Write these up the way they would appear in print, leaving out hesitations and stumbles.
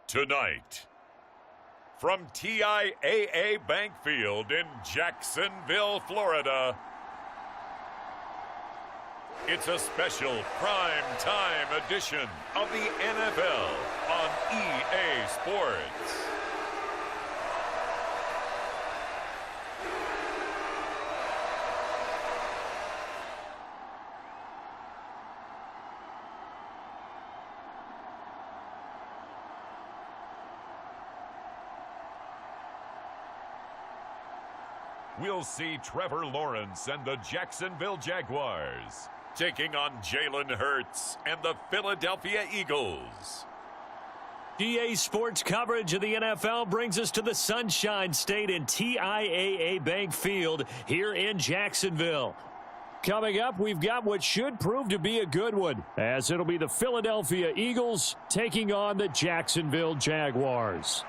Tonight, from TIAA Bank Field in Jacksonville, Florida, it's a special prime time edition of the NFL on EA Sports. We'll see Trevor Lawrence and the Jacksonville Jaguars taking on Jalen Hurts and the Philadelphia Eagles. EA Sports coverage of the NFL brings us to the Sunshine State in TIAA Bank Field here in Jacksonville. Coming up, we've got what should prove to be a good one, as it'll be the Philadelphia Eagles taking on the Jacksonville Jaguars.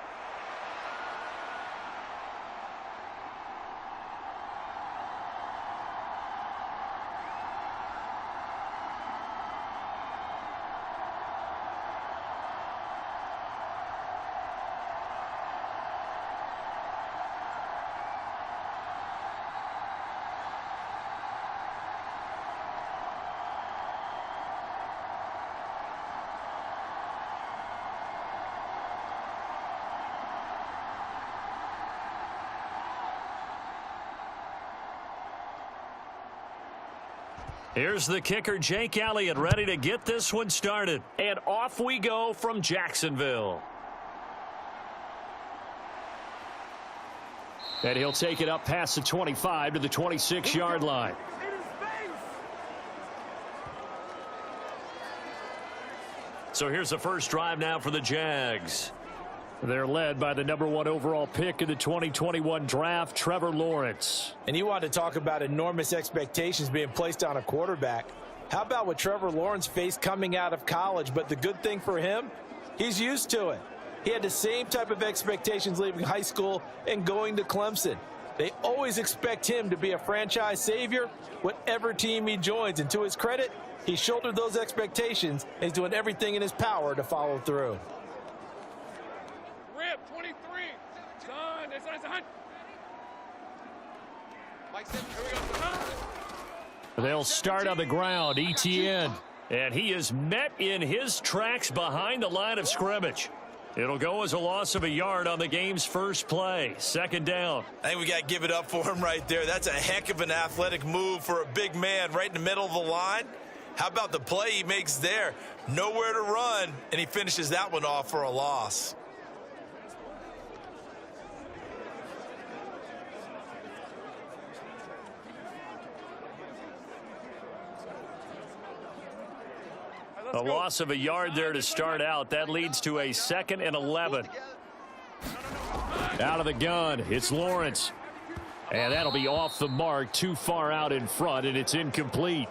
Here's the kicker, Jake Elliott, ready to get this one started. And off we go from Jacksonville. And he'll take it up past the 25 to the 26-yard line. So here's the first drive now for the Jags. They're led by the #1 overall pick in the 2021 draft, Trevor Lawrence. And you want to talk about enormous expectations being placed on a quarterback. How about what Trevor Lawrence faced coming out of college? But the good thing for him, he's used to it. He had the same type of expectations leaving high school and going to Clemson. They always expect him to be a franchise savior, whatever team he joins. And to his credit, he shouldered those expectations and he's doing everything in his power to follow through. 23. Son, it's a hunt. Mike said, here we go. They'll start on the ground, ETN. And he is met in his tracks behind the line of scrimmage. It'll go as a loss of a yard on the game's first play. Second down. I think we got to give it up for him right there. That's a heck of an athletic move for a big man right in the middle of the line. How about the play he makes there? Nowhere to run, and he finishes that one off for a loss. A loss of a yard there to start out. That leads to a 2nd and 11. Out of the gun, it's Lawrence. And that'll be off the mark, too far out in front, and it's incomplete.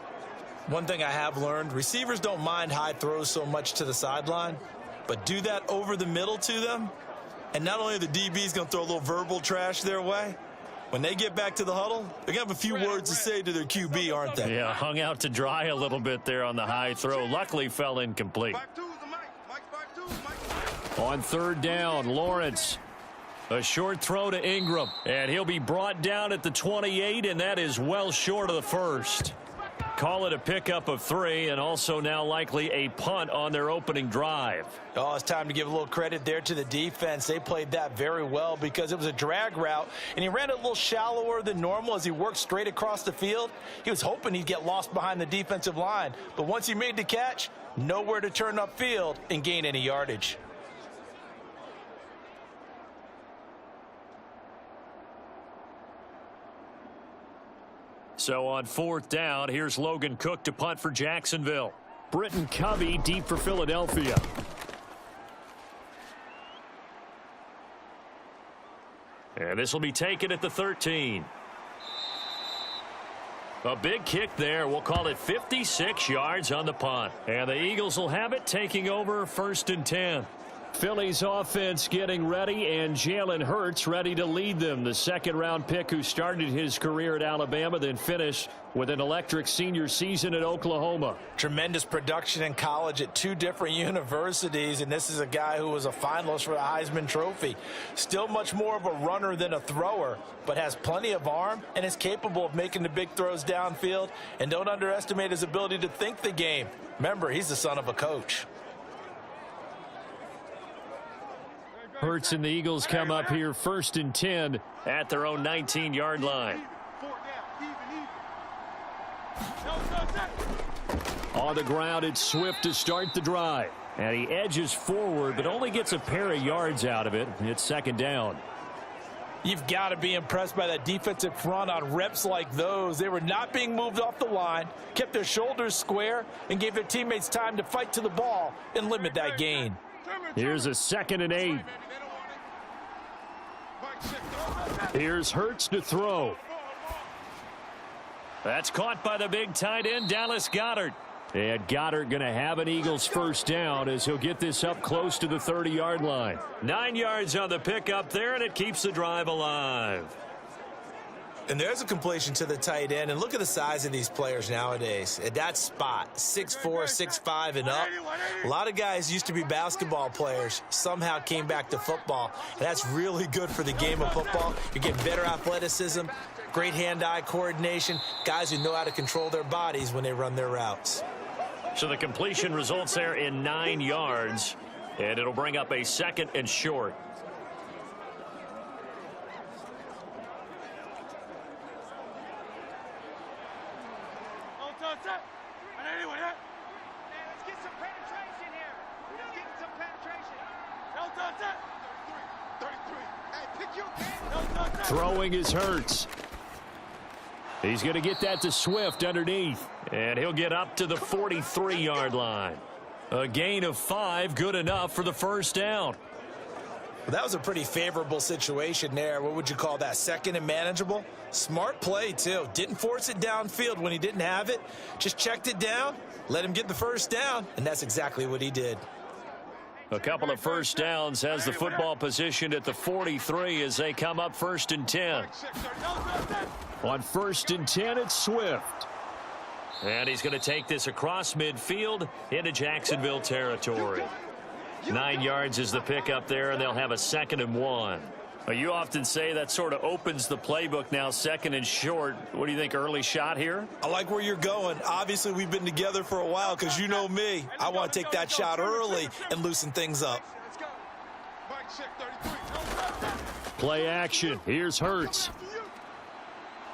One thing I have learned, receivers don't mind high throws so much to the sideline, but do that over the middle to them, and not only are the DBs going to throw a little verbal trash their way, when they get back to the huddle, they're going to have a few words to say to their QB, aren't they? Yeah, hung out to dry a little bit there on the high throw. Luckily fell incomplete. On third down, Lawrence. A short throw to Ingram. And he'll be brought down at the 28, and that is well short of the first. Call it a pickup of 3, and also now likely a punt on their opening drive. Oh, it's time to give a little credit there to the defense. They played that very well because it was a drag route, and he ran it a little shallower than normal as he worked straight across the field. He was hoping he'd get lost behind the defensive line, but once he made the catch, nowhere to turn upfield and gain any yardage. So on 4th down, here's Logan Cook to punt for Jacksonville. Britton Covey deep for Philadelphia. And this will be taken at the 13. A big kick there. We'll call it 56 yards on the punt. And the Eagles will have it, taking over 1st and 10. Phillies offense getting ready, and Jalen Hurts ready to lead them. The second-round pick who started his career at Alabama, then finished with an electric senior season at Oklahoma. Tremendous production in college at 2 different universities, and this is a guy who was a finalist for the Heisman Trophy. Still much more of a runner than a thrower, but has plenty of arm and is capable of making the big throws downfield. And don't underestimate his ability to think the game. Remember, he's the son of a coach. Hurts and the Eagles come up here 1st and 10 at their own 19-yard line. On the ground, it's Swift to start the drive. And he edges forward, but only gets a pair of yards out of it. It's 2nd down. You've got to be impressed by that defensive front on reps like those. They were not being moved off the line, kept their shoulders square, and gave their teammates time to fight to the ball and limit that gain. Here's a 2nd and 8. Here's Hurts to throw. That's caught by the big tight end, Dallas Goedert. And Goddard going to have an Eagles first down as he'll get this up close to the 30-yard line. 9 yards on the pickup there, and it keeps the drive alive. And there's a completion to the tight end. And look at the size of these players nowadays. At that spot, 6'4", 6'5", and up. A lot of guys used to be basketball players, somehow came back to football. And that's really good for the game of football. You're getting better athleticism, great hand-eye coordination, guys who know how to control their bodies when they run their routes. So the completion results there in 9 yards, and it'll bring up a 2nd and short. Throwing is Hurts. He's going to get that to Swift underneath, and he'll get up to the 43-yard line. A gain of 5, good enough for the first down. Well, that was a pretty favorable situation there. What would you call that? 2nd and manageable? Smart play, too. Didn't force it downfield when he didn't have it. Just checked it down, let him get the first down, and that's exactly what he did. A couple of first downs has the football positioned at the 43 as they come up 1st and 10. On 1st and 10, it's Swift. And he's going to take this across midfield into Jacksonville territory. 9 yards is the pickup there, and they'll have a 2nd and 1. You often say that sort of opens the playbook now, 2nd and short. What do you think, early shot here? I like where you're going. Obviously, we've been together for a while because you know me. I want to take that shot early and loosen things up. Play action. Here's Hurts.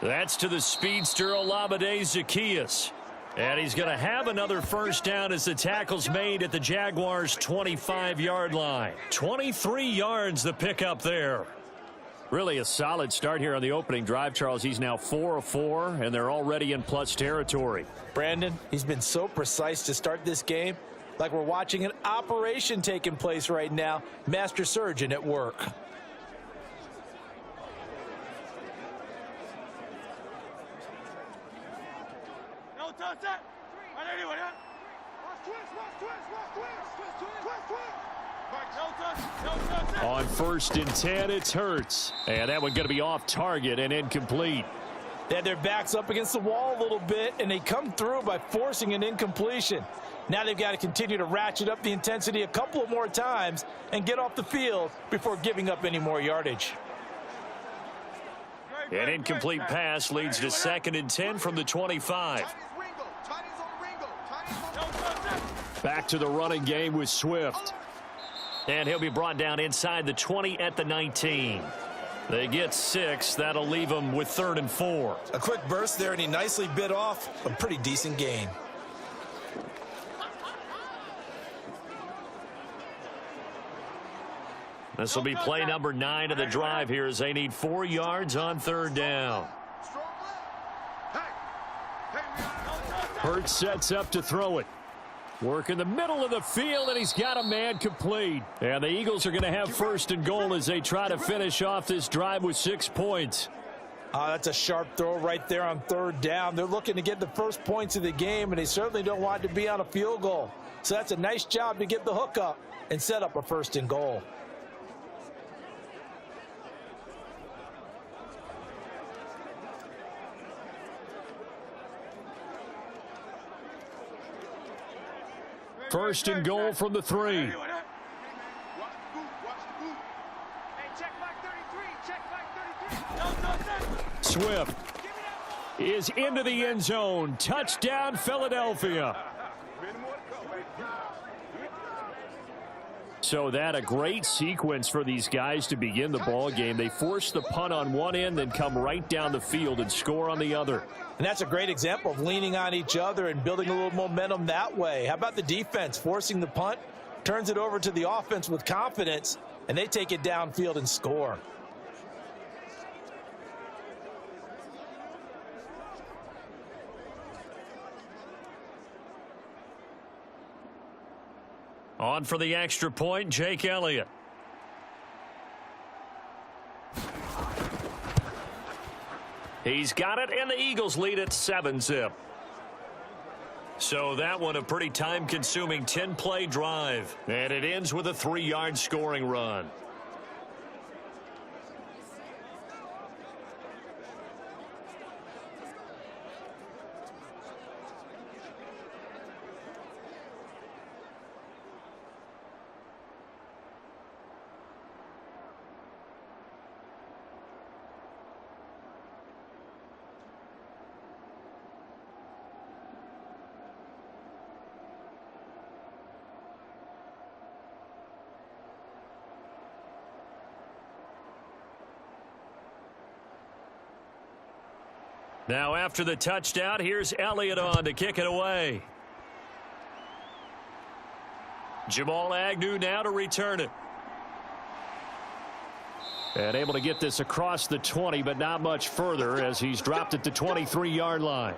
That's to the speedster Olamide Zaccheaus. And he's going to have another first down as the tackle's made at the Jaguars' 25-yard line. 23 yards the pickup there. Really a solid start here on the opening drive, Charles. He's now 4 of 4, and they're already in plus territory. Brandon, he's been so precise to start this game, like we're watching an operation taking place right now. Master surgeon at work. On 1st and 10, it's Hurts. And that one going to be off target and incomplete. They had their backs up against the wall a little bit, and they come through by forcing an incompletion. Now they've got to continue to ratchet up the intensity a couple of more times and get off the field before giving up any more yardage. An incomplete pass leads to 2nd and 10 from the 25. Back to the running game with Swift. And he'll be brought down inside the 20 at the 19. They get 6. That'll leave them with 3rd and 4. A quick burst there, and he nicely bit off a pretty decent gain. This will be play number 9 of the drive here as they need 4 yards on 3rd down. Hurts sets up to throw it. Work in the middle of the field, and he's got a man complete. And the Eagles are going to have 1st and goal as they try to finish off this drive with 6 points. That's a sharp throw right there on 3rd down. They're looking to get the first points of the game, and they certainly don't want to be on a field goal. So that's a nice job to get the hook up. and set up a 1st and goal. First and goal from the 3. Swift is into the end zone. Touchdown, Philadelphia. So that a great sequence for these guys to begin the ball game. They force the punt on one end, then come right down the field and score on the other. And that's a great example of leaning on each other and building a little momentum that way. How about the defense forcing the punt, turns it over to the offense with confidence, and they take it downfield and score. On for the extra point, Jake Elliott. He's got it, and the Eagles lead at 7-zip. So that one a pretty time-consuming 10-play drive. And it ends with a 3-yard scoring run. Now after the touchdown, here's Elliott on to kick it away. Jamal Agnew now to return it. And able to get this across the 20, but not much further as he's dropped at the 23-yard line.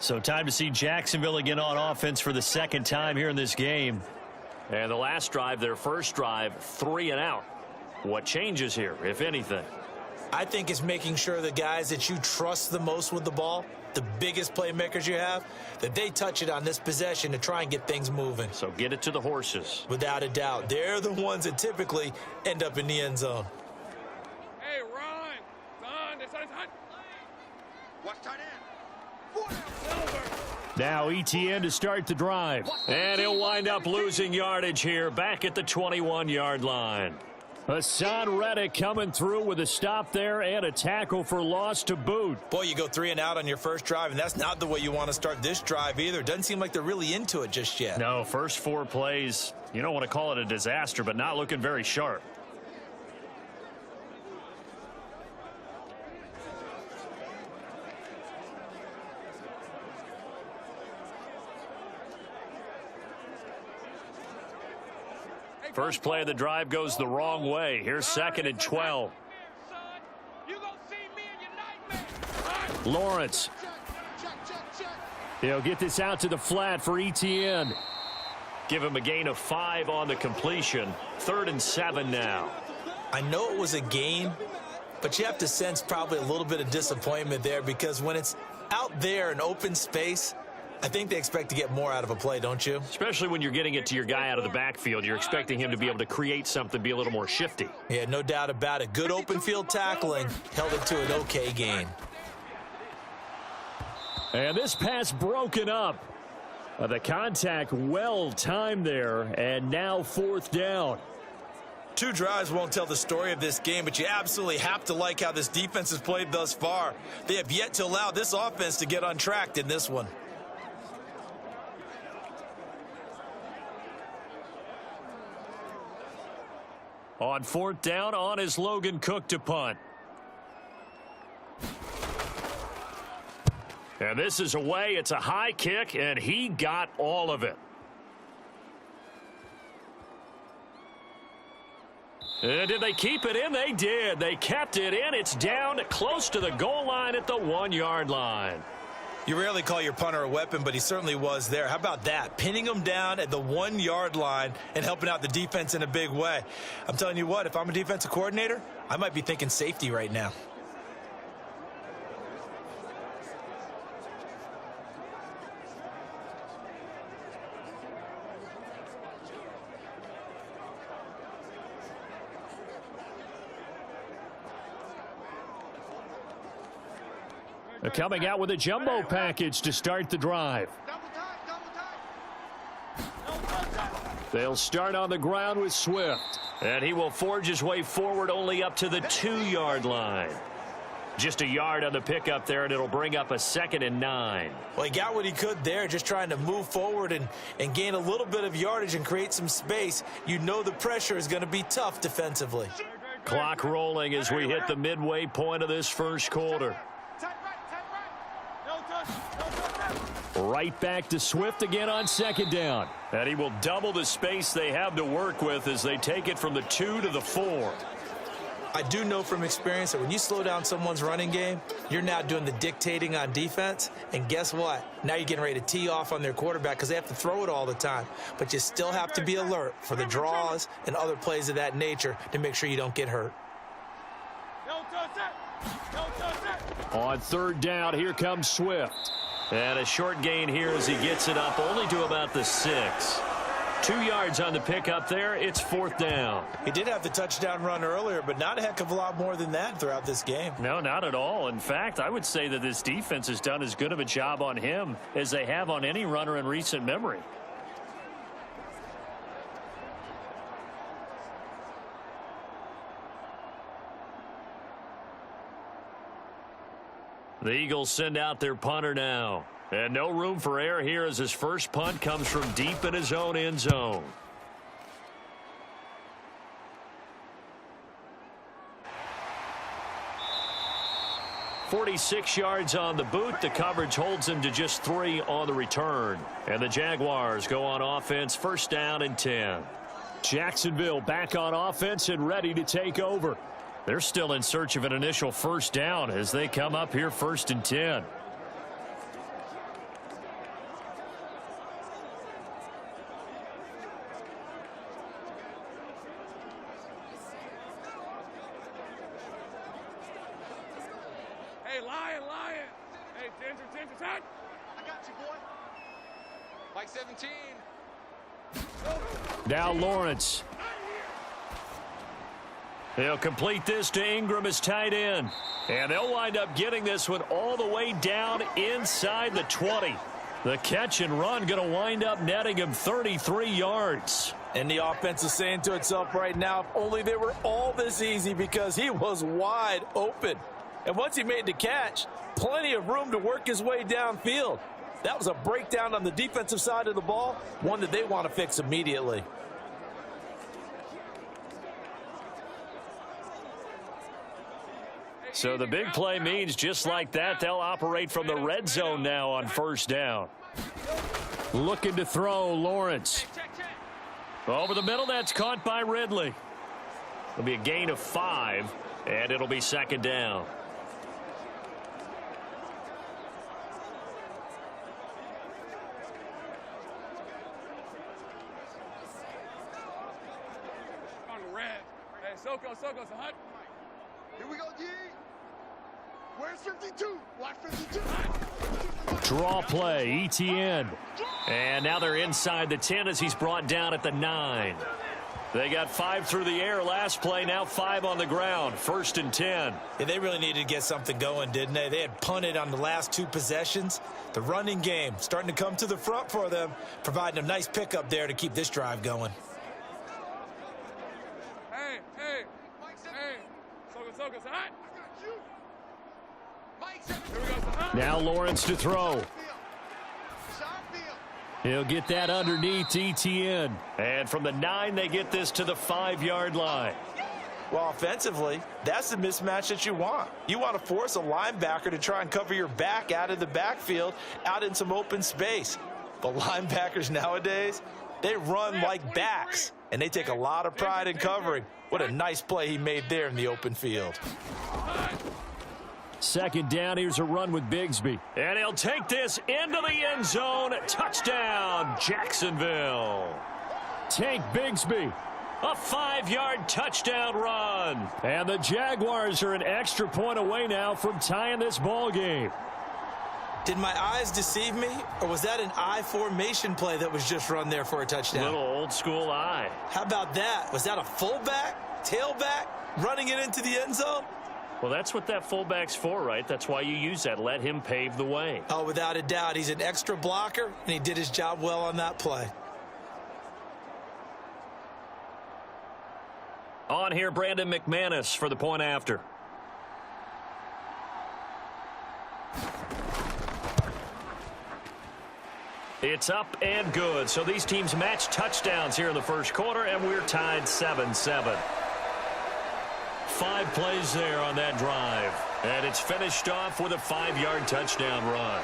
So time to see Jacksonville again on offense for the 2nd time here in this game. And the last drive, their first drive, 3 and out. What changes here, if anything? I think it's making sure the guys that you trust the most with the ball, the biggest playmakers you have, that they touch it on this possession to try and get things moving. So get it to the horses. Without a doubt. They're the ones that typically end up in the end zone. Hey, Ron. Son, this is hot. Watch tight end. Now ETN to start the drive. And he'll wind up losing yardage here back at the 21-yard line. Hassan Reddick coming through with a stop there and a tackle for loss to boot. Boy, you go 3 and out on your first drive, and that's not the way you want to start this drive either. Doesn't seem like they're really into it just yet. No, first 4 plays, you don't want to call it a disaster, but not looking very sharp. First play of the drive goes the wrong way. Here's 2nd and 12. Lawrence. He'll get this out to the flat for ETN. Give him a gain of 5 on the completion. 3rd and 7 now. I know it was a gain, but you have to sense probably a little bit of disappointment there because when it's out there in open space, I think they expect to get more out of a play, don't you? Especially when you're getting it to your guy out of the backfield. You're expecting him to be able to create something, be a little more shifty. Yeah, no doubt about it. Good open field tackling. Held it to an okay gain. And this pass broken up. The contact well timed there, and now 4th down. 2 drives won't tell the story of this game, but you absolutely have to like how this defense has played thus far. They have yet to allow this offense to get untracked in this one. On 4th down, on is Logan Cook to punt. And this is away. It's a high kick, and he got all of it. And did they keep it in? They did. They kept it in. It's down close to the goal line at the 1-yard line. You rarely call your punter a weapon, but he certainly was there. How about that? Pinning him down at the 1-yard line and helping out the defense in a big way. I'm telling you what, if I'm a defensive coordinator, I might be thinking safety right now. Coming out with a jumbo package to start the drive. They'll start on the ground with Swift. And he will forge his way forward only up to the 2-yard line. Just a yard on the pickup there, and it'll bring up a 2nd and 9. Well, he got what he could there, just trying to move forward and gain a little bit of yardage and create some space. You know the pressure is going to be tough defensively. Clock rolling as we hit the midway point of this first quarter. Right back to Swift again on 2nd down. And he will double the space they have to work with as they take it from the 2 to the 4. I do know from experience that when you slow down someone's running game, you're now doing the dictating on defense. And guess what? Now you're getting ready to tee off on their quarterback because they have to throw it all the time. But you still have to be alert for the draws and other plays of that nature to make sure you don't get hurt. On 3rd down, here comes Swift. And a short gain here as he gets it up only to about the 6. 2 yards on the pickup there. It's 4th down. He did have the touchdown run earlier, but not a heck of a lot more than that throughout this game. No, not at all. In fact, I would say that this defense has done as good of a job on him as they have on any runner in recent memory. The Eagles send out their punter now. And no room for error here as his first punt comes from deep in his own end zone. "46 yards on the boot. The coverage holds him to just 3 on the return. And the Jaguars go on offense, 1st down and 10. Jacksonville back on offense and ready to take over. They're still in search of an initial 1st down as they come up here 1st and 10. Hey, Lion. Hey, Ginger, touch. I got you, boy. Mike 17. Now Lawrence. He'll complete this to Ingram as tight end. And they'll wind up getting this one all the way down inside the 20. The catch and run going to wind up netting him 33 yards. And the offense is saying to itself right now, if only they were all this easy, because he was wide open. And once he made the catch, plenty of room to work his way downfield. That was a breakdown on the defensive side of the ball, one that they want to fix immediately. So the big play means just like that, they'll operate from the red zone now on 1st down. Looking to throw, Lawrence. Over the middle, that's caught by Ridley. It'll be a gain of 5, and it'll be 2nd down. On the red. Hey, Soko, so hot. Here we go, D. Where's 52? Watch 52. Draw play, ETN. And now they're inside the 10 as he's brought down at the 9. They got 5 through the air last play, now 5 on the ground. 1st and 10. Yeah, they really needed to get something going, didn't they? They had punted on the last 2 possessions. The running game starting to come to the front for them, providing a nice pickup there to keep this drive going. Hey. Soko, so hot. Here we go, so hot. Now Lawrence to throw. He'll get that underneath ETN. And from the 9, they get this to the 5-yard line. Well, offensively, that's the mismatch that you want. You want to force a linebacker to try and cover your back out of the backfield, out in some open space. But linebackers nowadays, they run like backs, and they take a lot of pride in covering. What a nice play he made there in the open field. 2nd down, here's a run with Bigsby. And he'll take this into the end zone. Touchdown, Jacksonville. Take Bigsby. A 5-yard touchdown run. And the Jaguars are an extra point away now from tying this ball game. Did my eyes deceive me, or was that an I formation play that was just run there for a touchdown? Little old school eye. How about that? Was that a fullback, tailback, running it into the end zone? Well, that's what that fullback's for, right? That's why you use that. Let him pave the way. Oh, without a doubt. He's an extra blocker, and he did his job well on that play. On here, Brandon McManus for the point after. It's up and good. So these teams match touchdowns here in the first quarter, and we're tied 7-7. 5 plays there on that drive. And it's finished off with a 5-yard touchdown run.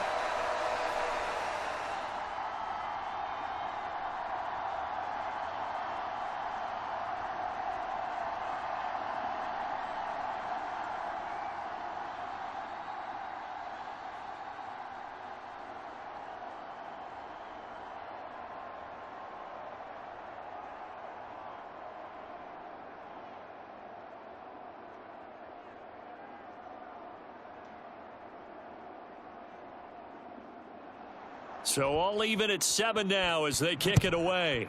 So all even at 7 now as they kick it away.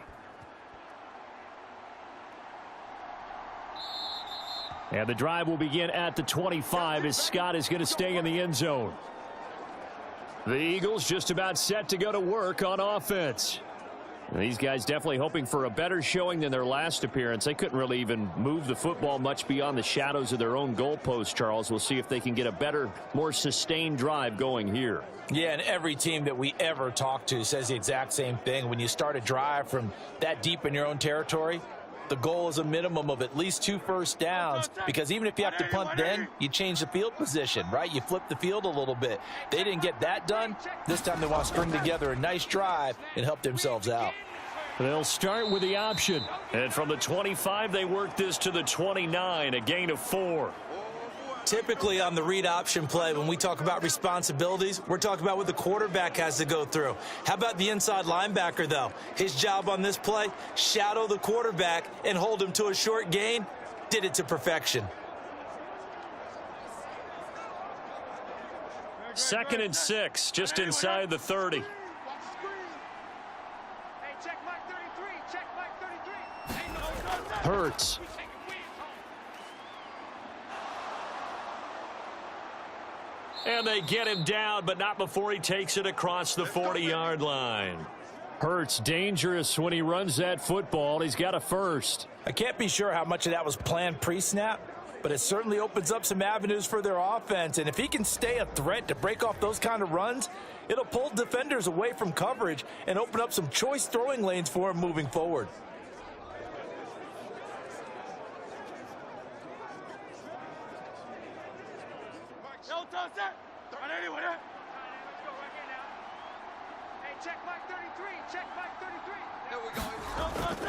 And the drive will begin at the 25 as Scott is going to stay in the end zone. The Eagles just about set to go to work on offense. And these guys definitely hoping for a better showing than their last appearance. They couldn't really even move the football much beyond the shadows of their own goalpost, Charles. We'll see if they can get a better, more sustained drive going here. Yeah, and every team that we ever talk to says the exact same thing. When you start a drive from that deep in your own territory, the goal is a minimum of at least 2 first downs, because even if you have to punt then, you change the field position, right? You flip the field a little bit. They didn't get that done. This time they want to string together a nice drive and help themselves out. They'll start with the option. And from the 25, they work this to the 29, a gain of 4. Typically on the read option play, when we talk about responsibilities, we're talking about what the quarterback has to go through. How about the inside linebacker, though? His job on this play, shadow the quarterback and hold him to a short gain. Did it to perfection. 2nd and 6, just inside the 30. Hurts. And they get him down, but not before he takes it across the 40-yard line. Hurts dangerous when he runs that football. He's got a first. I can't be sure how much of that was planned pre-snap, but it certainly opens up some avenues for their offense. And if he can stay a threat to break off those kind of runs, it'll pull defenders away from coverage and open up some choice throwing lanes for him moving forward.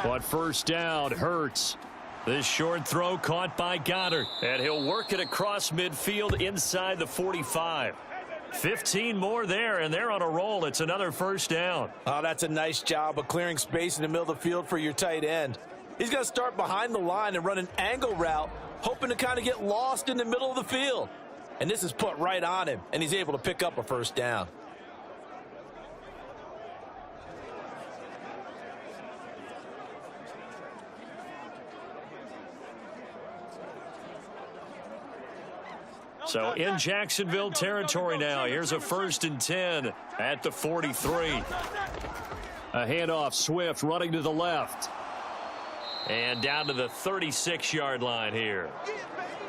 On first down, Hurts. This short throw caught by Goddard, and he'll work it across midfield inside the 45. 15 more there, and they're on a roll. It's another first down. Oh, that's a nice job of clearing space in the middle of the field for your tight end. He's going to start behind the line and run an angle route, hoping to kind of get lost in the middle of the field. And this is put right on him, and he's able to pick up a first down. So in Jacksonville territory now. Here's a 1st and 10 at the 43. A handoff, Swift running to the left. And down to the 36-yard line here.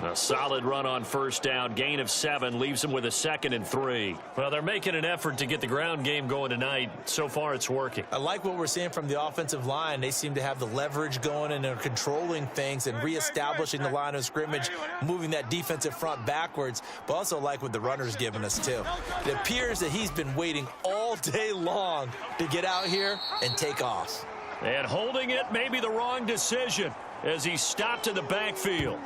A solid run on first down. Gain of 7 leaves them with a 2nd and 3. Well, they're making an effort to get the ground game going tonight. So far, it's working. I like what we're seeing from the offensive line. They seem to have the leverage going, and they're controlling things and reestablishing the line of scrimmage, moving that defensive front backwards. But also like what the runner's giving us, too. It appears that he's been waiting all day long to get out here and take off. And holding it may be the wrong decision as he stopped in the backfield.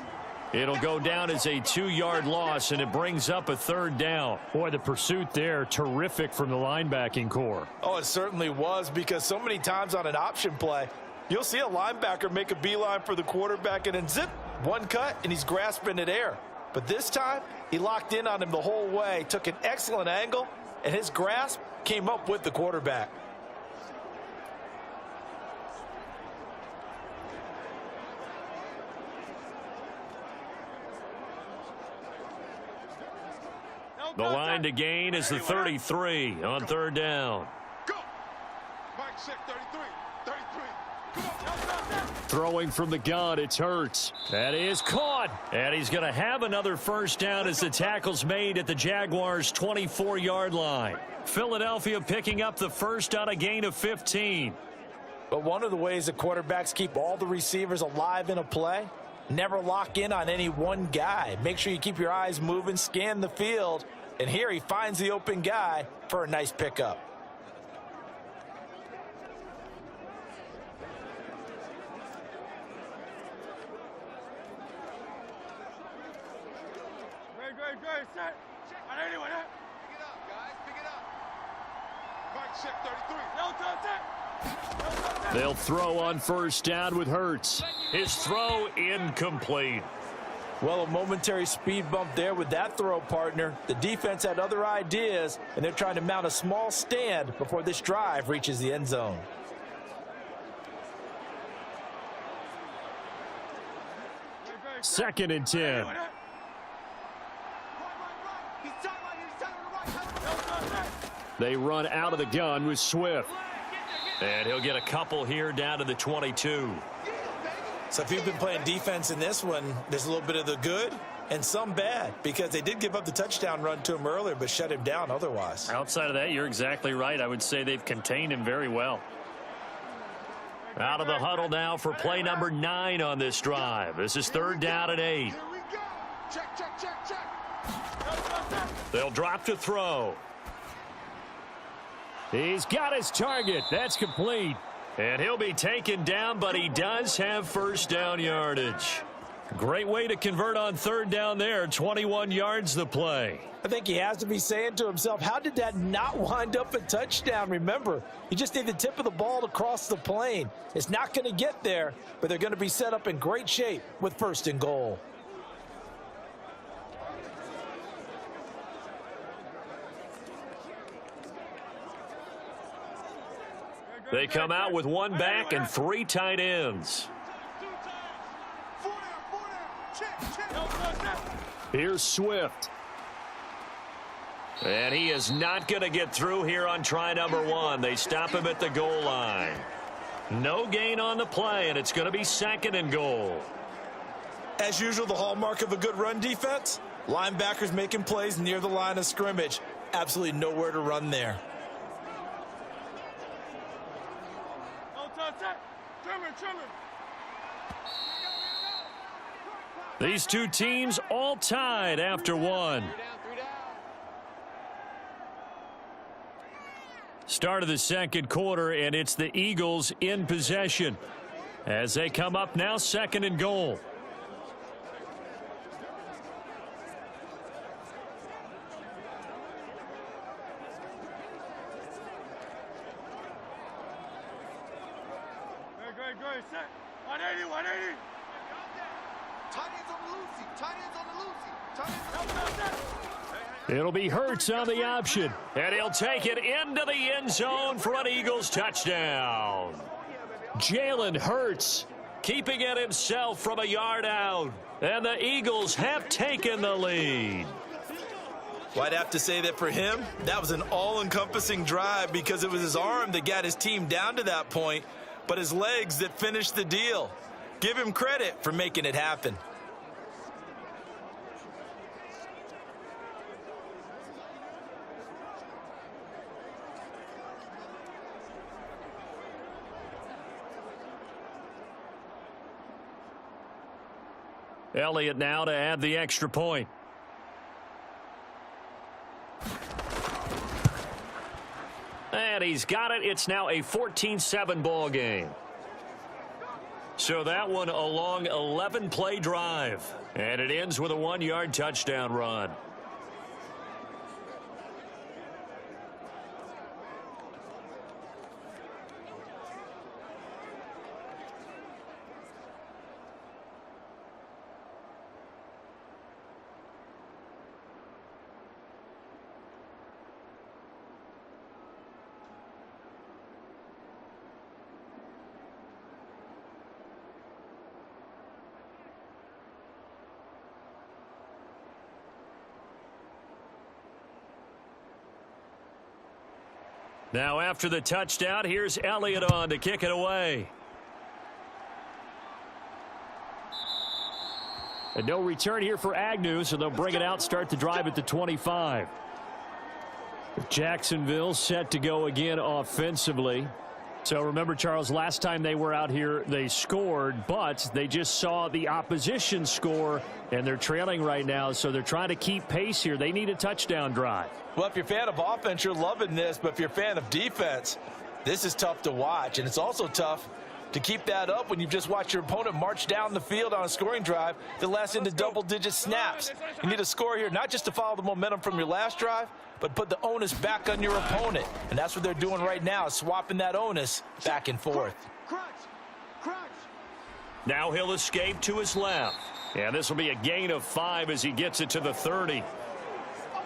It'll go down as a 2-yard loss, and it brings up a 3rd down. Boy, the pursuit there, terrific from the linebacking core. Oh, it certainly was, because so many times on an option play, you'll see a linebacker make a beeline for the quarterback and then zip, one cut, and he's grasping at air. But this time, he locked in on him the whole way, took an excellent angle, and his grasp came up with the quarterback. The line to gain is the 33 on third down. Go. Mike check 33. 33. Come on. Throwing from the gun, it's Hurts. That is caught. And he's going to have another first down as the tackle's made at the Jaguars' 24-yard line. Philadelphia picking up the first on a gain of 15. But one of the ways the quarterbacks keep all the receivers alive in a play, never lock in on any one guy. Make sure you keep your eyes moving, scan the field, and here he finds the open guy for a nice pickup. Great, set. On anyone, huh? Pick it up, guys. Pick it up. Mike check 33. No touch it. They'll throw on first down with Hurts. His throw incomplete. Well, a momentary speed bump there with that throw, partner. The defense had other ideas, and they're trying to mount a small stand before this drive reaches the end zone. Second and 10. They run out of the gun with Swift. And he'll get a couple here down to the 22. So if you've been playing defense in this one, there's a little bit of the good and some bad, because they did give up the touchdown run to him earlier but shut him down otherwise. Outside of that, you're exactly right. I would say they've contained him very well. Out of the huddle now for play number 9 on this drive. This is third down and 8. Here we go. Check, check, check, check. They'll drop to throw. He's got his target. That's complete. And he'll be taken down, but he does have first down yardage. Great way to convert on third down there. 21 yards the play. I think he has to be saying to himself, how did that not wind up a touchdown? Remember, you just need the tip of the ball to cross the plane. It's not going to get there, but they're going to be set up in great shape with first and goal. They come out with one back and 3 tight ends. Here's Swift. And he is not going to get through here on try number 1. They stop him at the goal line. No gain on the play, and it's going to be second and goal. As usual, the hallmark of a good run defense, linebackers making plays near the line of scrimmage. Absolutely nowhere to run there. These two teams all tied after one. Start of the second quarter, and it's the Eagles in possession as they come up now second and goal. Great, set. 180, 180. Tight ends on the loosey. Tight ends on the loosey. Tight ends on the loosey. It'll be Hurts on the option, and he'll take it into the end zone for an Eagles touchdown. Jalen Hurts keeping it himself from a yard out, and the Eagles have taken the lead. Well, I'd have to say that for him, that was an all-encompassing drive because it was his arm that got his team down to that point, but his legs that finished the deal. Give him credit for making it happen. Elliott now to add the extra point. And he's got it. It's now a 14-7 ball game. So that one a long 11-play drive. And it ends with a 1-yard touchdown run. Now after the touchdown, here's Elliott on to kick it away. And no return here for Agnew, so they'll bring it out, start the drive at the 25. Jacksonville set to go again offensively. So remember, Charles, last time they were out here, they scored, but they just saw the opposition score, and they're trailing right now, so they're trying to keep pace here. They need a touchdown drive. Well, if you're a fan of offense, you're loving this, but if you're a fan of defense, this is tough to watch, and it's also tough to keep that up when you've just watched your opponent march down the field on a scoring drive that lasts into double-digit snaps. You need a score here, not just to follow the momentum from your last drive, but put the onus back on your opponent. And that's what they're doing right now, swapping that onus back and forth. Now he'll escape to his left. And this will be a gain of 5 as he gets it to the 30.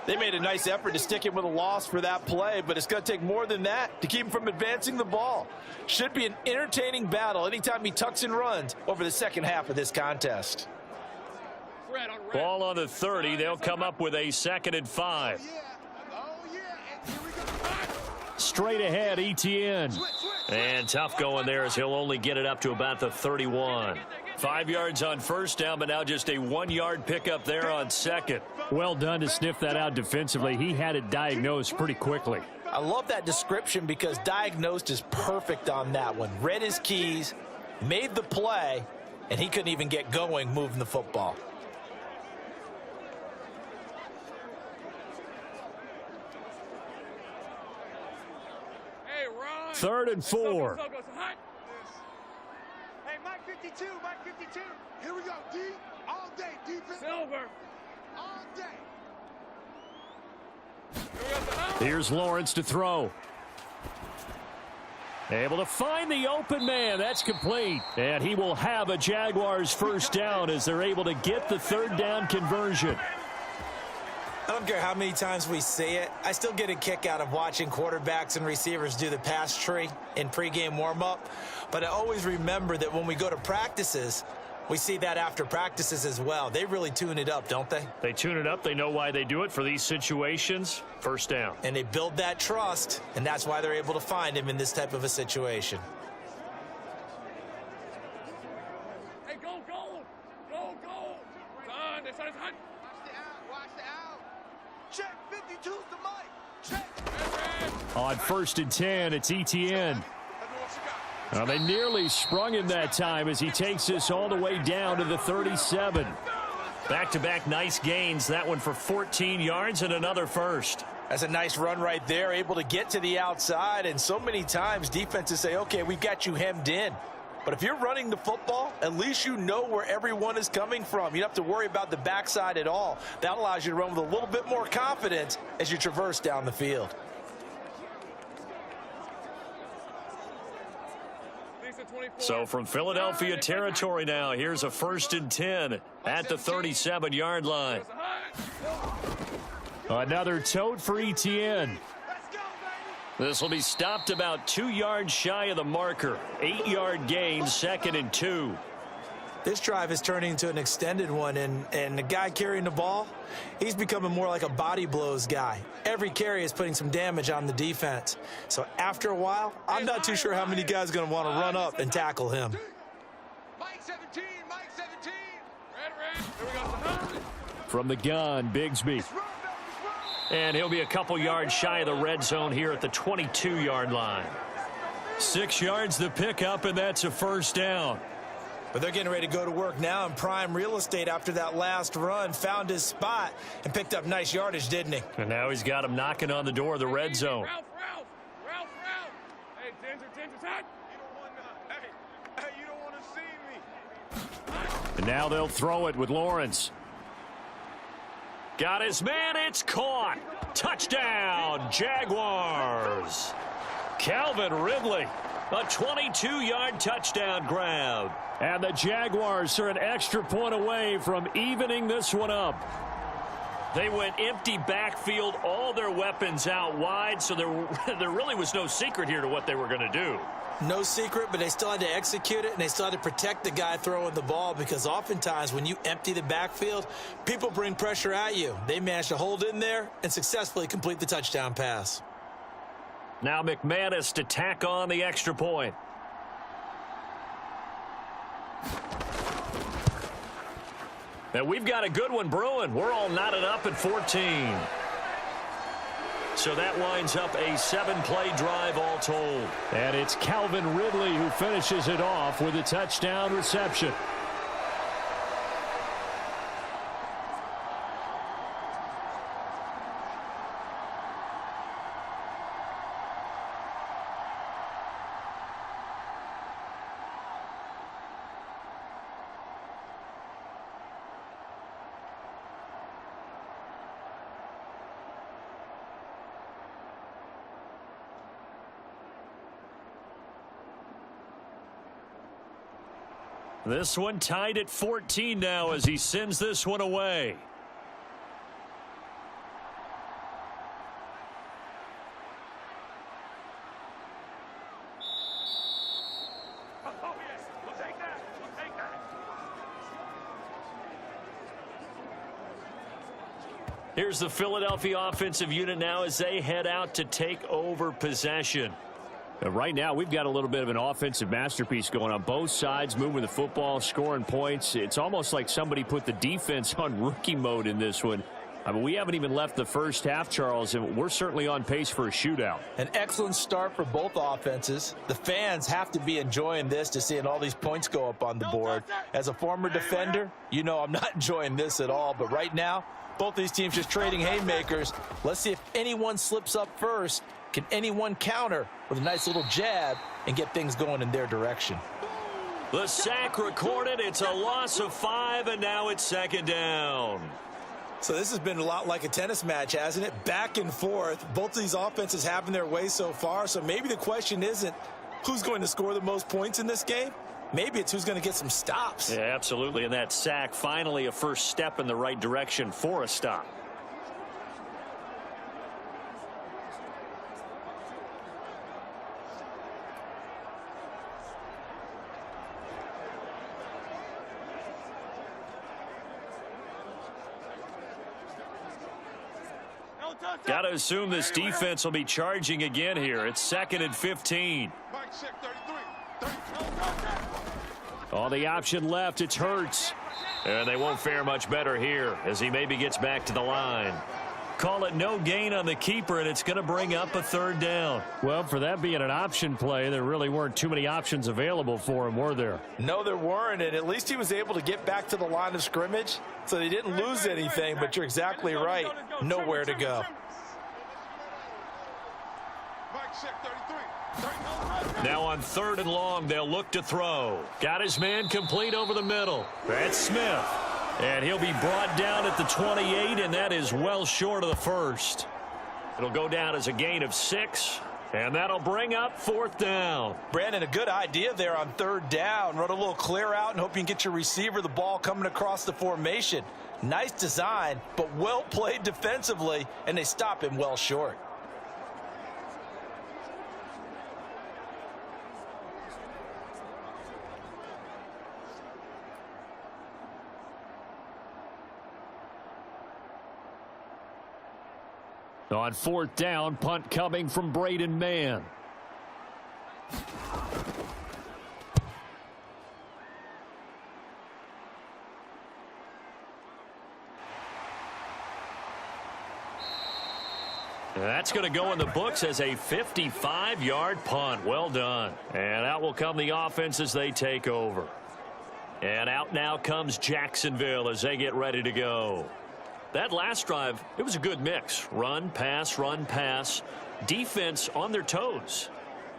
They made a nice effort to stick him with a loss for that play, but it's going to take more than that to keep him from advancing the ball. Should be an entertaining battle anytime he tucks and runs over the second half of this contest. Ball on the 30. They'll come up with a 2nd and 5. Straight ahead, Etienne. And tough going there as he'll only get it up to about the 31. 5 yards on first down, but now just a 1-yard pickup there on second. Well done to sniff that out defensively. He had it diagnosed pretty quickly. I love that description because diagnosed is perfect on that one. Read his keys, made the play, and he couldn't even get going moving the football. Hey, Ron. 3rd and 4. Hey, Mike 52, Mike 52. Here we go, D. All day, defense. Silver. All day. Here's Lawrence to throw. Able to find the open man. That's complete. And he will have a Jaguars first down as they're able to get the 3rd down conversion. I don't care how many times we say it. I still get a kick out of watching quarterbacks and receivers do the pass tree in pregame warm-up. But I always remember that when we go to practices, we see that after practices as well. They really tune it up, don't they? They tune it up. They know why they do it for these situations. First down. And they build that trust, and that's why they're able to find him in this type of a situation. Hey, go, go. Go, go. Son, they started hot. Watch the out, watch the out. Check 52's the mic. Check. On 1st and 10, it's Etienne. Well, they nearly sprung him that time as he takes this all the way down to the 37. Back-to-back nice gains. That one for 14 yards and another first. That's a nice run right there, able to get to the outside. And so many times defenses say, okay, we've got you hemmed in. But if you're running the football, at least you know where everyone is coming from. You don't have to worry about the backside at all. That allows you to run with a little bit more confidence as you traverse down the field. So from Philadelphia territory now, here's a 1st and 10 at the 37-yard line. Another tote for Etienne. This will be stopped about 2 yards shy of the marker. 8-yard gain, 2nd and 2. This drive is turning into an extended one, and the guy carrying the ball, he's becoming more like a body blows guy. Every carry is putting some damage on the defense. So after a while, I'm not too sure how many guys are going to want to run up and tackle him. Mike 17, Mike 17. Red. Here we go. From the gun, Bigsby. And he'll be a couple yards shy of the red zone here at the 22-yard line. 6 yards the pickup, and that's a first down. But they're getting ready to go to work now in prime real estate after that last run. Found his spot and picked up nice yardage, didn't he? And now he's got him knocking on the door of the red zone. Ralph. Hey, Ginger, hot. You don't want to see me. And now they'll throw it with Lawrence. Got his man. It's caught. Touchdown, Jaguars. Calvin Ridley. A 22-yard touchdown grab. And the Jaguars are an extra point away from evening this one up. They went empty backfield, all their weapons out wide, so there really was no secret here to what they were going to do. No secret, but they still had to execute it, and they still had to protect the guy throwing the ball because oftentimes when you empty the backfield, people bring pressure at you. They managed to hold in there and successfully complete the touchdown pass. Now McManus to tack on the extra point. And we've got a good one brewing. We're all knotted up at 14. So that lines up a 7-play drive all told. And it's Calvin Ridley who finishes it off with a touchdown reception. This one tied at 14 now as he sends this one away. Oh, yes. We'll take that. We'll take that. Here's the Philadelphia offensive unit now as they head out to take over possession. Right now, we've got a little bit of an offensive masterpiece going on both sides, moving the football, scoring points. It's almost like somebody put the defense on rookie mode in this one. I mean, we haven't even left the first half, Charles, and we're certainly on pace for a shootout. An excellent start for both offenses. The fans have to be enjoying this to seeing all these points go up on the board. As a former defender, you know I'm not enjoying this at all, but right now, both these teams just trading haymakers. Let's see if anyone slips up first. Can anyone counter with a nice little jab and get things going in their direction? The sack recorded. It's a loss of 5, and now it's second down. So this has been a lot like a tennis match, hasn't it? Back and forth. Both of these offenses having their way so far. So maybe the question isn't who's going to score the most points in this game. Maybe it's who's going to get some stops. Yeah, absolutely. And that sack, finally a first step in the right direction for a stop. Got to assume this defense will be charging again here. It's 2nd and 15. On the option left, it's Hurts. And they won't fare much better here as he maybe gets back to the line. Call it no gain on the keeper, and it's going to bring up a 3rd down. Well, for that being an option play, there really weren't too many options available for him, were there? No, there weren't, and at least he was able to get back to the line of scrimmage, so they didn't lose anything, but you're exactly right. Nowhere to go. Now on 3rd and long, they'll look to throw. Got his man complete over the middle. That's Smith. And he'll be brought down at the 28, and that is well short of the first. It'll go down as a gain of 6, and that'll bring up 4th down. Brandon, a good idea there on 3rd down. Run a little clear out and hope you can get your receiver the ball coming across the formation. Nice design, but well played defensively, and they stop him well short. On 4th down, punt coming from Braden Mann. That's going to go in the books as a 55-yard punt. Well done. And out will come the offense as they take over. And out now comes Jacksonville as they get ready to go. That last drive, it was a good mix. Run, pass, defense on their toes.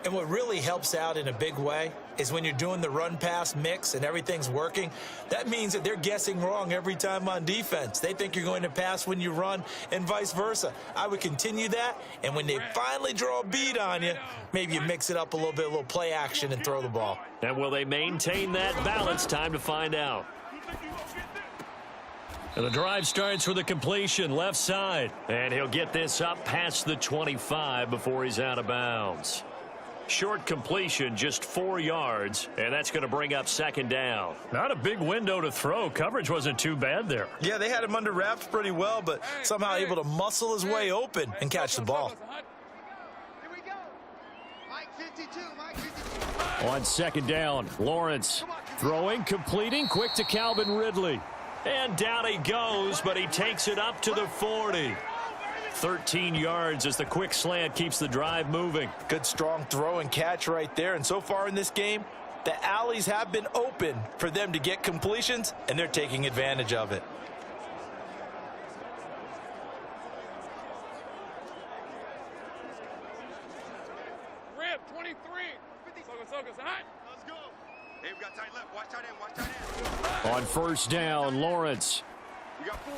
And what really helps out in a big way is when you're doing the run-pass mix and everything's working, that means that they're guessing wrong every time on defense. They think you're going to pass when you run and vice versa. I would continue that, and when they finally draw a bead on you, maybe you mix it up a little bit, a little play action and throw the ball. And will they maintain that balance? Time to find out. And the drive starts with a completion left side. And he'll get this up past the 25 before he's out of bounds. Short completion, just 4 yards, and that's going to bring up 2nd down. Not a big window to throw. Coverage wasn't too bad there. Yeah, they had him under wraps pretty well, but somehow able to muscle his way open and catch the ball. 52, Mike, 52. On second down, Lawrence throwing, completing, quick to Calvin Ridley. And down he goes, but he takes it up to the 40. 13 yards as the quick slant keeps the drive moving. Good strong throw and catch right there. And so far in this game, the alleys have been open for them to get completions, and they're taking advantage of it. Rip, 23. Focus, hot. Let's go. Hey, we got tight left. Watch tight end, watch tight end. On first down, Lawrence. We got 4.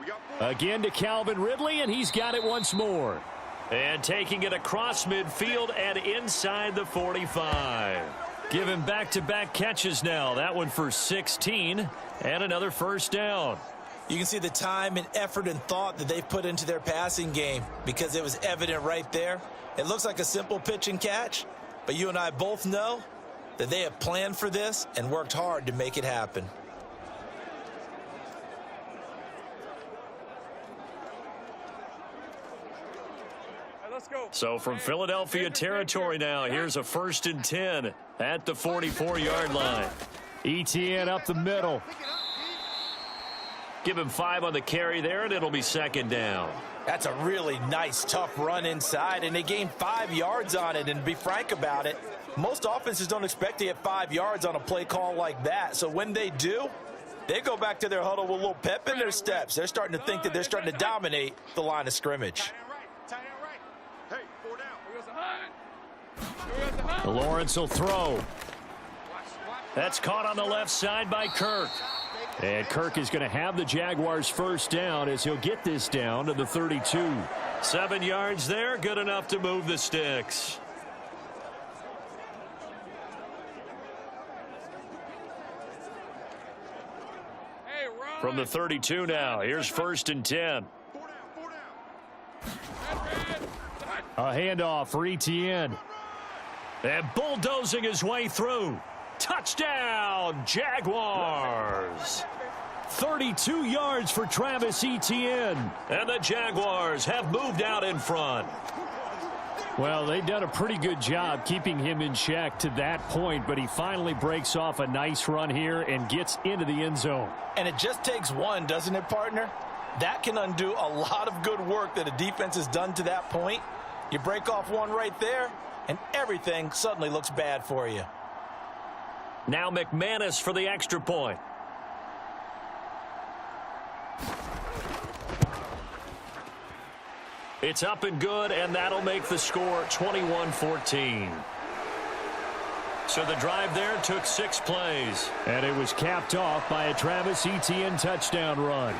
We got 4. Again to Calvin Ridley, and he's got it once more. And taking it across midfield and inside the 45. Give him back-to-back catches now. That one for 16 and another first down. You can see the time and effort and thought that they've put into their passing game because it was evident right there. It looks like a simple pitch and catch, but you and I both know that they have planned for this and worked hard to make it happen. Let's go. So from Philadelphia territory now, here's a 1st and 10 at the 44-yard line. ETN up the middle. Give him 5 on the carry there, and it'll be second down. That's a really nice, tough run inside, and they gained 5 yards on it. And to be frank about it, most offenses don't expect to get 5 yards on a play call like that. So when they do, they go back to their huddle with a little pep in their steps. They're starting to think that they're starting to dominate the line of scrimmage. Lawrence will throw. That's caught on the left side by Kirk. And Kirk is going to have the Jaguars first down as he'll get this down to the 32. 7 yards there, good enough to move the sticks. From the 32 now, here's 1st and 10. A handoff for ETN. And bulldozing his way through. Touchdown, Jaguars. 32 yards for Travis Etienne. And the Jaguars have moved out in front. Well, they've done a pretty good job keeping him in check to that point, but he finally breaks off a nice run here and gets into the end zone. And it just takes one, doesn't it, partner? That can undo a lot of good work that a defense has done to that point. You break off one right there, and everything suddenly looks bad for you. Now McManus for the extra point. It's up and good, and that'll make the score 21-14. So the drive there took 6 plays. And it was capped off by a Travis Etienne touchdown run.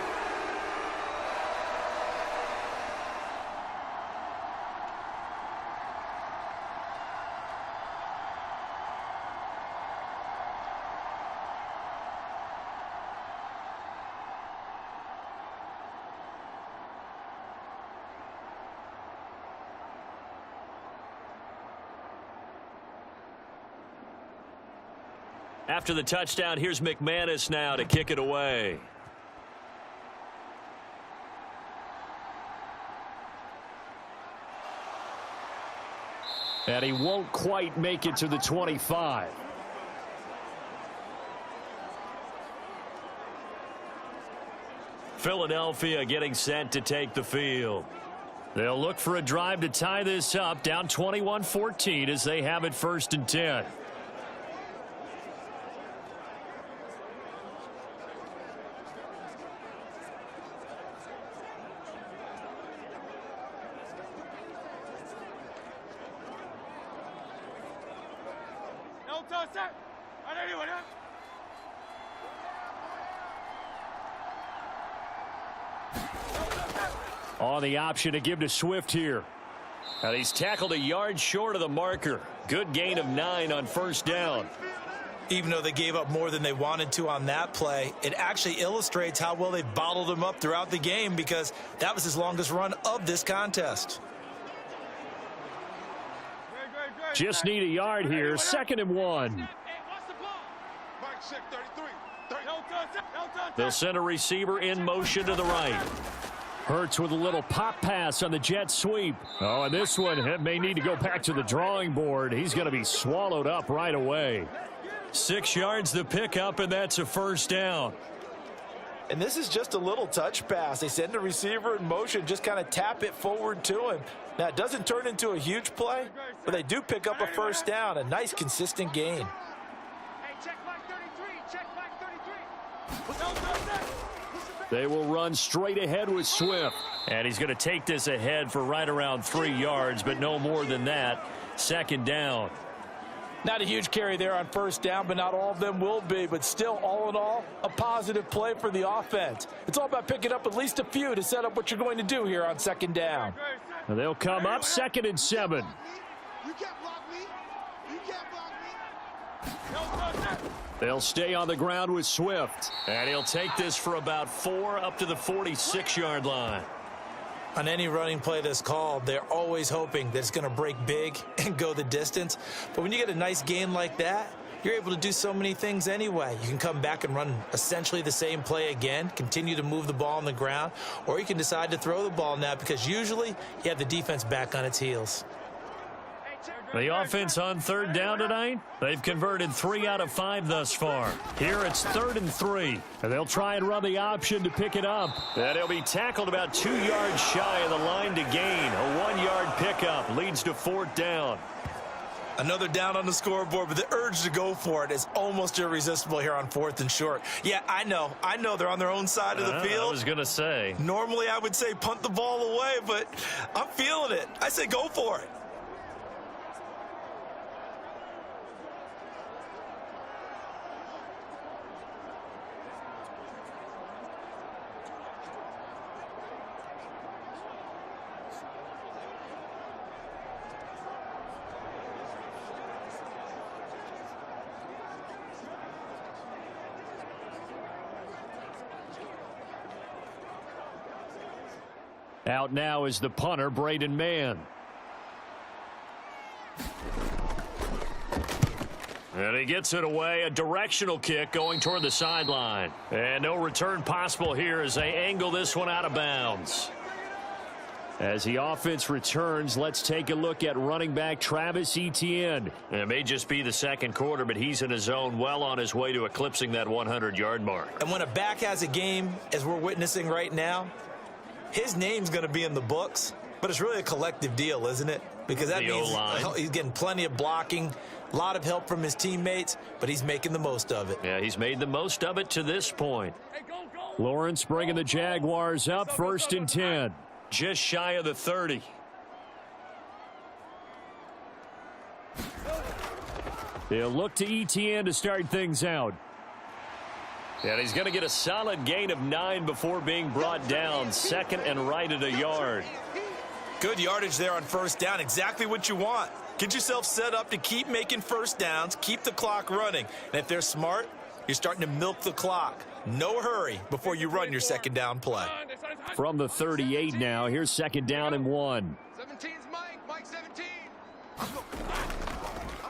After the touchdown, here's McManus now to kick it away. And he won't quite make it to the 25. Philadelphia getting set to take the field. They'll look for a drive to tie this up, down 21-14 as they have it 1st and 10. On the option to give to Swift here. And he's tackled a yard short of the marker. Good gain of 9 on 1st down. Even though they gave up more than they wanted to on that play, it actually illustrates how well they bottled him up throughout the game because that was his longest run of this contest. Just need a yard here. 2nd and 1. They'll send a receiver in motion to the right. Hurts with a little pop pass on the jet sweep. Oh, and this one may need to go back to the drawing board. He's going to be swallowed up right away. 6 yards the pickup, and that's a first down. And this is just a little touch pass. They send the receiver in motion, just kind of tap it forward to him. Now, it doesn't turn into a huge play, but they do pick up a first down, a nice, consistent gain. Hey, check back 33. Check back 33. They will run straight ahead with Swift. And he's going to take this ahead for right around 3 yards, but no more than that. Second down. Not a huge carry there on first down, but not all of them will be. But still, all in all, a positive play for the offense. It's all about picking up at least a few to set up what you're going to do here on second down. And they'll come up 2nd and 7. You can't block me. You can't block me. They'll stay on the ground with Swift. And he'll take this for about 4 up to the 46-yard line. On any running play that's called, they're always hoping that it's going to break big and go the distance. But when you get a nice gain like that, you're able to do so many things anyway. You can come back and run essentially the same play again, continue to move the ball on the ground, or you can decide to throw the ball now because usually you have the defense back on its heels. The offense on third down tonight, they've converted 3 out of 5 thus far. Here it's 3rd and 3. And they'll try and run the option to pick it up. And he'll be tackled about 2 yards shy of the line to gain. A 1-yard pickup leads to 4th down. Another down on the scoreboard, but the urge to go for it is almost irresistible here on 4th and short. Yeah, I know they're on their own side of the field. I was going to say. Normally I would say punt the ball away, but I'm feeling it. I say go for it. Out now is the punter, Braden Mann. And he gets it away, a directional kick going toward the sideline. And no return possible here as they angle this one out of bounds. As the offense returns, let's take a look at running back Travis Etienne. It may just be the second quarter, but he's in his zone, well on his way to eclipsing that 100-yard mark. And when a back has a game, as we're witnessing right now, his name's going to be in the books, but it's really a collective deal, isn't it? Because that means he's getting plenty of blocking, a lot of help from his teammates, but he's making the most of it. Yeah, he's made the most of it to this point. Lawrence bringing the Jaguars up, 1st and 10. Just shy of the 30. They'll look to Etienne to start things out. And he's going to get a solid gain of 9 before being brought down. 2nd and right at a yard. Good yardage there on first down. Exactly what you want. Get yourself set up to keep making first downs, keep the clock running. And if they're smart, you're starting to milk the clock. No hurry before you run your second down play. From the 38 now, here's 2nd down and 1. 17's Mike 17.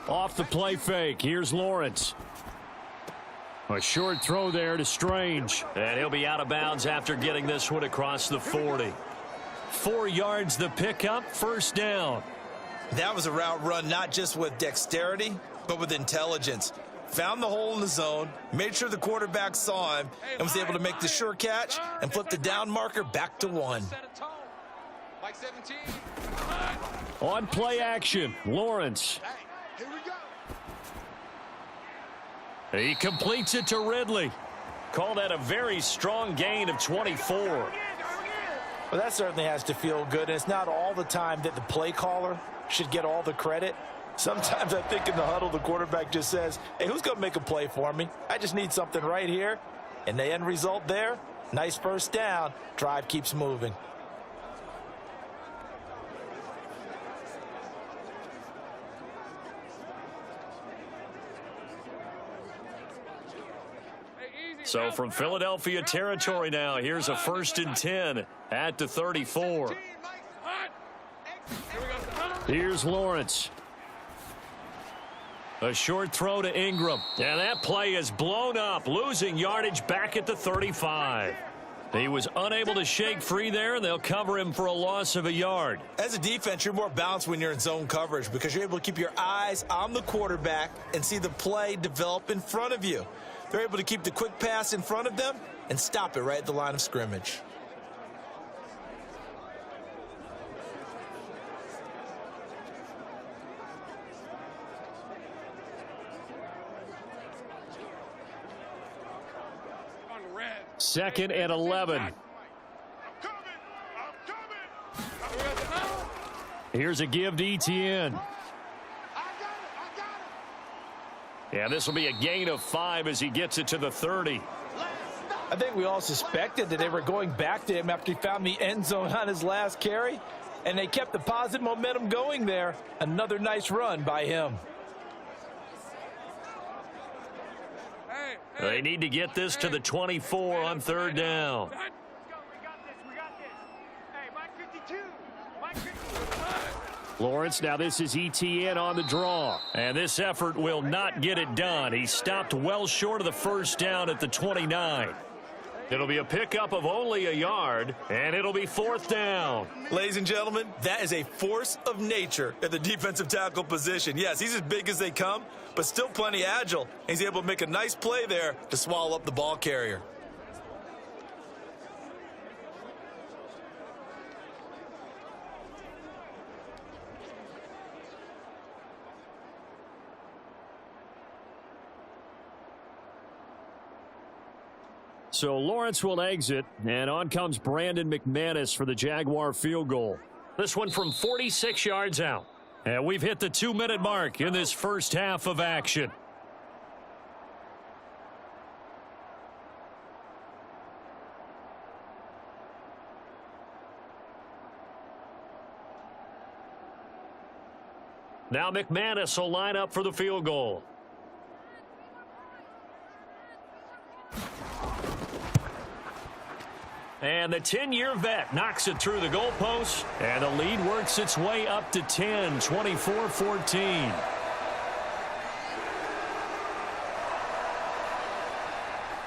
Off the play fake, here's Lawrence. A short throw there to Strange. And he'll be out of bounds after getting this one across the 40. 4 yards the pickup, first down. That was a route run not just with dexterity, but with intelligence. Found the hole in the zone, made sure the quarterback saw him, and was able to make the sure catch and flip the down marker back to 1. Mike 17. On play action, Lawrence. Here we go. He completes it to Ridley. Call that a very strong gain of 24. Well, that certainly has to feel good, and it's not all the time that the play caller should get all the credit. Sometimes I think in the huddle, the quarterback just says, hey, who's going to make a play for me? I just need something right here. And the end result there, nice first down. Drive keeps moving. So from Philadelphia territory now, here's a 1st and 10 at the 34. Here's Lawrence. A short throw to Ingram. And that play is blown up, losing yardage back at the 35. He was unable to shake free there, and they'll cover him for a loss of a yard. As a defense, you're more balanced when you're in zone coverage because you're able to keep your eyes on the quarterback and see the play develop in front of you. They're able to keep the quick pass in front of them and stop it right at the line of scrimmage. Second and 11. Here's a give to Etienne. Yeah, this will be a gain of 5 as he gets it to the 30. I think we all suspected that they were going back to him after he found the end zone on his last carry, and they kept the positive momentum going there. Another nice run by him. They need to get this to the 24 on third down. Lawrence, now this is Etienne on the draw. And this effort will not get it done. He stopped well short of the first down at the 29. It'll be a pickup of only a yard, and it'll be fourth down. Ladies and gentlemen, that is a force of nature at the defensive tackle position. Yes, he's as big as they come, but still plenty agile. He's able to make a nice play there to swallow up the ball carrier. So Lawrence will exit, and on comes Brandon McManus for the Jaguar field goal. This one from 46 yards out. And we've hit the 2-minute mark in this first half of action. Now McManus will line up for the field goal. And the 10-year vet knocks it through the goalpost, and the lead works its way up to 10, 24-14.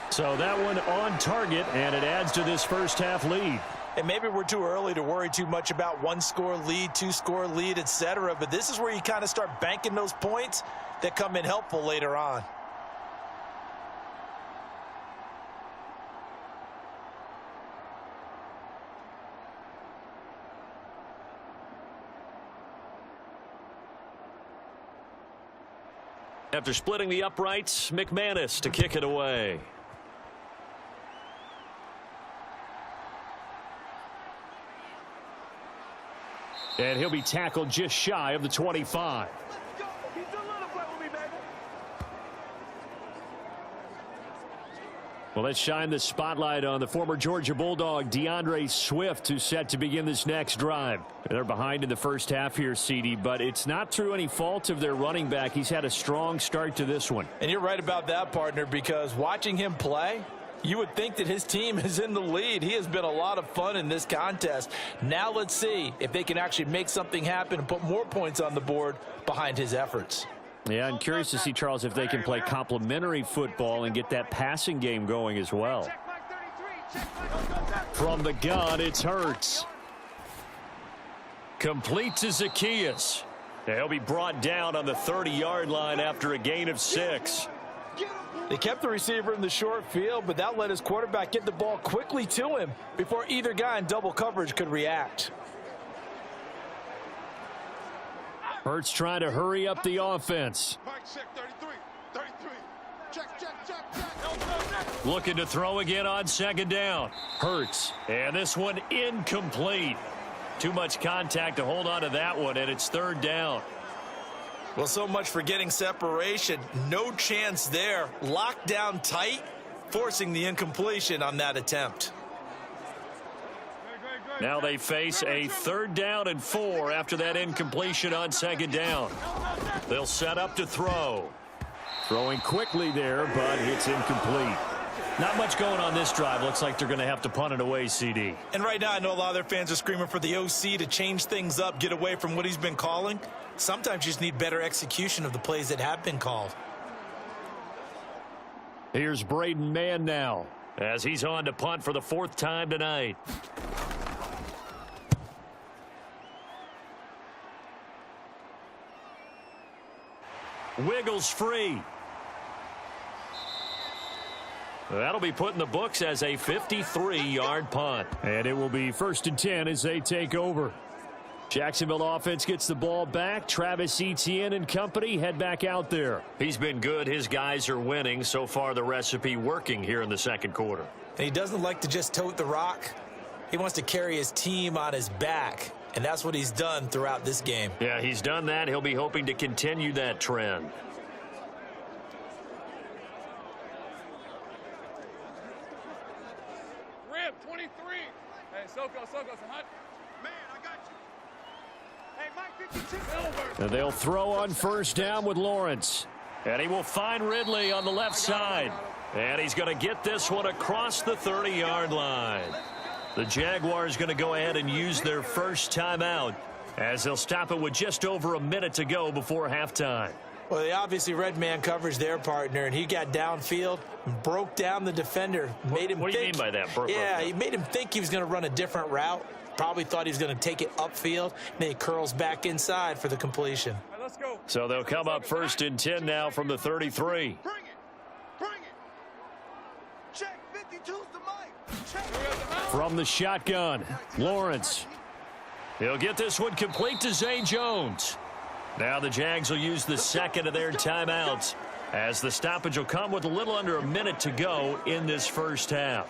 So that one on target, and it adds to this first half lead. And maybe we're too early to worry too much about one-score lead, two-score lead, etc. But this is where you kind of start banking those points that come in helpful later on. After splitting the uprights, McManus to kick it away. And he'll be tackled just shy of the 25. Well, let's shine the spotlight on the former Georgia Bulldog, DeAndre Swift, who's set to begin this next drive. They're behind in the first half here, CD, but it's not through any fault of their running back. He's had a strong start to this one. And you're right about that, partner, because watching him play, you would think that his team is in the lead. He has been a lot of fun in this contest. Now let's see if they can actually make something happen and put more points on the board behind his efforts. Yeah, I'm curious to see, Charles, if they can play complementary football and get that passing game going as well. From the gun, it's Hurts. Complete to Zacchaeus. He'll be brought down on the 30-yard line after a gain of 6. They kept the receiver in the short field, but that let his quarterback get the ball quickly to him before either guy in double coverage could react. Hurts trying to hurry up the offense. Looking to throw again on second down. Hurts. And this one incomplete. Too much contact to hold on to that one, and it's third down. Well, so much for getting separation. No chance there. Locked down tight, forcing the incompletion on that attempt. Now they face a 3rd down and 4 after that incompletion on second down. They'll set up to throw. Throwing quickly there, but it's incomplete. Not much going on this drive. Looks like they're going to have to punt it away, CD. And right now I know a lot of their fans are screaming for the OC to change things up, get away from what he's been calling. Sometimes you just need better execution of the plays that have been called. Here's Braden Mann now. as he's on to punt for the 4th time tonight. Wiggles free. That'll be put in the books as a 53-yard punt. And it will be 1st and 10 as they take over. Jacksonville offense gets the ball back. Travis Etienne and company head back out there. He's been good. His guys are winning. So far, the recipe working here in the 2nd quarter. And he doesn't like to just tote the rock. He wants to carry his team on his back, and that's what he's done throughout this game. Yeah, he's done that. He'll be hoping to continue that trend. Rib, 23. Hey, Soko, some hot. Man, I got you. Hey, Mike, 52. Silver. And they'll throw on 1st down with Lawrence. And he will find Ridley on the left side. And he's going to get this one across the 30-yard line. The Jaguars going to go ahead and use their first timeout as they'll stop it with just over a minute to go before halftime. Well, they obviously red man coverage their partner, and he got downfield, broke down the defender, made him What do you mean by that? He made him think he was going to run a different route. Probably thought he was going to take it upfield, and then he curls back inside for the completion. Right, let's go. So they'll come up 1st and 10 now from the 33. Bring it. Check 52's the mic. Check. From the shotgun, Lawrence. He'll get this one complete to Zay Jones. Now the Jags will use the 2nd of their timeouts as the stoppage will come with a little under a minute to go in this first half.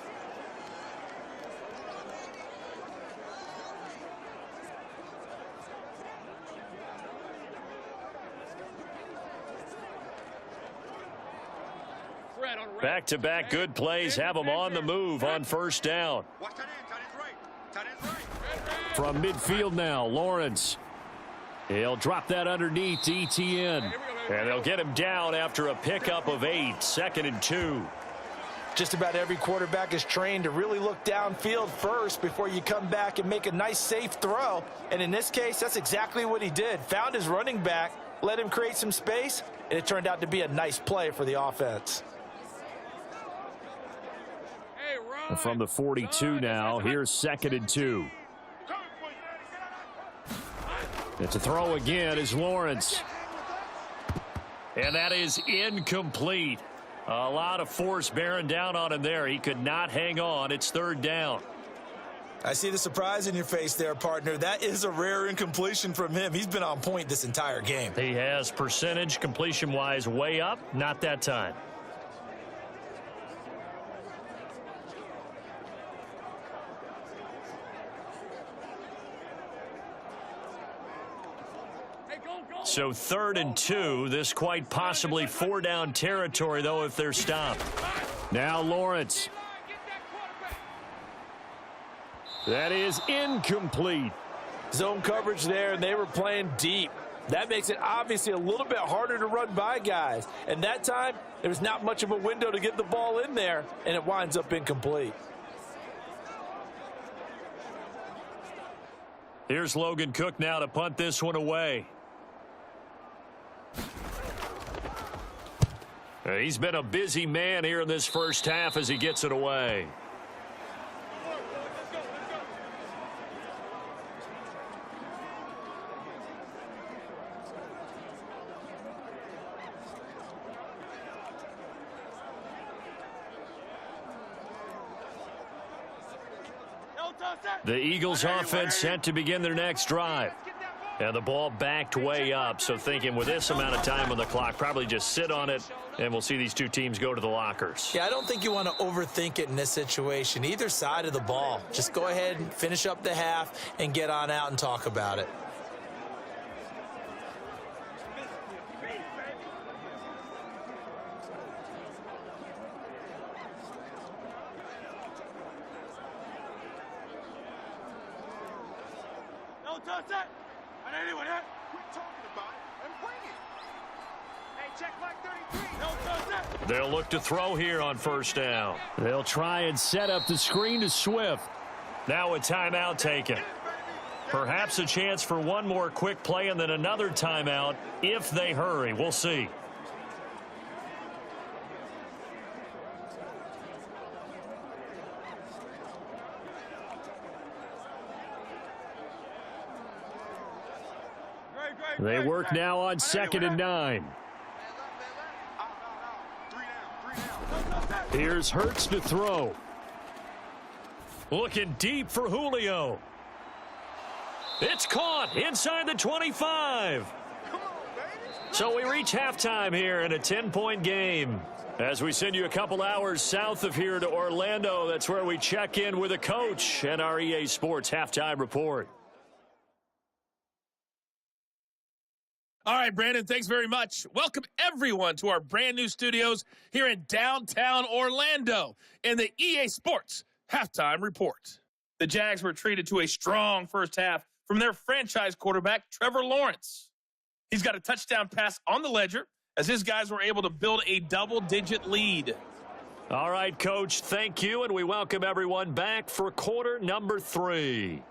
Back-to-back good plays have them on the move on 1st down. Watch that end, tight end's right. Tight end's right. From midfield now, Lawrence. He'll drop that underneath to Etienne. And they'll get him down after a pickup of 8, 2nd and 2. Just about every quarterback is trained to really look downfield first before you come back and make a nice, safe throw. And in this case, that's exactly what he did. Found his running back, let him create some space, and it turned out to be a nice play for the offense. From the 42 now, here's 2nd and 2. And to throw again is Lawrence. And that is incomplete. A lot of force bearing down on him there. He could not hang on. It's 3rd down. I see the surprise in your face there, partner. That is a rare incompletion from him. He's been on point this entire game. He has percentage completion-wise way up. Not that time. So 3rd and 2. This quite possibly 4-down territory, though, if they're stopped. Now Lawrence. That is incomplete. Zone coverage there, and they were playing deep. That makes it obviously a little bit harder to run by guys. And that time, there's not much of a window to get the ball in there, and it winds up incomplete. Here's Logan Cook now to punt this one away. He's been a busy man here in this first half as he gets it away. The Eagles offense set to begin their next drive. And the ball backed way up, so thinking with this amount of time on the clock, probably just sit on it, and we'll see these two teams go to the lockers. Yeah, I don't think you want to overthink it in this situation. Either side of the ball. Just go ahead and finish up the half and get on out and talk about it. Touch that. And anyone else? Quit talking about it and bring it. Hey, check flag 33. No touch that. They'll look to throw here on 1st down. They'll try and set up the screen to Swift. Now a timeout taken. Perhaps a chance for one more quick play and then another timeout if they hurry. We'll see. They work now on 2nd and 9. Here's Hurts to throw. Looking deep for Julio. It's caught inside the 25. So we reach halftime here in a 10-point game. As we send you a couple hours south of here to Orlando, that's where we check in with a coach and our EA Sports Halftime Report. All right, Brandon, thanks very much. Welcome, everyone, to our brand new studios here in downtown Orlando in the EA Sports Halftime Report. The Jags were treated to a strong first half from their franchise quarterback, Trevor Lawrence. He's got a touchdown pass on the ledger as his guys were able to build a double-digit lead. All right, Coach, thank you, and we welcome everyone back for quarter number 3.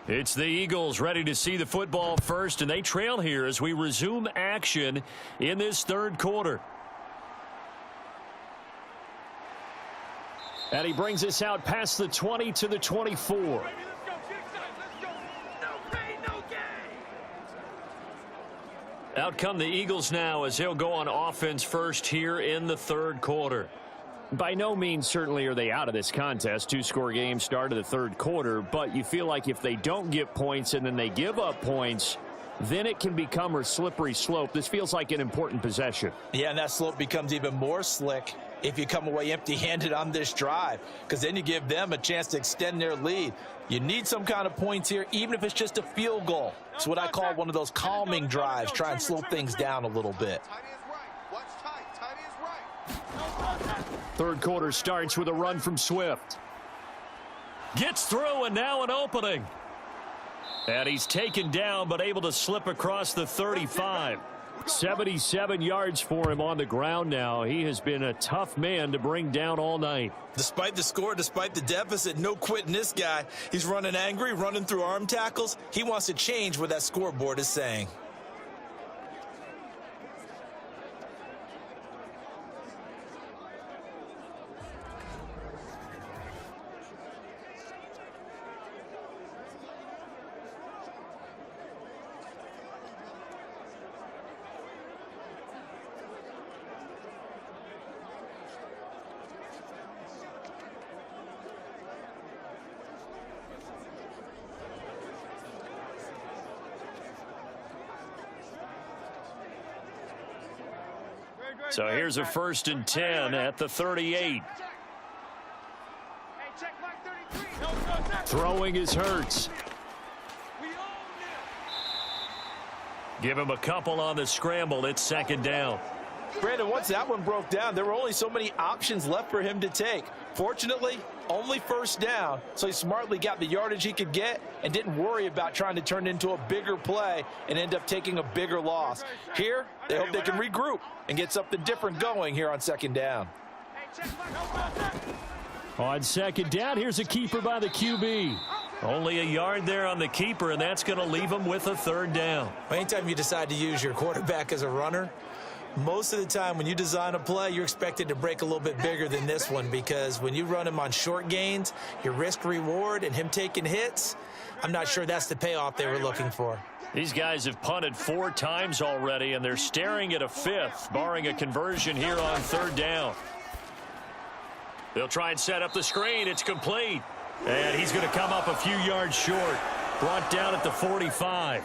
It's the Eagles ready to see the football first, and they trail here as we resume action in this third quarter. And he brings us out past the 20 to the 24. Out come the Eagles now as they'll go on offense first here in the third quarter. By no means certainly are they out of this contest. 2-score game start of the third quarter, but you feel like if they don't get points and then they give up points, then it can become a slippery slope. This feels like an important possession. Yeah, and that slope becomes even more slick if you come away empty-handed on this drive, because then you give them a chance to extend their lead. You need some kind of points here, even if it's just a field goal. It's what I call one of those calming drives, try and slow things down a little bit. Third quarter starts with a run from Swift. Gets through, and now an opening. And he's taken down, but able to slip across the 35. 77 yards for him on the ground now. He has been a tough man to bring down all night. Despite the score, despite the deficit, no quitting this guy. He's running angry, running through arm tackles. He wants to change what that scoreboard is saying. So here's a 1st and 10 at the 38. Throwing is Hurts. Give him a couple on the scramble. It's 2nd down. Brandon, once that one broke down, there were only so many options left for him to take. Fortunately, only 1st down, so he smartly got the yardage he could get and didn't worry about trying to turn it into a bigger play and end up taking a bigger loss. Here, they hope they can regroup and get something different going here on 2nd down. On 2nd down, here's a keeper by the QB. Only a yard there on the keeper, and that's going to leave him with a 3rd down. Anytime you decide to use your quarterback as a runner, most of the time when you design a play, you're expected to break a little bit bigger than this one, because when you run him on short gains, your risk reward and him taking hits, I'm not sure that's the payoff they were looking for. These guys have punted 4 times already, and they're staring at a 5th, barring a conversion here on 3rd down. They'll try and set up the screen. It's complete. And he's going to come up a few yards short. Brought down at the 45.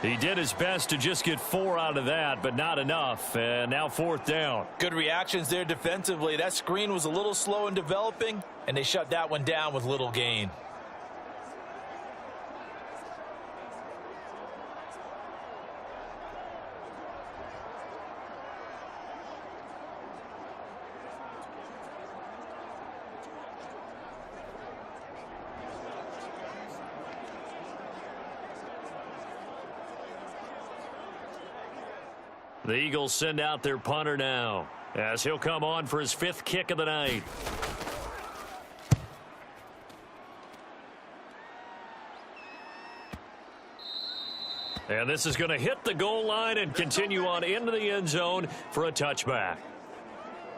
He did his best to just get 4 out of that, but not enough. And now 4th down. Good reactions there defensively. That screen was a little slow in developing, and they shut that one down with little gain. The Eagles send out their punter now as he'll come on for his 5th kick of the night. And this is going to hit the goal line and continue on into the end zone for a touchback.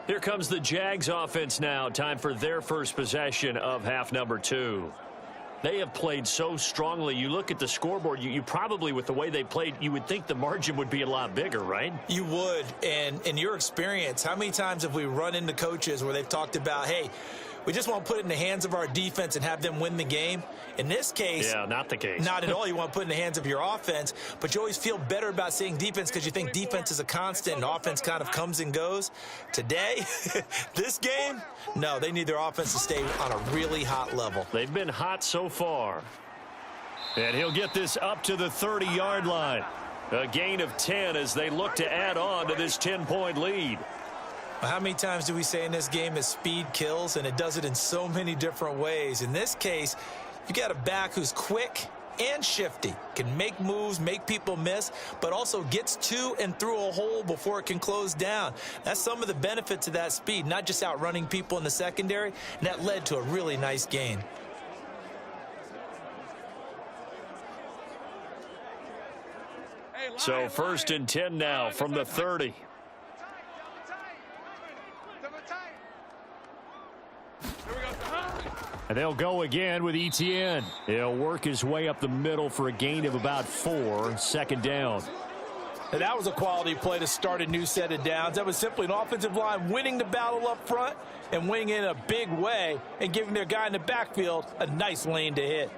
Here comes the Jags offense now. Time for their first possession of half number 2. They have played so strongly. You look at the scoreboard, you probably, with the way they played, you would think the margin would be a lot bigger, right? You would. And in your experience, how many times have we run into coaches where they've talked about, hey, we just want to put it in the hands of our defense and have them win the game? In this case, yeah, not the case. Not at all. You want to put it in the hands of your offense, but you always feel better about seeing defense because you think defense is a constant and offense kind of comes and goes. Today, this game, no, they need their offense to stay on a really hot level. They've been hot so far. And he'll get this up to the 30-yard line. A gain of 10 as they look to add on to this 10-point lead. How many times do we say in this game is speed kills, and it does it in so many different ways. In this case, you got a back who's quick and shifty, can make moves, make people miss, but also gets to and through a hole before it can close down. That's some of the benefits of that speed, not just outrunning people in the secondary, and that led to a really nice gain. So 1st and 10 now from the 30. And they'll go again with Etienne. He'll work his way up the middle for a gain of about 4. 2nd down. And that was a quality play to start a new set of downs. That was simply an offensive line winning the battle up front and winning in a big way and giving their guy in the backfield a nice lane to hit.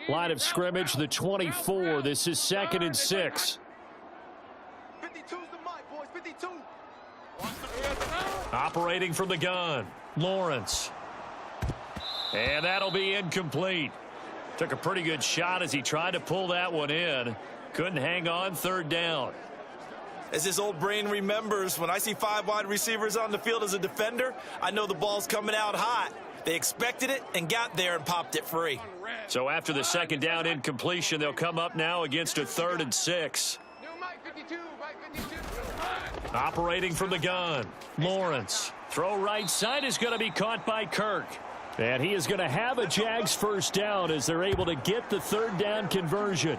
Line of scrimmage, the 24. This is 2nd and 6. 52's the mic, boys. 52. Operating from the gun, Lawrence. And that'll be incomplete. Took a pretty good shot as he tried to pull that one in. Couldn't hang on. 3rd down. As his old brain remembers, when I see 5 wide receivers on the field as a defender, I know the ball's coming out hot. They expected it and got there and popped it free. So after the 2nd down incompletion, they'll come up now against a 3rd and 6. Operating from the gun, Lawrence. Throw right side is going to be caught by Kirk. And he is going to have a Jags 1st down as they're able to get the 3rd down conversion.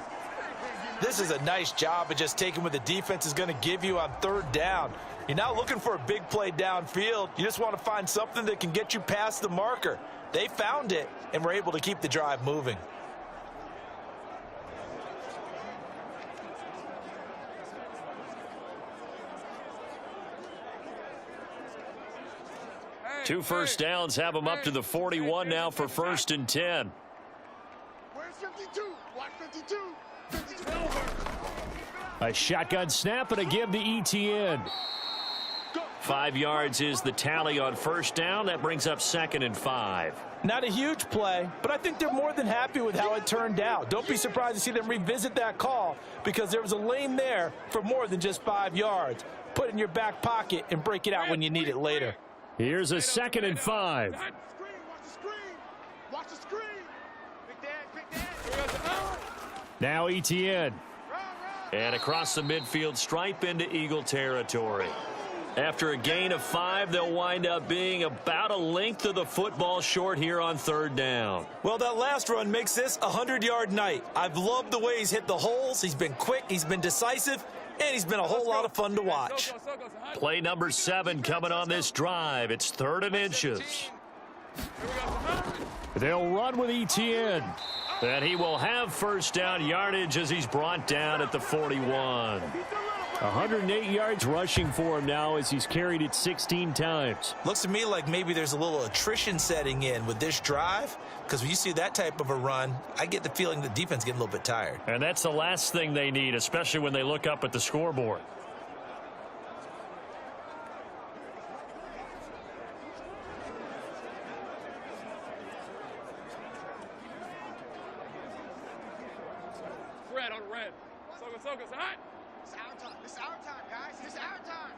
This is a nice job of just taking what the defense is going to give you on 3rd down. You're not looking for a big play downfield. You just want to find something that can get you past the marker. They found it and were able to keep the drive moving. Two 1st downs have them up to the 41 now for 1st and 10. Where's 52? Watch 52. 52. A shotgun snap and a give to Etienne. 5 yards is the tally on 1st down. That brings up 2nd and 5. Not a huge play, but I think they're more than happy with how it turned out. Don't be surprised to see them revisit that call because there was a lane there for more than just 5 yards. Put it in your back pocket and break it out when you need it later. Here's a 2nd and 5. Watch the screen. Watch the screen. Big Dan. Now Etienne. And across the midfield stripe into Eagle territory. After a gain of 5, they'll wind up being about a length of the football short here on 3rd down. Well, that last run makes this a 100-yard night. I've loved the way he's hit the holes. He's been quick, he's been decisive, and he's been a whole lot of fun to watch. Play number 7 coming on this drive. It's 3rd and inches. They'll run with Etienne. And he will have 1st down yardage as he's brought down at the 41. 108 yards rushing for him now as he's carried it 16 times. Looks to me like maybe there's a little attrition setting in with this drive because when you see that type of a run, I get the feeling the defense getting a little bit tired. And that's the last thing they need, especially when they look up at the scoreboard. Red on red. Soga, hot. It's our time, guys. It's our time.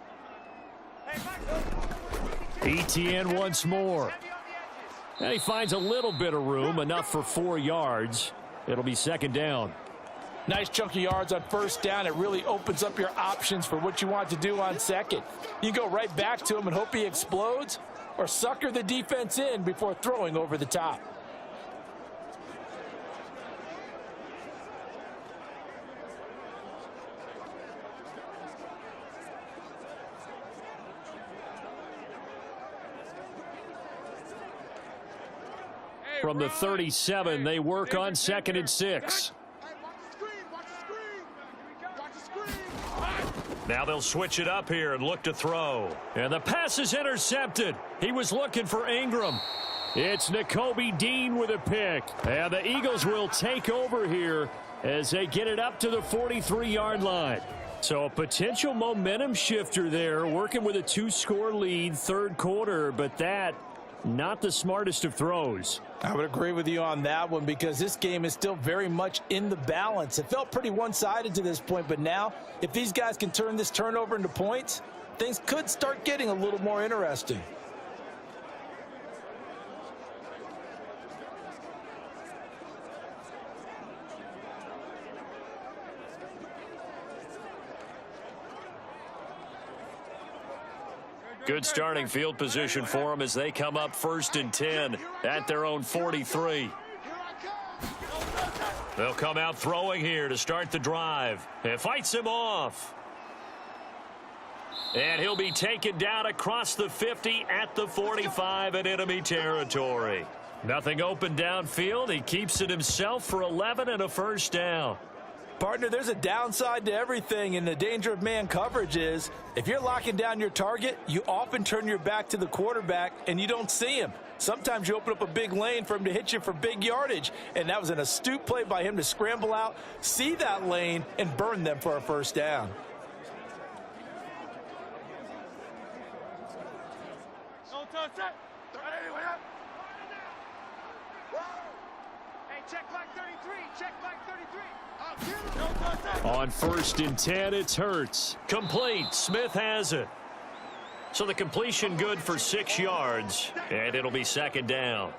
Hey, Etienne once more. And he finds a little bit of room, enough for 4 yards. It'll be second down. Nice chunk of yards on first down. It really opens up your options for what you want to do on second. You go right back to him and hope he explodes, or sucker the defense in before throwing over the top. From the 37, they work on 2nd and 6. Now they'll switch it up here and look to throw. And the pass is intercepted. He was looking for Ingram. It's Nakobe Dean with a pick. And the Eagles will take over here as they get it up to the 43-yard line. So a potential momentum shifter there, working with a 2-score lead, third quarter, but that not the smartest of throws. I would agree with you on that one because this game is still very much in the balance. It felt pretty one-sided to this point, but now if these guys can turn this turnover into points, things could start getting a little more interesting. Good starting field position for them as they come up 1st and 10 at their own 43. They'll come out throwing here to start the drive. It fights him off. And he'll be taken down across the 50 at the 45 in enemy territory. Nothing open downfield. He keeps it himself for 11 and a first down. Partner, there's a downside to everything, and the danger of man coverage is if you're locking down your target, you often turn your back to the quarterback and you don't see him. Sometimes you open up a big lane for him to hit you for big yardage, and that was an astute play by him to scramble out, see that lane, and burn them for a first down. Hey, check back 33. Check back 33. On 1st and 10, it's Hurts. Complete. Smith has it. So the completion good for 6 yards, and it'll be second down.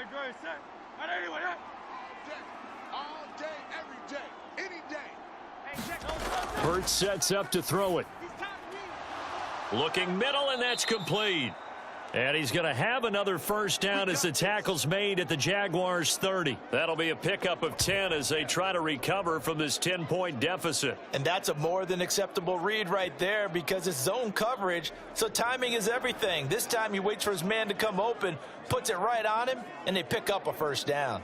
Good, set. Anyway, all day, every day, any day. Hey, check. Hurts sets up to throw it. Looking middle, and that's complete. And he's going to have another first down as the tackle's made at the Jaguars' 30. That'll be a pickup of 10 as they try to recover from this 10-point deficit. And that's a more than acceptable read right there because it's zone coverage, so timing is everything. This time he waits for his man to come open, puts it right on him, and they pick up a first down.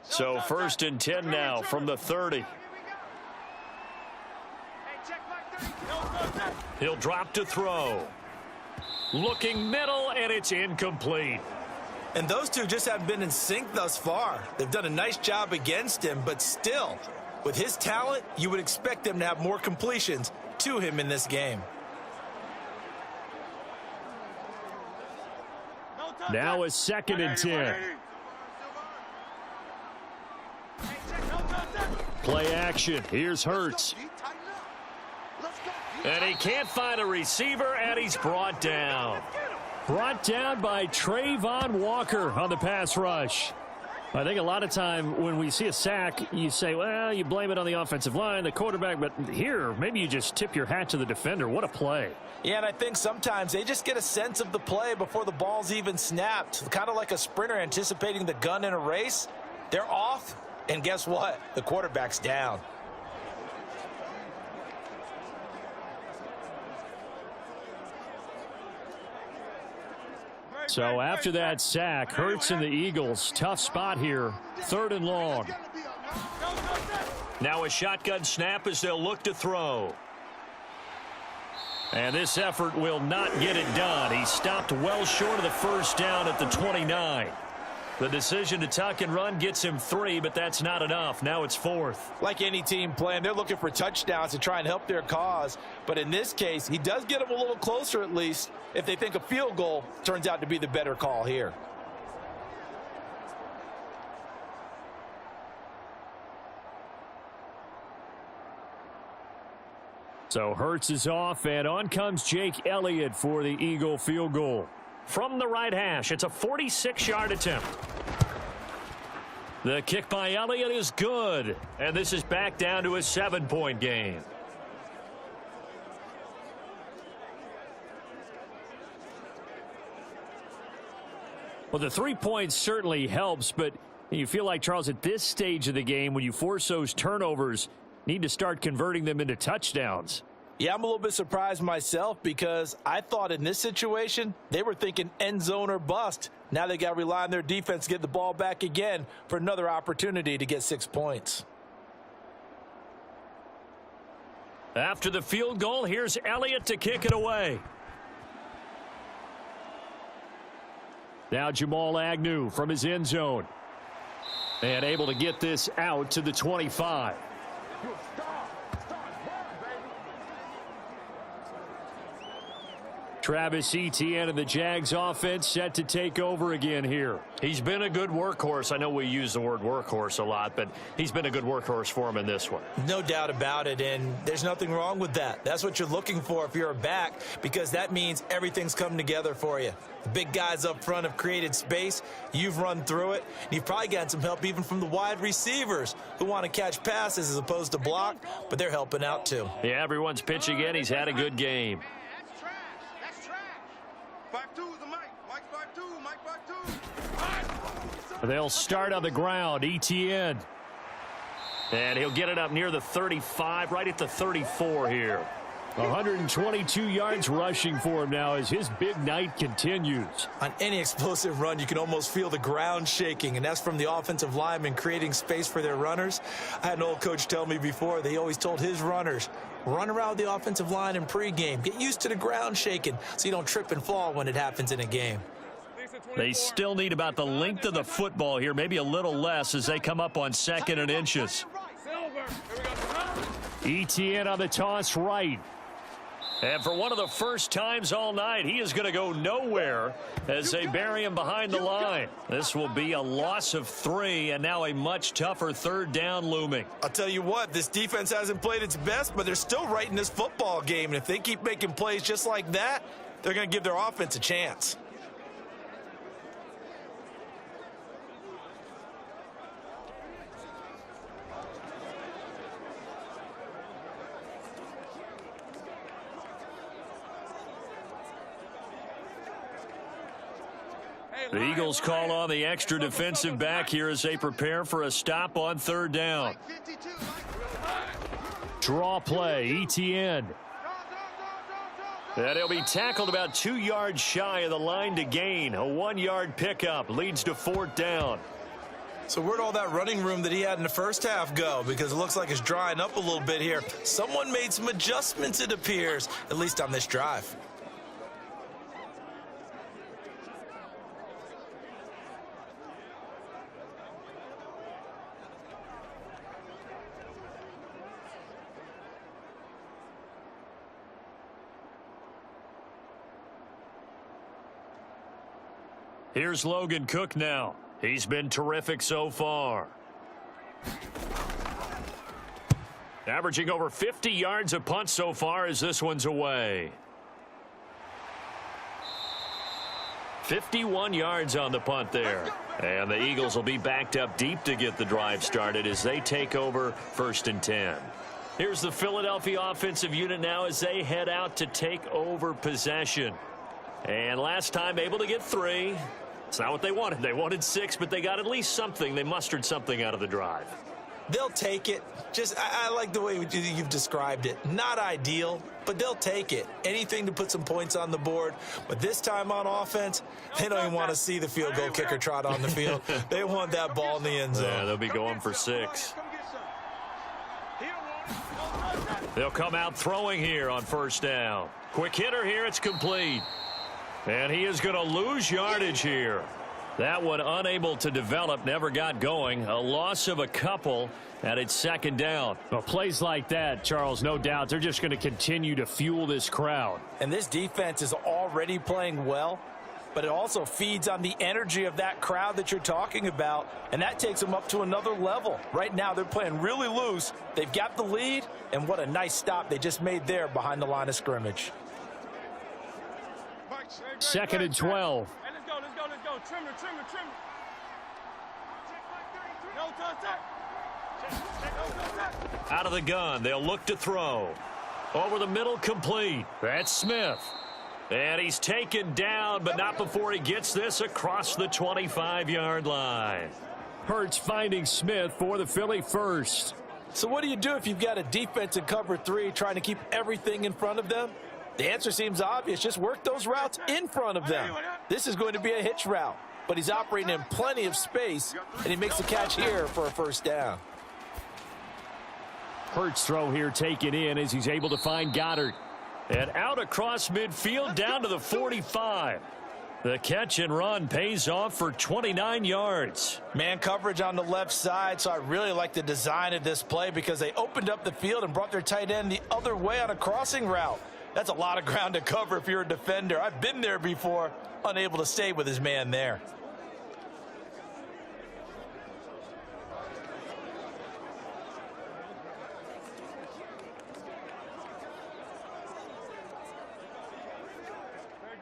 So 1st and 10 now from the 30. He'll drop to throw. Looking middle, and it's incomplete. And those two just haven't been in sync thus far. They've done a nice job against him, but still, with his talent, you would expect them to have more completions to him in this game. Now a 2nd and 10. Play action. Here's Hurts. And he can't find a receiver, and he's brought down. Brought down by Trayvon Walker on the pass rush. I think a lot of time when we see a sack, you say, well, you blame it on the offensive line, the quarterback, but here, maybe you just tip your hat to the defender. What a play. Yeah, and I think sometimes they just get a sense of the play before the ball's even snapped. Kind of like a sprinter anticipating the gun in a race. They're off, and guess what? The quarterback's down. So after that sack, Hurts and the Eagles, tough spot here, 3rd and long. Now a shotgun snap as they'll look to throw. And this effort will not get it done. He stopped well short of the first down at the 29. The decision to tuck and run gets him 3, but that's not enough. Now it's 4th. Like any team playing, they're looking for touchdowns to try and help their cause. But in this case, he does get them a little closer at least if they think a field goal turns out to be the better call here. So Hurts is off, and on comes Jake Elliott for the Eagle field goal. From the right hash, it's a 46-yard attempt. The kick by Elliott is good, and this is back down to a 7-point game. Well, the 3 points certainly helps, but you feel like, Charles, at this stage of the game, when you force those turnovers, need to start converting them into touchdowns. Yeah, I'm a little bit surprised myself because I thought in this situation they were thinking end zone or bust. Now they got to rely on their defense to get the ball back again for another opportunity to get 6 points. After the field goal, here's Elliott to kick it away. Now Jamal Agnew from his end zone. And able to get this out to the 25. Travis Etienne and the Jags offense set to take over again here. He's been a good workhorse. I know we use the word workhorse a lot, but he's been a good workhorse for him in this one. No doubt about it, and there's nothing wrong with that. That's what you're looking for if you're a back, because that means everything's come together for you. The big guys up front have created space. You've run through it. And you've probably gotten some help even from the wide receivers who want to catch passes as opposed to block, but they're helping out too. Yeah, everyone's pitching in. He's had a good game. That's trash. That's trash. 5-2 is the Mike. Mike 5-2. Mike 5-2. They'll start on the ground. Etienne. And he'll get it up near the 35, right at the 34 here. 122 yards rushing for him now as his big night continues. On any explosive run, you can almost feel the ground shaking, and that's from the offensive linemen creating space for their runners. I had an old coach tell me before, they always told his runners, run around the offensive line in pregame. Get used to the ground shaking so you don't trip and fall when it happens in a game. They still need about the length of the football here, maybe a little less as they come up on 2nd and inches. Etienne on the toss right. And for one of the first times all night, he is going to go nowhere as they bury him behind the line. This will be a loss of 3, and now a much tougher 3rd down looming. I'll tell you what, this defense hasn't played its best, but they're still right in this football game. And if they keep making plays just like that, they're going to give their offense a chance. The Eagles call on the extra defensive back here as they prepare for a stop on 3rd down. Draw play, Etienne. And he'll be tackled about 2 yards shy of the line to gain. A 1-yard pickup leads to 4th down. So where'd all that running room that he had in the first half go? Because it looks like it's drying up a little bit here. Someone made some adjustments, it appears, at least on this drive. Here's Logan Cook now. He's been terrific so far. Averaging over 50 yards a punt so far as this one's away. 51 yards on the punt there. And the Eagles will be backed up deep to get the drive started as they take over 1st and 10. Here's the Philadelphia offensive unit now as they head out to take over possession. And last time able to get 3. It's not what they wanted. They wanted 6, but they got at least something. They mustered something out of the drive. They'll take it. I like the way you've described it. Not ideal, but they'll take it. Anything to put some points on the board. But this time on offense, they don't even want to see the field goal kicker trot on the field. They want that ball in the end zone. Yeah, they'll be going for 6. They'll come out throwing here on 1st down. Quick hitter here. It's complete. And he is going to lose yardage here. That one unable to develop, never got going. A loss of a couple, and it's 2nd down. Well, plays like that, Charles, no doubt, they're just going to continue to fuel this crowd. And this defense is already playing well. but it also feeds on the energy of that crowd that you're talking about, and that takes them up to another level. Right now, they're playing really loose. They've got the lead, and what a nice stop they just made there behind the line of scrimmage. 2nd and 12. Hey, let's go. Trimmer. No touch. Out of the gun, they'll look to throw. Over the middle, complete. That's Smith. And he's taken down, but not before he gets this across the 25-yard line. Hurts finding Smith for the Philly first. So what do you do if you've got a defense in cover 3 trying to keep everything in front of them? The answer seems obvious. Just work those routes in front of them. This is going to be a hitch route, but he's operating in plenty of space, and he makes the catch here for a first down. Hurts throw here taken in as he's able to find Goddard. And out across midfield down to the 45. The catch and run pays off for 29 yards. Man coverage on the left side, so I really like the design of this play because they opened up the field and brought their tight end the other way on a crossing route. That's a lot of ground to cover if you're a defender. I've been there before, unable to stay with his man there.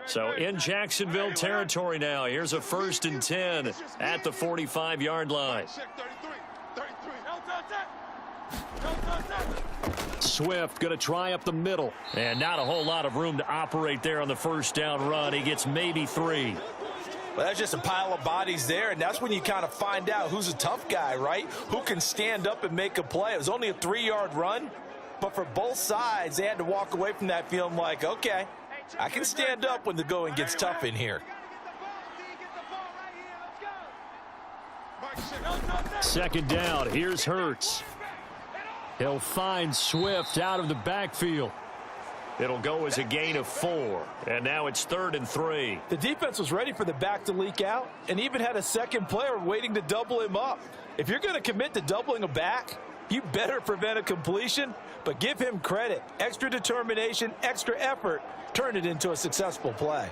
So in Jacksonville territory now. Here's a 1st and 10 at the 45-yard line. Swift going to try up the middle. And not a whole lot of room to operate there on the first down run. He gets maybe 3. Well, that's just a pile of bodies there, and that's when you kind of find out who's a tough guy, right? Who can stand up and make a play. It was only a 3-yard run, but for both sides, they had to walk away from that feeling like, okay, I can stand up when the going gets tough in here. 2nd down. Here's Hurts. He'll find Swift out of the backfield. It'll go as a gain of 4. And now it's 3rd and 3. The defense was ready for the back to leak out and even had a second player waiting to double him up. If you're going to commit to doubling a back, you better prevent a completion, but give him credit. Extra determination, extra effort, turn it into a successful play.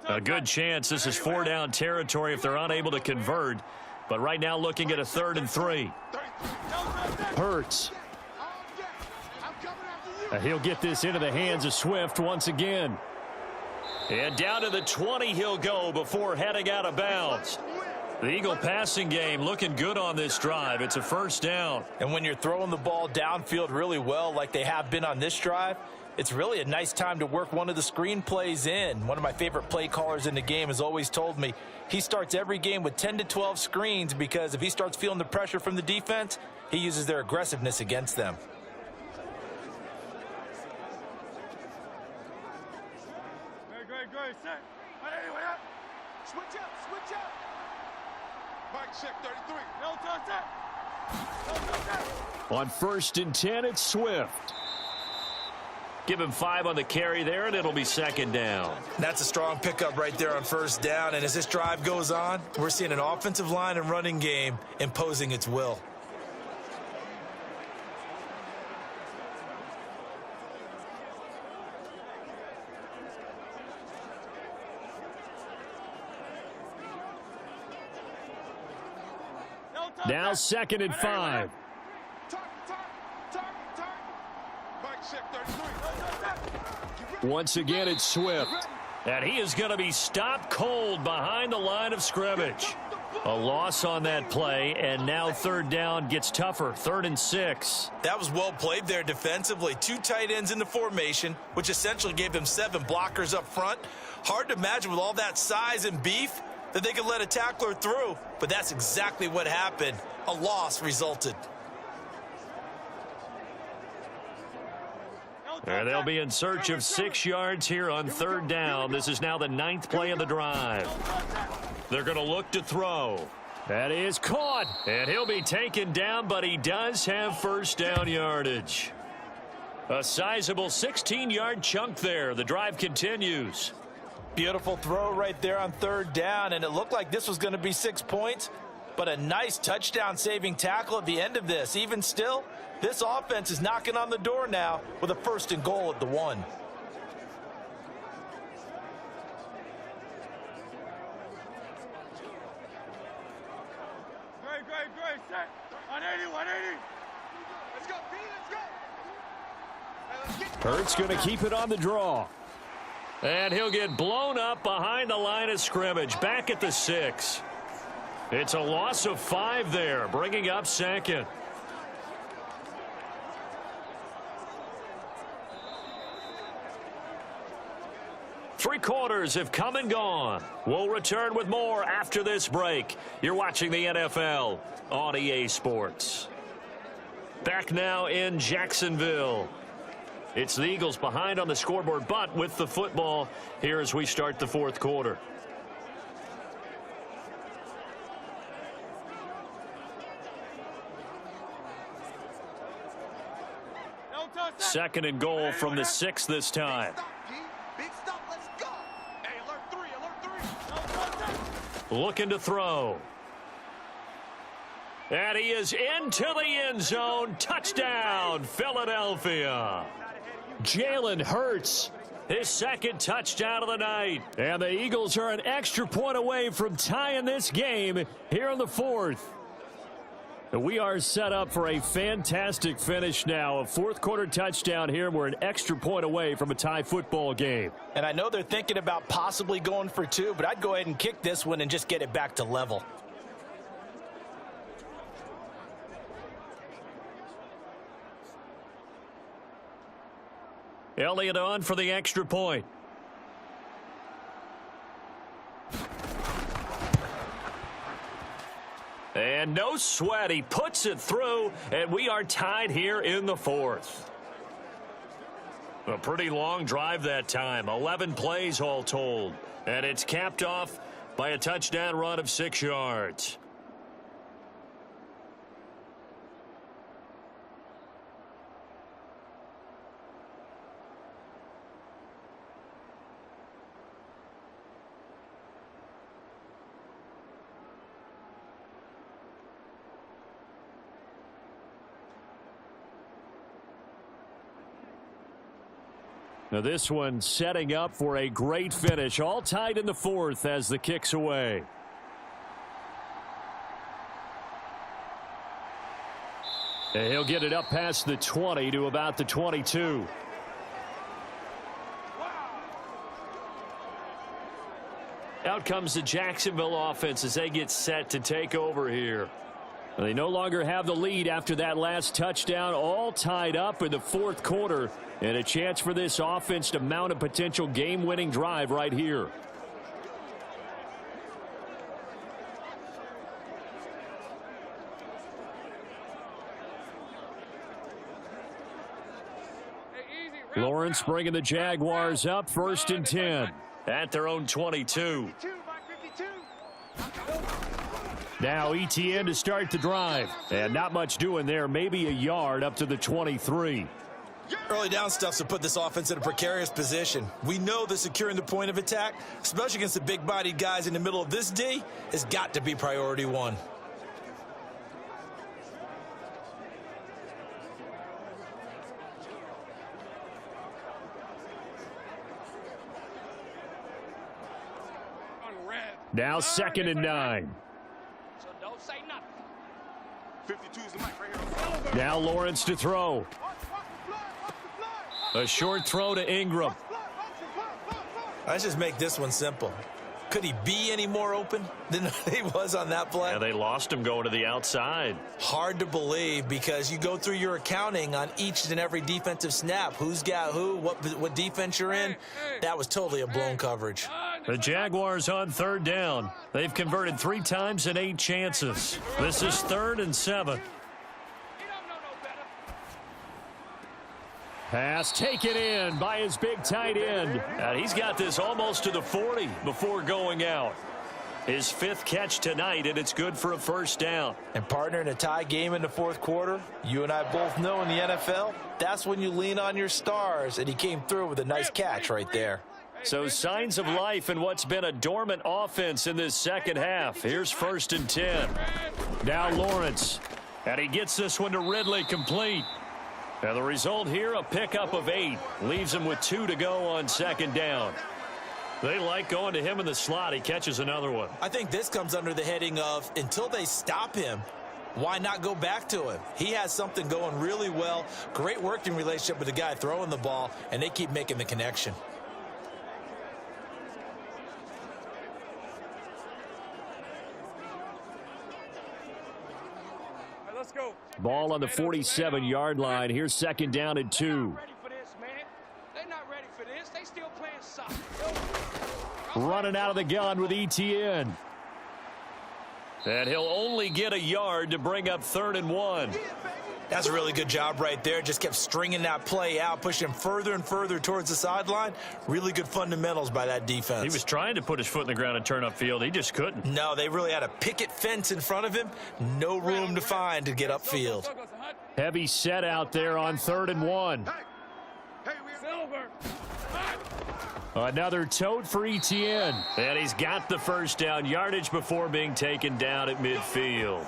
A good chance this is 4-down territory if they're unable to convert. But right now looking at a 3rd and 3. Hurts. He'll get this into the hands of Swift once again. And down to the 20 he'll go before heading out of bounds. The Eagle passing game looking good on this drive. It's a 1st down. And when you're throwing the ball downfield really well like they have been on this drive, it's really a nice time to work one of the screen plays in. One of my favorite play callers in the game has always told me he starts every game with 10 to 12 screens because if he starts feeling the pressure from the defense, he uses their aggressiveness against them. Great. Set. Anyway, switch up. Mike, check 33. No touch. On 1st and 10, it's Swift. Give him 5 on the carry there, and it'll be 2nd down. That's a strong pickup right there on 1st down. And as this drive goes on, we're seeing an offensive line and running game imposing its will. Now 2nd and 5. Once again, it's Swift. And he is going to be stopped cold behind the line of scrimmage. A loss on that play, and now 3rd down gets tougher. 3rd and 6. That was well played there defensively. 2 tight ends in the formation, which essentially gave them 7 blockers up front. Hard to imagine with all that size and beef that they could let a tackler through, but that's exactly what happened. A loss resulted. And they'll be in search of 6 yards here on 3rd down. This is now the 9th play of the drive. They're going to look to throw. That is caught. And he'll be taken down, but he does have 1st down yardage. A sizable 16-yard chunk there. The drive continues. Beautiful throw right there on 3rd down, and it looked like this was going to be 6 points, But a nice touchdown-saving tackle at the end of this. Even still, this offense is knocking on the door now with a 1st and goal at the 1. Great, set. 180, 180. Let's go, B, let's go. Hurts going to keep it on the draw. And he'll get blown up behind the line of scrimmage, back at the 6. It's a loss of 5 there, bringing up 2nd. Three quarters have come and gone. We'll return with more after this break. You're watching the NFL on EA Sports. Back now in Jacksonville. It's the Eagles behind on the scoreboard, but with the football here as we start the 4th quarter. Second and goal from the 6 this time. Big stop, let's go. Hey, alert 3. Looking to throw. And he is into the end zone. Touchdown, Philadelphia. Jalen Hurts, his 2nd touchdown of the night. And the Eagles are an extra point away from tying this game here in the 4th. We are set up for a fantastic finish now. A 4th quarter touchdown here. We're an extra point away from a tie football game. And I know they're thinking about possibly going for 2, but I'd go ahead and kick this one and just get it back to level. Elliott on for the extra point. And no sweat, he puts it through, and we are tied here in the 4th. A pretty long drive that time, 11 plays all told. And it's capped off by a touchdown run of 6 yards. Now this one setting up for a great finish. All tied in the 4th as the kick's away. And he'll get it up past the 20 to about the 22. Out comes the Jacksonville offense as they get set to take over here. They no longer have the lead after that last touchdown. All tied up in the 4th quarter. And a chance for this offense to mount a potential game-winning drive right here. Lawrence bringing the Jaguars up, 1st and 10 at their own 22. Now Etienne to start the drive. And not much doing there, maybe a yard up to the 23. Early down stuff to put this offense in a precarious position. We know that securing the point of attack, especially against the big-bodied guys in the middle of this D, has got to be priority 1. Now 2nd and 9. So don't say nothing. 52 is the mic right here. Now Lawrence to throw. A short throw to Ingram. Let's just make this one simple. Could he be any more open than he was on that play? Yeah, they lost him going to the outside. Hard to believe because you go through your accounting on each and every defensive snap. Who's got who, what defense you're in. That was totally a blown coverage. The Jaguars on 3rd down. They've converted 3 times in 8 chances. This is 3rd and 7. Pass taken in by his big tight end. And he's got this almost to the 40 before going out. His 5th catch tonight, and it's good for a 1st down. And partner, in a tie game in the 4th quarter, you and I both know in the NFL, that's when you lean on your stars, and he came through with a nice catch right there. So signs of life in what's been a dormant offense in this second half. Here's 1st and 10. Now Lawrence. And he gets this one to Ridley complete. And the result here, a pickup of 8. Leaves him with 2 to go on 2nd down. They like going to him in the slot. He catches another one. I think this comes under the heading of until they stop him, why not go back to him? He has something going really well. Great working relationship with the guy throwing the ball, and they keep making the connection. Let's go. Ball on the 47-yard line. Here's 2nd down and 2. They're not ready for this, man. They're not ready for this. They still playing soccer. Running out of the gun with ETN. And he'll only get a yard to bring up 3rd and 1. That's a really good job right there. Just kept stringing that play out, pushing him further and further towards the sideline. Really good fundamentals by that defense. He was trying to put his foot in the ground and turn upfield. He just couldn't. No, they really had a picket fence in front of him. No room to find to get upfield. Heavy set out there on 3rd and 1. Silver. Another tote for ETN. And he's got the 1st down yardage before being taken down at midfield.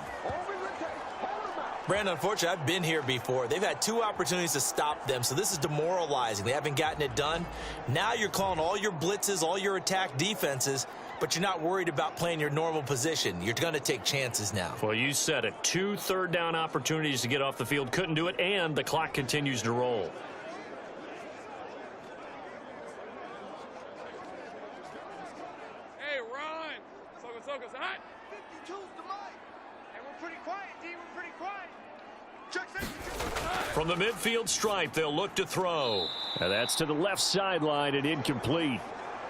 Brandon, unfortunately, I've been here before. They've had 2 opportunities to stop them, so this is demoralizing. They haven't gotten it done. Now you're calling all your blitzes, all your attack defenses, but you're not worried about playing your normal position. You're going to take chances now. Well, you said it. 2 3rd down opportunities to get off the field. Couldn't do it, and the clock continues to roll. Hey, run. Soga's hot. 52's the mic. And we're pretty quiet, D. We're pretty quiet. From the midfield stripe, they'll look to throw. And that's to the left sideline and incomplete.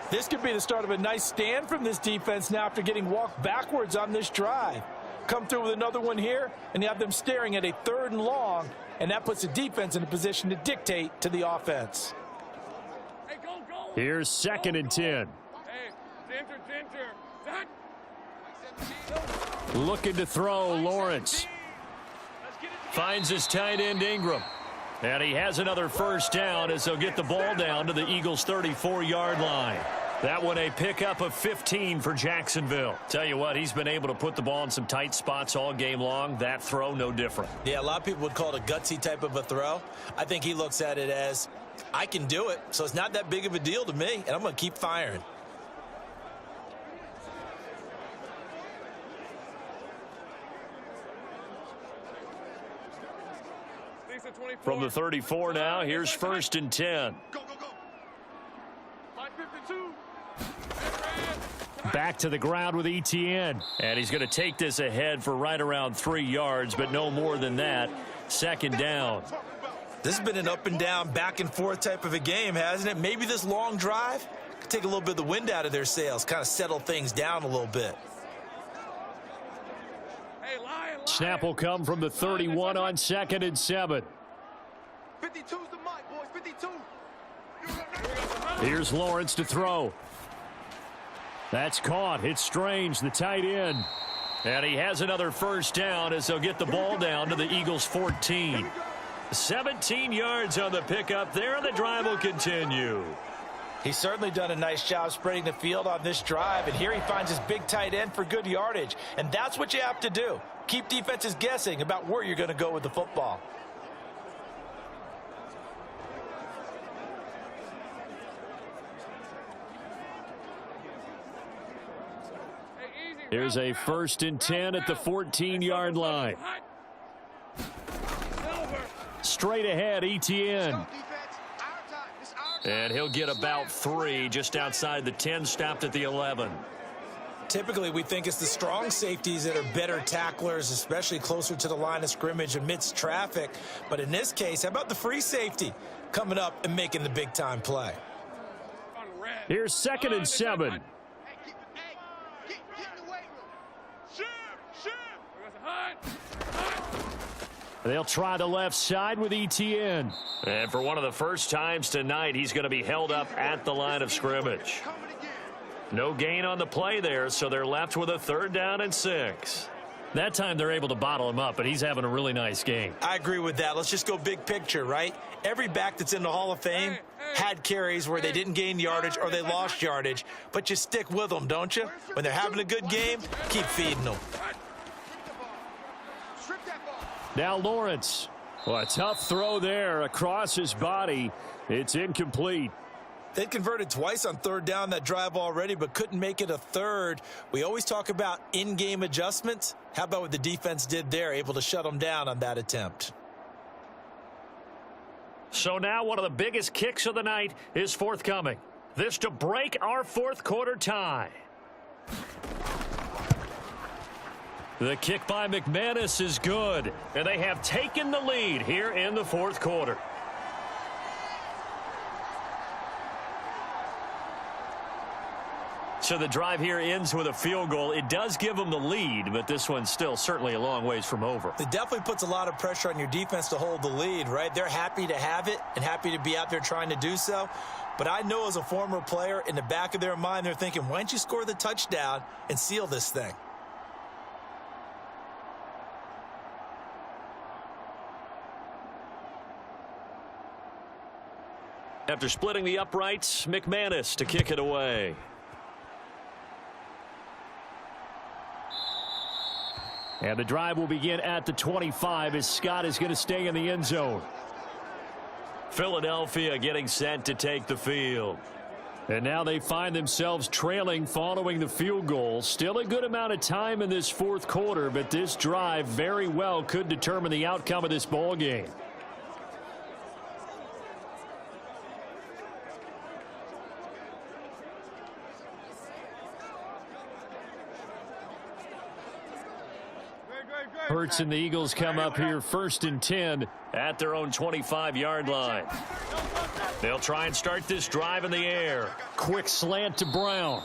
This could be the start of a nice stand from this defense now after getting walked backwards on this drive. Come through with another one here, and you have them staring at a 3rd and long, and that puts the defense in a position to dictate to the offense. Hey, go. Here's 2nd and 10. Hey, Dinter. Zach. Looking to throw, Lawrence. Finds his tight end, Ingram. And he has another 1st down as they'll get the ball down to the Eagles' 34-yard line. That one a pickup of 15 for Jacksonville. Tell you what, he's been able to put the ball in some tight spots all game long. That throw, no different. Yeah, a lot of people would call it a gutsy type of a throw. I think he looks at it as, I can do it, so it's not that big of a deal to me, and I'm going to keep firing. From the 34 now, here's 1st and 10. Go. 552. Back to the ground with ETN. And he's going to take this ahead for right around 3 yards, but no more than that. 2nd down. This has been an up and down, back and forth type of a game, hasn't it? Maybe this long drive could take a little bit of the wind out of their sails, kind of settle things down a little bit. Hey, Lion. Snap will come from the 31 on 2nd and 7. 52's the mic, boys. 52. Here's Lawrence to throw. That's caught. It's Strange, the tight end. And he has another 1st down as they'll get the ball down to the Eagles' 14. 17 yards on the pickup there, and the drive will continue. He's certainly done a nice job spreading the field on this drive, and here he finds his big tight end for good yardage. And that's what you have to do. Keep defenses guessing about where you're going to go with the football. Here's a 1st and 10 at the 14-yard line. Straight ahead, ETN. And he'll get about 3 just outside the 10, stopped at the 11. Typically, we think it's the strong safeties that are better tacklers, especially closer to the line of scrimmage amidst traffic. But in this case, how about the free safety coming up and making the big-time play? Here's 2nd and 7. They'll try the left side with ETN. And for one of the first times tonight, he's going to be held up at the line of scrimmage. No gain on the play there, so they're left with a 3rd down and 6. That time they're able to bottle him up, and he's having a really nice game. I agree with that. Let's just go big picture, right? Every back that's in the Hall of Fame had carries where they didn't gain yardage or they lost yardage, but you stick with them, don't you? When they're having a good game, keep feeding them. Now Lawrence. Well, a tough throw there across his body. It's incomplete. They converted twice on third down that drive already, but couldn't make it a third. We always talk about in-game adjustments. How about what the defense did there, able to shut them down on that attempt? So now one of the biggest kicks of the night is forthcoming. This to break our fourth quarter tie. The kick by McManus is good, and they have taken the lead here in the fourth quarter. So the drive here ends with a field goal. It does give them the lead, but this one's still certainly a long ways from over. It definitely puts a lot of pressure on your defense to hold the lead, right? They're happy to have it and happy to be out there trying to do so. But I know as a former player, in the back of their mind, they're thinking, why don't you score the touchdown and seal this thing? After splitting the uprights, McManus to kick it away. And the drive will begin at the 25 as Scott is going to stay in the end zone. Philadelphia getting set to take the field. And now they find themselves trailing following the field goal. Still a good amount of time in this fourth quarter, but this drive very well could determine the outcome of this ball game. Hurts and the Eagles come up here 1st and 10 at their own 25-yard line. They'll try and start this drive in the air. Quick slant to Brown.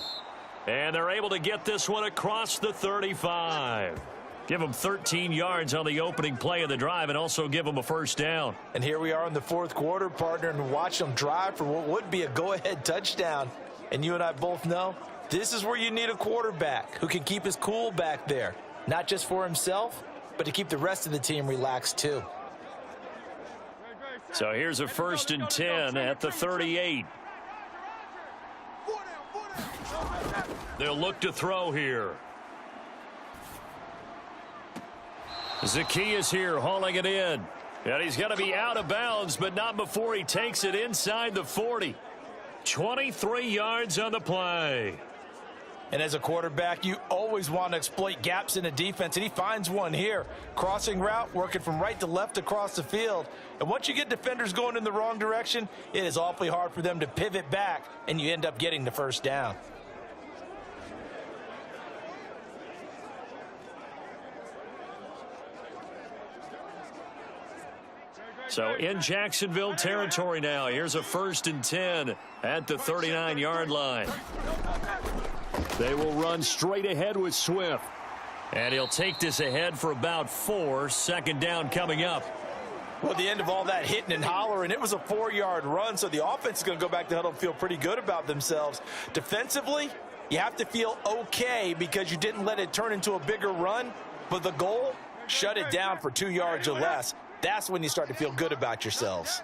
And they're able to get this one across the 35. Give them 13 yards on the opening play of the drive and also give them a first down. And here we are in the fourth quarter, partner, and watch them drive for what would be a go-ahead touchdown. And you and I both know this is where you need a quarterback who can keep his cool back there. Not just for himself, but to keep the rest of the team relaxed too. So here's a 1st and 10 at the 38. They'll look to throw here. Zacchaeus here hauling it in. And he's going to be out of bounds, but not before he takes it inside the 40. 23 yards on the play. And as a quarterback, you always want to exploit gaps in a defense, and he finds one here. Crossing route, working from right to left across the field. And once you get defenders going in the wrong direction, it is awfully hard for them to pivot back, and you end up getting the first down. So in Jacksonville territory now. Here's a 1st and 10 at the 39-yard line. They will run straight ahead with Swift. And he'll take this ahead for about 4. 2nd down coming up. Well, at the end of all that hitting and hollering, it was a 4-yard run, so the offense is going to go back to huddle and feel pretty good about themselves. Defensively, you have to feel okay because you didn't let it turn into a bigger run, but the goal, shut it down for 2 yards or less. That's when you start to feel good about yourselves.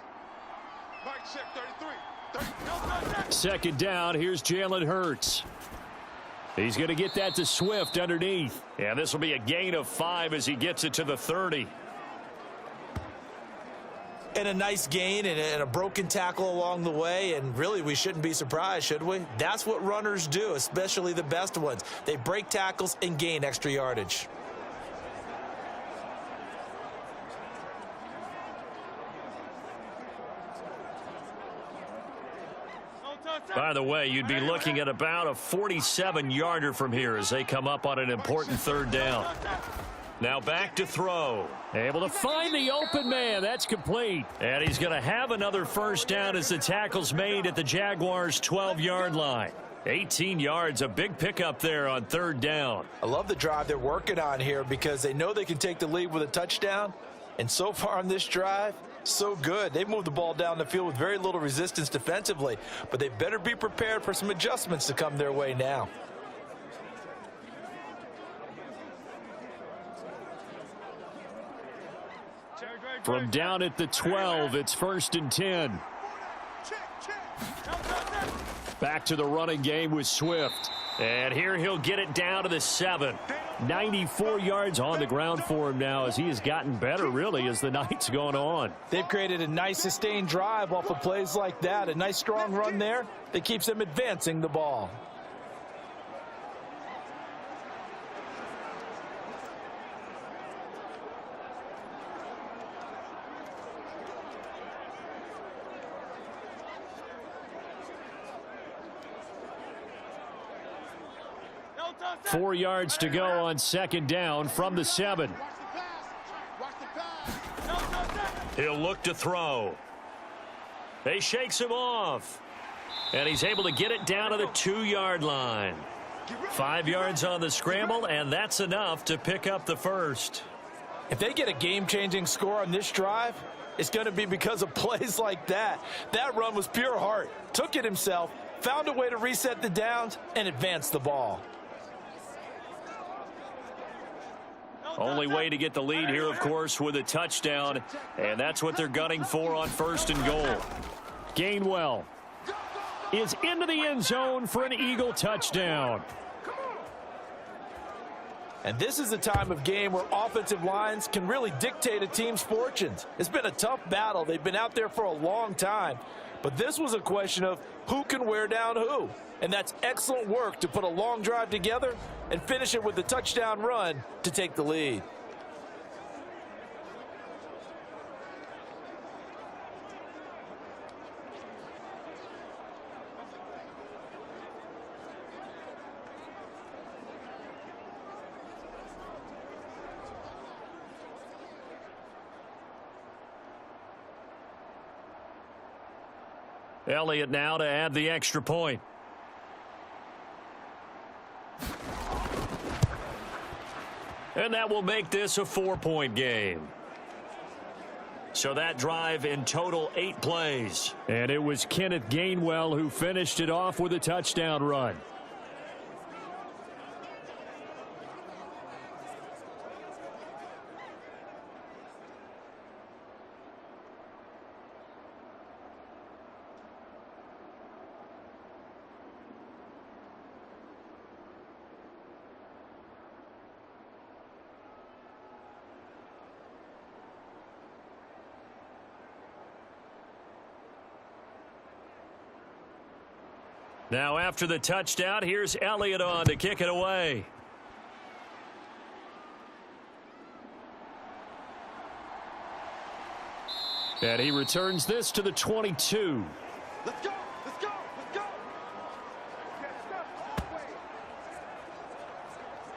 2nd down, here's Jalen Hurts. He's going to get that to Swift underneath. And this will be a gain of 5 as he gets it to the 30. And a nice gain and a broken tackle along the way. And really, we shouldn't be surprised, should we? That's what runners do, especially the best ones. They break tackles and gain extra yardage. By the way, you'd be looking at about a 47-yarder from here as they come up on an important 3rd down. Now back to throw. Able to find the open man. That's complete. And he's going to have another first down as the tackle's made at the Jaguars' 12-yard line. 18 yards, a big pickup there on 3rd down. I love the drive they're working on here because they know they can take the lead with a touchdown. And so far on this drive, so good. They've moved the ball down the field with very little resistance defensively, but they better be prepared for some adjustments to come their way now. From down at the 12, it's 1st and 10. Back to the running game with Swift. And here he'll get it down to the 7. 94 yards on the ground for him now as he has gotten better, really, as the night's gone on. They've created a nice sustained drive off of plays like that. A nice strong run there that keeps them advancing the ball. Four yards to go on second down from the 7. He'll look to throw. He shakes him off. And he's able to get it down to the 2-yard line. 5 yards on the scramble, and that's enough to pick up the first. If they get a game-changing score on this drive, it's going to be because of plays like that. That run was pure heart. Took it himself, found a way to reset the downs, and advance the ball. Only way to get the lead here, of course, with a touchdown, and that's what they're gunning for on 1st and goal. Gainwell is into the end zone for an Eagle touchdown. And this is a time of game where offensive lines can really dictate a team's fortunes. It's been a tough battle. They've been out there for a long time. But this was a question of who can wear down who. And that's excellent work to put a long drive together and finish it with a touchdown run to take the lead. Elliott now to add the extra point. And that will make this a 4-point game. So that drive in total 8 plays. And it was Kenneth Gainwell who finished it off with a touchdown run. Now after the touchdown, here's Elliott on to kick it away. And he returns this to the 22. Let's go, let's go, let's go.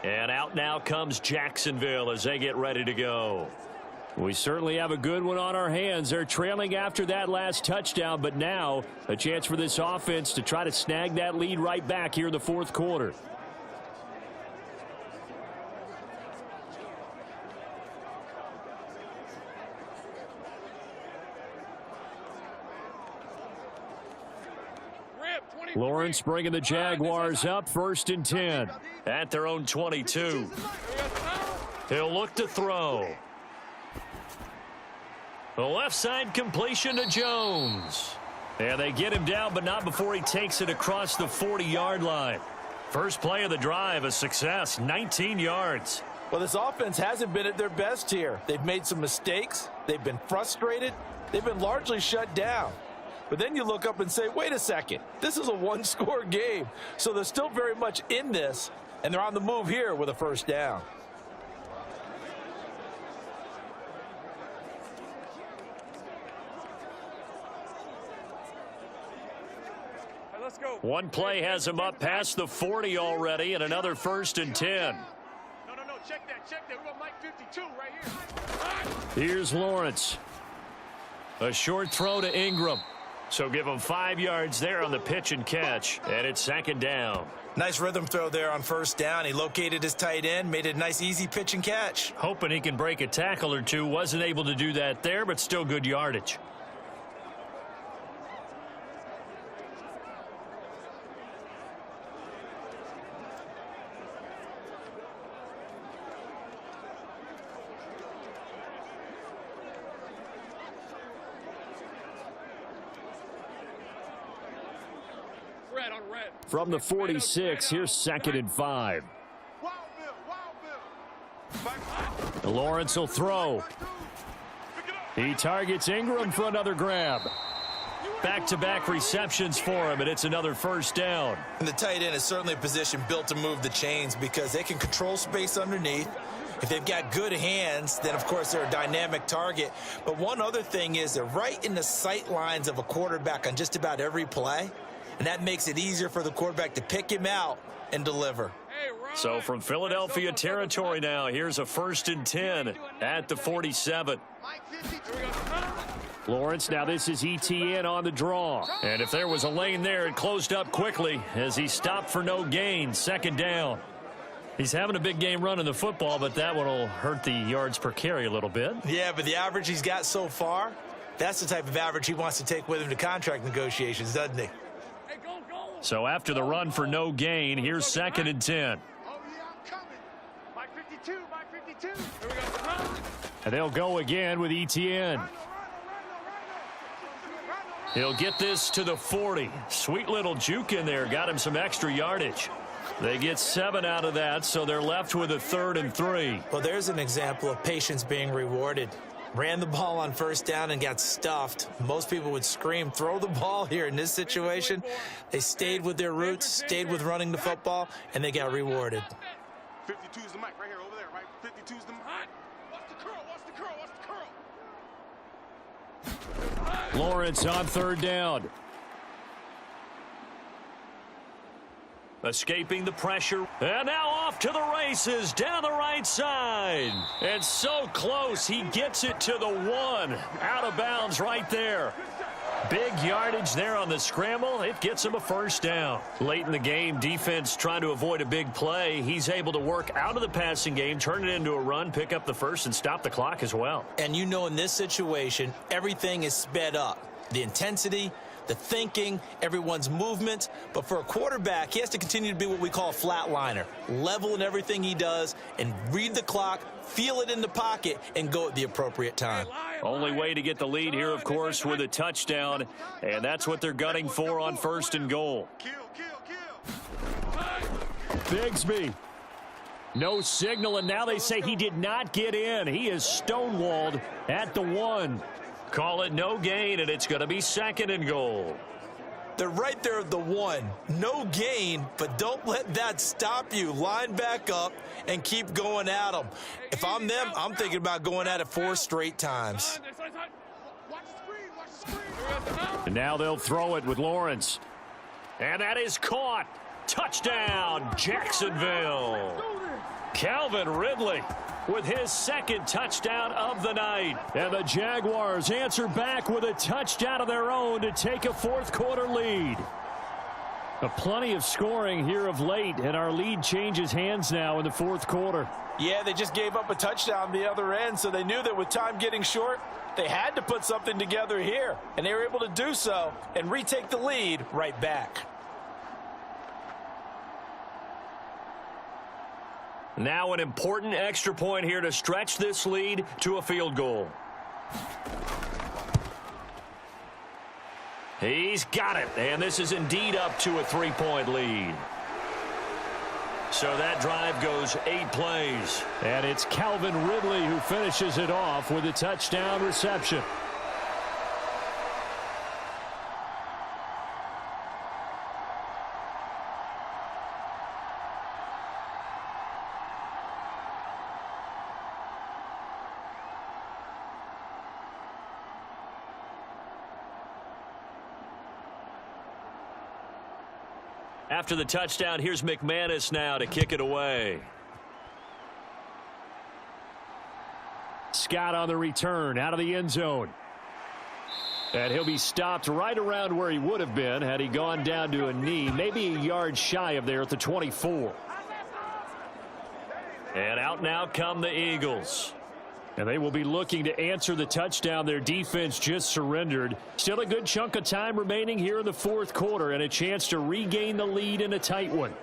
And out now comes Jacksonville as they get ready to go. We certainly have a good one on our hands. They're trailing after that last touchdown, but now a chance for this offense to try to snag that lead right back here in the 4th quarter. Lawrence bringing the Jaguars up 1st and 10 at their own 22. He'll look to throw. The left side completion to Jones. And they get him down, but not before he takes it across the 40-yard line. First play of the drive, a success, 19 yards. Well, this offense hasn't been at their best here. They've made some mistakes. They've been frustrated. They've been largely shut down. But then you look up and say, wait a second, this is a one-score game. So they're still very much in this, and they're on the move here with a first down. One play has him up past the 40 already, and another 1st and 10. No, check that. We got Mike 52 right here. Here's Lawrence. A short throw to Ingram. So give him 5 yards there on the pitch and catch, and it's 2nd down. Nice rhythm throw there on 1st down. He located his tight end, made it a nice easy pitch and catch. Hoping he can break a tackle or two. Wasn't able to do that there, but still good yardage. red, on red. From the 46, here's 2nd and 5. Lawrence will throw. He targets Ingram for another grab. Back-to-back receptions for him, and it's another first down. And the tight end is certainly a position built to move the chains because they can control space underneath. If they've got good hands, then, of course, they're a dynamic target. But one other thing is they're right in the sight lines of a quarterback on just about every play, and that makes it easier for the quarterback to pick him out and deliver. So from Philadelphia territory now, here's a 1st and 10 at the 47. Lawrence, now this is ETN on the draw. And if there was a lane there, it closed up quickly as he stopped for no gain. 2nd down. He's having a big game running the football, but that one will hurt the yards per carry a little bit. Yeah, but the average he's got so far, that's the type of average he wants to take with him to contract negotiations, doesn't he? So after the run for no gain, here's 2nd and 10. Mike 52, Mike 52. And they'll go again with ETN. He'll get this to the 40. Sweet little juke in there. Got him some extra yardage. They get 7 out of that, so they're left with a 3rd and 3. Well, there's an example of patience being rewarded. Ran the ball on 1st down and got stuffed. Most people would scream, throw the ball here. In this situation, they stayed with their roots, stayed with running the football, and they got rewarded. 52 is the mic right here, over there, right? 52 is the mic. Watch the curl, watch the curl, watch the curl. Lawrence on 3rd down. Escaping the pressure. And now off to the races down the right side. And so close, he gets it to the 1. Out of bounds right there. Big yardage there on the scramble. It gets him a 1st down. Late in the game, defense trying to avoid a big play. He's able to work out of the passing game, turn it into a run, pick up the 1st, and stop the clock as well. And you know in this situation, everything is sped up. The intensity, the thinking, everyone's movement. But for a quarterback, he has to continue to be what we call a flatliner. Level in everything he does and read the clock, feel it in the pocket, and go at the appropriate time. Only way to get the lead here, of course, with a touchdown. And that's what they're gunning for on 1st and goal. Bigsby. No signal, and now they say he did not get in. He is stonewalled at the 1. Call it no gain, and it's going to be 2nd and goal. They're right there at the 1. No gain, but don't let that stop you. Line back up and keep going at them. If I'm them, I'm thinking about going at it 4 straight times. And now they'll throw it with Lawrence. And that is caught. Touchdown, Jacksonville. Calvin Ridley with his 2nd touchdown of the night. And the Jaguars answer back with a touchdown of their own to take a 4th quarter lead. Plenty of scoring here of late, and our lead changes hands now in the 4th quarter. Yeah, they just gave up a touchdown the other end, so they knew that with time getting short, they had to put something together here. And they were able to do so and retake the lead right back. Now an important extra point here to stretch this lead to a field goal. He's got it, and this is indeed up to a 3-point lead. So that drive goes 8 plays. And it's Calvin Ridley who finishes it off with a touchdown reception. After the touchdown, here's McManus now to kick it away. Scott on the return out of the end zone. And he'll be stopped right around where he would have been had he gone down to a knee, maybe a yard shy of there at the 24. And out now come the Eagles. And they will be looking to answer the touchdown their defense just surrendered. Still a good chunk of time remaining here in the 4th quarter and a chance to regain the lead in a tight one.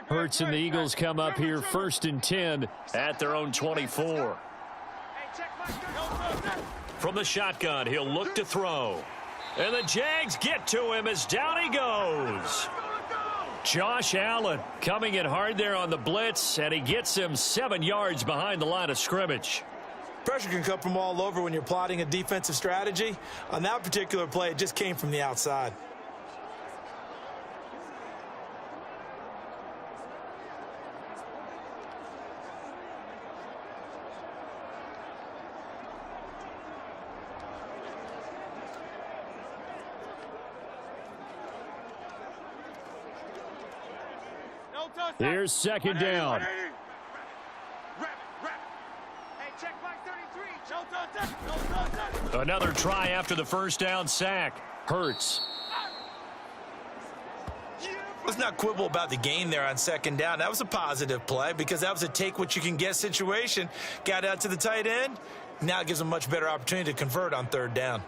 Hurts and the Eagles come up here 1st and 10 at their own 24. From the shotgun, he'll look to throw. And the Jags get to him as down he goes. Josh Allen coming in hard there on the blitz, and he gets him 7 yards behind the line of scrimmage. Pressure can come from all over when you're plotting a defensive strategy. On that particular play, it just came from the outside. Here's 2nd down. Another try after the 1st down sack. Hurts. Let's not quibble about the gain there on 2nd down. That was a positive play because that was a take-what-you-can-get situation. Got out to the tight end. Now it gives them a much better opportunity to convert on 3rd down.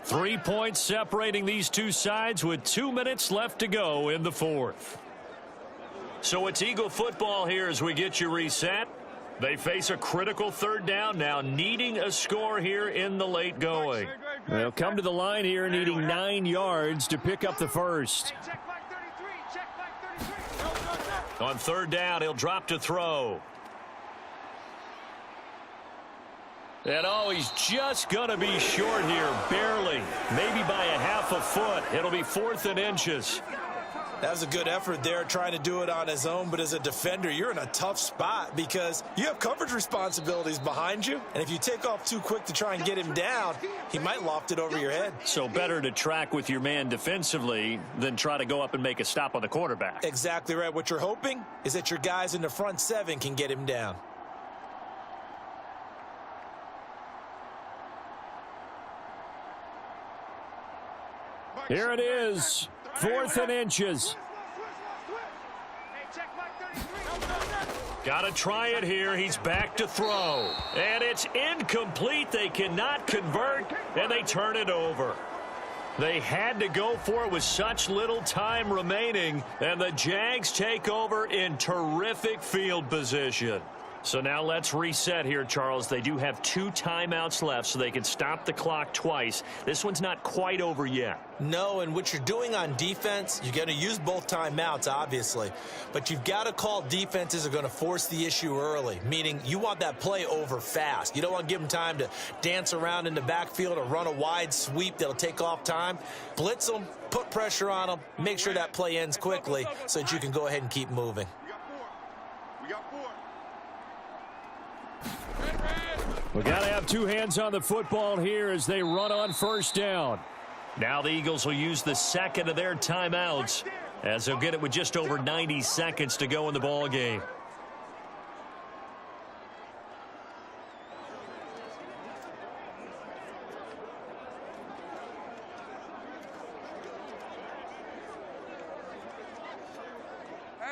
Three points separating these two sides with 2 minutes left to go in the 4th. So it's Eagle football here as we get you reset. They face a critical 3rd down now, needing a score here in the late going. They'll come to the line here needing 9 yards to pick up the first. On 3rd down, he'll drop to throw. And oh, he's just going to be short here, barely, maybe by a half a foot. It'll be 4th and inches. That was a good effort there, trying to do it on his own. But as a defender, you're in a tough spot because you have coverage responsibilities behind you. And if you take off too quick to try and get him down, he might loft it over your head. So better to track with your man defensively than try to go up and make a stop on the quarterback. Exactly right. What you're hoping is that your guys in the front 7 can get him down. Here it is, 4th and inches. Got to try it here. He's back to throw. And it's incomplete. They cannot convert, and they turn it over. They had to go for it with such little time remaining, and the Jags take over in terrific field position. So now let's reset here, Charles. They do have 2 timeouts left, so they can stop the clock twice. This one's not quite over yet. No, and what you're doing on defense, you're going to use both timeouts, obviously. But you've got to call defenses are going to force the issue early, meaning you want that play over fast. You don't want to give them time to dance around in the backfield or run a wide sweep that'll take off time. Blitz them, put pressure on them, make sure that play ends quickly so that you can go ahead and keep moving. We got to have 2 hands on the football here as they run on 1st down. Now the Eagles will use the 2nd of their timeouts as they'll get it with just over 90 seconds to go in the ball game.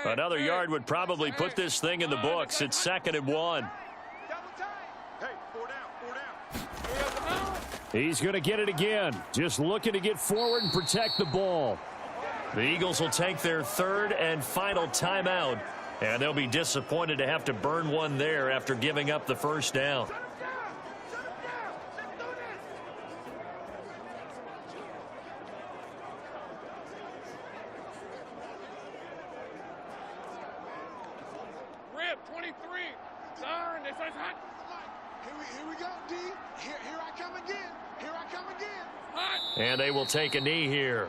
Another yard would probably put this thing in the books. It's 2nd and 1. He's going to get it again. Just looking to get forward and protect the ball. The Eagles will take their 3rd and final timeout, and they'll be disappointed to have to burn one there after giving up the 1st down. Rip, 23. Siren, this is hot. Here we go, D. Here I come again. Here I come again. Hot. And they will take a knee here.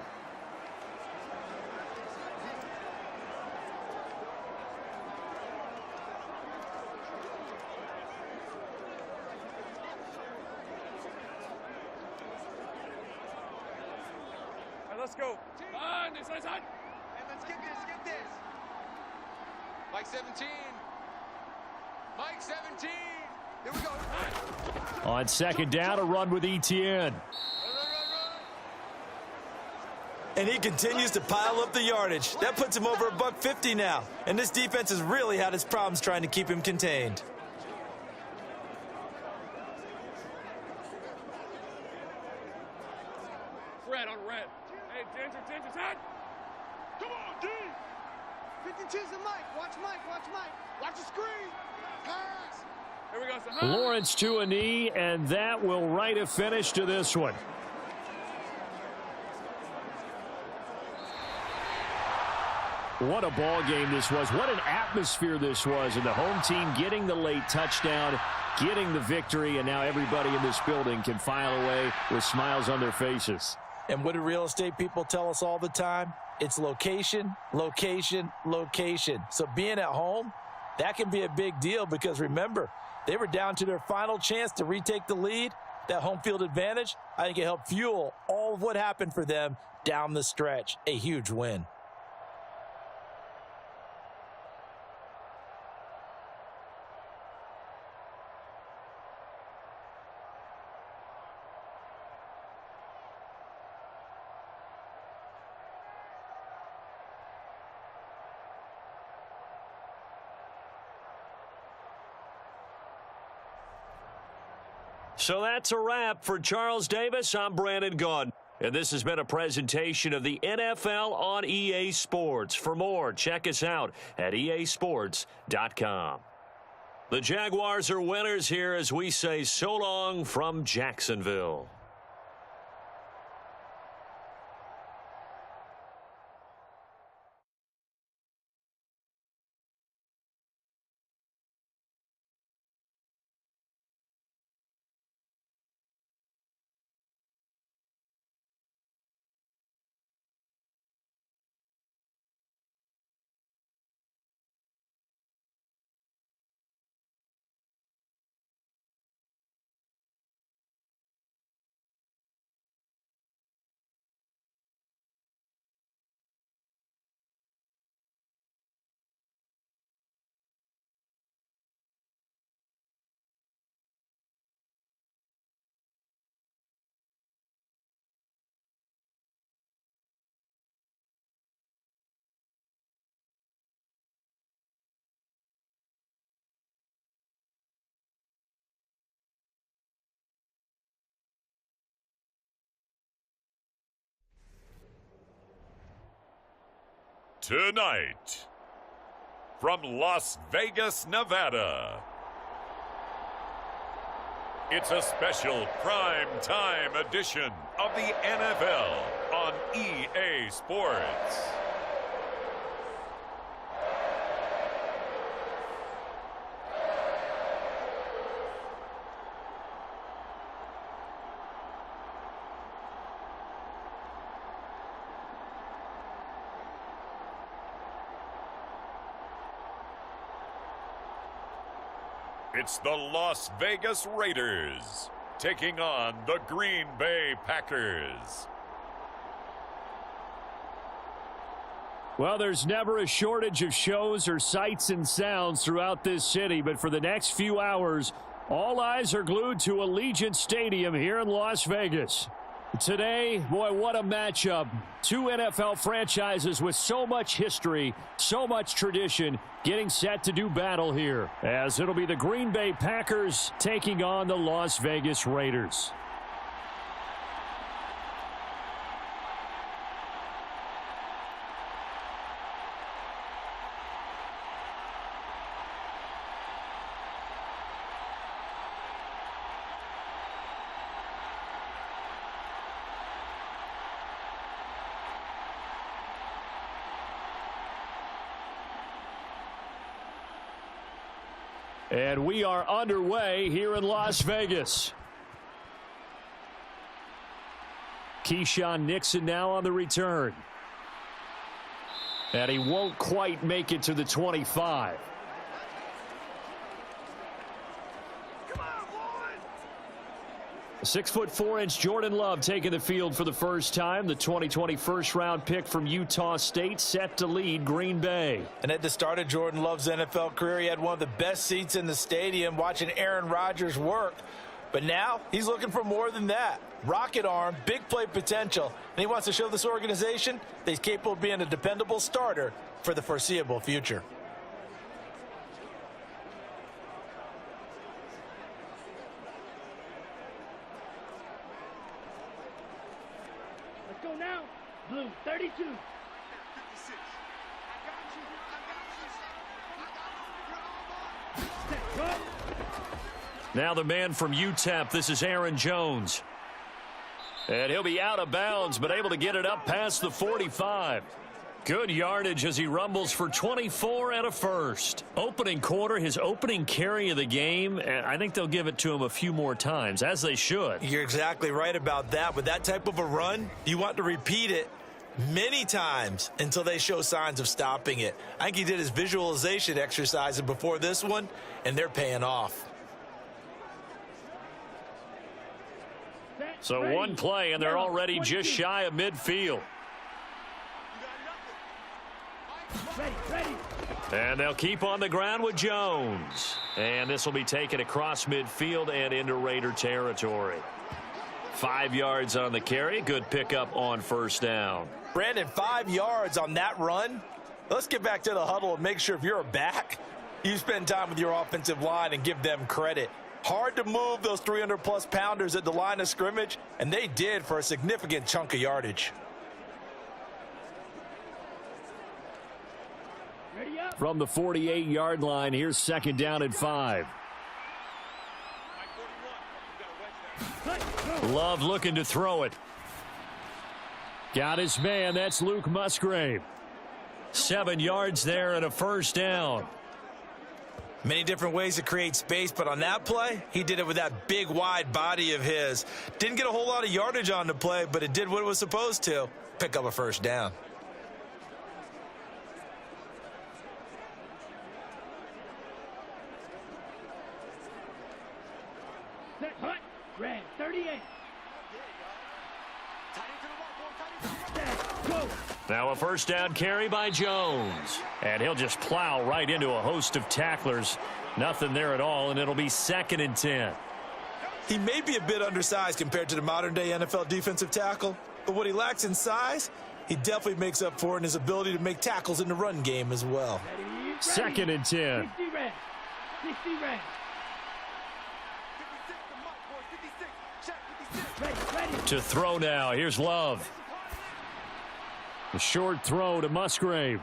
Let's go. On, this is hot. And let's get this. Mike 17. Mike 17. Here we go. On 2nd down, a run with Etienne. And he continues to pile up the yardage. That puts him over $150 now. And this defense has really had its problems trying to keep him contained. Red on red. Hey, danger, set. Come on, D. 52's the Mike. Watch Mike. Watch the screen. Pass. Here we go. So, Lawrence to a knee, and that will write a finish to this one. What a ball game this was. What an atmosphere this was. And the home team getting the late touchdown, getting the victory, and now everybody in this building can file away with smiles on their faces. And what do real estate people tell us all the time? It's location, location, location. So being at home, that can be a big deal because remember, they were down to their final chance to retake the lead. That home field advantage, I think it helped fuel all of what happened for them down the stretch. A huge win. So that's a wrap for Charles Davis. I'm Brandon Gunn. And this has been a presentation of the NFL on EA Sports. For more, check us out at easports.com. The Jaguars are winners here as we say so long from Jacksonville. Tonight, from Las Vegas, Nevada, it's a special prime time edition of the NFL on EA Sports. It's the Las Vegas Raiders taking on the Green Bay Packers. Well, there's never a shortage of shows or sights and sounds throughout this city, but for the next few hours, all eyes are glued to Allegiant Stadium here in Las Vegas. Today, boy, what a matchup. Two NFL franchises with so much history, so much tradition, getting set to do battle here, as it'll be the Green Bay Packers taking on the Las Vegas Raiders. And we are underway here in Las Vegas. Keyshawn Nixon now on the return. And he won't quite make it to the 25. Come on, boys! 6'4" Jordan Love taking the field for the first time. The 2020 first-round pick from Utah State set to lead Green Bay. And at the start of Jordan Love's NFL career, he had one of the best seats in the stadium watching Aaron Rodgers work. But now he's looking for more than that. Rocket arm, big play potential, and he wants to show this organization that he's capable of being a dependable starter for the foreseeable future. Let's go now. Blue, 32. 56. I got you. Now the man from UTEP, this is Aaron Jones. And he'll be out of bounds, but able to get it up past the 45. Good yardage as he rumbles for 24 and a first. Opening quarter, his opening carry of the game, and I think they'll give it to him a few more times, as they should. You're exactly right about that. With that type of a run, you want to repeat it many times until they show signs of stopping it. I think he did his visualization exercises before this one, and they're paying off. So one play, and they're already just shy of midfield. And they'll keep on the ground with Jones. And this will be taken across midfield and into Raider territory. 5 yards on the carry. Good pickup on first down. Brandon, 5 yards on that run. Let's get back to the huddle and make sure if you're a back, you spend time with your offensive line and give them credit. Hard to move those 300-plus pounders at the line of scrimmage, and they did for a significant chunk of yardage. From the 48-yard line, here's second down and 5. Love looking to throw it. Got his man. That's Luke Musgrave. 7 yards there and a first down. Many different ways to create space, but on that play, he did it with that big, wide body of his. Didn't get a whole lot of yardage on the play, but it did what it was supposed to. Pick up a first down. Red, 38. Now a first down carry by Jones. And he'll just plow right into a host of tacklers. Nothing there at all, and it'll be 2nd and 10. He may be a bit undersized compared to the modern-day NFL defensive tackle, but what he lacks in size, he definitely makes up for in his ability to make tackles in the run game as well. 2nd and 10. 60 red. 60 red. To throw now. Here's Love. A short throw to Musgrave.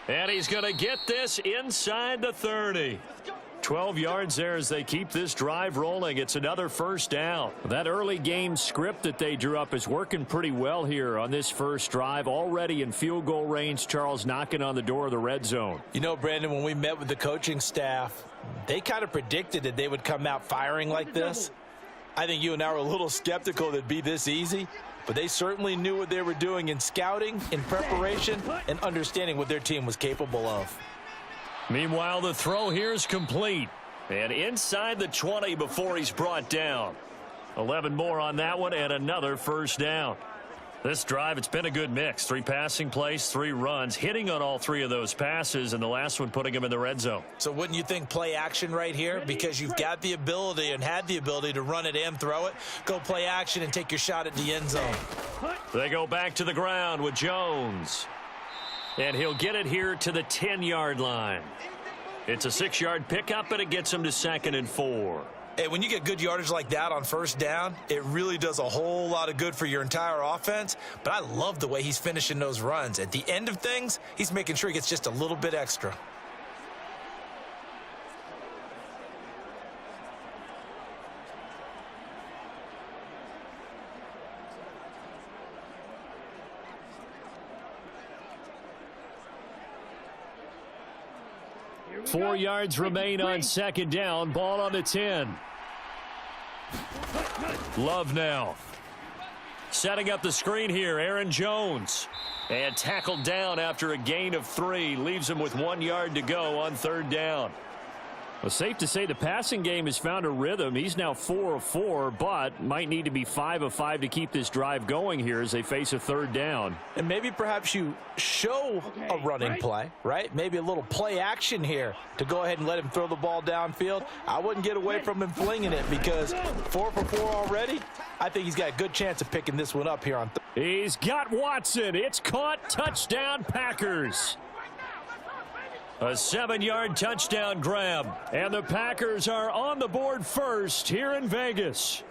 And he's going to get this inside the 30. 12 yards there as they keep this drive rolling. It's another first down. That early game script that they drew up is working pretty well here on this first drive. Already in field goal range, Charles, knocking on the door of the red zone. You know, Brandon, when we met with the coaching staff, they kind of predicted that they would come out firing like this. I think you and I were a little skeptical that it'd be this easy, but they certainly knew what they were doing in scouting, in preparation, and understanding what their team was capable of. Meanwhile, the throw here is complete. And inside the 20 before he's brought down. 11 more on that one and another first down. This drive, it's been a good mix. 3 passing plays, 3 runs, hitting on all 3 of those passes, and the last one putting him in the red zone. So wouldn't you think play action right here? Because you've got the ability and had the ability to run it and throw it. Go play action and take your shot at the end zone. They go back to the ground with Jones. And he'll get it here to the 10-yard line. It's a 6-yard pickup, and it gets him to 2nd and 4. Hey, when you get good yardage like that on first down, it really does a whole lot of good for your entire offense. But I love the way he's finishing those runs. At the end of things, he's making sure he gets just a little bit extra. Four yards remain on second down. Ball on the 10. Love now. Setting up the screen here, Aaron Jones. And tackled down after a gain of 3. Leaves him with 1 yard to go on third down. Well, safe to say the passing game has found a rhythm. He's now 4 of 4, but might need to be 5 of 5 to keep this drive going here as they face a third down. And maybe perhaps you show a running play, right? Maybe a little play action here to go ahead and let him throw the ball downfield. I wouldn't get away from him flinging it because 4 for 4 already. I think he's got a good chance of picking this one up here on He's got Watson. It's caught. Touchdown, Packers. A 7-yard touchdown grab. And the Packers are on the board first here in Vegas.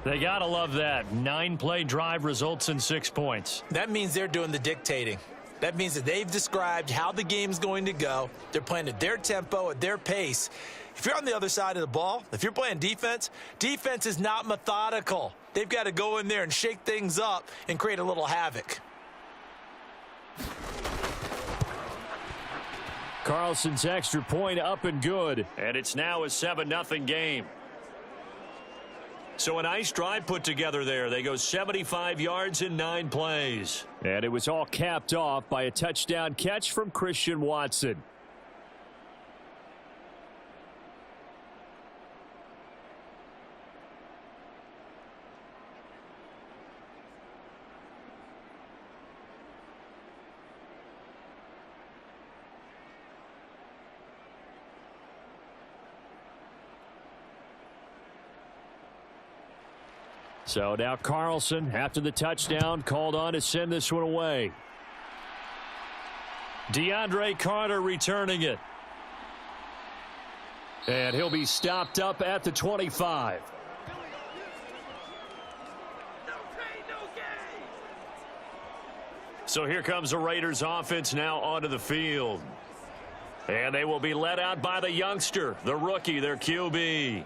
They got to love that. 9-play drive results in 6 points. That means they're doing the dictating. That means that they've described how the game's going to go. They're playing at their tempo, at their pace. If you're on the other side of the ball, if you're playing defense, defense is not methodical. They've got to go in there and shake things up and create a little havoc. Carlson's extra point up and good. And it's now a 7-0 game. So a nice drive put together there. They go 75 yards in 9 plays. And it was all capped off by a touchdown catch from Christian Watson. So now Carlson, after the touchdown, called on to send this one away. DeAndre Carter returning it. And he'll be stopped up at the 25. So here comes the Raiders offense now onto the field. And they will be led out by the youngster, the rookie, their QB.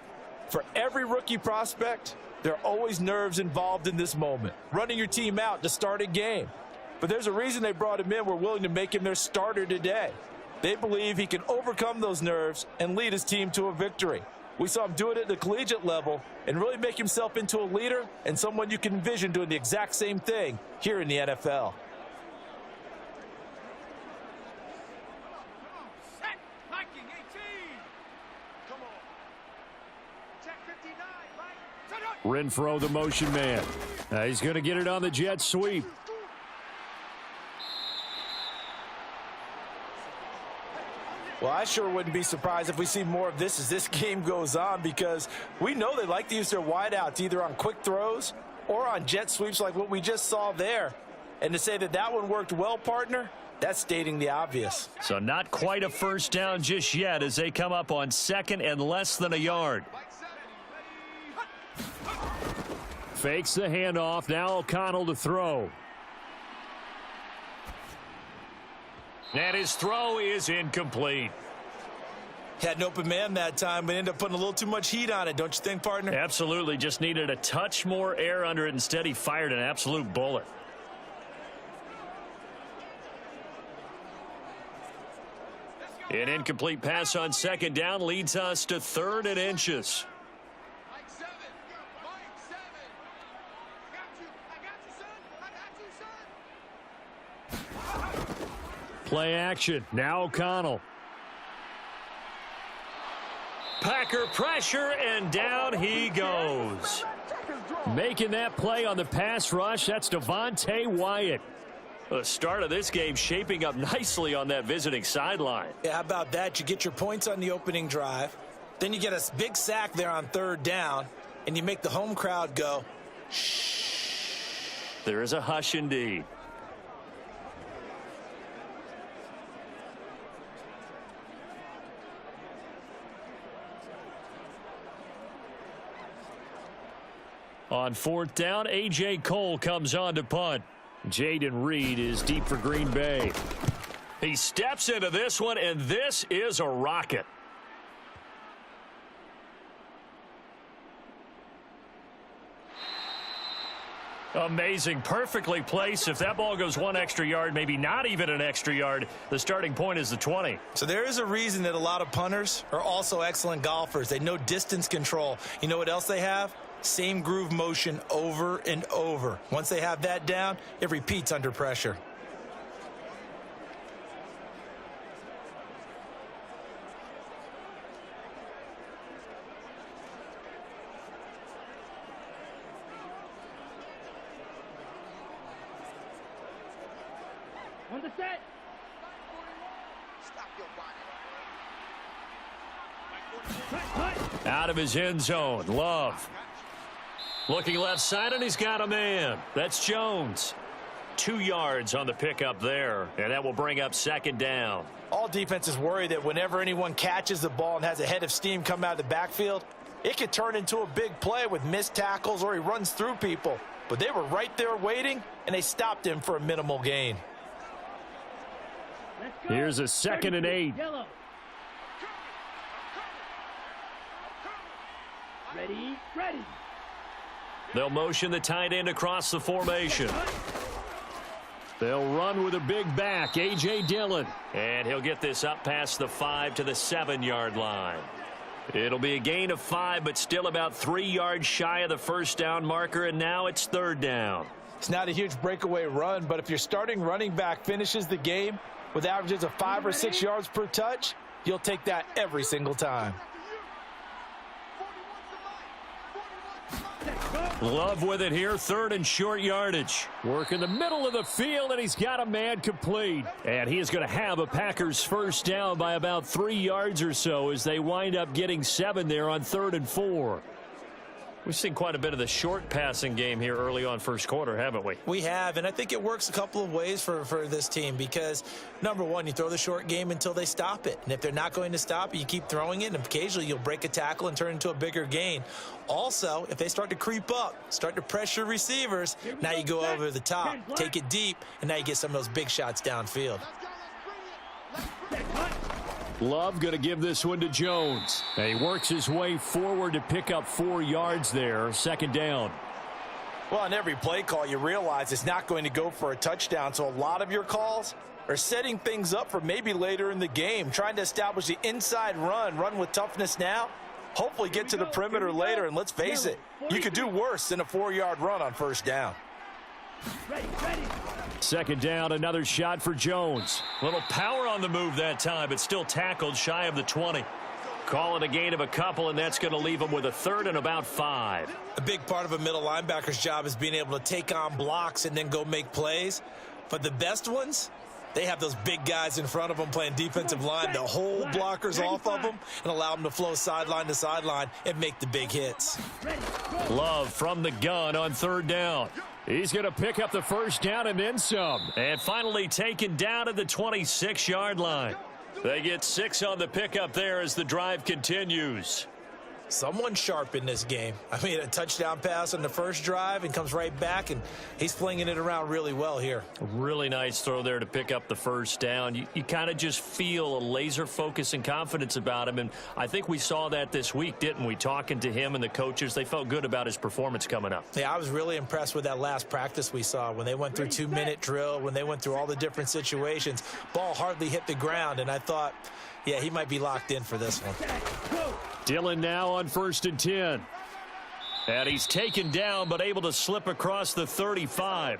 For every rookie prospect, there are always nerves involved in this moment. Running your team out to start a game. But there's a reason they brought him in. We're willing to make him their starter today. They believe he can overcome those nerves and lead his team to a victory. We saw him do it at the collegiate level and really make himself into a leader and someone you can envision doing the exact same thing here in the NFL. Renfro, the motion man. He's going to get it on the jet sweep. Well, I sure wouldn't be surprised if we see more of this as this game goes on because we know they like to use their wideouts either on quick throws or on jet sweeps like what we just saw there. And to say that that one worked well, partner, that's stating the obvious. So not quite a first down just yet as they come up on 2nd and less than a yard. Fakes the handoff. Now O'Connell to throw. And his throw is incomplete. Had an open man that time, but ended up putting a little too much heat on it, don't you think, partner? Absolutely. Just needed a touch more air under it. Instead, he fired an absolute bullet. An incomplete pass on 2nd down leads us to 3rd and inches. Play action. Now O'Connell. Packer pressure, and down he goes. Making that play on the pass rush, that's Devontae Wyatt. The start of this game shaping up nicely on that visiting sideline. Yeah, how about that? You get your points on the opening drive. Then you get a big sack there on 3rd down, and you make the home crowd go, shh. There is a hush indeed. On 4th down, A.J. Cole comes on to punt. Jaden Reed is deep for Green Bay. He steps into this one, and this is a rocket. Amazing. Perfectly placed. If that ball goes 1 extra yard, maybe not even an extra yard, the starting point is the 20. So there is a reason that a lot of punters are also excellent golfers. They know distance control. You know what else they have? Same groove motion over and over. Once they have that down, it repeats under pressure. On the set. Out of his end zone, Love. Looking left side, and he's got a man. That's Jones. 2 yards on the pickup there, and that will bring up second down. All defenses worry that whenever anyone catches the ball and has a head of steam come out of the backfield, it could turn into a big play with missed tackles or he runs through people. But they were right there waiting, and they stopped him for a minimal gain. Here's a 2nd and 8. Yellow. Ready, ready. They'll motion the tight end across the formation. They'll run with a big back, A.J. Dillon. And he'll get this up past the 5 to the 7-yard line. It'll be a gain of 5, but still about 3 yards shy of the first down marker, and now it's 3rd down. It's not a huge breakaway run, but if your starting running back finishes the game with averages of 5 or 6 yards per touch, you'll take that every single time. Love with it here, 3rd and short yardage. Work in the middle of the field, and he's got a man complete. And he is going to have a Packers first down by about 3 yards or so as they wind up getting 7 there on 3rd and 4. We've seen quite a bit of the short passing game here early on first quarter, haven't we? We have, and I think it works a couple of ways for this team because, number one, you throw the short game until they stop it. And if they're not going to stop it, you keep throwing it, and occasionally you'll break a tackle and turn it into a bigger gain. Also, if they start to creep up, start to pressure receivers, now you go over the top, take it deep, and now you get some of those big shots downfield. Love going to give this one to Jones. And he works his way forward to pick up 4 yards there, 2nd down. Well, on every play call, you realize it's not going to go for a touchdown, so a lot of your calls are setting things up for maybe later in the game, trying to establish the inside run with toughness now, hopefully get to the perimeter later, and let's face it, you could do worse than a 4-yard run on first down. Ready, ready. 2nd down, another shot for Jones. A little power on the move that time, but still tackled shy of the 20. Call it a gain of a couple, and that's going to leave him with a 3rd and about 5. A big part of a middle linebacker's job is being able to take on blocks and then go make plays. But the best ones, they have those big guys in front of them playing defensive line to hold blockers off of them and allow them to flow sideline to sideline and make the big hits. Love from the gun on 3rd down. He's going to pick up the first down and then some. And finally taken down at the 26-yard line. They get 6 on the pickup there as the drive continues. Someone sharp in this game. I mean, a touchdown pass on the first drive and comes right back, and he's flinging it around really well here. A really nice throw there to pick up the first down. You kind of just feel a laser focus and confidence about him, and I think we saw that this week, didn't we? Talking to him and the coaches, they felt good about his performance coming up. Yeah, I was really impressed with that last practice we saw when they went through 2-minute drill, when they went through all the different situations. Ball hardly hit the ground, and I thought, yeah, he might be locked in for this one. Dillon now on 1st and 10. And he's taken down but able to slip across the 35.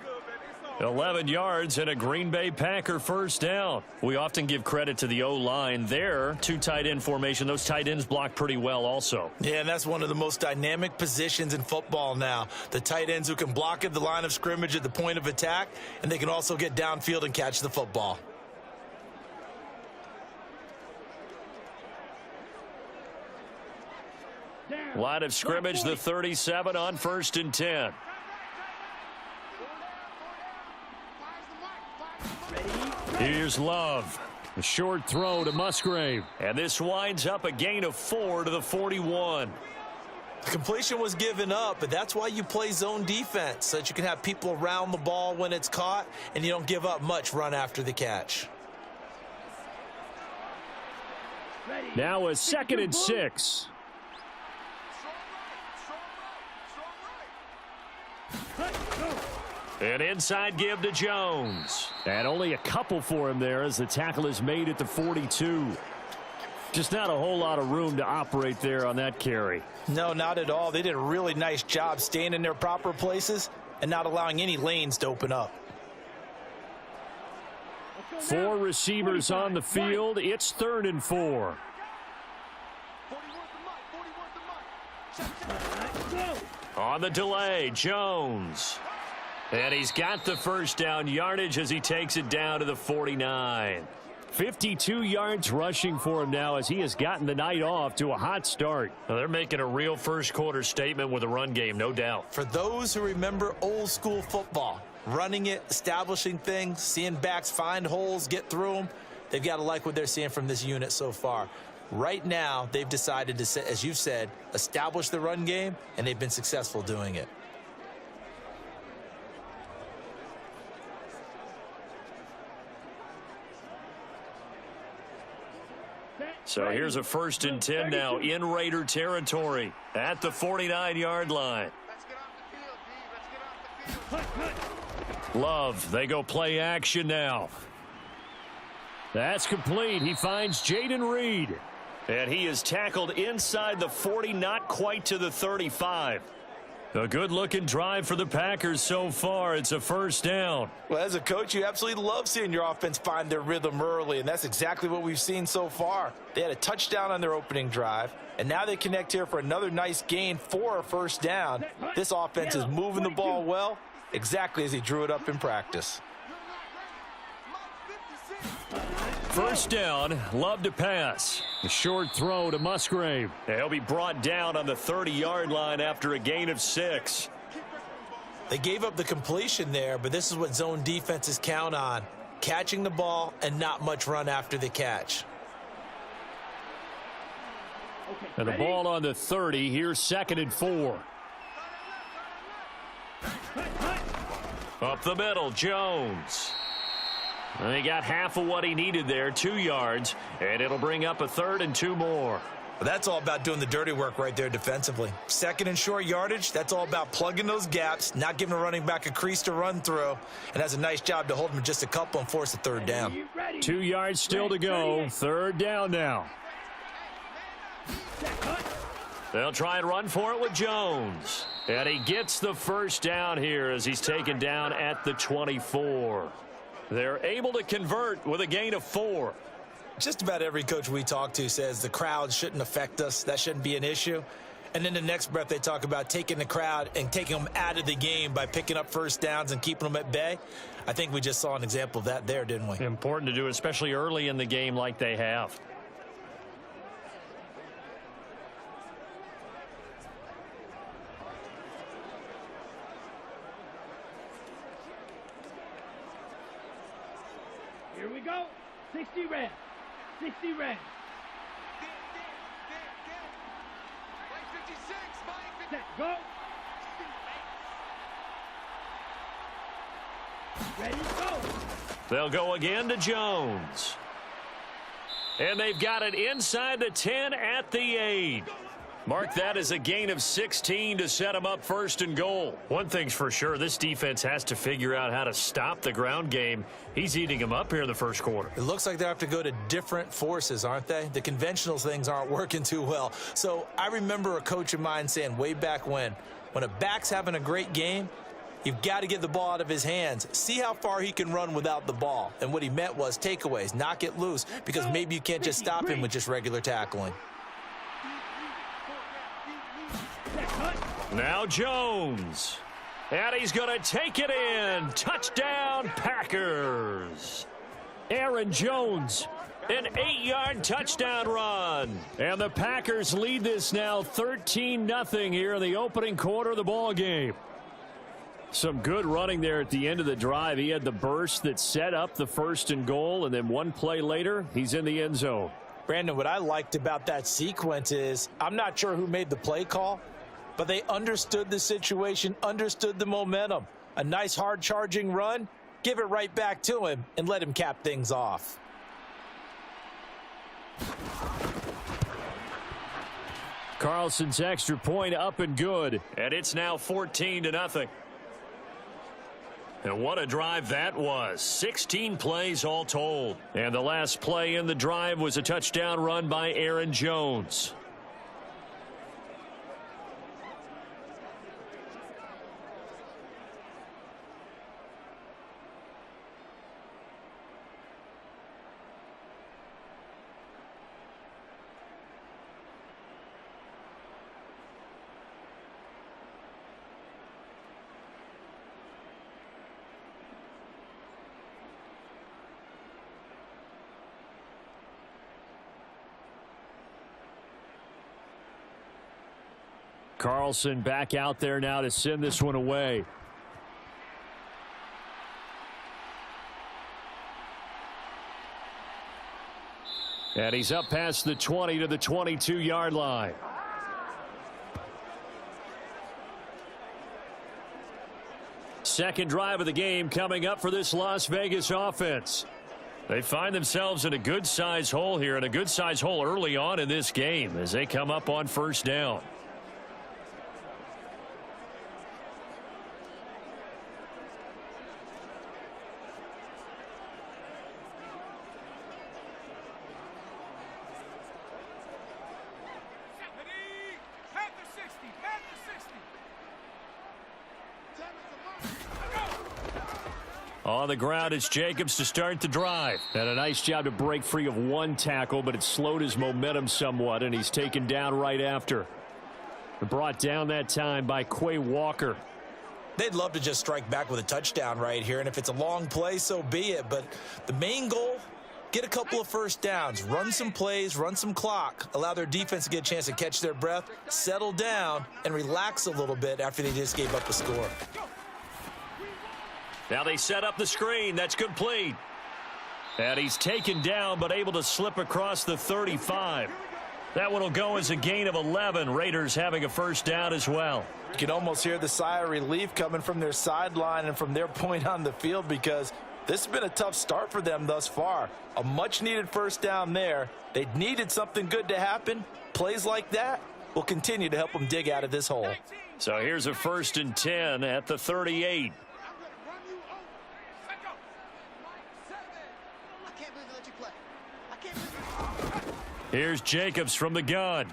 11 yards and a Green Bay Packer first down. We often give credit to the O-line there. 2 tight end formation. Those tight ends block pretty well also. Yeah, and that's one of the most dynamic positions in football now. The tight ends who can block at the line of scrimmage at the point of attack, and they can also get downfield and catch the football. Line of scrimmage, the 37 on 1st and 10. Here's Love. A short throw to Musgrave. And this winds up a gain of 4 to the 41. The completion was given up, but that's why you play zone defense, so that you can have people around the ball when it's caught, and you don't give up much run after the catch. Now a 2nd and 6. An inside give to Jones. And only a couple for him there as the tackle is made at the 42. Just not a whole lot of room to operate there on that carry. No, not at all. They did a really nice job staying in their proper places and not allowing any lanes to open up. 4 receivers on the field. It's 3rd and 4. On the delay, Jones. And he's got the first down yardage as he takes it down to the 49. 52 yards rushing for him now as he has gotten the night off to a hot start. Well, they're making a real first quarter statement with a run game, no doubt. For those who remember old school football, running it, establishing things, seeing backs find holes, get through them, they've got to like what they're seeing from this unit so far. Right now, they've decided to, as you've said, establish the run game, and they've been successful doing it. So here's a 1st and 10 now in Raider territory at the 49-yard line. Let's get off the field, D. Let's get off the field. Love, they go play action now. That's complete. He finds Jaden Reed. And he is tackled inside the 40, not quite to the 35. A good-looking drive for the Packers so far. It's a 1st down. Well, as a coach, you absolutely love seeing your offense find their rhythm early, and that's exactly what we've seen so far. They had a touchdown on their opening drive, and now they connect here for another nice gain for a 1st down. This offense is moving the ball well, exactly as he drew it up in practice. 1st down, Love to pass. A short throw to Musgrave. He'll be brought down on the 30-yard line after a gain of 6. They gave up the completion there, but this is what zone defenses count on. Catching the ball and not much run after the catch. And the ball on the 30. Here's 2nd and 4. Up the middle, Jones. And he got half of what he needed there, 2 yards, and it'll bring up a 3rd and 2 more. But that's all about doing the dirty work right there defensively. 2nd and short yardage, that's all about plugging those gaps, not giving a running back a crease to run through, and has a nice job to hold him just a couple and force a 3rd down. 2 yards still to go. 3rd down now. They'll try and run for it with Jones. And he gets the 1st down here as he's taken down at the 24. They're able to convert with a gain of 4. Just about every coach we talk to says the crowd shouldn't affect us. That shouldn't be an issue. And then the next breath they talk about taking the crowd and taking them out of the game by picking up 1st downs and keeping them at bay. I think we just saw an example of that there, didn't we? Important to do, especially early in the game like they have. Here we go. 60 red. 60 red. Mike 56, Mike 56. Set, go. Ready, go. They'll go again to Jones. And they've got it inside the 10 at the 8. Mark that as a gain of 16 to set them up 1st and goal. One thing's for sure, this defense has to figure out how to stop the ground game. He's eating them up here in the 1st quarter. It looks like they have to go to different forces, aren't they? The conventional things aren't working too well. So I remember a coach of mine saying way back when a back's having a great game, you've got to get the ball out of his hands. See how far he can run without the ball. And what he meant was takeaways, knock it loose, because maybe you can't just stop him with just regular tackling. Now Jones. And he's going to take it in. Touchdown, Packers. Aaron Jones, an 8-yard touchdown run. And the Packers lead this now 13-0 here in the opening quarter of the ball game. Some good running there at the end of the drive. He had the burst that set up the 1st and goal, and then one play later, he's in the end zone. Brandon, what I liked about that sequence is I'm not sure who made the play call, but they understood the situation, understood the momentum. A nice hard-charging run, give it right back to him, and let him cap things off. Carlson's extra point up and good, and it's now 14-0. And what a drive that was. 16 plays all told. And the last play in the drive was a touchdown run by Aaron Jones. Carlson back out there now to send this one away. And he's up past the 20 to the 22-yard line. Second drive of the game coming up for this Las Vegas offense. They find themselves in a good-sized hole here, and a good-sized hole early on in this game as they come up on first down. On the ground, it's Jacobs to start the drive. And a nice job to break free of one tackle, but it slowed his momentum somewhat, and he's taken down right after. Brought down that time by Quay Walker. They'd love to just strike back with a touchdown right here, and if it's a long play, so be it. But the main goal, get a couple of first downs, run some plays, run some clock, allow their defense to get a chance to catch their breath, settle down, and relax a little bit after they just gave up a score. Now they set up the screen. That's complete. And he's taken down but able to slip across the 35. That one will go as a gain of 11. Raiders having a first down as well. You can almost hear the sigh of relief coming from their sideline and from their point on the field, because this has been a tough start for them thus far. A much-needed first down there. They needed something good to happen. Plays like that will continue to help them dig out of this hole. So here's a 1st and 10 at the 38. Here's Jacobs from the gun.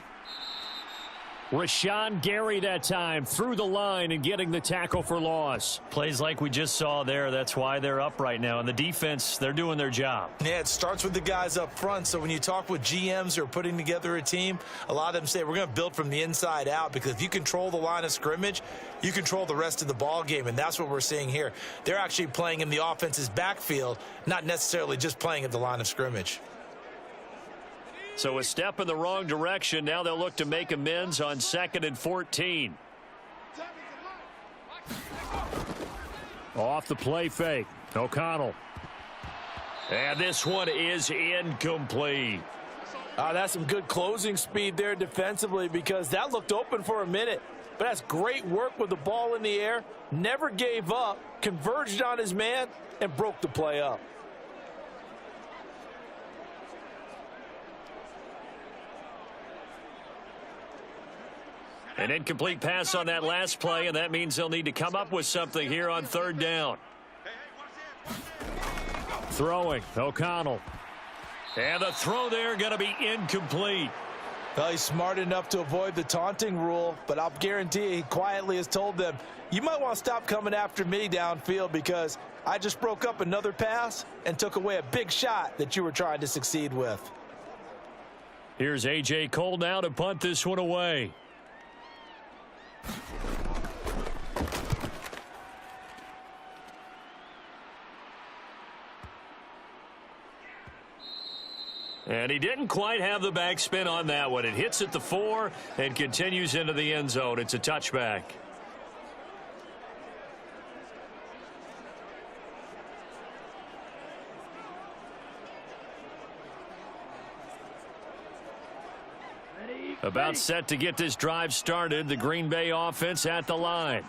Rashawn Gary that time through the line and getting the tackle for loss. Plays like we just saw there. That's why they're up right now. And the defense, they're doing their job. Yeah, it starts with the guys up front. So when you talk with GMs who are putting together a team, a lot of them say we're going to build from the inside out, because if you control the line of scrimmage, you control the rest of the ball game. And that's what we're seeing here. They're actually playing in the offense's backfield, not necessarily just playing at the line of scrimmage. So a step in the wrong direction. Now they'll look to make amends on 2nd and 14. Off the play fake. O'Connell. And this one is incomplete. That's some good closing speed there defensively, because that looked open for a minute. But that's great work with the ball in the air. Never gave up. Converged on his man and broke the play up. An incomplete pass on that last play, and that means they'll need to come up with something here on 3rd down. Throwing, O'Connell. And the throw there going to be incomplete. Well, he's smart enough to avoid the taunting rule, but I'll guarantee he quietly has told them, you might want to stop coming after me downfield, because I just broke up another pass and took away a big shot that you were trying to succeed with. Here's A.J. Cole now to punt this one away. And he didn't quite have the backspin on that one. It hits at the 4 and continues into the end zone. It's a touchback. About set to get this drive started. The Green Bay offense at the line.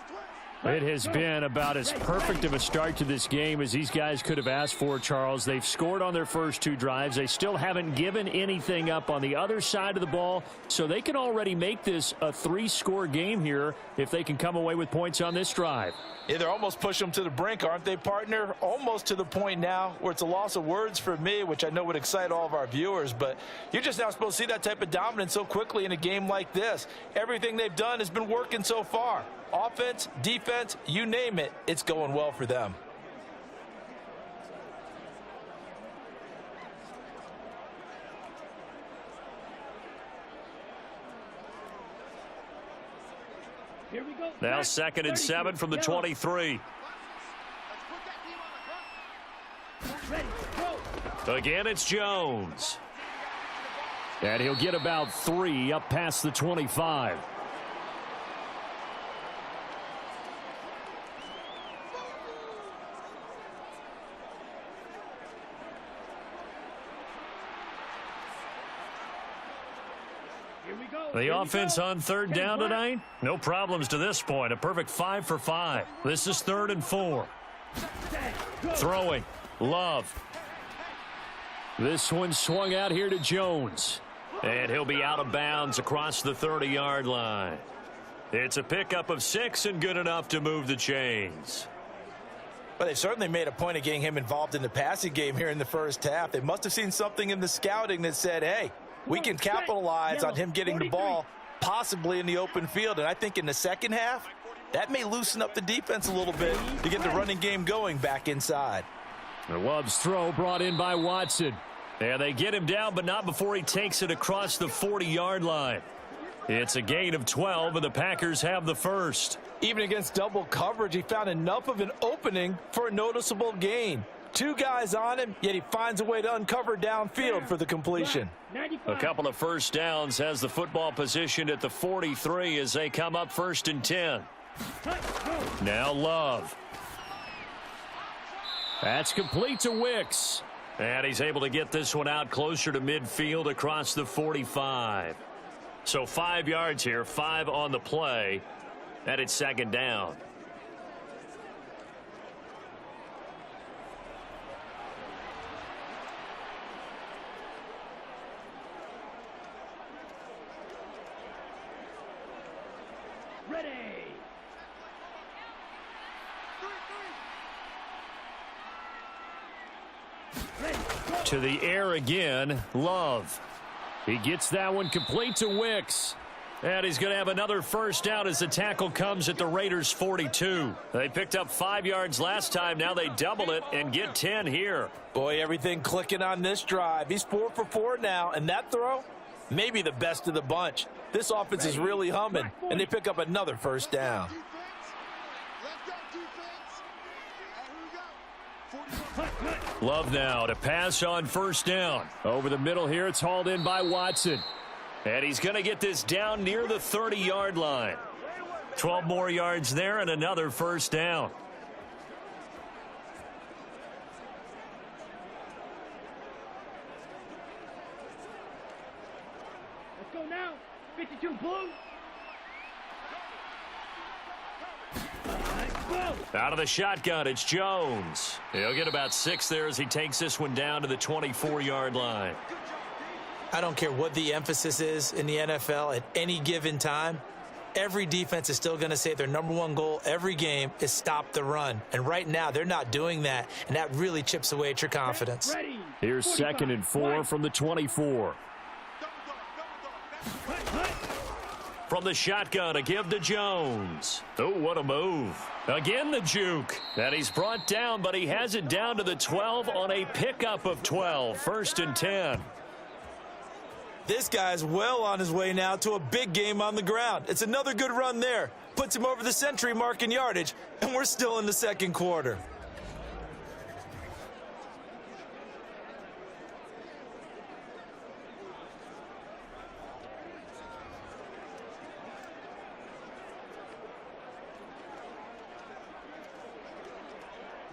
It has been about as perfect of a start to this game as these guys could have asked for, Charles. They've scored on their first 2 drives. They still haven't given anything up on the other side of the ball, so they can already make this a 3-score game here if they can come away with points on this drive. Yeah, they're almost pushing them to the brink, aren't they, partner? Almost to the point now where it's a loss of words for me, which I know would excite all of our viewers, but you're just not supposed to see that type of dominance so quickly in a game like this. Everything they've done has been working so far. Offense, defense, you name it, it's going well for them. Here we go. Now 2nd and 7 from the 23. Ready, go. Again, it's Jones. And he'll get about 3 up past the 25. The offense on third down tonight, no problems to this point. A perfect 5 for 5. This is 3rd and 4. Throwing, Love. This one swung out here to Jones. And he'll be out of bounds across the 30-yard line. It's a pickup of 6 and good enough to move the chains. But they certainly made a point of getting him involved in the passing game here in the first half. They must have seen something in the scouting that said, hey, we can capitalize on him getting the ball possibly in the open field. And I think in the second half, that may loosen up the defense a little bit to get the running game going back inside. Love's throw brought in by Watson. And they get him down, but not before he takes it across the 40-yard line. It's a gain of 12, and the Packers have the first. Even against double coverage, he found enough of an opening for a noticeable gain. 2 guys on him, yet he finds a way to uncover downfield for the completion. A couple of first downs has the football positioned at the 43 as they come up 1st and 10. Now Love. That's complete to Wicks. And he's able to get this one out closer to midfield across the 45. So 5 yards here, 5 on the play. And it's 2nd down. Ready. To the air again, Love. He gets that one complete to Wicks. And he's going to have another first down as the tackle comes at the Raiders' 42. They picked up 5 yards last time. Now they double it and get 10 here. Boy, everything clicking on this drive. He's 4 for 4 now, and that throw, maybe the best of the bunch. This offense is really humming, and they pick up another first down. Love now to pass on first down. Over the middle here, it's hauled in by Watson. And he's going to get this down near the 30-yard line. 12 more yards there and another first down. Let's go now. 52 blue. Out of the shotgun, it's Jones. He'll get about 6 there as he takes this one down to the 24-yard line. I don't care what the emphasis is in the NFL at any given time. Every defense is still going to say their #1 goal every game is stop the run. And right now, they're not doing that, and that really chips away at your confidence. Here's 2nd and 4 from the 24. From the shotgun, to give to Jones. Oh, what a move. Again, the juke. And he's brought down, but he has it down to the 12 on a pickup of 12. 1st and 10. This guy's well on his way now to a big game on the ground. It's another good run there. Puts him over the century mark in yardage, and we're still in the 2nd quarter.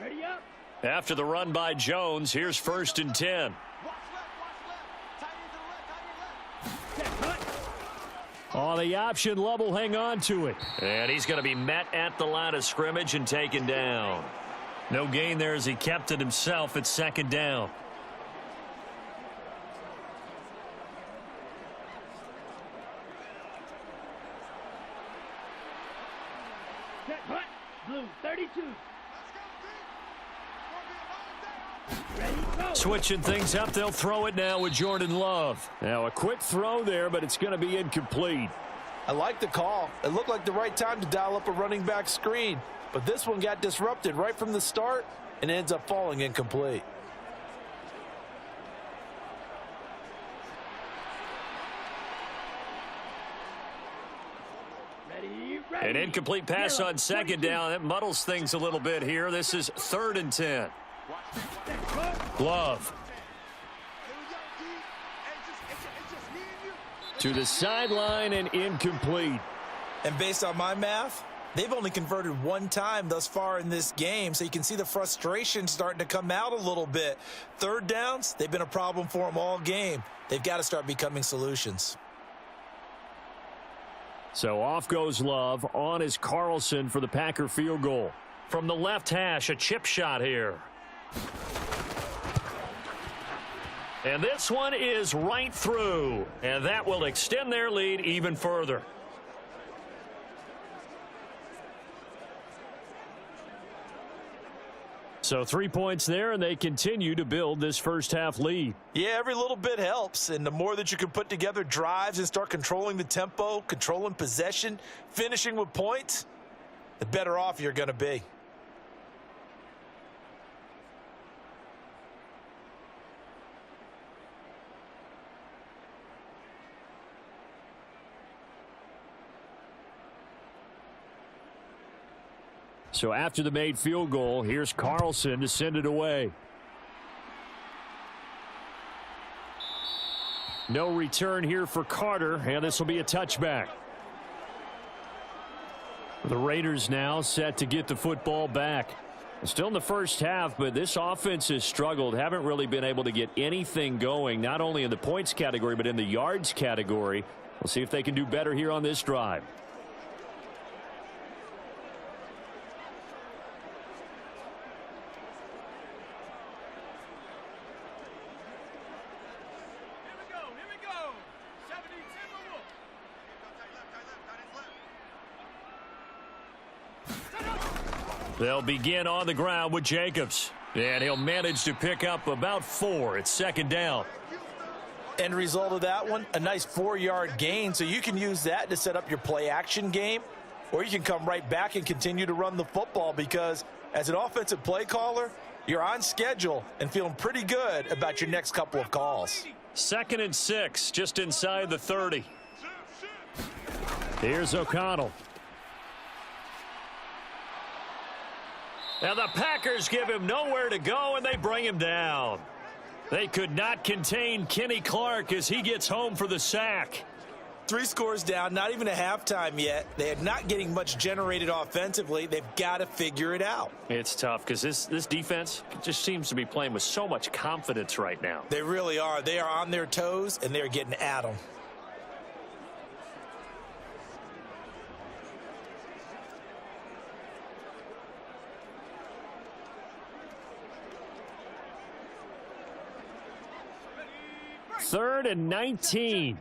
Ready up. After the run by Jones, here's 1st and 10. On the option, Love will hang on to it. And he's going to be met at the line of scrimmage and taken down. No gain there as he kept it himself at 2nd down. Set hunt. Blue 32. Switching things up, they'll throw it now with Jordan Love. Now a quick throw there, but it's going to be incomplete. I like the call. It looked like the right time to dial up a running back screen, but this one got disrupted right from the start and ends up falling incomplete. An incomplete pass on 2nd down. That muddles things a little bit here. This is 3rd and 10. Love. To the sideline and incomplete. And based on my math, they've only converted 1 time thus far in this game, so you can see the frustration starting to come out a little bit. 3rd downs, they've been a problem for them all game. They've got to start becoming solutions. So off goes Love. On is Carlson for the Packer field goal. From the left hash, a chip shot here. And this one is right through. And that will extend their lead even further. So 3 points there, and they continue to build this first half lead. Yeah, every little bit helps, and the more that you can put together drives and start controlling the tempo, controlling possession, finishing with points, the better off you're going to be. So after the made field goal, here's Carlson to send it away. No return here for Carter, and this will be a touchback. The Raiders now set to get the football back. Still in the first half, but this offense has struggled. Haven't really been able to get anything going, not only in the points category, but in the yards category. We'll see if they can do better here on this drive. They'll begin on the ground with Jacobs. And he'll manage to pick up about 4. It's second down. End result of that one, a nice 4-yard gain, so you can use that to set up your play-action game, or you can come right back and continue to run the football because as an offensive play caller, you're on schedule and feeling pretty good about your next couple of calls. 2nd and 6, just inside the 30. Here's O'Connell. Now the Packers give him nowhere to go, and they bring him down. They could not contain Kenny Clark as he gets home for the sack. 3 scores down, not even a halftime yet. They are not getting much generated offensively. They've got to figure it out. It's tough because this defense just seems to be playing with so much confidence right now. They really are. They are on their toes, and they're getting at them. Third and 19.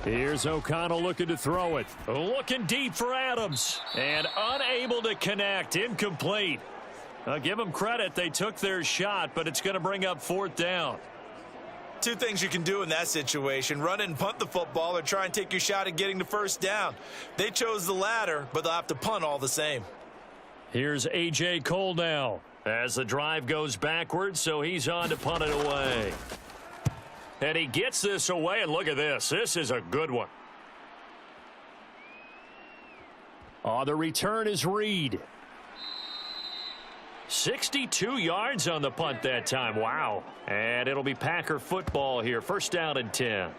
Here's O'Connell looking to throw it. Looking deep for Adams. And unable to connect. Incomplete. I'll give them credit. They took their shot, but it's going to bring up 4th down. 2 things you can do in that situation. Run it and punt the football or try and take your shot at getting the first down. They chose the latter, but they'll have to punt all the same. Here's A.J. Cole now as the drive goes backwards, so he's on to punt it away. And he gets this away, and look at this. This is a good one. The return is Reed. 62 yards on the punt that time. Wow. And it'll be Packer football here. First down and 10.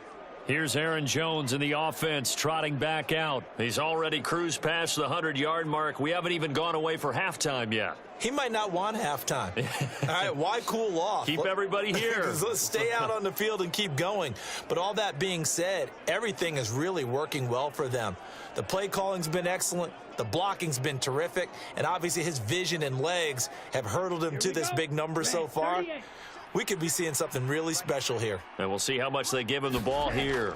Here's Aaron Jones in the offense trotting back out. He's already cruised past the 100-yard mark. We haven't even gone away for halftime yet. He might not want halftime. All right, why cool off? Keep everybody here. Let's stay out on the field and keep going. But all that being said, everything is really working well for them. The play calling's been excellent. The blocking's been terrific. And obviously his vision and legs have hurdled him to this big number so far. We could be seeing something really special here. And we'll see how much they give him the ball here.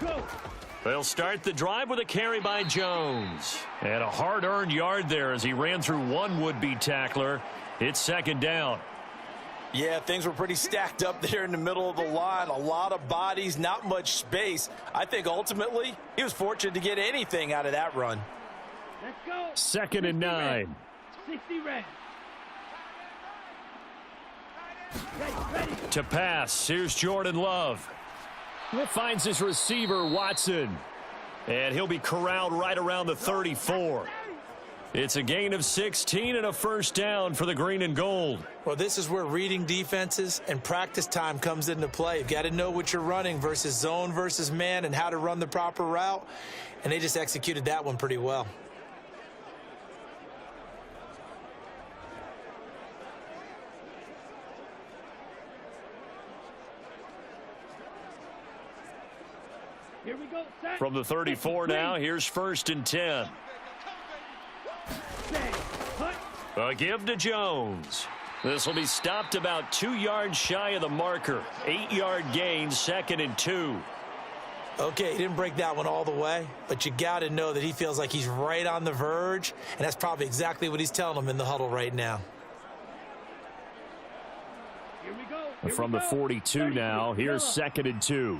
They'll start the drive with a carry by Jones. And a hard-earned yard there as he ran through one would-be tackler. It's second down. Yeah, things were pretty stacked up there in the middle of the line. A lot of bodies, not much space. I think ultimately he was fortunate to get anything out of that run. Let's go. 2nd and 9. 60 red. Ready. To pass, here's Jordan Love. He finds his receiver, Watson. And he'll be corralled right around the 34. It's a gain of 16 and a first down for the green and gold. Well, this is where reading defenses and practice time comes into play. You've got to know what you're running versus zone versus man and how to run the proper route. And they just executed that one pretty well. Here we go. Set. From the 34 now, here's 1st and 10. Stay. Cut. A give to Jones. This will be stopped about 2 yards shy of the marker. 8-yard gain, 2nd and 2. Okay, he didn't break that one all the way, but you got to know that he feels like he's right on the verge, and that's probably exactly what he's telling them in the huddle right now. Here we go. Here From we the go. 42 now, here's Yellow. 2nd and 2.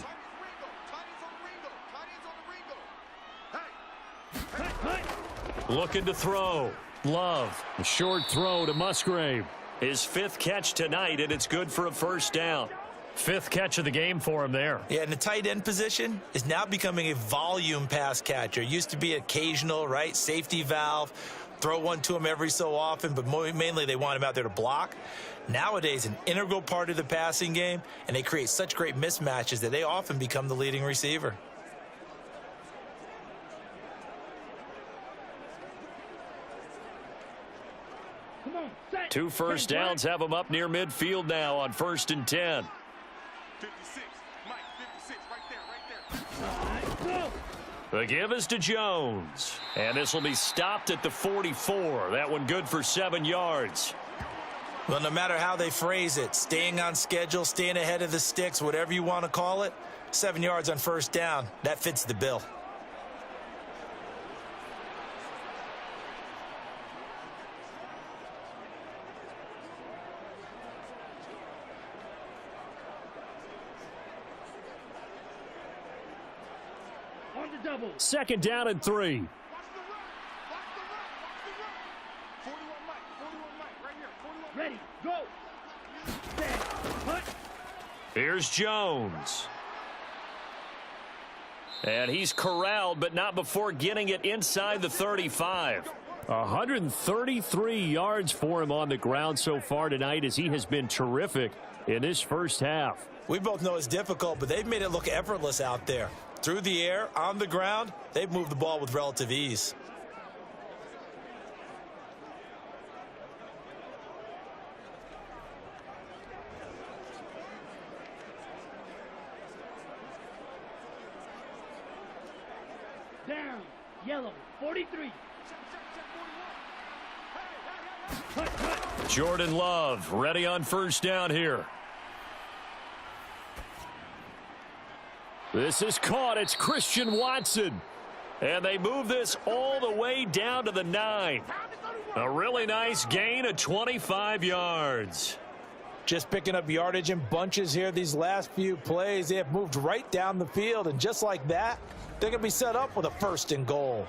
Cut, cut. Looking to throw. Love. A short throw to Musgrave. His 5th catch tonight, and it's good for a 1st down. 5th catch of the game for him there. Yeah, and the tight end position is now becoming a volume pass catcher. Used to be occasional, right? Safety valve. Throw one to him every so often, but mainly they want him out there to block. Nowadays, an integral part of the passing game, and they create such great mismatches that they often become the leading receiver. Come on. Set. 2 first downs have him up near midfield now on 1st and 10. 56. Mike, 56. Right there, right there. All right, go. The give is to Jones. And this will be stopped at the 44. That one good for 7 yards. Well, no matter how they phrase it, staying on schedule, staying ahead of the sticks, whatever you want to call it, 7 yards on 1st down, that fits the bill. On the double. 2nd down and 3. Watch the run. Watch the run. Watch the run. 41 Mike. 41 Mike. Right here. 41 Ready. Go. Stand. Cut. Here's Jones. And he's corralled, but not before getting it inside the 35. 133 yards for him on the ground so far tonight, as he has been terrific in this 1st half. We both know it's difficult, but they've made it look effortless out there. Through the air, on the ground, they've moved the ball with relative ease. Down. Yellow. 43. Cut, cut. Jordan Love ready on 1st down here. This is caught. It's Christian Watson. And they move this all the way down to the 9. A really nice gain of 25 yards. Just picking up yardage in bunches here these last few plays. They have moved right down the field, and just like that, they're going to be set up with a 1st and goal.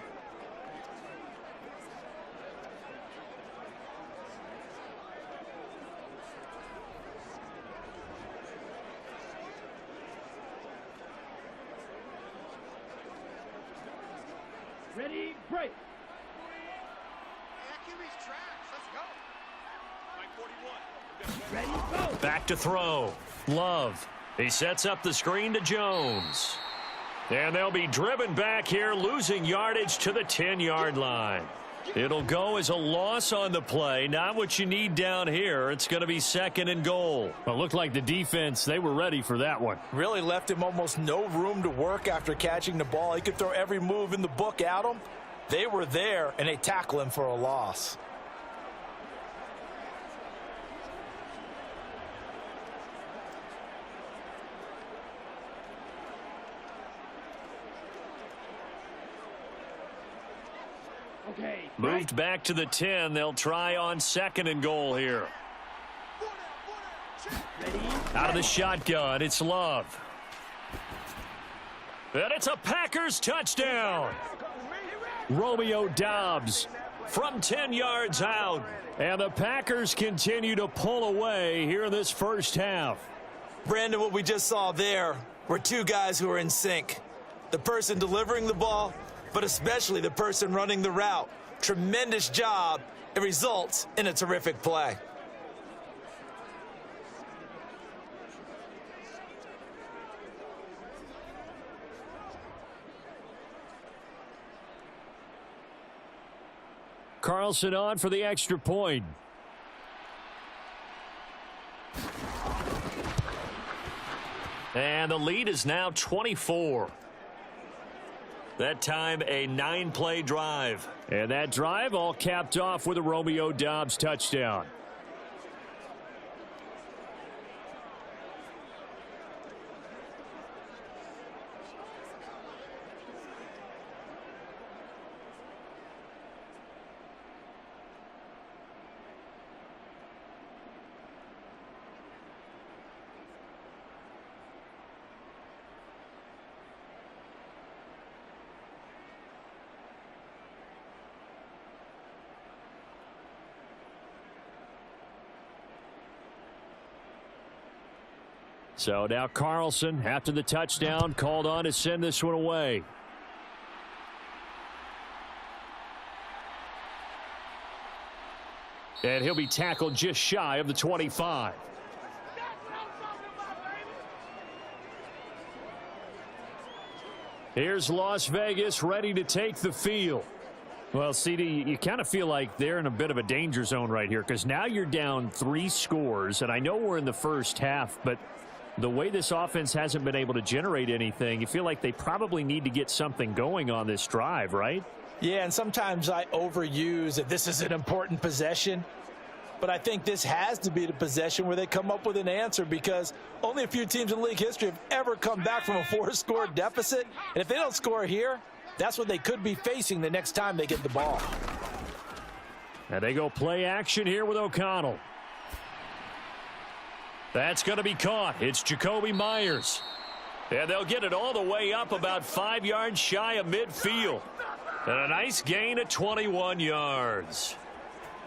Ready. Break. QB's trash. Let's go. Mike 41. Ready. Go. Back to throw. Love. He sets up the screen to Jones. And they'll be driven back here, losing yardage to the 10-yard line. It'll go as a loss on the play. Not what you need down here. It's going to be 2nd and goal. Well, it looked like the defense, they were ready for that one. Really left him almost no room to work after catching the ball. He could throw every move in the book at him. They were there, and they tackle him for a loss. Okay. Moved back to the 10. They'll try on 2nd and goal here. Ready. Out of the shotgun, it's Love. And it's a Packers touchdown. Romeo Doubs from 10 yards out. And the Packers continue to pull away here in this 1st half. Brandon, what we just saw there were two guys who are in sync. The person delivering the ball, but especially the person running the route. Tremendous job. It results in a terrific play. Carlson on for the extra point. And the lead is now 24. That time a 9-play drive. And that drive all capped off with a Romeo Doubs touchdown. So now Carlson, after the touchdown, called on to send this one away. And he'll be tackled just shy of the 25. Here's Las Vegas ready to take the field. Well, CD, you kind of feel like they're in a bit of a danger zone right here because now you're down 3 scores, and I know we're in the first half, but the way this offense hasn't been able to generate anything, you feel like they probably need to get something going on this drive, right? Yeah, and sometimes I overuse that this is an important possession, but I think this has to be the possession where they come up with an answer because only a few teams in league history have ever come back from a 4-score deficit, and if they don't score here, that's what they could be facing the next time they get the ball. And they go play action here with O'Connell. That's going to be caught. It's Jacoby Myers. And they'll get it all the way up about 5 yards shy of midfield. And a nice gain of 21 yards.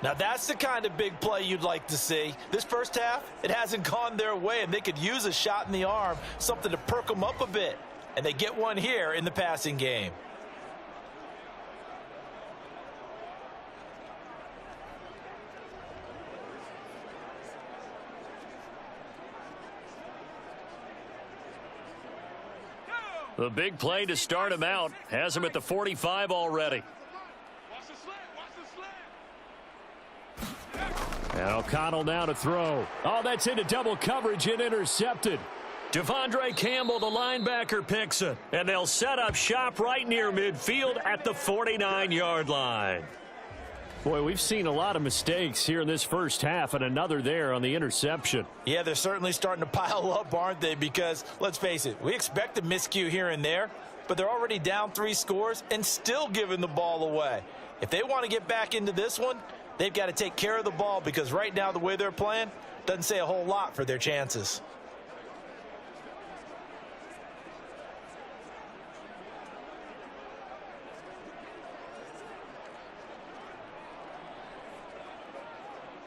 Now that's the kind of big play you'd like to see. This first half, it hasn't gone their way, and they could use a shot in the arm, something to perk them up a bit. And they get one here in the passing game. The big play to start him out has him at the 45 already. And O'Connell now to throw. Oh, that's into double coverage and intercepted. Devondre Campbell, the linebacker, picks it. And they'll set up shop right near midfield at the 49-yard line. Boy, we've seen a lot of mistakes here in this first half, and another there on the interception. Yeah, they're certainly starting to pile up, aren't they? Because, let's face it, we expect a miscue here and there, but they're already down 3 scores and still giving the ball away. If they want to get back into this one, they've got to take care of the ball because right now the way they're playing doesn't say a whole lot for their chances.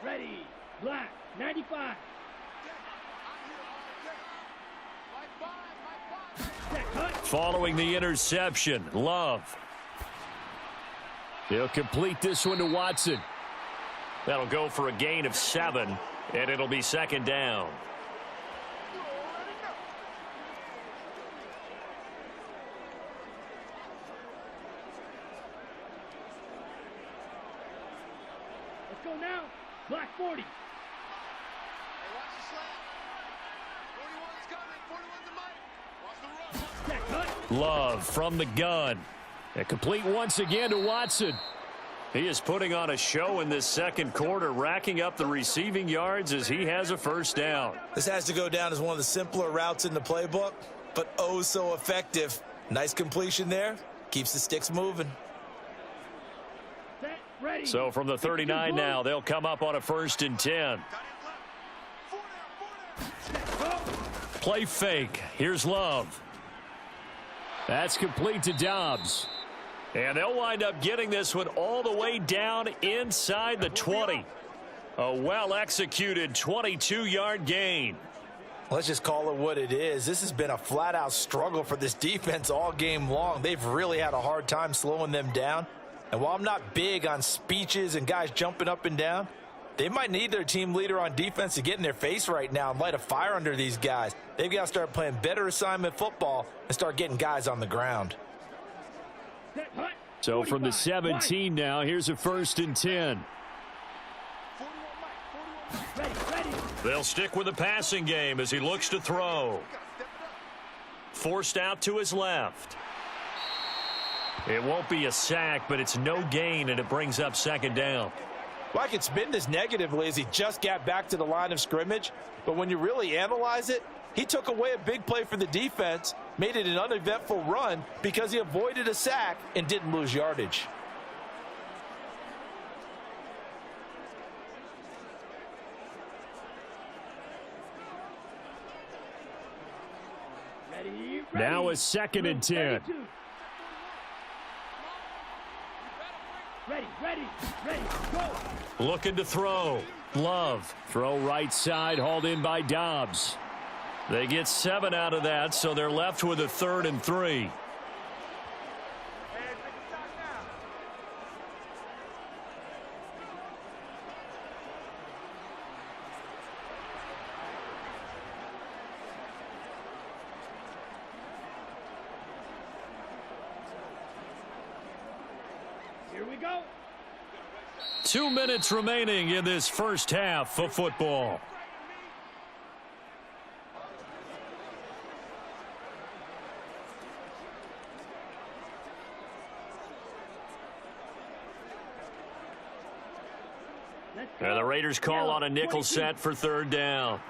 Ready, black, 95. Following the interception, Love. He'll complete this one to Watson. That'll go for a gain of 7, and it'll be second down. Let's go now. Black 40. Hey, watch the slant. 41's coming. 41's the mic. Watch the run. Love from the gun. And complete once again to Watson. He is putting on a show in this second quarter, racking up the receiving yards as he has a first down. This has to go down as one of the simpler routes in the playbook, but oh so effective. Nice completion there. Keeps the sticks moving. Set, ready. So from the 39 now, they'll come up on a 1st and 10. Play fake. Here's Love. That's complete to Doubs. And they'll wind up getting this one all the way down inside the 20. A well-executed 22-yard gain. Let's just call it what it is. This has been a flat-out struggle for this defense all game long. They've really had a hard time slowing them down. And while I'm not big on speeches and guys jumping up and down, they might need their team leader on defense to get in their face right now and light a fire under these guys. They've got to start playing better assignment football and start getting guys on the ground. So from the 17 now, here's a 1st and 10. They'll stick with the passing game as he looks to throw. Forced out to his left. It won't be a sack, but it's no gain, and it brings up second down. Well, I can spin this negatively as he just got back to the line of scrimmage. But when you really analyze it, he took away a big play for the defense, made it an uneventful run because he avoided a sack and didn't lose yardage. Now a 2nd and 10. Ready, go. Looking to throw. Love. Throw right side, hauled in by Dobbs. They get 7 out of that, so they're left with a 3rd and 3. Here we go. 2 minutes remaining in this first half of football. And the Raiders call on a nickel set for 3rd down.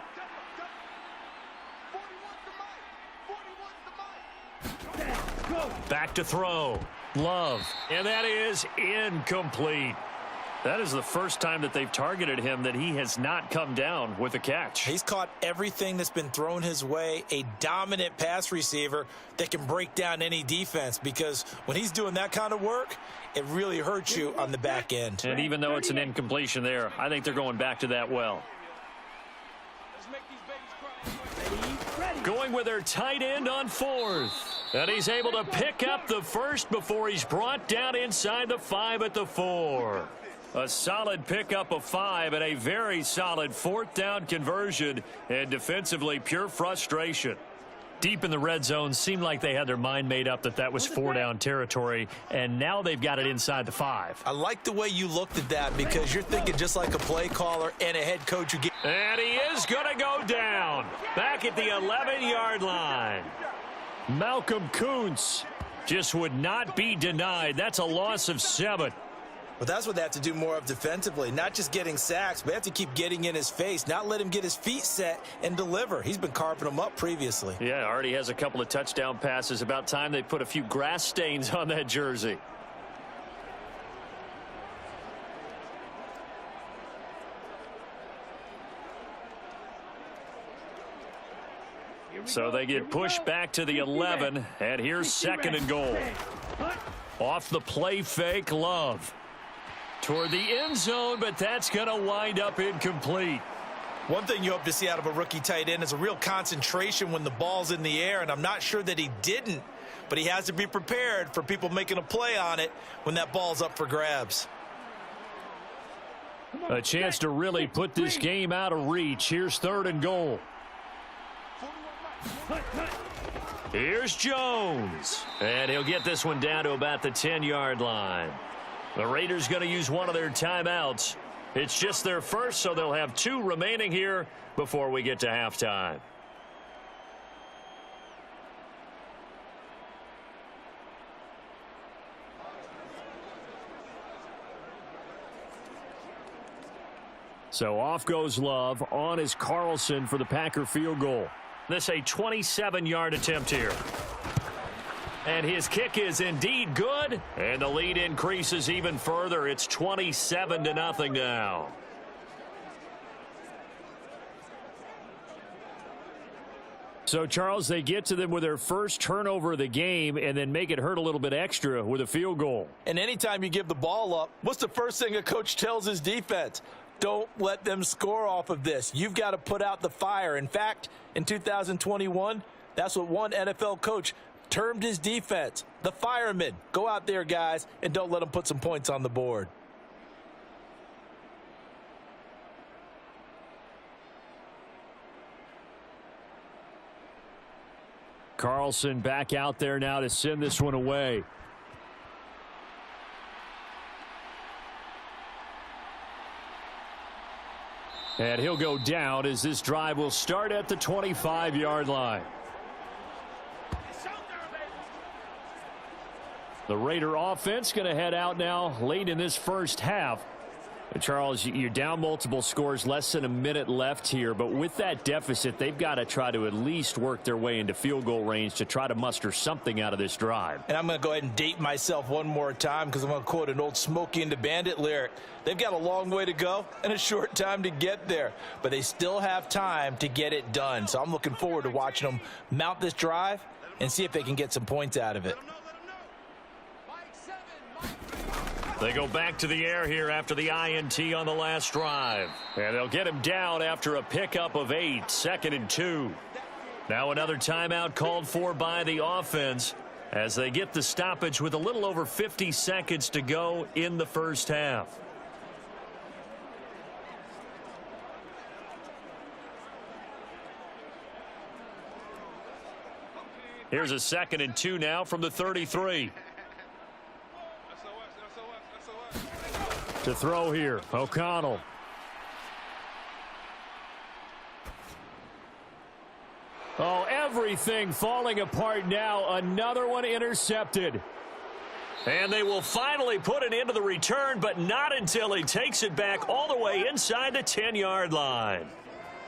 Back to throw. Love. And that is incomplete. That is the first time that they've targeted him that he has not come down with a catch. He's caught everything that's been thrown his way. A dominant pass receiver that can break down any defense, because when he's doing that kind of work, it really hurts you on the back end. And even though it's an incompletion there, I think they're going back to that well. Going with their tight end on 4th. And he's able to pick up the first before he's brought down inside the 5 at the 4. A solid pickup of 5 and a very solid 4th down conversion, and defensively pure frustration. Deep in the red zone, seemed like they had their mind made up that was 4-down territory, and now they've got it inside the 5. I like the way you looked at that, because you're thinking just like a play caller and a head coach who And he is going to go down back at the 11-yard line. Malcolm Kuntz just would not be denied. That's a loss of 7. But that's what they have to do more of defensively, not just getting sacks, but they have to keep getting in his face, not let him get his feet set and deliver. He's been carving them up previously. Yeah, already has a couple of touchdown passes. About time they put a few grass stains on that jersey. So they get pushed back to the 11, and here's 2nd and goal. Off the play fake, Love. Toward the end zone, but that's going to wind up incomplete. One thing you hope to see out of a rookie tight end is a real concentration when the ball's in the air, and I'm not sure that he didn't, but he has to be prepared for people making a play on it when that ball's up for grabs. A chance to really put this game out of reach. Here's 3rd and goal. Here's Jones, and he'll get this one down to about the 10-yard line. The Raiders going to use one of their timeouts. It's just their first, so they'll have 2 remaining here before we get to halftime. So off goes Love. On is Carlson for the Packer field goal. This a 27-yard attempt here. And his kick is indeed good, and the lead increases even further. It's 27-0 now. So, Charles, they get to them with their first turnover of the game and then make it hurt a little bit extra with a field goal. And anytime you give the ball up, what's the first thing a coach tells his defense? Don't let them score off of this. You've got to put out the fire. In fact, in 2021, that's what one NFL coach termed his defense, the firemen. Go out there, guys, and don't let them put some points on the board. Carlson back out there now to send this one away. And he'll go down as this drive will start at the 25-yard line. The Raider offense going to head out now late in this first half. And Charles, you're down multiple scores, less than a minute left here. But with that deficit, they've got to try to at least work their way into field goal range to try to muster something out of this drive. And I'm going to go ahead and date myself one more time because I'm going to quote an old Smokey and the Bandit lyric. They've got a long way to go and a short time to get there, but they still have time to get it done. So I'm looking forward to watching them mount this drive and see if they can get some points out of it. They go back to the air here after the INT on the last drive. And they'll get him down after a pickup of 8, 2nd and 2. Now another timeout called for by the offense as they get the stoppage with a little over 50 seconds to go in the first half. Here's a 2nd and 2 now from the 33. To throw here, O'Connell. Oh, everything falling apart now. Another one intercepted. And they will finally put it into the return, but not until he takes it back all the way inside the 10-yard line.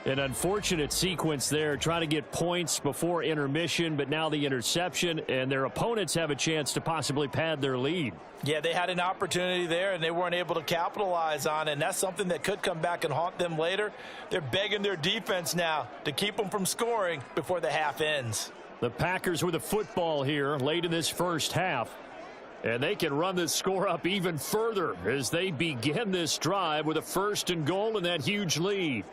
An unfortunate sequence there, trying to get points before intermission, but now the interception, and their opponents have a chance to possibly pad their lead. Yeah, they had an opportunity there, and they weren't able to capitalize on it, and that's something that could come back and haunt them later. They're begging their defense now to keep them from scoring before the half ends. The Packers with a football here late in this first half, and they can run this score up even further as they begin this drive with a 1st and goal and that huge lead.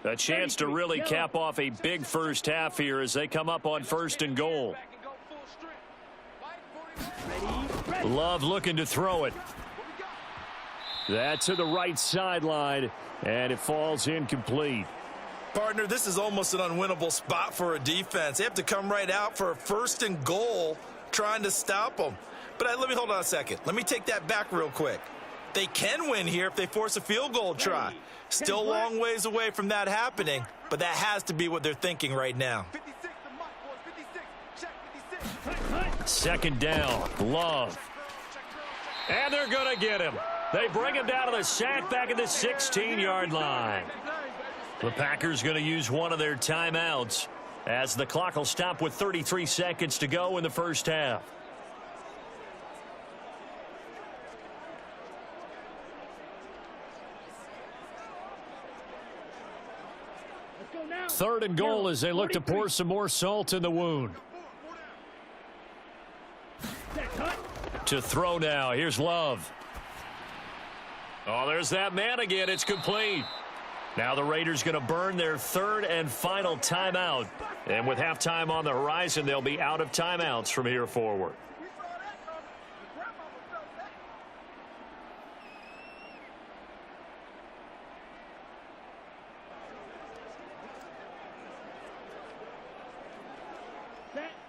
A chance to really cap off a big first half here as they come up on 1st and goal. Love looking to throw it. That's to the right sideline, and it falls incomplete. Partner, this is almost an unwinnable spot for a defense. They have to come right out for a 1st and goal trying to stop them. But let me hold on a second. Let me take that back real quick. They can win here if they force a field goal try. Still a long ways away from that happening, but that has to be what they're thinking right now. 2nd down, Love. And they're going to get him. They bring him down to the sack back at the 16-yard line. The Packers going to use one of their timeouts as the clock will stop with 33 seconds to go in the first half. Third and goal as they look to pour some more salt in the wound. To throw now. Here's Love. Oh, there's that man again. It's complete. Now the Raiders going to burn their 3rd and final timeout. And with halftime on the horizon, they'll be out of timeouts from here forward.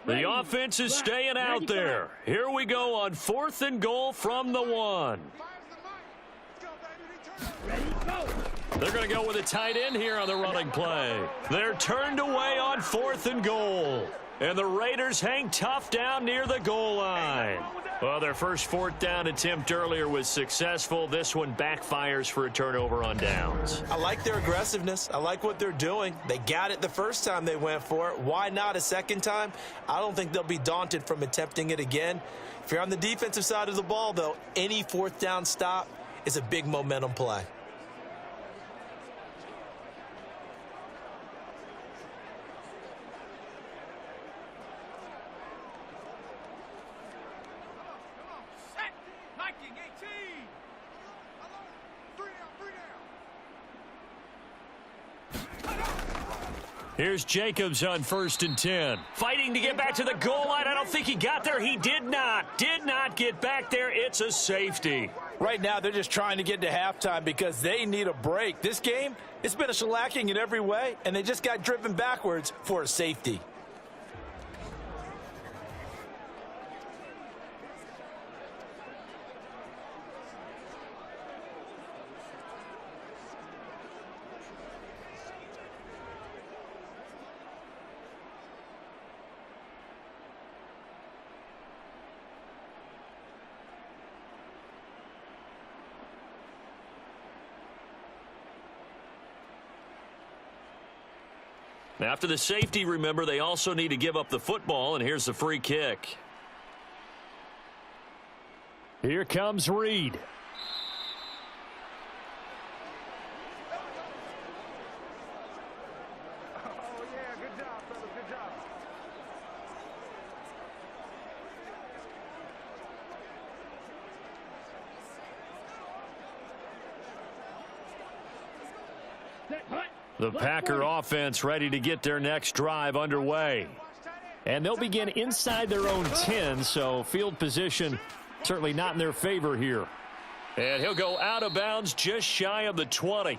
The offense is staying out there. Here we go on 4th and goal from the 1. They're going to go with a tight end here on the running play. They're turned away on 4th and goal. And the Raiders hang tough down near the goal line. Well, their first 4th down attempt earlier was successful. This one backfires for a turnover on downs. I like their aggressiveness. I like what they're doing. They got it the first time they went for it. Why not a second time? I don't think they'll be daunted from attempting it again. If you're on the defensive side of the ball, though, any 4th down stop is a big momentum play. Here's Jacobs on 1st and 10. Fighting to get back to the goal line. I don't think he got there. He did not. Did not get back there. It's a safety. Right now, they're just trying to get to halftime because they need a break. This game, it's been a shellacking in every way, and they just got driven backwards for a safety. After the safety, remember, they also need to give up the football, and here's the free kick. Here comes Reed. Oh, yeah, good job, fellas, good job. The Packer offense ready to get their next drive underway. And they'll begin inside their own 10, so field position certainly not in their favor here. And he'll go out of bounds just shy of the 20.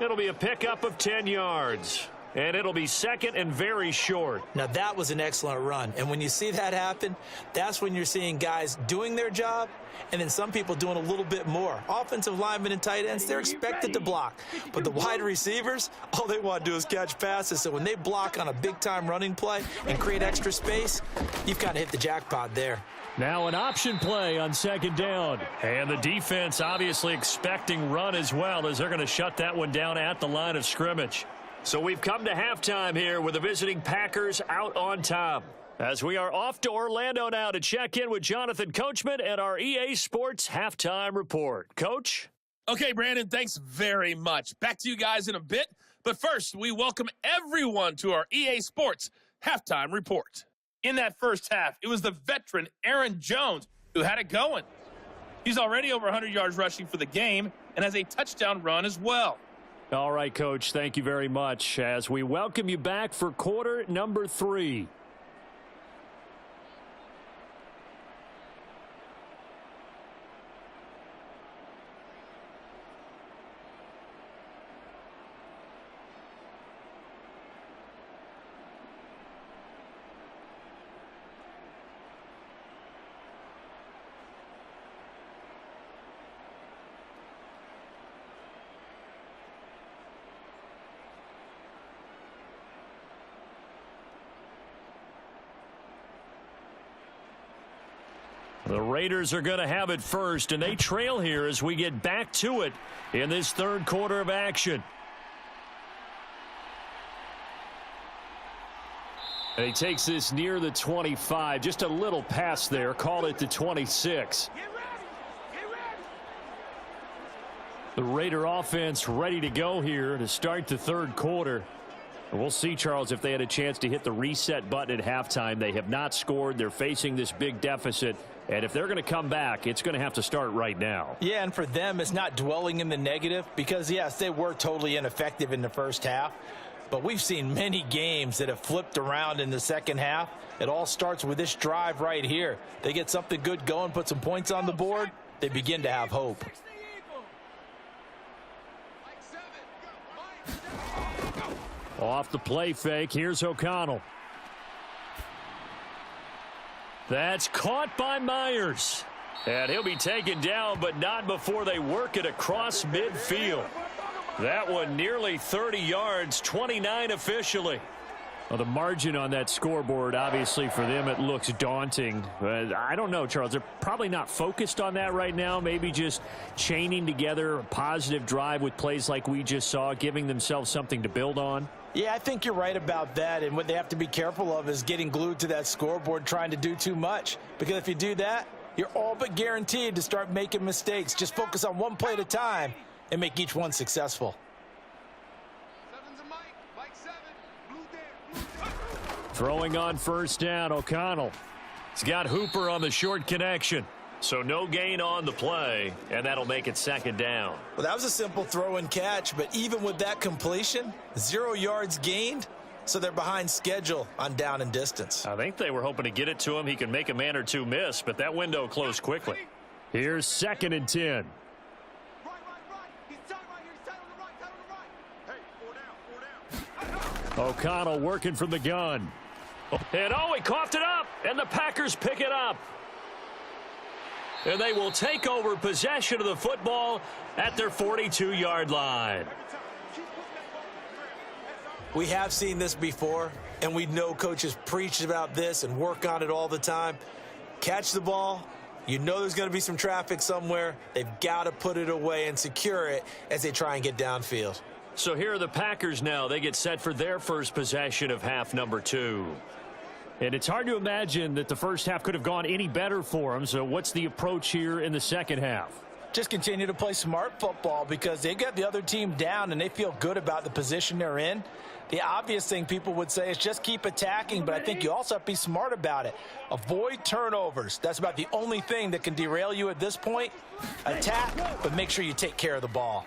It'll be a pickup of 10 yards. And it'll be second and very short. Now, that was an excellent run. And when you see that happen, that's when you're seeing guys doing their job and then some people doing a little bit more. Offensive linemen and tight ends, they're expected to block. But the wide receivers, all they want to do is catch passes. So when they block on a big-time running play and create extra space, you've kind of hit the jackpot there. Now an option play on second down. And the defense obviously expecting run as well, as they're going to shut that one down at the line of scrimmage. So we've come to halftime here with the visiting Packers out on top. As we are off to Orlando now to check in with Jonathan Coachman and our EA Sports Halftime Report. Coach? Okay, Brandon, thanks very much. Back to you guys in a bit. But first, we welcome everyone to our EA Sports Halftime Report. In that first half, it was the veteran Aaron Jones who had it going. He's already over 100 yards rushing for the game and has a touchdown run as well. All right, Coach, thank you very much as we welcome you back for quarter number 3. The Raiders are going to have it first, and they trail here as we get back to it in this third quarter of action. And he takes this near the 25. Just a little pass there. Call it the 26. The Raider offense ready to go here to start the third quarter. And we'll see, Charles, if they had a chance to hit the reset button at halftime. They have not scored. They're facing this big deficit. And if they're going to come back, it's going to have to start right now. Yeah, and for them, it's not dwelling in the negative because, yes, they were totally ineffective in the first half. But we've seen many games that have flipped around in the second half. It all starts with this drive right here. They get something good going, put some points on the board, they begin to have hope. Off the play fake, here's O'Connell. That's caught by Myers. And he'll be taken down, but not before they work it across midfield. That one nearly 30 yards, 29 officially. Well, the margin on that scoreboard, obviously, for them, it looks daunting. I don't know, Charles. They're probably not focused on that right now. Maybe just chaining together a positive drive with plays like we just saw, giving themselves something to build on. Yeah, I think you're right about that. And what they have to be careful of is getting glued to that scoreboard, trying to do too much. Because if you do that, you're all but guaranteed to start making mistakes. Just focus on one play at a time and make each one successful. Throwing on first down, O'Connell. He's got Hooper on the short connection. So no gain on the play, and that'll make it second down. Well, that was a simple throw and catch, but even with that completion, 0 yards gained, so they're behind schedule on down and distance. I think they were hoping to get it to him. He can make a man or two miss, but that window closed quickly. Here's 2nd and 10. O'Connell working from the gun. And he coughed it up, and the Packers pick it up. And they will take over possession of the football at their 42-yard line. We have seen this before, and we know coaches preach about this and work on it all the time. Catch the ball. You know there's going to be some traffic somewhere. They've got to put it away and secure it as they try and get downfield. So here are the Packers now. They get set for their first possession of half number 2. And it's hard to imagine that the first half could have gone any better for them. So what's the approach here in the second half? Just continue to play smart football because they got the other team down and they feel good about the position they're in. The obvious thing people would say is just keep attacking, but I think you also have to be smart about it. Avoid turnovers. That's about the only thing that can derail you at this point. Attack, but make sure you take care of the ball.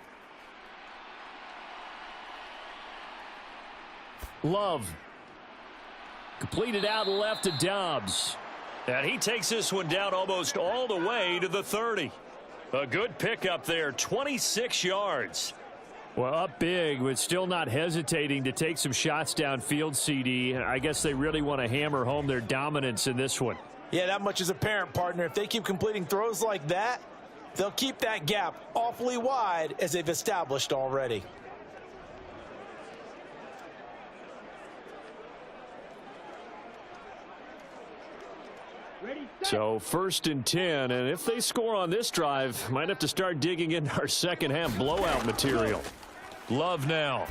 Love. Completed out left to Dobbs. And he takes this one down almost all the way to the 30. A good pickup there, 26 yards. Well, up big, but still not hesitating to take some shots downfield, CD. I guess they really want to hammer home their dominance in this one. Yeah, that much is apparent, partner. If they keep completing throws like that, they'll keep that gap awfully wide as they've established already. So 1st and 10, and if they score on this drive, might have to start digging into our second half blowout material. Love now.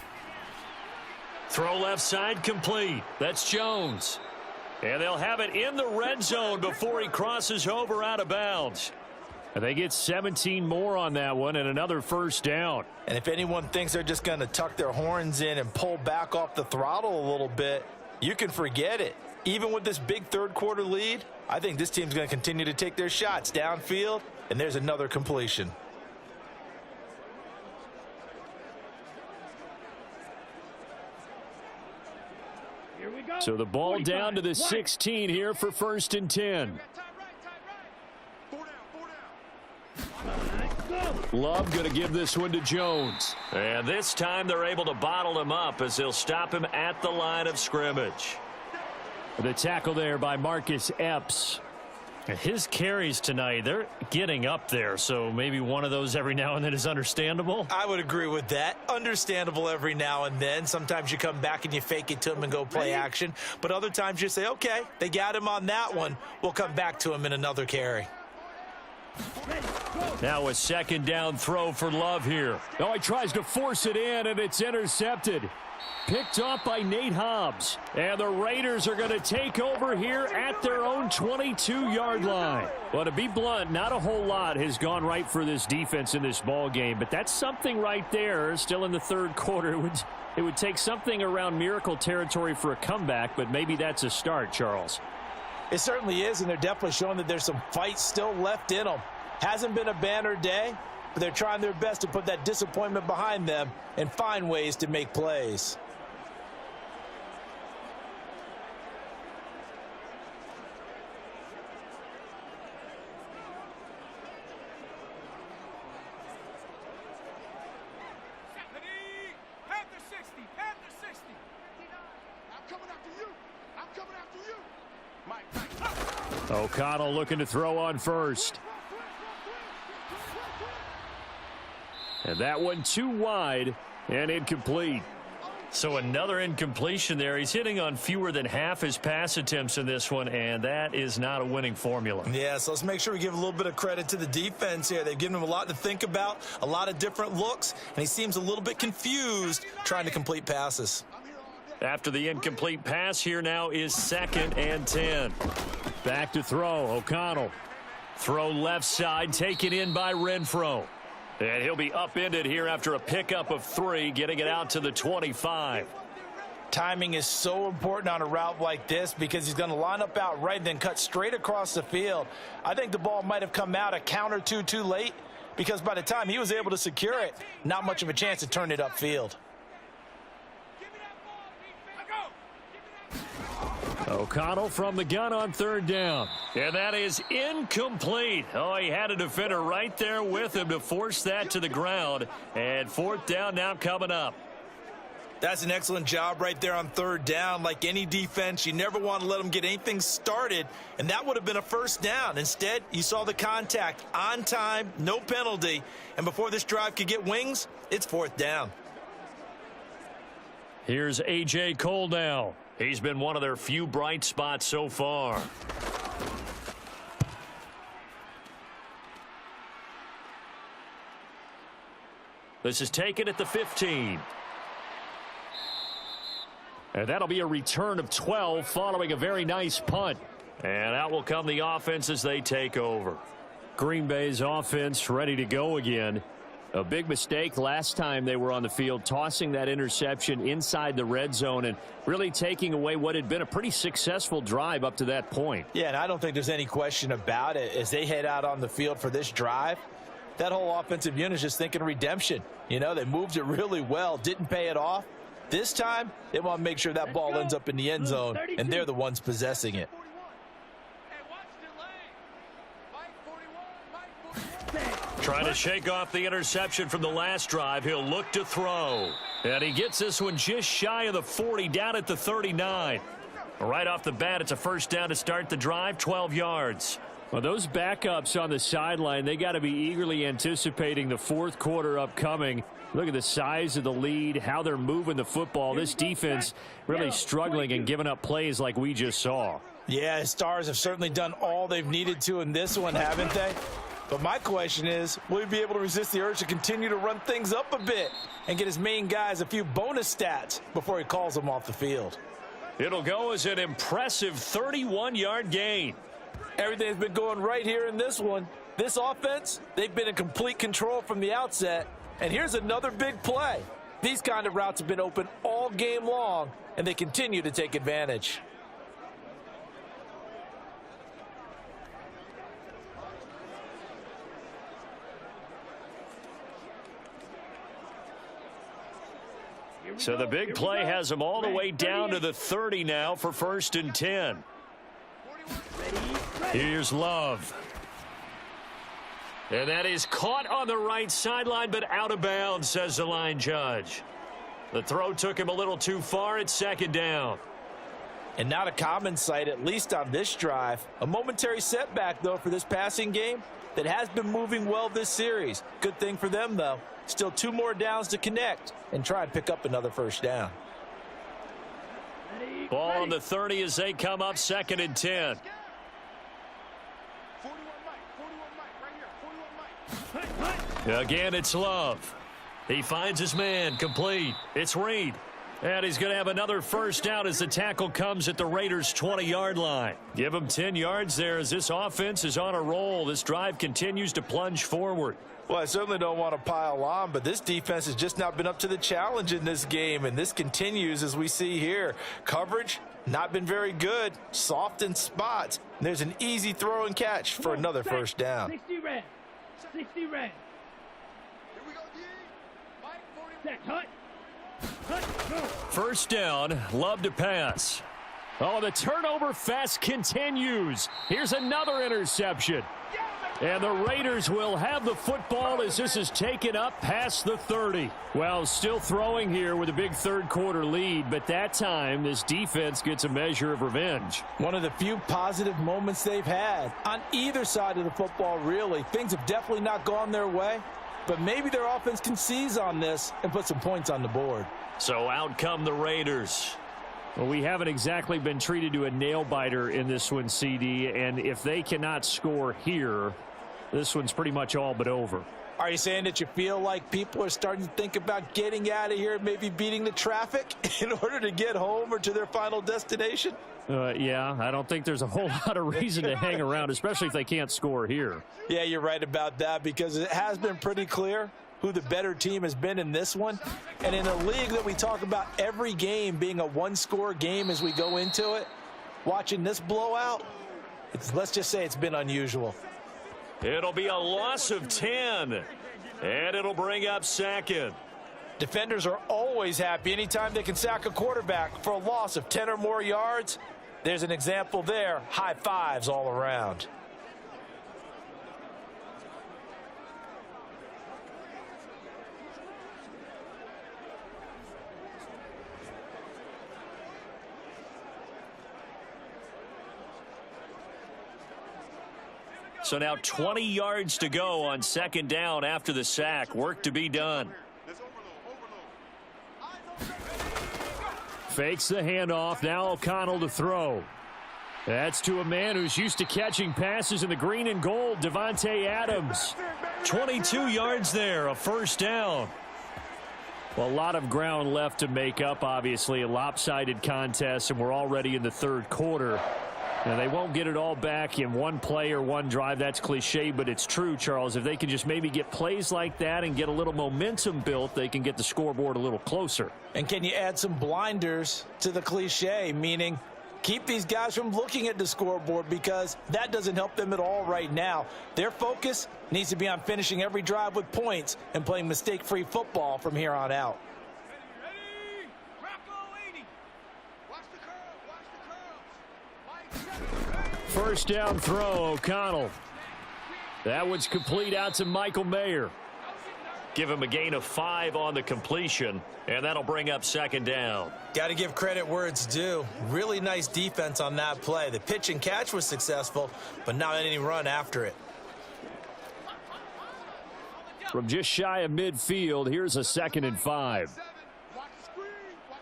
Throw left side complete. That's Jones. And they'll have it in the red zone before he crosses over out of bounds. And they get 17 more on that one and another first down. And if anyone thinks they're just going to tuck their horns in and pull back off the throttle a little bit, you can forget it. Even with this big third quarter lead, I think this team's going to continue to take their shots downfield, and there's another completion. Here we go. So the ball down to the 16 here for 1st and 10. Love going to give this one to Jones. And this time they're able to bottle him up as they'll stop him at the line of scrimmage. The tackle there by Marcus Epps. His carries tonight, they're getting up there, so maybe one of those every now and then is understandable. I would agree with that. Understandable every now and then. Sometimes you come back and you fake it to him and go play action. But other times you say, okay, they got him on that one. We'll come back to him in another carry. Now a second down throw for Love here. Oh, he tries to force it in, and it's intercepted. Picked off by Nate Hobbs. And the Raiders are going to take over here at their own 22-yard line. Well, to be blunt, not a whole lot has gone right for this defense in this ball game, but that's something right there. Still in the third quarter. It would take something around miracle territory for a comeback, but maybe that's a start, Charles. It certainly is, and they're definitely showing that there's some fight still left in them. Hasn't been a banner day, but they're trying their best to put that disappointment behind them and find ways to make plays. O'Connell looking to throw on first. And that one too wide and incomplete. So another incompletion there. He's hitting on fewer than half his pass attempts in this one, and that is not a winning formula. Yeah, so let's make sure we give a little bit of credit to the defense here. They've given him a lot to think about, a lot of different looks, and he seems a little bit confused trying to complete passes. After the incomplete pass, here now is 2nd and 10. Back to throw. O'Connell. Throw left side, taken in by Renfro. And he'll be upended here after a pickup of 3, getting it out to the 25. Timing is so important on a route like this because he's going to line up out right and then cut straight across the field. I think the ball might have come out a count or two too late because by the time he was able to secure it, not much of a chance to turn it upfield. O'Connell from the gun on 3rd down. And that is incomplete. Oh, he had a defender right there with him to force that to the ground. And 4th down now coming up. That's an excellent job right there on 3rd down. Like any defense, you never want to let them get anything started, and that would have been a 1st down. Instead, you saw the contact on time, no penalty, and before this drive could get wings, it's 4th down. Here's A.J. Cole now. He's been one of their few bright spots so far. This is taken at the 15. And that'll be a return of 12 following a very nice punt. And out will come the offense as they take over. Green Bay's offense ready to go again. A big mistake last time they were on the field, tossing that interception inside the red zone and really taking away what had been a pretty successful drive up to that point. Yeah, and I don't think there's any question about it. As they head out on the field for this drive, that whole offensive unit is just thinking redemption. You know, they moved it really well, didn't pay it off. This time, they want to make sure that ball ends up in the end zone, and they're the ones possessing it. Trying to shake off the interception from the last drive. He'll look to throw. And he gets this one just shy of the 40, down at the 39. Right off the bat, it's a first down to start the drive, 12 yards. Well, those backups on the sideline, they got to be eagerly anticipating the fourth quarter upcoming. Look at the size of the lead, how they're moving the football. This defense really struggling and giving up plays like we just saw. Yeah, Stars have certainly done all they've needed to in this one, haven't they? But my question is, will he be able to resist the urge to continue to run things up a bit and get his main guys a few bonus stats before he calls them off the field? It'll go as an impressive 31-yard gain. Everything's been going right here in this one. This offense, they've been in complete control from the outset. And here's another big play. These kind of routes have been open all game long, and they continue to take advantage. So the big play has them all the way down to the 30 now for 1st and 10. Here's Love. And that is caught on the right sideline, but out of bounds, says the line judge. The throw took him a little too far. It's 2nd down. And not a common sight, at least on this drive. A momentary setback, though, for this passing game that has been moving well this series. Good thing for them, though. Still 2 more downs to connect and try and pick up another first down. Ball on the 30 as they come up, 2nd and 10. Again, it's Love. He finds his man, complete. It's Reed. And he's going to have another first down as the tackle comes at the Raiders' 20-yard line. Give him 10 yards there as this offense is on a roll. This drive continues to plunge forward. Well, I certainly don't want to pile on, but this defense has just not been up to the challenge in this game, and this continues as we see here. Coverage, not been very good. Soft in spots. And there's an easy throw and catch for another first down. 60 red. 60 red. Here we go, D. Mike, 40. Set, hut. First down, Love to pass. Oh, the turnover fest continues. Here's another interception. And the Raiders will have the football as this is taken up past the 30. Well, still throwing here with a big third quarter lead, but that time this defense gets a measure of revenge. One of the few positive moments they've had on either side of the football, really. Things have definitely not gone their way, but maybe their offense can seize on this and put some points on the board. So out come the Raiders. Well, we haven't exactly been treated to a nail-biter in this one, CD, and if they cannot score here, this one's pretty much all but over. Are you saying that you feel like people are starting to think about getting out of here and maybe beating the traffic in order to get home or to their final destination? Yeah, I don't think there's a whole lot of reason to hang around, especially if they can't score here. Yeah, you're right about that because it has been pretty clear who the better team has been in this one. And in a league that we talk about every game being a one-score game as we go into it, watching this blowout, let's just say it's been unusual. It'll be a loss of 10, and it'll bring up 2nd. Defenders are always happy anytime they can sack a quarterback for a loss of 10 or more yards. There's an example there. High fives all around. So now 20 yards to go on 2nd down after the sack. Work to be done. Fakes the handoff. Now O'Connell to throw. That's to a man who's used to catching passes in the green and gold, Devontae Adams. 22 yards there, a first down. Well, a lot of ground left to make up, obviously. A lopsided contest, and we're already in the third quarter. Now, they won't get it all back in one play or one drive. That's cliche, but it's true, Charles. If they can just maybe get plays like that and get a little momentum built, they can get the scoreboard a little closer. And can you add some blinders to the cliche, meaning keep these guys from looking at the scoreboard, because that doesn't help them at all right now. Their focus needs to be on finishing every drive with points and playing mistake-free football from here on out. Ready? Rocco 80. Watch the curls. Watch the curls. First down throw, O'Connell. That one's complete out to Michael Mayer. Give him a gain of 5 on the completion, and that'll bring up second down. Got to give credit where it's due. Really nice defense on that play. The pitch and catch was successful, but not any run after it. From just shy of midfield, here's a 2nd and 5. Watch the screen. Watch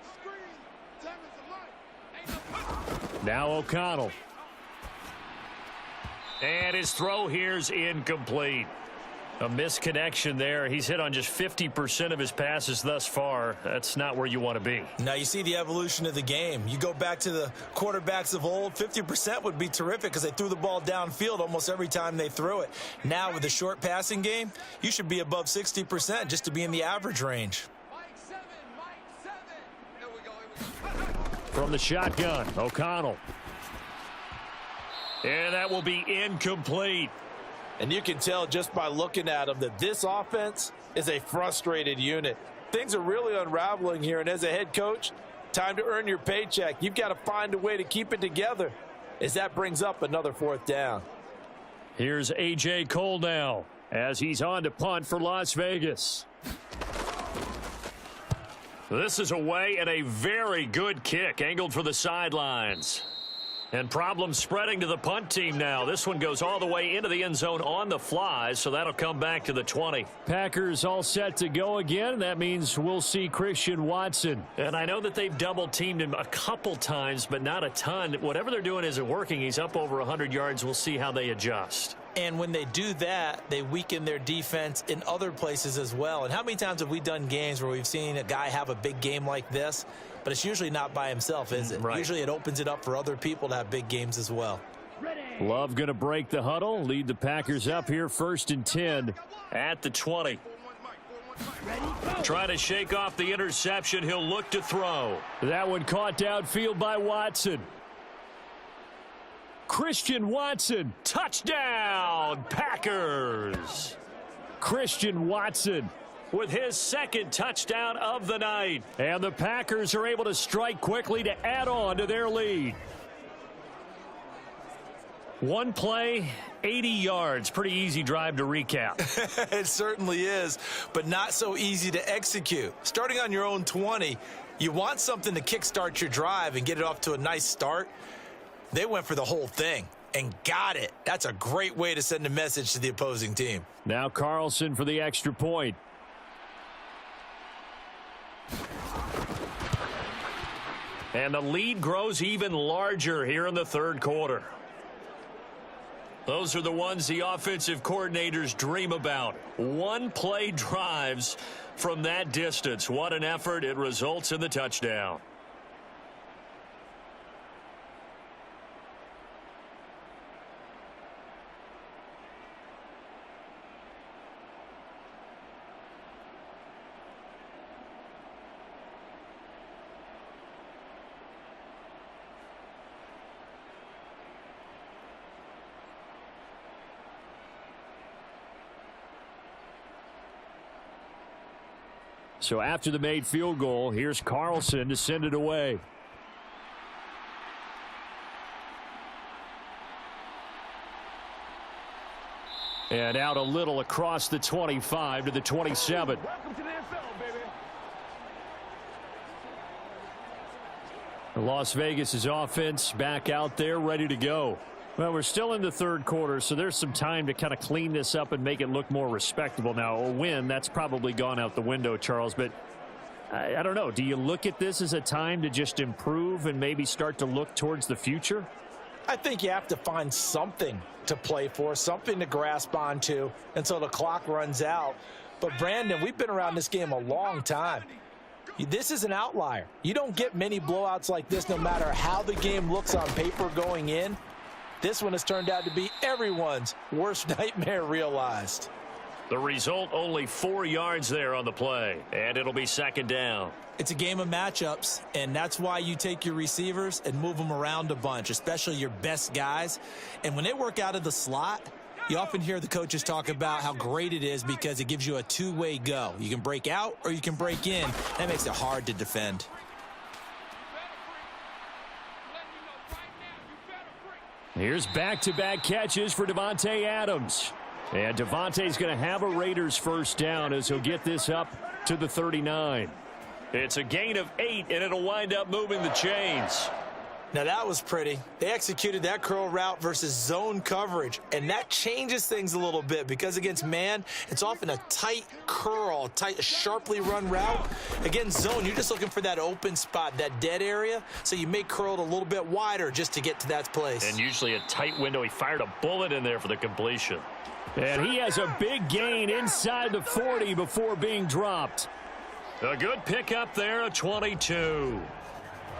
the screen. Now O'Connell. And his throw here's incomplete. A misconnection there. He's hit on just 50% of his passes thus far. That's not where you want to be. Now you see the evolution of the game. You go back to the quarterbacks of old, 50% would be terrific because they threw the ball downfield almost every time they threw it. Now with the short passing game, you should be above 60% just to be in the average range. Mike 7. Here we go. From the shotgun, O'Connell. And that will be incomplete. And you can tell just by looking at them that this offense is a frustrated unit. Things are really unraveling here, and as a head coach, time to earn your paycheck. You've got to find a way to keep it together as that brings up another 4th down. Here's A.J. Cole now as he's on to punt for Las Vegas. This is away, and a very good kick angled for the sidelines. And problems spreading to the punt team now. This one goes all the way into the end zone on the fly, so that'll come back to the 20. Packers all set to go again. That means we'll see Christian Watson. And I know that they've double-teamed him a couple times, but not a ton. Whatever they're doing isn't working. He's up over 100 yards. We'll see how they adjust. And when they do that, they weaken their defense in other places as well. And how many times have we done games where we've seen a guy have a big game like this? But it's usually not by himself, is it? Right. Usually it opens it up for other people to have big games as well. Love going to break the huddle, lead the Packers up here 1st and 10 at the 20. Trying to shake off the interception. He'll look to throw. That one caught downfield by Watson. Christian Watson, touchdown, Packers. Christian Watson with his 2nd touchdown of the night. And the Packers are able to strike quickly to add on to their lead. One play, 80 yards. Pretty easy drive to recap. It certainly is, but not so easy to execute. Starting on your own 20, you want something to kickstart your drive and get it off to a nice start. They went for the whole thing and got it. That's a great way to send a message to the opposing team. Now Carlson for the extra point. And the lead grows even larger here in the 3rd quarter. Those are the ones the offensive coordinators dream about. One-play drives from that distance. What an effort. It results in the touchdown. So after the made field goal, here's Carlson to send it away. And out a little across the 25 to the 27. Welcome to the NFL, baby. Las Vegas' offense back out there ready to go. Well, we're still in the 3rd quarter, so there's some time to kind of clean this up and make it look more respectable. Now, a win, that's probably gone out the window, Charles, but I don't know. Do you look at this as a time to just improve and maybe start to look towards the future? I think you have to find something to play for, something to grasp onto until the clock runs out. But, Brandon, we've been around this game a long time. This is an outlier. You don't get many blowouts like this no matter how the game looks on paper going in. This one has turned out to be everyone's worst nightmare realized. The result, only 4 yards there on the play, and it'll be second down. It's a game of matchups, and that's why you take your receivers and move them around a bunch, especially your best guys. And when they work out of the slot, you often hear the coaches talk about how great it is because it gives you a two-way go. You can break out or you can break in. That makes it hard to defend. Here's back-to-back catches for Davante Adams. And Davante's going to have a Raiders first down as he'll get this up to the 39. It's a gain of 8, and it'll wind up moving the chains. Now, that was pretty. They executed that curl route versus zone coverage, and that changes things a little bit because against man, it's often a tight curl, a sharply run route. Against zone, you're just looking for that open spot, that dead area, so you may curl it a little bit wider just to get to that place. And usually a tight window. He fired a bullet in there for the completion. And he has a big gain inside the 40 before being dropped. A good pickup there, a 22.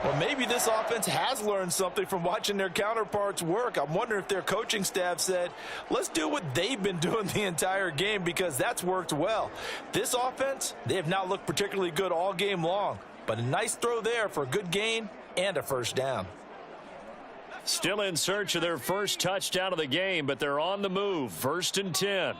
Well, maybe this offense has learned something from watching their counterparts work. I'm wondering if their coaching staff said, let's do what they've been doing the entire game because that's worked well. This offense, they have not looked particularly good all game long, but a nice throw there for a good gain and a first down. Still in search of their first touchdown of the game, but they're on the move. 1st and 10.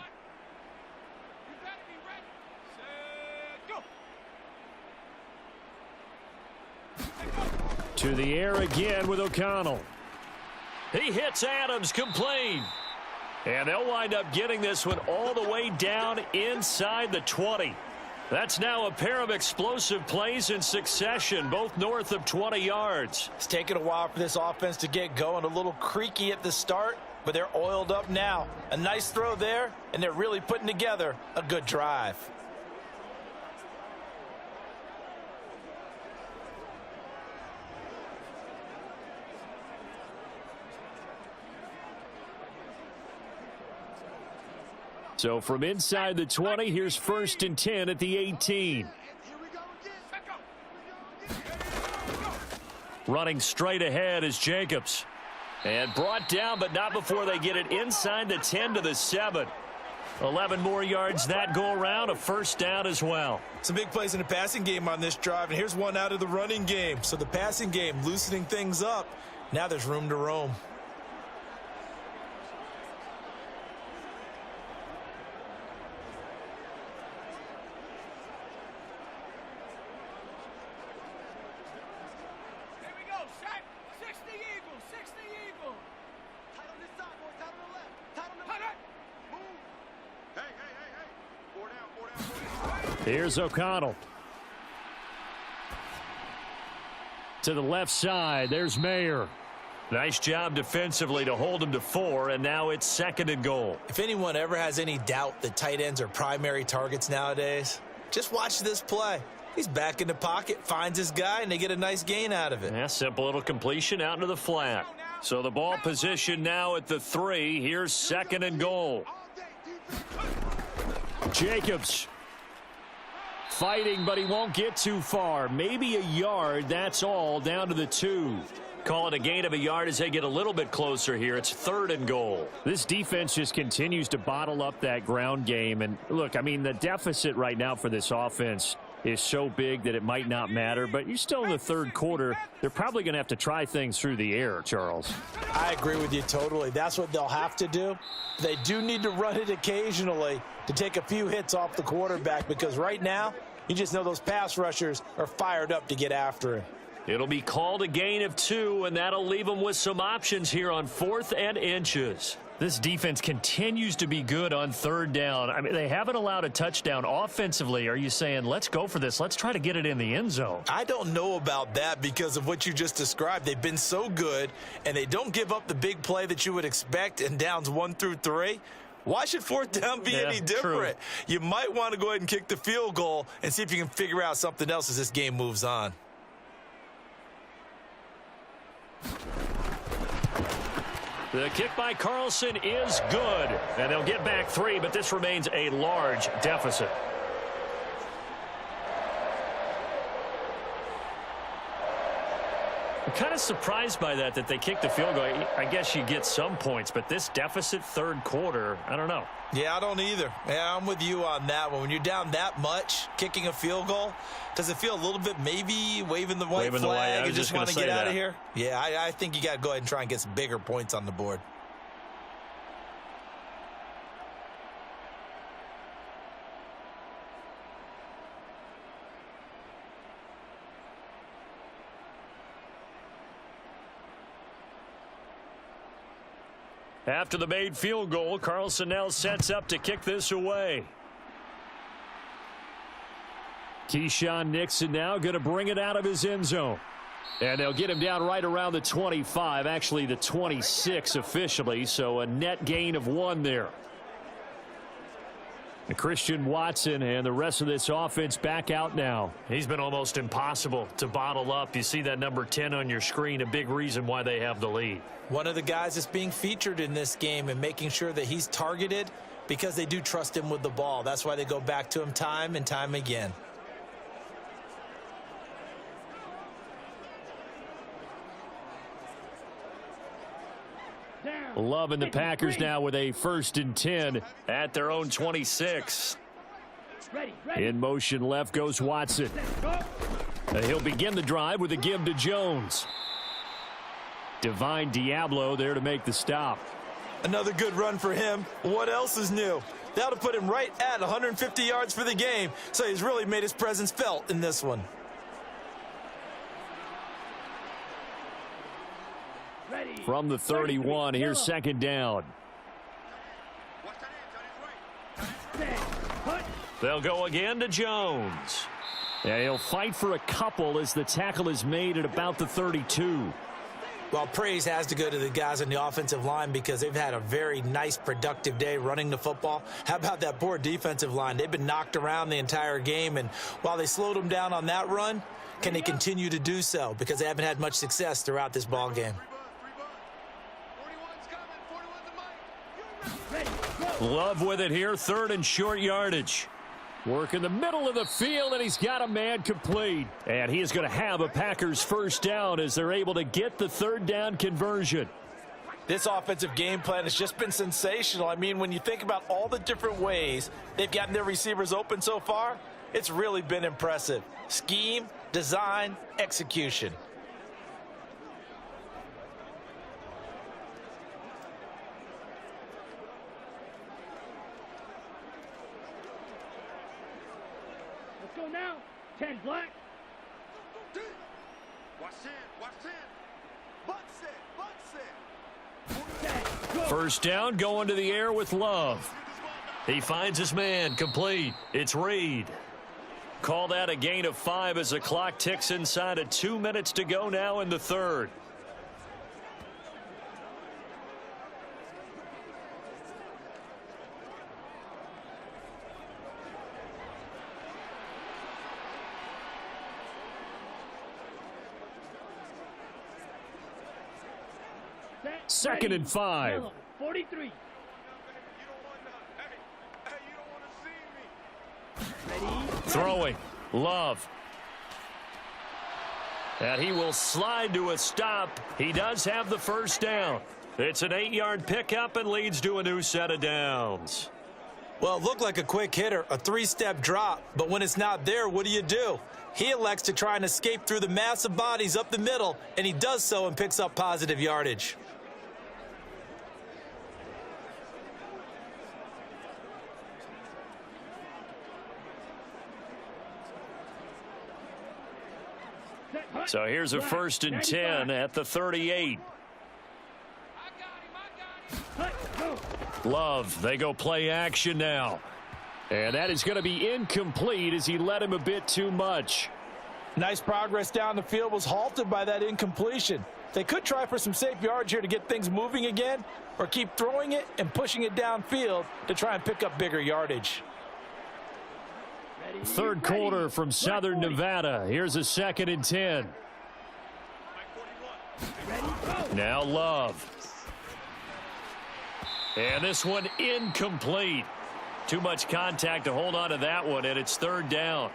To the air again with O'Connell. He hits Adams, complete. And they'll wind up getting this one all the way down inside the 20. That's now a pair of explosive plays in succession, both north of 20 yards. It's taken a while for this offense to get going. A little creaky at the start, but they're oiled up now. A nice throw there, and they're really putting together a good drive. So from inside the 20, here's 1st and 10 at the 18. Running straight ahead is Jacobs. And brought down, but not before they get it inside the 10 to the 7. 11 more yards that go around, a first down as well. Some big plays in the passing game on this drive, and here's one out of the running game. So the passing game loosening things up. Now there's room to roam. Here's O'Connell. To the left side, there's Mayer. Nice job defensively to hold him to 4, and now it's 2nd and goal. If anyone ever has any doubt that tight ends are primary targets nowadays, just watch this play. He's back in the pocket, finds his guy, and they get a nice gain out of it. Yeah, simple little completion out into the flat. So the ball position now at the 3. Here's 2nd and goal. Jacobs. Fighting, but he won't get too far. Maybe a yard, that's all, down to the 2. Call it a gain of a yard as they get a little bit closer here. It's 3rd and goal. This defense just continues to bottle up that ground game. And look, I mean, the deficit right now for this offense is so big that it might not matter. But you're still in the 3rd quarter. They're probably going to have to try things through the air, Charles. I agree with you totally. That's what they'll have to do. They do need to run it occasionally to take a few hits off the quarterback because right now, you just know those pass rushers are fired up to get after him. It'll be called a gain of 2, and that'll leave them with some options here on 4th and inches. This defense continues to be good on 3rd down. I mean, they haven't allowed a touchdown offensively. Are you saying, let's go for this? Let's try to get it in the end zone. I don't know about that because of what you just described. They've been so good, and they don't give up the big play that you would expect in downs 1 through 3. Why should 4th down be any different? True. You might want to go ahead and kick the field goal and see if you can figure out something else as this game moves on. The kick by Carlson is good. And they'll get back 3, but this remains a large deficit. I'm kind of surprised by that they kicked the field goal. I guess you get some points, but this deficit third quarter, I don't know. Yeah, I don't either. Yeah, I'm with you on that one. When you're down that much, kicking a field goal, does it feel a little bit maybe waving the white flag and just want to get out of here? Yeah, I think you got to go ahead and try and get some bigger points on the board. After the made field goal, Carlson now sets up to kick this away. Keyshawn Nixon now going to bring it out of his end zone. And they'll get him down right around the 25, actually the 26 officially, so a net gain of 1 there. And Christian Watson and the rest of this offense back out now. He's been almost impossible to bottle up. You see that number 10 on your screen, a big reason why they have the lead. One of the guys that's being featured in this game and making sure that he's targeted because they do trust him with the ball. That's why they go back to him time and time again. Love and the Packers now with a 1st and 10 at their own 26. In motion left goes Watson. He'll begin the drive with a give to Jones. Divine Diablo there to make the stop. Another good run for him. What else is new? That'll put him right at 150 yards for the game, so he's really made his presence felt in this one. From the 31, here's 2nd down. They'll go again to Jones. And he'll fight for a couple as the tackle is made at about the 32. Well, praise has to go to the guys on the offensive line because they've had a very nice, productive day running the football. How about that poor defensive line? They've been knocked around the entire game, and while they slowed them down on that run, can they continue to do so? Because they haven't had much success throughout this ball game. Love with it here, 3rd and short yardage. Work in the middle of the field, and he's got a man complete. And he is going to have a Packers 1st down as they're able to get the 3rd down conversion. This offensive game plan has just been sensational. I mean, when you think about all the different ways they've gotten their receivers open so far, it's really been impressive. Scheme, design, execution. Now, 10 black. Watch 10, watch 10. Butt set. 1st down going to the air with Love. He finds his man complete. It's Reed. Call that a gain of 5 as the clock ticks inside of 2 minutes to go now in the 3rd. Second and 5. 43. Throwing. Love. And he will slide to a stop. He does have the 1st down. It's an 8-yard pickup and leads to a new set of downs. Well, it looked like a quick hitter, a 3-step drop, but when it's not there, what do? He elects to try and escape through the massive bodies up the middle, and he does so and picks up positive yardage. So here's a 1st and 10 at the 38. Love, they go play action now. And that is going to be incomplete as he led him a bit too much. Nice progress down the field was halted by that incompletion. They could try for some safe yards here to get things moving again, or keep throwing it and pushing it downfield to try and pick up bigger yardage. 3rd quarter from Southern Nevada. Here's a 2nd and 10. Now Love. And this one incomplete. Too much contact to hold on to that one, and it's third down.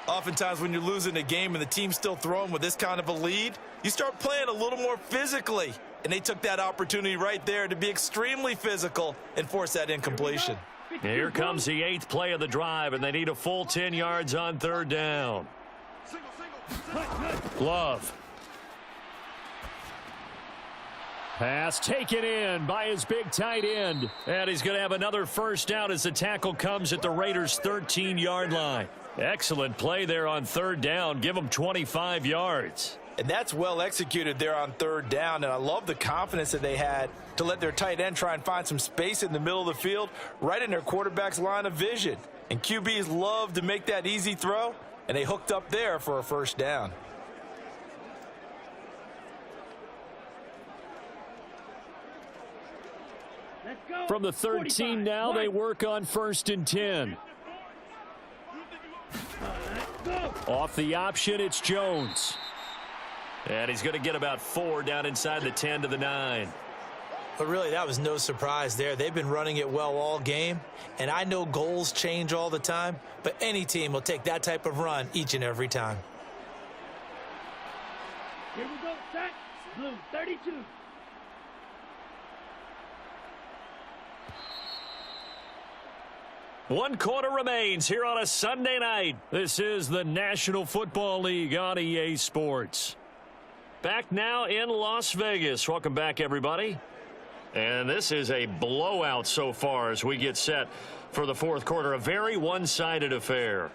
Oftentimes when you're losing a game and the team's still throwing with this kind of a lead, you start playing a little more physically. And they took that opportunity right there to be extremely physical and force that incompletion. Here comes the 8th play of the drive, and they need a full 10 yards on third down. Glove. Pass taken in by his big tight end. And he's going to have another first down as the tackle comes at the Raiders' 13-yard line. Excellent play there on third down. Give them 25 yards. And that's well executed there on third down. And I love the confidence that they had to let their tight end try and find some space in the middle of the field, right in their quarterback's line of vision. And QBs love to make that easy throw, and they hooked up there for a first down. From the 13 now, they work on 1st and 10. Off the option, it's Jones. And he's going to get about 4 down inside the 10 to the 9. But really, that was no surprise there. They've been running it well all game. And I know goals change all the time, but any team will take that type of run each and every time. Here we go, set. Blue 32. One quarter remains here on a Sunday night. This is the National Football League on EA Sports. Back now in Las Vegas. Welcome back, everybody. And this is a blowout so far as we get set for the fourth quarter. A very one-sided affair.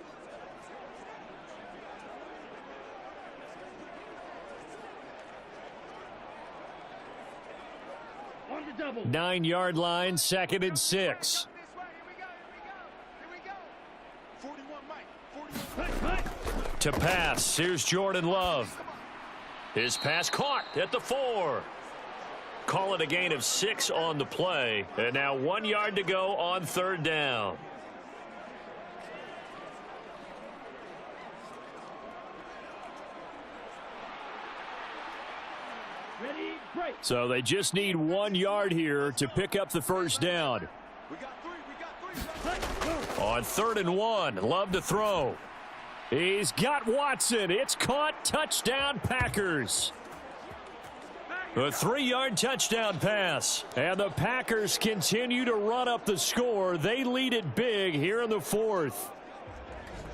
On the double. 9-yard line, 2nd and 6. To pass, here's Jordan Love. His pass caught at the 4. Call it a gain of 6 on the play. And now 1 yard to go on third down. Ready, break. So they just need 1 yard here to pick up the first down. On 3rd and 1, Love to throw. He's got Watson. It's caught. Touchdown, Packers. A 3-yard touchdown pass. And the Packers continue to run up the score. They lead it big here in the 4th.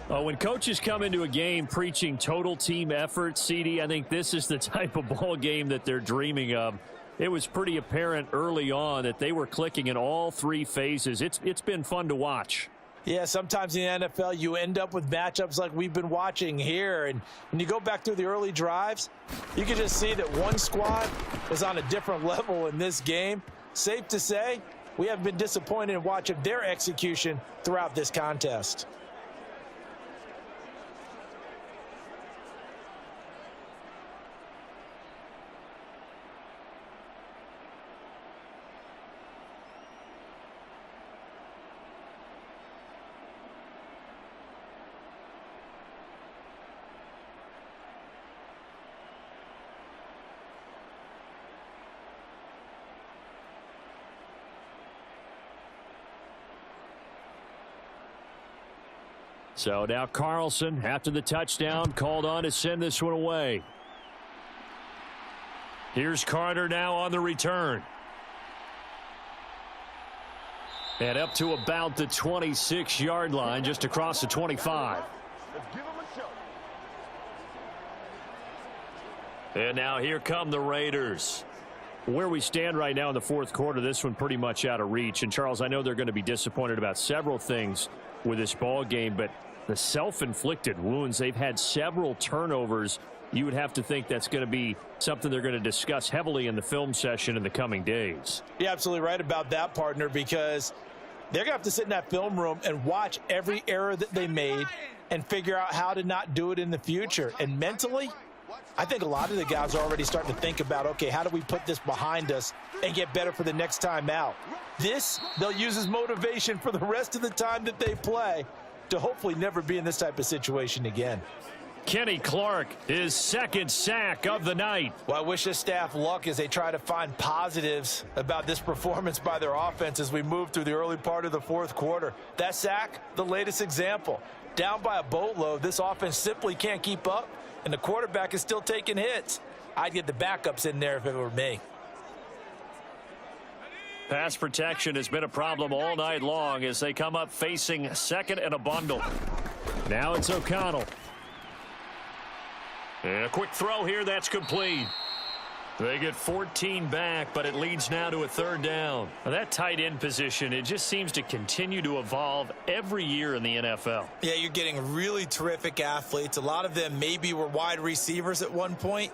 When coaches come into a game preaching total team effort, CD, I think this is the type of ball game that they're dreaming of. It was pretty apparent early on that they were clicking in all 3 phases. It's been fun to watch. Yeah, sometimes in the NFL you end up with matchups like we've been watching here. And when you go back through the early drives, you can just see that one squad was on a different level in this game. Safe to say, we haven't been disappointed in watching their execution throughout this contest. So now Carlson, after the touchdown, called on to send this one away. Here's Carter now on the return. And up to about the 26-yard line, just across the 25. And now here come the Raiders. Where we stand right now in the fourth quarter, this one pretty much out of reach. And, Charles, I know they're going to be disappointed about several things with this ball game, but the self-inflicted wounds, they've had several turnovers. You would have to think that's going to be something they're going to discuss heavily in the film session in the coming days. You're absolutely right about that, partner, because they're going to have to sit in that film room and watch every error that they made and figure out how to not do it in the future. And mentally, I think a lot of the guys are already starting to think about, okay, how do we put this behind us and get better for the next time out? This, they'll use as motivation for the rest of the time that they play to hopefully never be in this type of situation again. Kenny Clark, his second sack of the night. Well, I wish this staff luck as they try to find positives about this performance by their offense as we move through the early part of the fourth quarter. That sack, the latest example. Down by a boatload, this offense simply can't keep up, and the quarterback is still taking hits. I'd get the backups in there if it were me. Pass protection has been a problem all night long as they come up facing second and a bundle. Now it's O'Connell. And a quick throw here, that's complete. They get 14 back, but it leads now to a third down. Now that tight end position, it just seems to continue to evolve every year in the NFL. Yeah, you're getting really terrific athletes. A lot of them maybe were wide receivers at one point.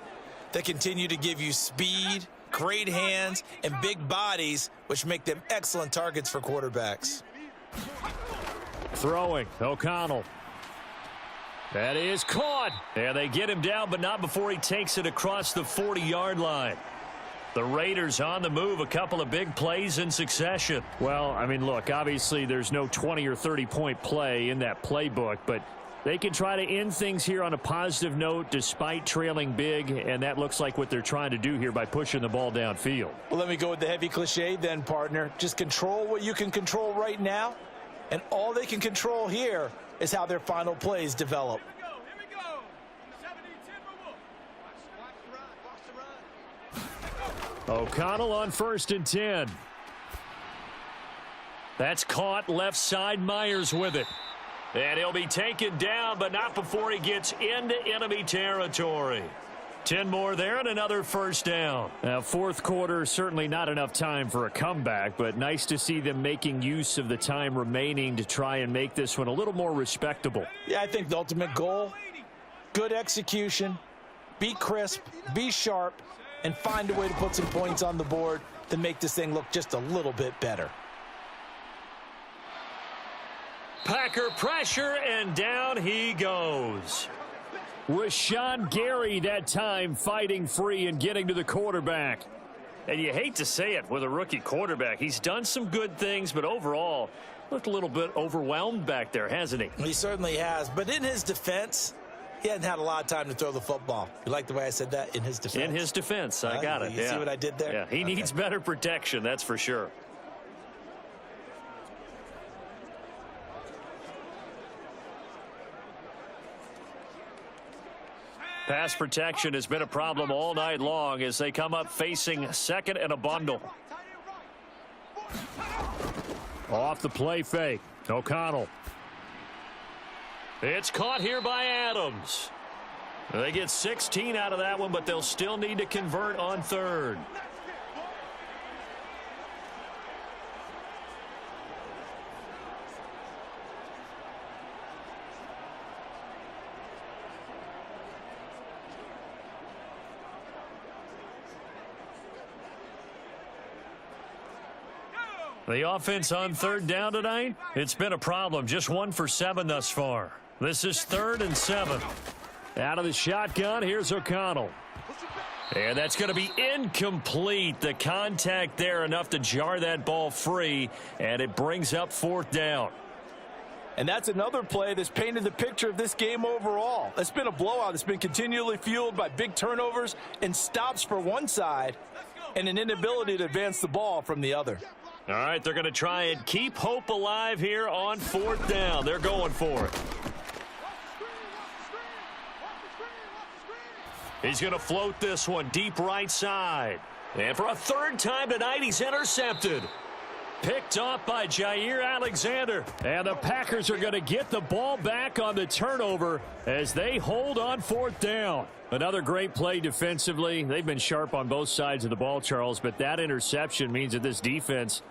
They continue to give you speed, great hands, and big bodies, which make them excellent targets for quarterbacks. Throwing, O'Connell. That is caught. And they get him down, but not before he takes it across the 40-yard line. The Raiders on the move, a couple of big plays in succession. Well, I mean, look, obviously there's no 20 or 30-point play in that playbook, but they can try to end things here on a positive note despite trailing big, and that looks like what they're trying to do here by pushing the ball downfield. Well, let me go with the heavy cliche then, partner. Just control what you can control right now, and all they can control here is how their final plays develop. Here we go. 70-10 watch O'Connell on 1st and 10. That's caught left side. Myers with it. And he'll be taken down, but not before he gets into enemy territory. 10 more there and another first down. Now, fourth quarter, certainly not enough time for a comeback, but nice to see them making use of the time remaining to try and make this one a little more respectable. Yeah, I think the ultimate goal, good execution, be crisp, be sharp, and find a way to put some points on the board to make this thing look just a little bit better. Packer pressure, and down he goes. Rashawn Gary that time fighting free and getting to the quarterback. And you hate to say it with a rookie quarterback. He's done some good things, but overall looked a little bit overwhelmed back there, hasn't he? He certainly has. But in his defense, he hadn't had a lot of time to throw the football. You like the way I said that? In his defense? In his defense. I got it. You see what I did there? Yeah, he needs better protection, that's for sure. Pass protection has been a problem all night long as they come up facing second and a bundle. Off the play fake. O'Connell. It's caught here by Adams. They get 16 out of that one, but they'll still need to convert on third. The offense on third down tonight, it's been a problem. Just 1 for 7 thus far. This is 3rd and 7. Out of the shotgun, here's O'Connell. And that's going to be incomplete. The contact there enough to jar that ball free, and it brings up 4th down. And that's another play that's painted the picture of this game overall. It's been a blowout. It's been continually fueled by big turnovers and stops for one side and an inability to advance the ball from the other. All right, they're going to try and keep hope alive here on 4th down. They're going for it. He's going to float this one deep right side. And for a 3rd time tonight, he's intercepted. Picked off by Jair Alexander. And the Packers are going to get the ball back on the turnover as they hold on 4th down. Another great play defensively. They've been sharp on both sides of the ball, Charles, but that interception means that this defense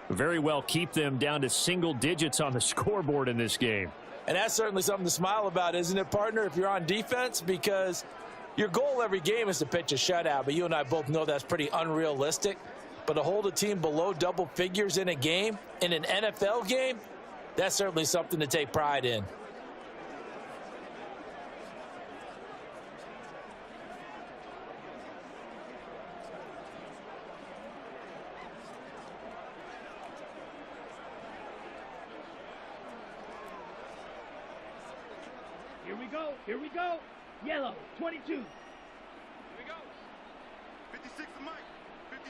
very well keep them down to single digits on the scoreboard in this game. And that's certainly something to smile about, isn't it, partner, if you're on defense? Because your goal every game is to pitch a shutout, but you and I both know that's pretty unrealistic. But to hold a team below double figures in a game, in an NFL game, that's certainly something to take pride in. Here we go. Here we go. Yellow, 22. Here we go. 56 to Mike.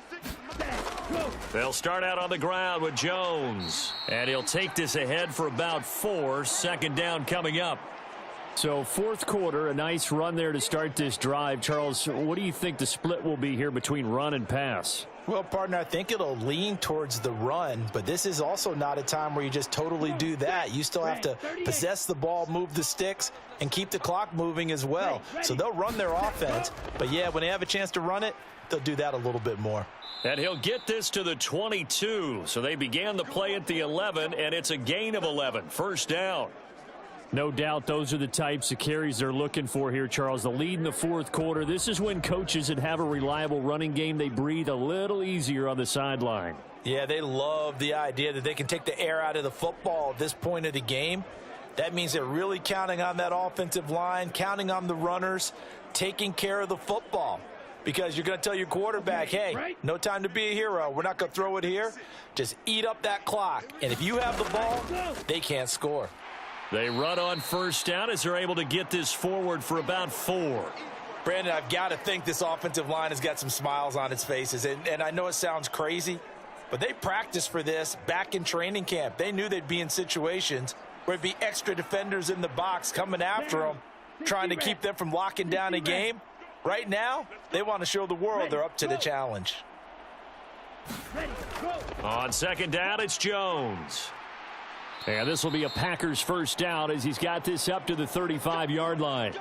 56 to Mike. Go. They'll start out on the ground with Jones. And he'll take this ahead for about 4. Second down coming up. So fourth quarter, a nice run there to start this drive. Charles, what do you think the split will be here between run and pass? Well, partner, I think it'll lean towards the run, but this is also not a time where you just totally do that. You still have to possess the ball, move the sticks, and keep the clock moving as well. So they'll run their offense, but yeah, when they have a chance to run it, they'll do that a little bit more. And he'll get this to the 22. So they began the play at the 11, and it's a gain of 11. First down. No doubt those are the types of carries they're looking for here, Charles. The lead in the fourth quarter. This is when coaches that have a reliable running game, they breathe a little easier on the sideline. Yeah, they love the idea that they can take the air out of the football at this point of the game. That means they're really counting on that offensive line, counting on the runners, taking care of the football. Because you're going to tell your quarterback, hey, no time to be a hero. We're not going to throw it here. Just eat up that clock. And if you have the ball, they can't score. They run on first down as they're able to get this forward for about 4. Brandon, I've got to think this offensive line has got some smiles on its faces. And I know it sounds crazy, but they practiced for this back in training camp. They knew they'd be in situations where there'd be extra defenders in the box coming after them, trying to keep them from locking down a game. Right now, they want to show the world they're up to the challenge. On second down, it's Jones. And this will be a Packers first down as he's got this up to the 35-yard line.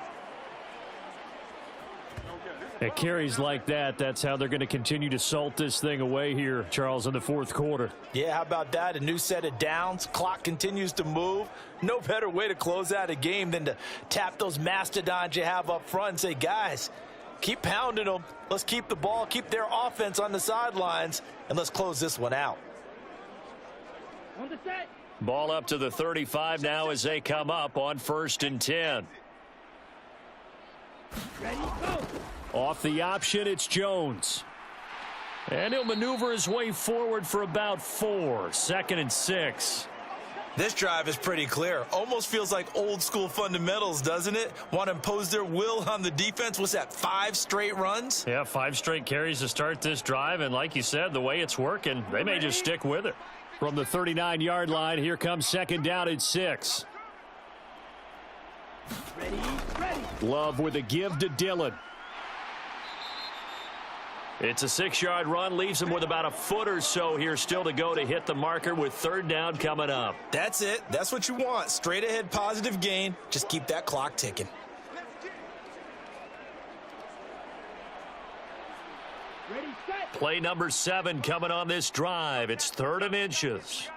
At carries like that, that's how they're going to continue to salt this thing away here, Charles, in the fourth quarter. Yeah, how about that? A new set of downs. Clock continues to move. No better way to close out a game than to tap those mastodons you have up front and say, guys, keep pounding them. Let's keep the ball, keep their offense on the sidelines, and let's close this one out. On the set. Ball up to the 35 now as they come up on 1st and 10. Ready, go. Off the option, it's Jones. And he'll maneuver his way forward for about 4. 2nd and 6. This drive is pretty clear. Almost feels like old school fundamentals, doesn't it? Want to impose their will on the defense. What's that, 5 straight runs? Yeah, 5 straight carries to start this drive. And like you said, the way it's working, they may just stick with it. From the 39-yard line, here comes second down at 6. Ready. Love with a give to Dillon. It's a 6-yard run, leaves him with about a foot or so here still to go to hit the marker with 3rd down coming up. That's it. That's what you want. Straight ahead positive gain. Just keep that clock ticking. Ready, set. Play number 7 coming on this drive. It's 3rd and inches.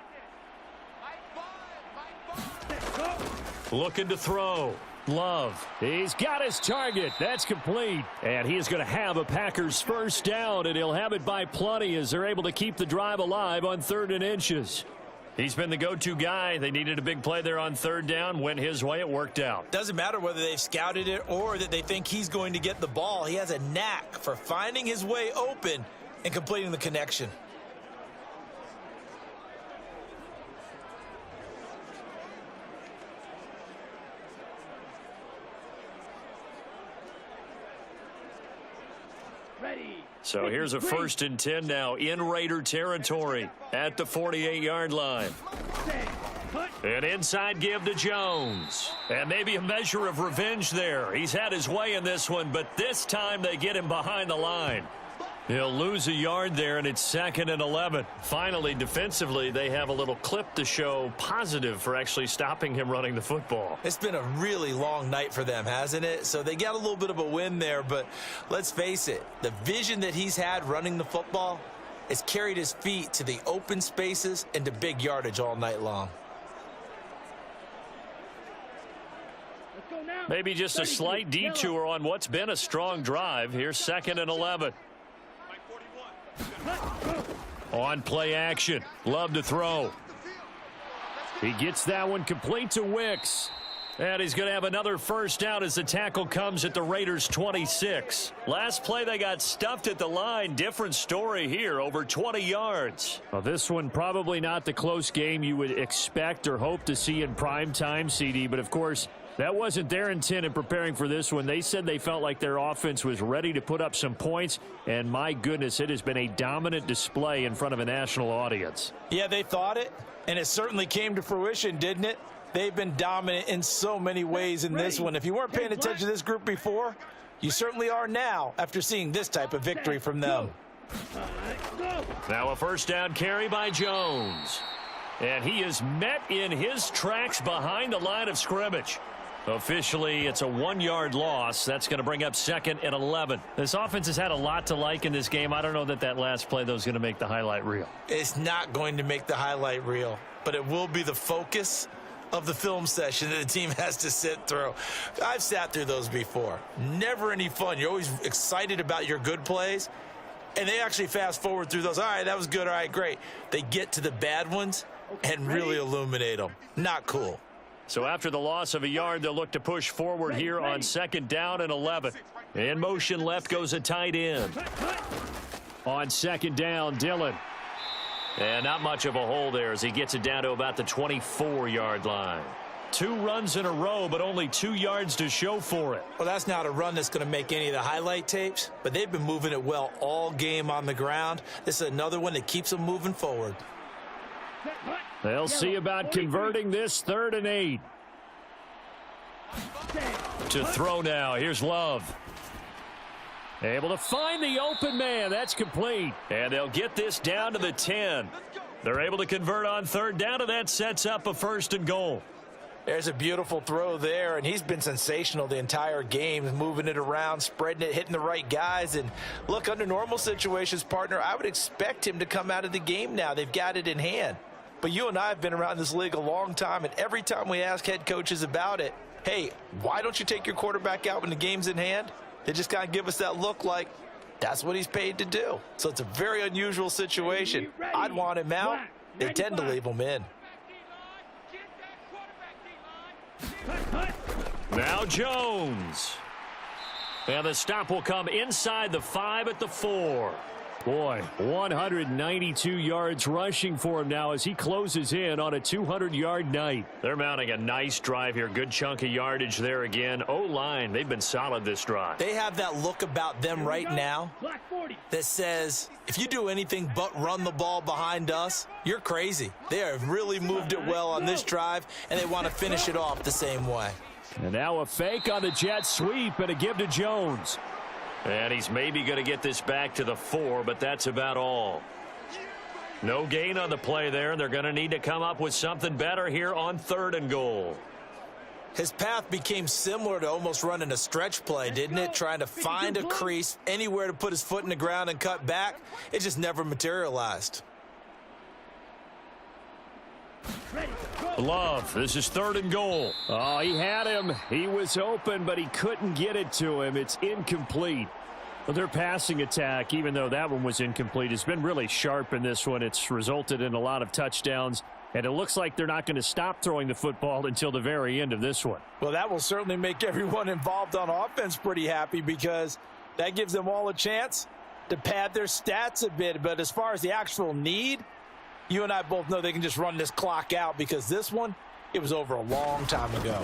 Looking to throw. Love. He's got his target. That's complete. And he is going to have a Packers first down, and he'll have it by plenty as they're able to keep the drive alive on 3rd and inches. He's been the go-to guy. They needed a big play there on 3rd down. Went his way. It worked out. Doesn't matter whether they've scouted it or that they think he's going to get the ball. He has a knack for finding his way open and completing the connection. So here's a 1st and 10 now in Raider territory at the 48-yard line. An inside give to Jones. And maybe a measure of revenge there. He's had his way in this one, but this time they get him behind the line. He'll lose a yard there, and it's 2nd and 11. Finally, defensively, they have a little clip to show positive for actually stopping him running the football. It's been a really long night for them, hasn't it? So they got a little bit of a win there, but let's face it, the vision that he's had running the football has carried his feet to the open spaces and to big yardage all night long. Maybe just a slight detour on what's been a strong drive. Here's 2nd and 11. On play action. Love to throw. He gets that one complete to Wicks. And he's going to have another first down as the tackle comes at the Raiders' 26. Last play they got stuffed at the line. Different story here, over 20 yards. Well, this one probably not the close game you would expect or hope to see in prime time, CD. But, of course, That wasn't their intent in preparing for this one. They said they felt like their offense was ready to put up some points, and my goodness, it has been a dominant display in front of a national audience. Yeah, they thought it, and it certainly came to fruition, didn't it? They've been dominant in so many ways in this one. If you weren't paying attention to this group before, you certainly are now after seeing this type of victory from them. Now a first down carry by Jones. And he is met in his tracks behind the line of scrimmage. Officially, it's a 1-yard loss. That's going to bring up 2nd and 11. This offense has had a lot to like in this game. I don't know that last play, though, is going to make the highlight reel. It's not going to make the highlight reel, but it will be the focus of the film session that the team has to sit through. I've sat through those before. Never any fun. You're always excited about your good plays, and they actually fast forward through those. All right, that was good. All right, great. They get to the bad ones and really illuminate them. Not cool. So after the loss of a yard, they'll look to push forward here on 2nd down and 11. In motion left goes a tight end. On 2nd down, Dillon. And not much of a hole there as he gets it down to about the 24-yard line. 2 runs in a row, but only 2 yards to show for it. Well, that's not a run that's going to make any of the highlight tapes, but they've been moving it well all game on the ground. This is another one that keeps them moving forward. They'll see about converting this 3rd and 8. To throw now. Here's Love. Able to find the open man. That's complete. And they'll get this down to the 10. They're able to convert on 3rd down, and that sets up a 1st and goal. There's a beautiful throw there, and he's been sensational the entire game, moving it around, spreading it, hitting the right guys. And look, under normal situations, partner, I would expect him to come out of the game now. They've got it in hand. But you and I have been around this league a long time, and every time we ask head coaches about it, hey, why don't you take your quarterback out when the game's in hand? They just kind of give us that look like that's what he's paid to do. So it's a very unusual situation. I'd want him out. They tend to leave him in. Now Jones. And the stop will come inside the 5 at the 4. Boy, 192 yards rushing for him now as he closes in on a 200-yard night. They're mounting a nice drive here. Good chunk of yardage there again. O-line, they've been solid this drive. They have that look about them right now that says, if you do anything but run the ball behind us, you're crazy. They have really moved it well on this drive, and they want to finish it off the same way. And now a fake on the jet sweep and a give to Jones. And he's maybe going to get this back to the 4, but that's about all. No gain on the play there, and they're going to need to come up with something better here on 3rd and goal. His path became similar to almost running a stretch play, didn't it? Trying to find a crease, anywhere to put his foot in the ground and cut back. It just never materialized. Love, this is 3rd and goal. Oh, he had him. He was open, but he couldn't get it to him. It's incomplete. But their passing attack, even though that one was incomplete, has been really sharp in this one. It's resulted in a lot of touchdowns, and it looks like they're not going to stop throwing the football until the very end of this one. Well, that will certainly make everyone involved on offense pretty happy because that gives them all a chance to pad their stats a bit. But as far as the actual need, you and I both know they can just run this clock out because this one, it was over a long time ago.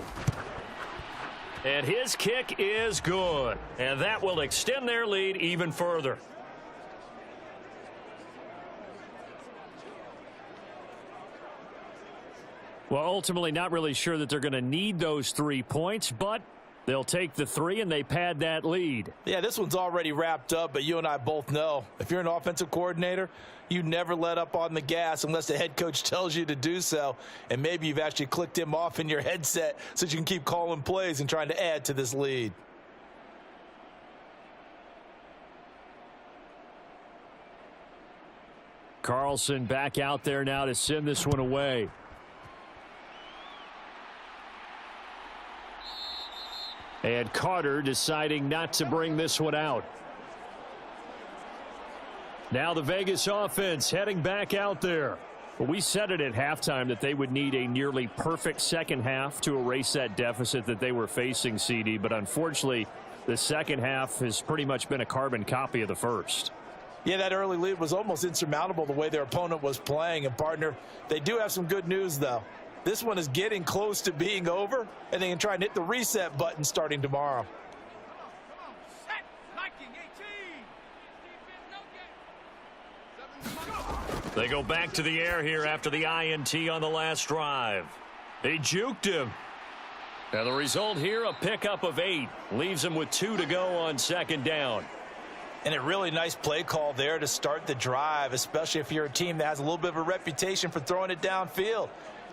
And his kick is good. And that will extend their lead even further. Well, ultimately not really sure that they're going to need those 3 points, but they'll take the 3 and they pad that lead. Yeah, this one's already wrapped up, but you and I both know if you're an offensive coordinator, you never let up on the gas unless the head coach tells you to do so. And maybe you've actually clicked him off in your headset so you can keep calling plays and trying to add to this lead. Carlson back out there now to send this one away. And Carter deciding not to bring this one out. Now the Vegas offense heading back out there. Well, we said it at halftime that they would need a nearly perfect second half to erase that deficit that they were facing, CD. But unfortunately, the second half has pretty much been a carbon copy of the first. Yeah, that early lead was almost insurmountable the way their opponent was playing. And, partner, they do have some good news, though. This one is getting close to being over, and they can try and hit the reset button starting tomorrow. They go back to the air here after the INT on the last drive. They juked him. And the result here, a pickup of 8. Leaves him with 2 to go on second down. And a really nice play call there to start the drive, especially if you're a team that has a little bit of a reputation for throwing it downfield.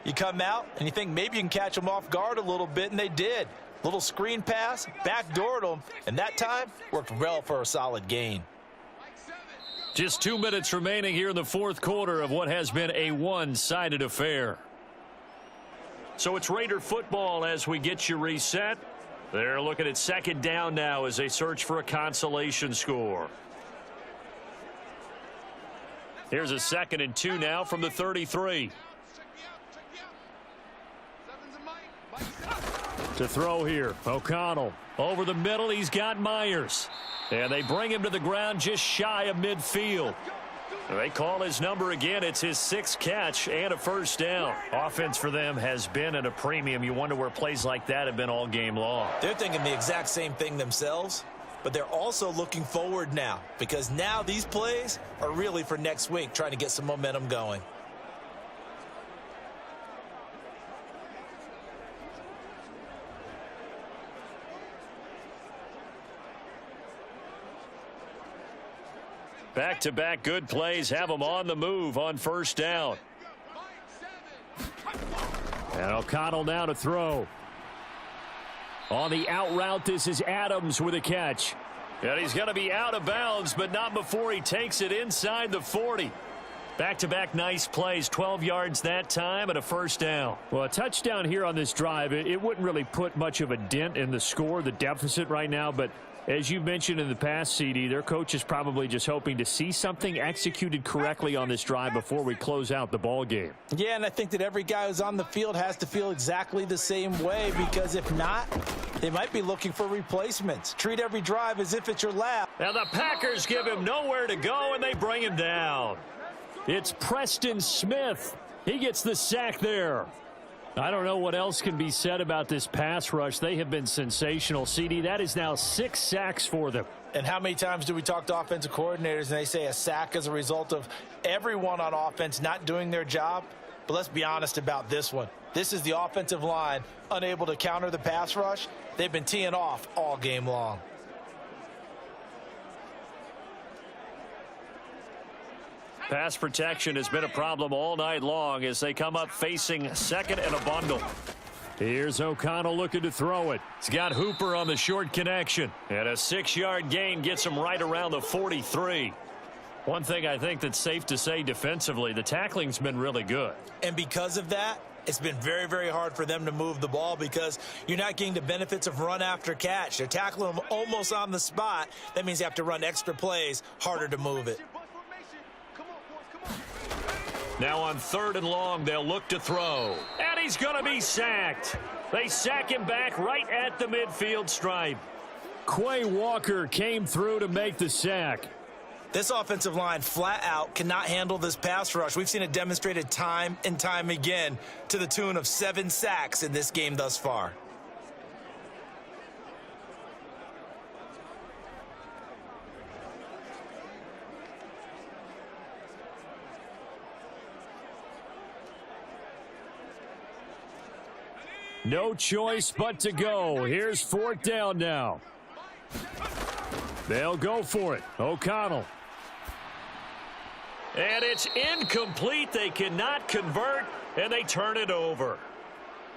You come out and you think maybe you can catch them off guard a little bit, and they did. Little screen pass, backdoored them, and that time worked well for a solid gain. Just 2 minutes remaining here in the fourth quarter of what has been a one-sided affair. So it's Raider football as we get you reset. They're looking at second down now as they search for a consolation score. Here's a 2nd and 2 now from the 33. To throw here, O'Connell. Over the middle, he's got Myers. And they bring him to the ground just shy of midfield. They call his number again. It's his 6th catch and a first down. Offense for them has been at a premium. You wonder where plays like that have been all game long. They're thinking the exact same thing themselves, but they're also looking forward now because now these plays are really for next week, trying to get some momentum going. Back-to-back good plays have them on the move on first down. And O'Connell now to throw. On the out route, this is Adams with a catch. And he's going to be out of bounds, but not before he takes it inside the 40. Back-to-back nice plays, 12 yards that time and a first down. Well, a touchdown here on this drive, it wouldn't really put much of a dent in the score, the deficit right now, but as you mentioned in the past, CD, their coach is probably just hoping to see something executed correctly on this drive before we close out the ball game. Yeah, and I think that every guy who's on the field has to feel exactly the same way, because if not, they might be looking for replacements. Treat every drive as if it's your last. Now the Packers give him nowhere to go, and they bring him down. It's Preston Smith. He gets the sack there. I don't know what else can be said about this pass rush. They have been sensational. CD, that is now 6 sacks for them. And how many times do we talk to offensive coordinators and they say a sack is a result of everyone on offense not doing their job? But let's be honest about this one. This is the offensive line unable to counter the pass rush. They've been teeing off all game long. Pass protection has been a problem all night long as they come up facing second and a bundle. Here's O'Connell looking to throw it. He's got Hooper on the short connection. And a 6-yard gain gets him right around the 43. One thing I think that's safe to say defensively, the tackling's been really good. And because of that, it's been very, very hard for them to move the ball because you're not getting the benefits of run after catch. They're tackling them almost on the spot. That means you have to run extra plays, harder to move it. Now on 3rd and long, they'll look to throw. And he's going to be sacked. They sack him back right at the midfield stripe. Quay Walker came through to make the sack. This offensive line flat out cannot handle this pass rush. We've seen it demonstrated time and time again to the tune of 7 sacks in this game thus far. No choice but to go. Here's 4th down now. They'll go for it. O'Connell. And it's incomplete. They cannot convert, and they turn it over.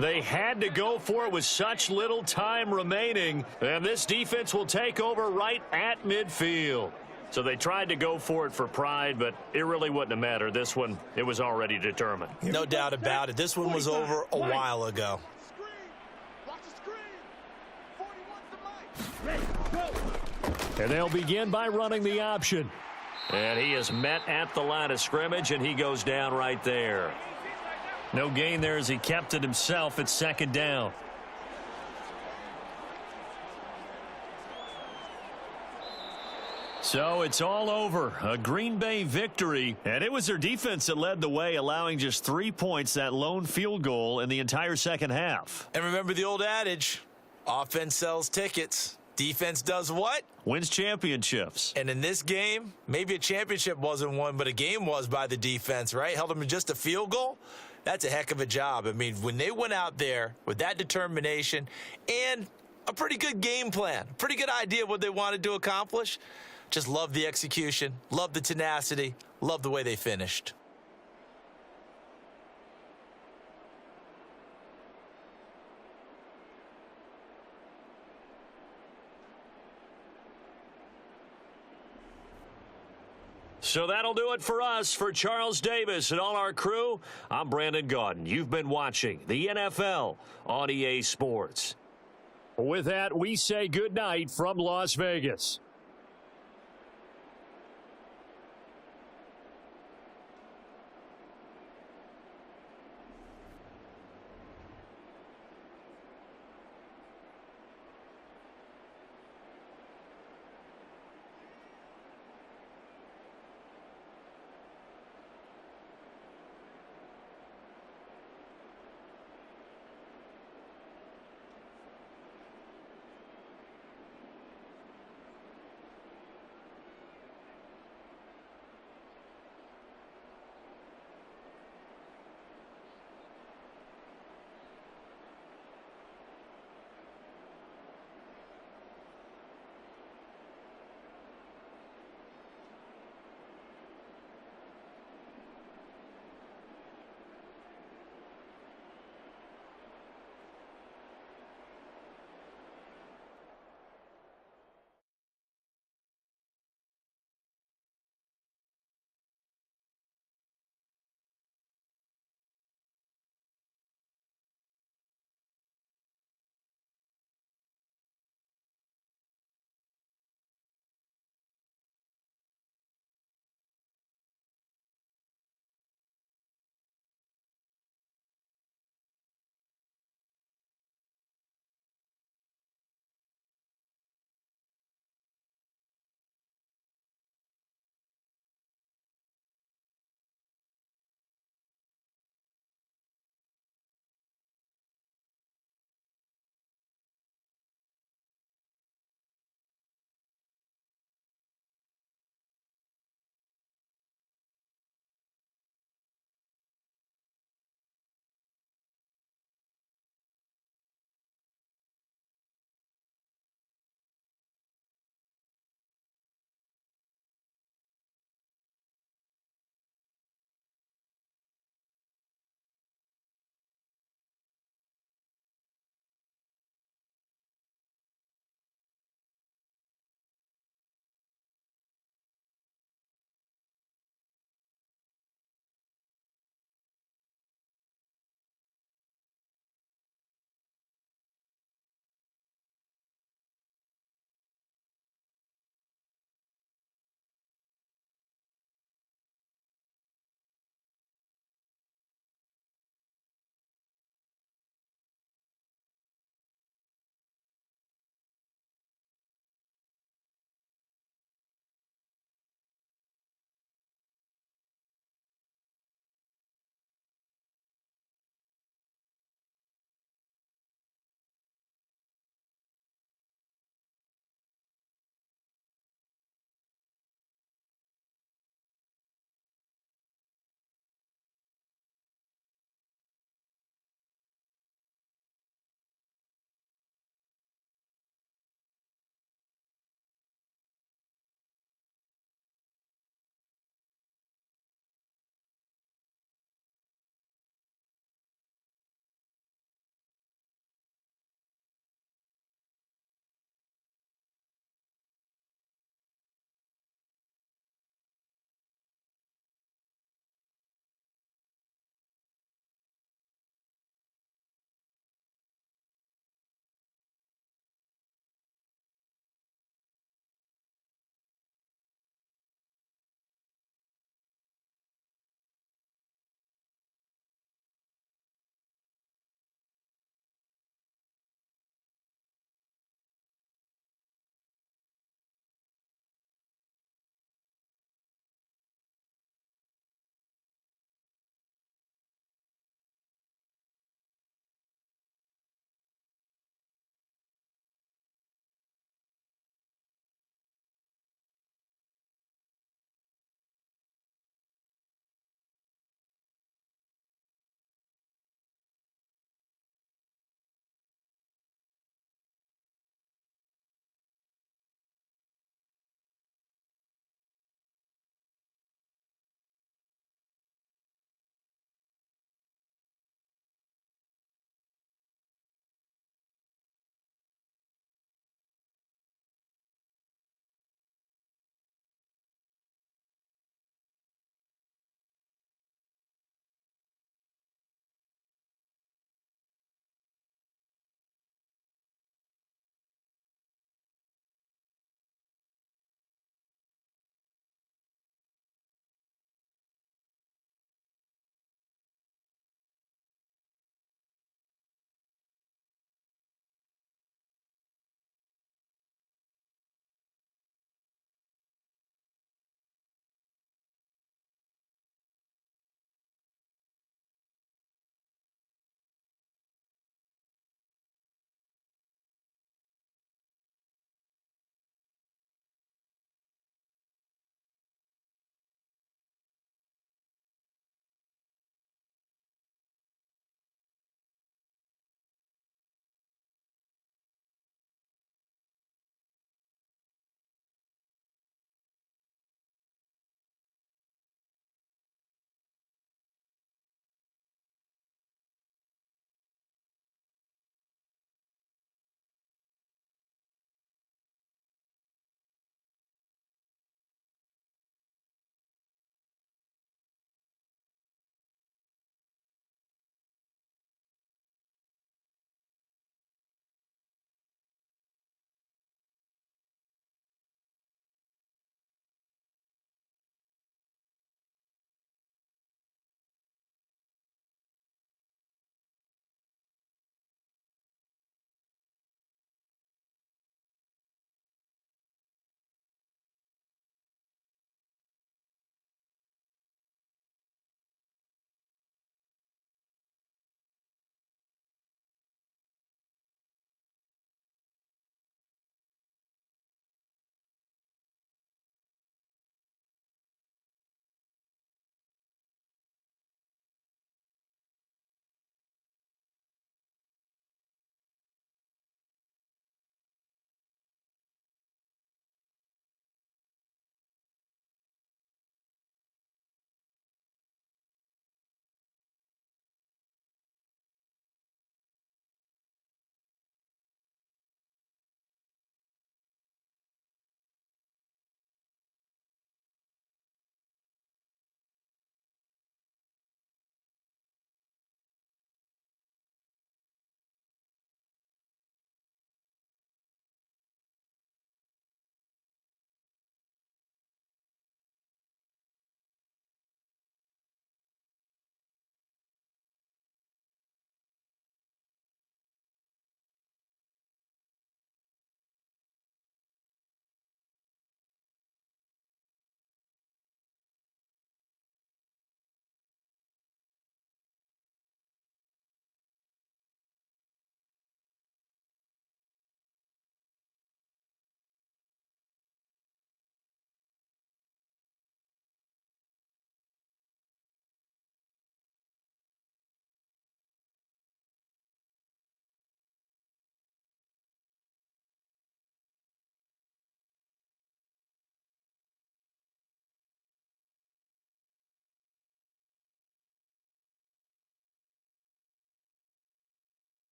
They had to go for it with such little time remaining, and this defense will take over right at midfield. So they tried to go for it for pride, but it really wouldn't have mattered. This one, it was already determined. No doubt about it. This one was over a while ago. And they'll begin by running the option. And he is met at the line of scrimmage, and he goes down right there. No gain there as he kept it himself at 2nd down. So it's all over. A Green Bay victory. And it was their defense that led the way, allowing just 3 points, that lone field goal in the entire second half. And remember the old adage, offense sells tickets. Defense does what? Wins championships. And in this game, maybe a championship wasn't won, but a game was by the defense, right? Held them to just a field goal. That's a heck of a job. I mean, when they went out there with that determination and a pretty good game plan, pretty good idea of what they wanted to accomplish, just love the execution, love the tenacity, love the way they finished. So that'll do it for us. For Charles Davis and all our crew, I'm Brandon Gaudin. You've been watching the NFL on EA Sports. With that, we say good night from Las Vegas.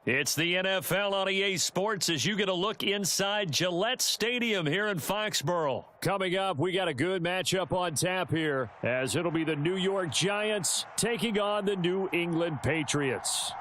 It's the NFL on EA Sports as you get a look inside Gillette Stadium here in Foxborough. Coming up, we got a good matchup on tap here as it'll be the New York Giants taking on the New England Patriots.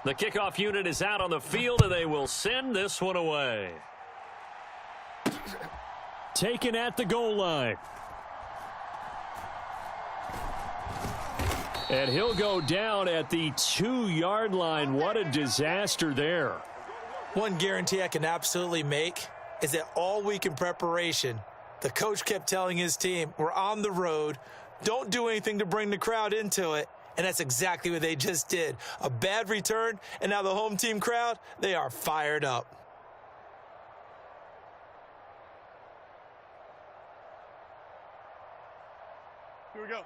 The kickoff unit is out on the field, and they will send this one away. Taken at the goal line. And he'll go down at the 2-yard line. What a disaster there. One guarantee I can absolutely make is that all week in preparation, the coach kept telling his team, we're on the road, don't do anything to bring the crowd into it. And that's exactly what they just did. A bad return, and now the home team crowd, they are fired up. Here we go.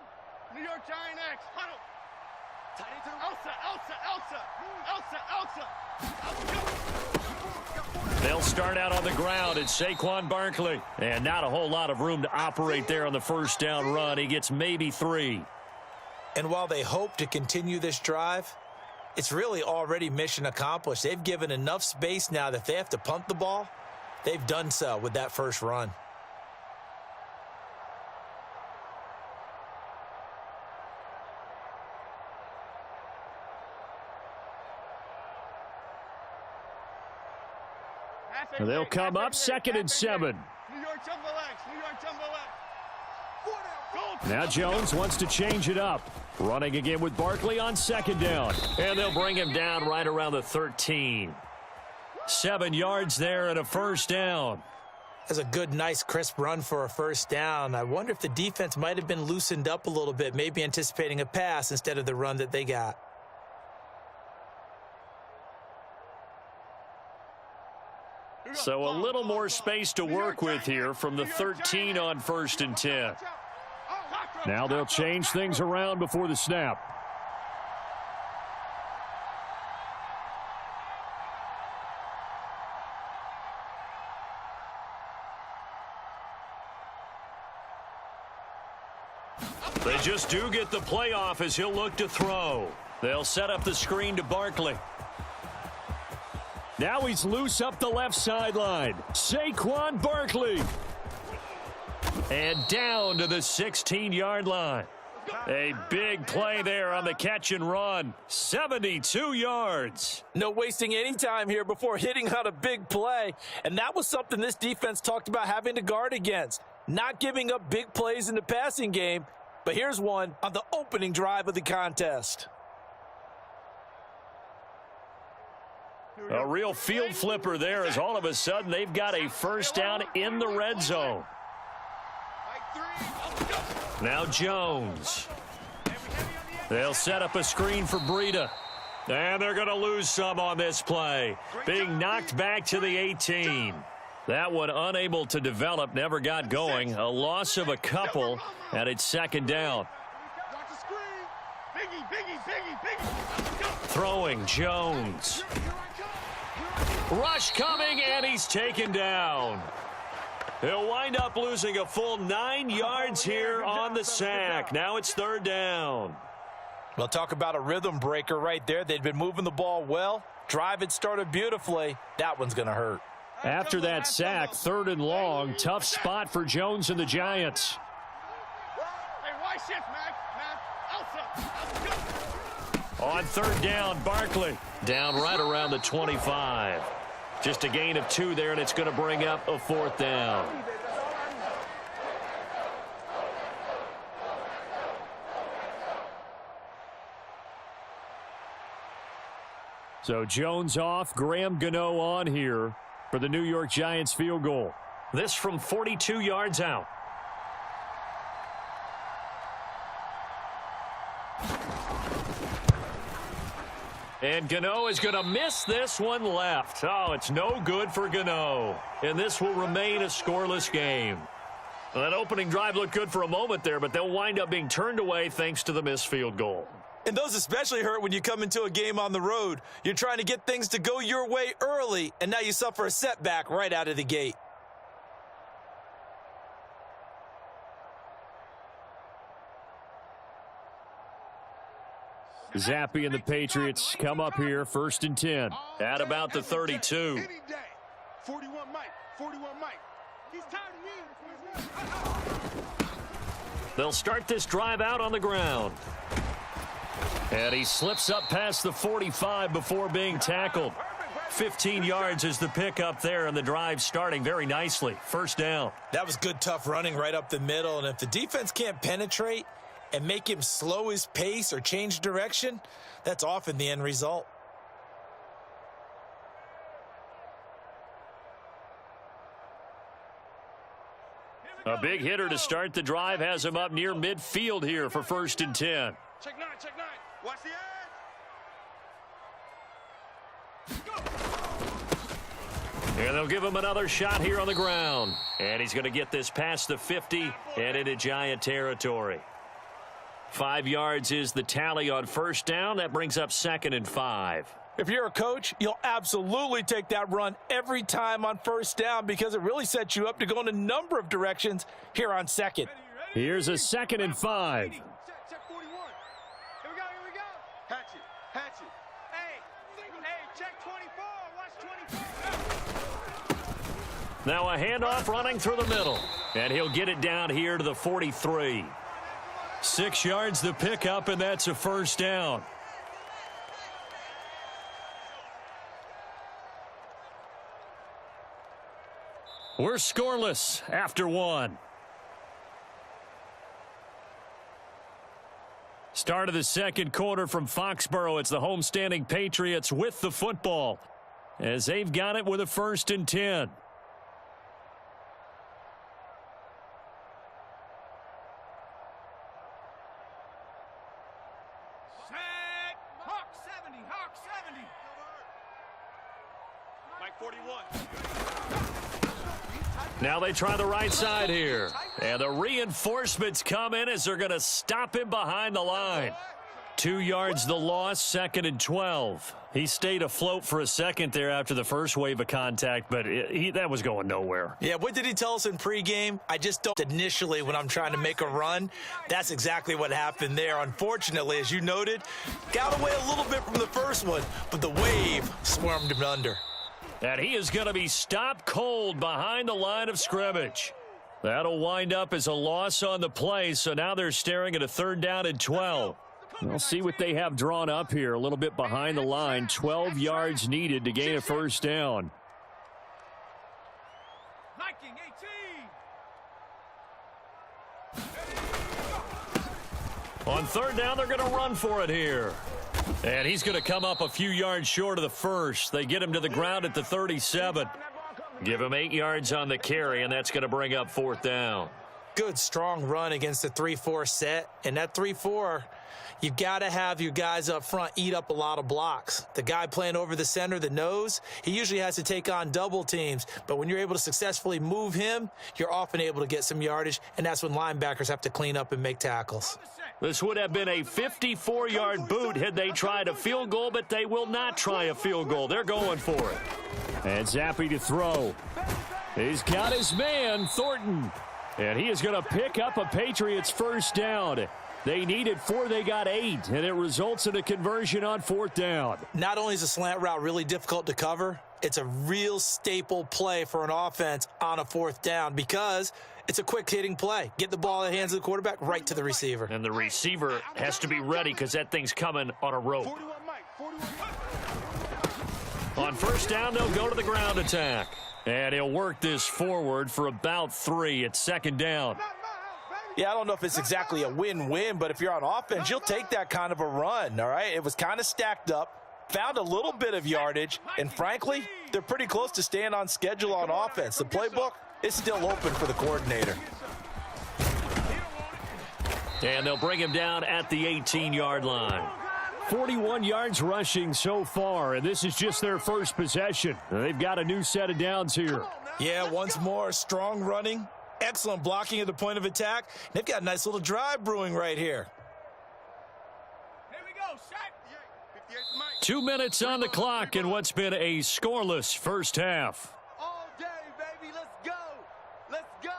New York Giant X, huddle. Tight into Elsa. They'll start out on the ground. It's Saquon Barkley. And not a whole lot of room to operate there on the first down run. He gets maybe 3. And while they hope to continue this drive, it's really already mission accomplished. They've given enough space now that if they have to punt the ball, they've done so with that first run. They'll come up 2nd and 7. New York Jumbo X, New York Jumbo X. Now Jones wants to change it up. Running again with Barkley on 2nd down. And they'll bring him down right around the 13. 7 yards there and a first down. That's a good, nice, crisp run for a first down. I wonder if the defense might have been loosened up a little bit, maybe anticipating a pass instead of the run that they got. So a little more space to work with here from the 13 on 1st and 10. Now they'll change things around before the snap. They just do get the play off as he'll look to throw. They'll set up the screen to Barkley. Now he's loose up the left sideline. Saquon Barkley. And down to the 16-yard line. A big play there on the catch and run. 72 yards. No wasting any time here before hitting on a big play. And that was something this defense talked about having to guard against. Not giving up big plays in the passing game. But here's one on the opening drive of the contest. A real field flipper there as all of a sudden they've got a first down in the red zone. Now Jones. They'll set up a screen for Breida. And they're going to lose some on this play. Being knocked back to the 18. That one unable to develop, never got going. A loss of a couple, and it's 2nd down. Throwing Jones. Rush coming, and he's taken down. He'll wind up losing a full 9 yards here on the sack. Now it's 3rd down. Well, talk about a rhythm breaker right there. They'd been moving the ball well. Drive had started beautifully. That one's going to hurt. After that sack, 3rd and long. Tough spot for Jones and the Giants. On 3rd down, Barkley. Down right around the 25. Just a gain of 2 there, and it's going to bring up a 4th down. So Jones off, Graham Gano on here for the New York Giants field goal. This from 42 yards out. And Gano is going to miss this one left. Oh, it's no good for Gano. And this will remain a scoreless game. Well, that opening drive looked good for a moment there, but they'll wind up being turned away thanks to the missed field goal. And those especially hurt when you come into a game on the road. You're trying to get things to go your way early, and now you suffer a setback right out of the gate. Zappe and the Patriots come up here, 1st and 10. At about the 32. 41 Mike. 41 Mike. He's tired of They'll start this drive out on the ground. And he slips up past the 45 before being tackled. 15 yards is the pickup there, and the drive starting very nicely. 1st down. That was good, tough running right up the middle. And if the defense can't penetrate and make him slow his pace or change direction, that's often the end result. A big hitter to start the drive has him up near midfield here for 1st and 10. Check 9, check 9. Watch the edge. And they'll give him another shot here on the ground. And he's going to get this past the 50 and into Giant territory. 5 yards is the tally on 1st down. That brings up 2nd and 5. If you're a coach, you'll absolutely take that run every time on 1st down because it really sets you up to go in a number of directions here on 2nd. Here's a 2nd and 5. Check 41. Here we go. Hatch it. Hey, check 24. Watch 24. Now a handoff running through the middle. And he'll get it down here to the 43. 6 yards the pickup, and that's a 1st down. We're scoreless after 1. Start of the 2nd quarter from Foxborough. It's the homestanding Patriots with the football as they've got it with a 1st and 10. Hawk 70. Mike 41. Now they try the right side here. And the reinforcements come in as they're going to stop him behind the line. 2 yards the loss, 2nd and 12. He stayed afloat for a second there after the first wave of contact, but that was going nowhere. Yeah, what did he tell us in pregame? I just don't initially when I'm trying to make a run. That's exactly what happened there. Unfortunately, as you noted, got away a little bit from the first one, but the wave swarmed him under. And he is going to be stopped cold behind the line of scrimmage. That'll wind up as a loss on the play, so now they're staring at a 3rd down and 12. We'll see what they have drawn up here. A little bit behind the line. 12 yards needed to gain a 1st down. Viking 18. On 3rd down, they're going to run for it here. And he's going to come up a few yards short of the first. They get him to the ground at the 37. Give him 8 yards on the carry, and that's going to bring up 4th down. Good, strong run against the 3-4 set. And that 3-4, you've got to have your guys up front eat up a lot of blocks. The guy playing over the center, the nose, he usually has to take on double teams. But when you're able to successfully move him, you're often able to get some yardage, and that's when linebackers have to clean up and make tackles. This would have been a 54-yard boot had they tried a field goal, but they will not try a field goal. They're going for it. And Zappe to throw. He's got his man, Thornton. And he is going to pick up a Patriots 1st down. They needed 4, they got 8, and it results in a conversion on 4th down. Not only is a slant route really difficult to cover, it's a real staple play for an offense on a 4th down because it's a quick-hitting play. Get the ball in the hands of the quarterback right to the receiver. And the receiver has to be ready because that thing's coming on a rope. 41 Mike. 41 Mike. On 1st down, they'll go to the ground attack. And he'll work this forward for about 3 at 2nd down. Yeah, I don't know if it's exactly a win-win, but if you're on offense, you'll take that kind of a run, all right? It was kind of stacked up, found a little bit of yardage, and frankly, they're pretty close to staying on schedule on offense. The playbook is still open for the coordinator. And they'll bring him down at the 18-yard line. 41 yards rushing so far, and this is just their first possession. They've got a new set of downs here. Yeah, once more, strong running, excellent blocking at the point of attack. They've got a nice little drive brewing right here. Here we go. 2 minutes on the clock in what's been a scoreless first half. All day, baby. Let's go. Let's go.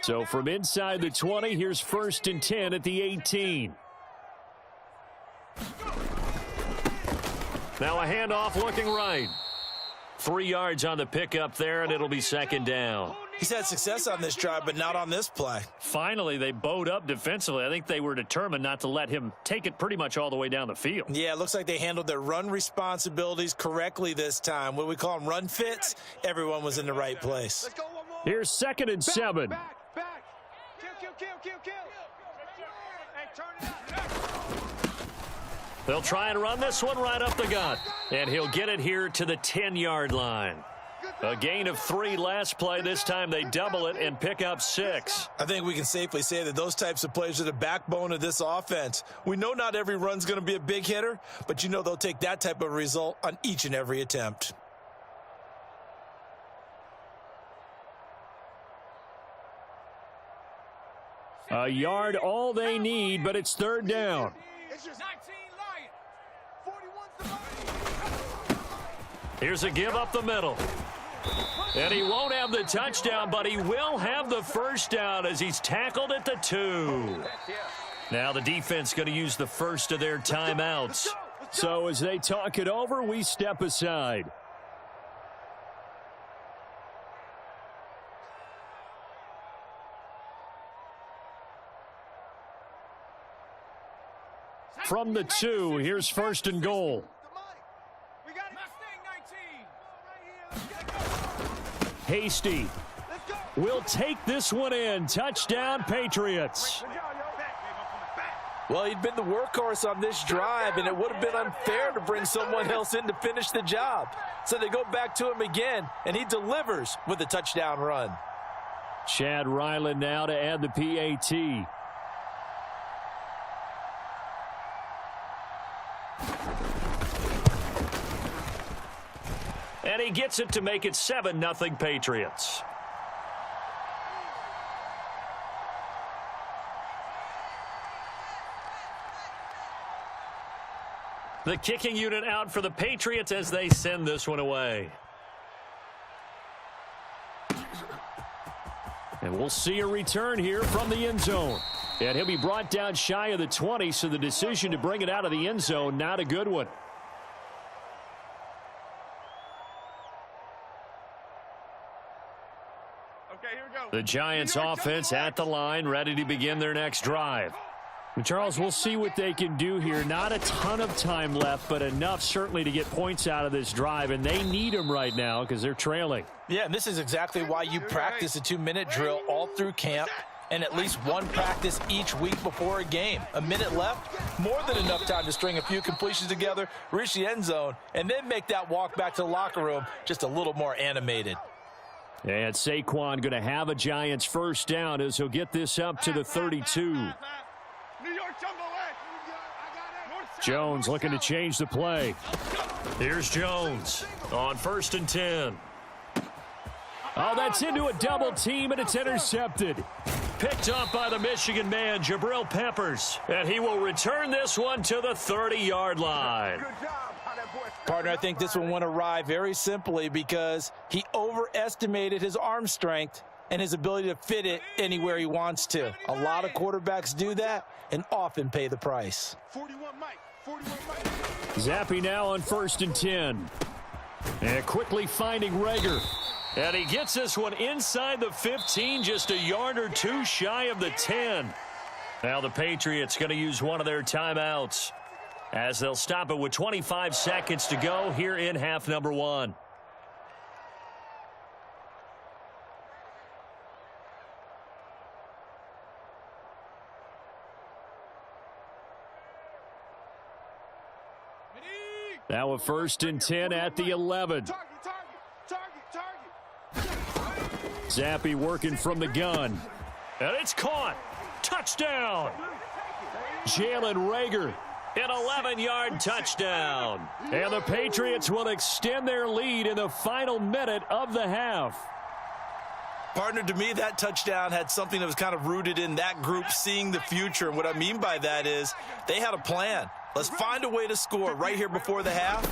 So from inside the 20, here's 1st and 10 at the 18. Now a handoff looking right. 3 yards on the pickup there, and it'll be 2nd down. He's had success on this drive, but not on this play. Finally, they bowed up defensively. I think they were determined not to let him take it pretty much all the way down the field. Yeah, it looks like they handled their run responsibilities correctly this time. What we call them run fits, everyone was in the right place. Here's 2nd and 7. Back. Kill. Hey, turn it up. They'll try and run this one right up the gut. And he'll get it here to the 10-yard line. A gain of 3 last play. This time they double it and pick up 6. I think we can safely say that those types of plays are the backbone of this offense. We know not every run's going to be a big hitter, but you know they'll take that type of result on each and every attempt. A yard all they need, but it's 3rd down. It's just 19 Lions. 41's the Here's a give up the middle. And he won't have the touchdown, but he will have the 1st down as he's tackled at the 2. Now the defense going to use the first of their timeouts. So as they talk it over, we step aside. From the 2, here's 1st and goal. We got Mustang 19. Hasty will take this one in. Touchdown, Patriots. Well, he'd been the workhorse on this drive, and it would have been unfair to bring someone else in to finish the job. So they go back to him again, and he delivers with a touchdown run. Chad Ryland now to add the PAT. And he gets it to make it 7-0 Patriots. The kicking unit out for the Patriots as they send this one away. And we'll see a return here from the end zone. And he'll be brought down shy of the 20, so the decision to bring it out of the end zone, not a good one. The Giants offense at the line, ready to begin their next drive. Charles, we'll see what they can do here. Not a ton of time left, but enough certainly to get points out of this drive, and they need them right now because they're trailing. Yeah, and this is exactly why you practice a 2-minute drill all through camp and at least one practice each week before a game. A minute left, more than enough time to string a few completions together, reach the end zone, and then make that walk back to the locker room just a little more animated. And Saquon going to have a Giants 1st down as he'll get this up to the 32. Jones looking to change the play. Here's Jones on 1st and 10. Oh, that's into a double team, and it's intercepted. Picked up by the Michigan man, Jabril Peppers. And he will return this one to the 30-yard line. Partner, I think this one went awry very simply because he overestimated his arm strength and his ability to fit it anywhere he wants to. A lot of quarterbacks do that and often pay the price. 41 Mike. Zappy now on 1st and 10. And quickly finding Rager. And he gets this one inside the 15, just a yard or 2 shy of the 10. Now the Patriots going to use one of their timeouts as they'll stop it with 25 seconds to go here in half number 1. Now a 1st and 10 at the 11. Zappi working from the gun. And it's caught. Touchdown. Jalen Reagor, an 11-yard touchdown. And the Patriots will extend their lead in the final minute of the half. Partner, to me, that touchdown had something that was kind of rooted in that group seeing the future. And what I mean by that is they had a plan. Let's find a way to score right here before the half,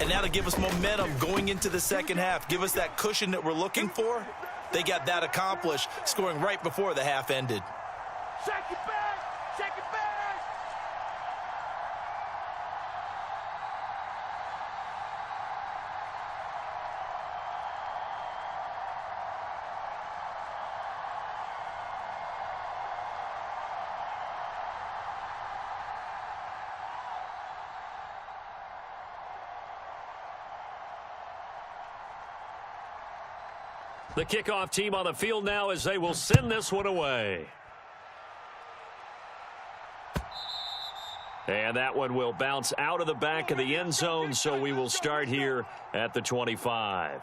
and that'll give us momentum going into the second half. Give us that cushion that we're looking for. They got that accomplished, scoring right before the half ended. Shake it back! Shake it back! The kickoff team on the field now as they will send this one away. And that one will bounce out of the back of the end zone, so we will start here at the 25.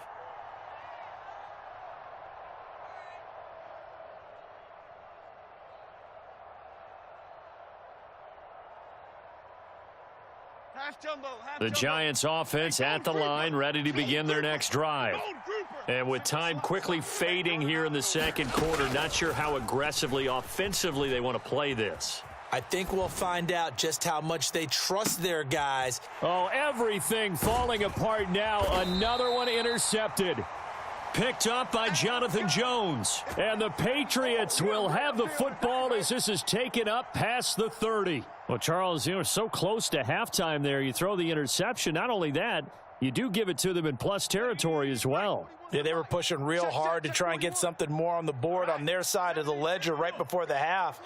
The Giants offense at the line, ready to begin their next drive. And with time quickly fading here in the second quarter, not sure how aggressively, offensively they want to play this. I think we'll find out just how much they trust their guys. Oh, everything falling apart now. Another one intercepted. Picked up by Jonathan Jones. And the Patriots will have the football as this is taken up past the 30. Well, Charles, you know, so close to halftime there. You throw the interception. Not only that, you do give it to them in plus territory as well. Yeah, they were pushing real hard to try and get something more on the board on their side of the ledger right before the half.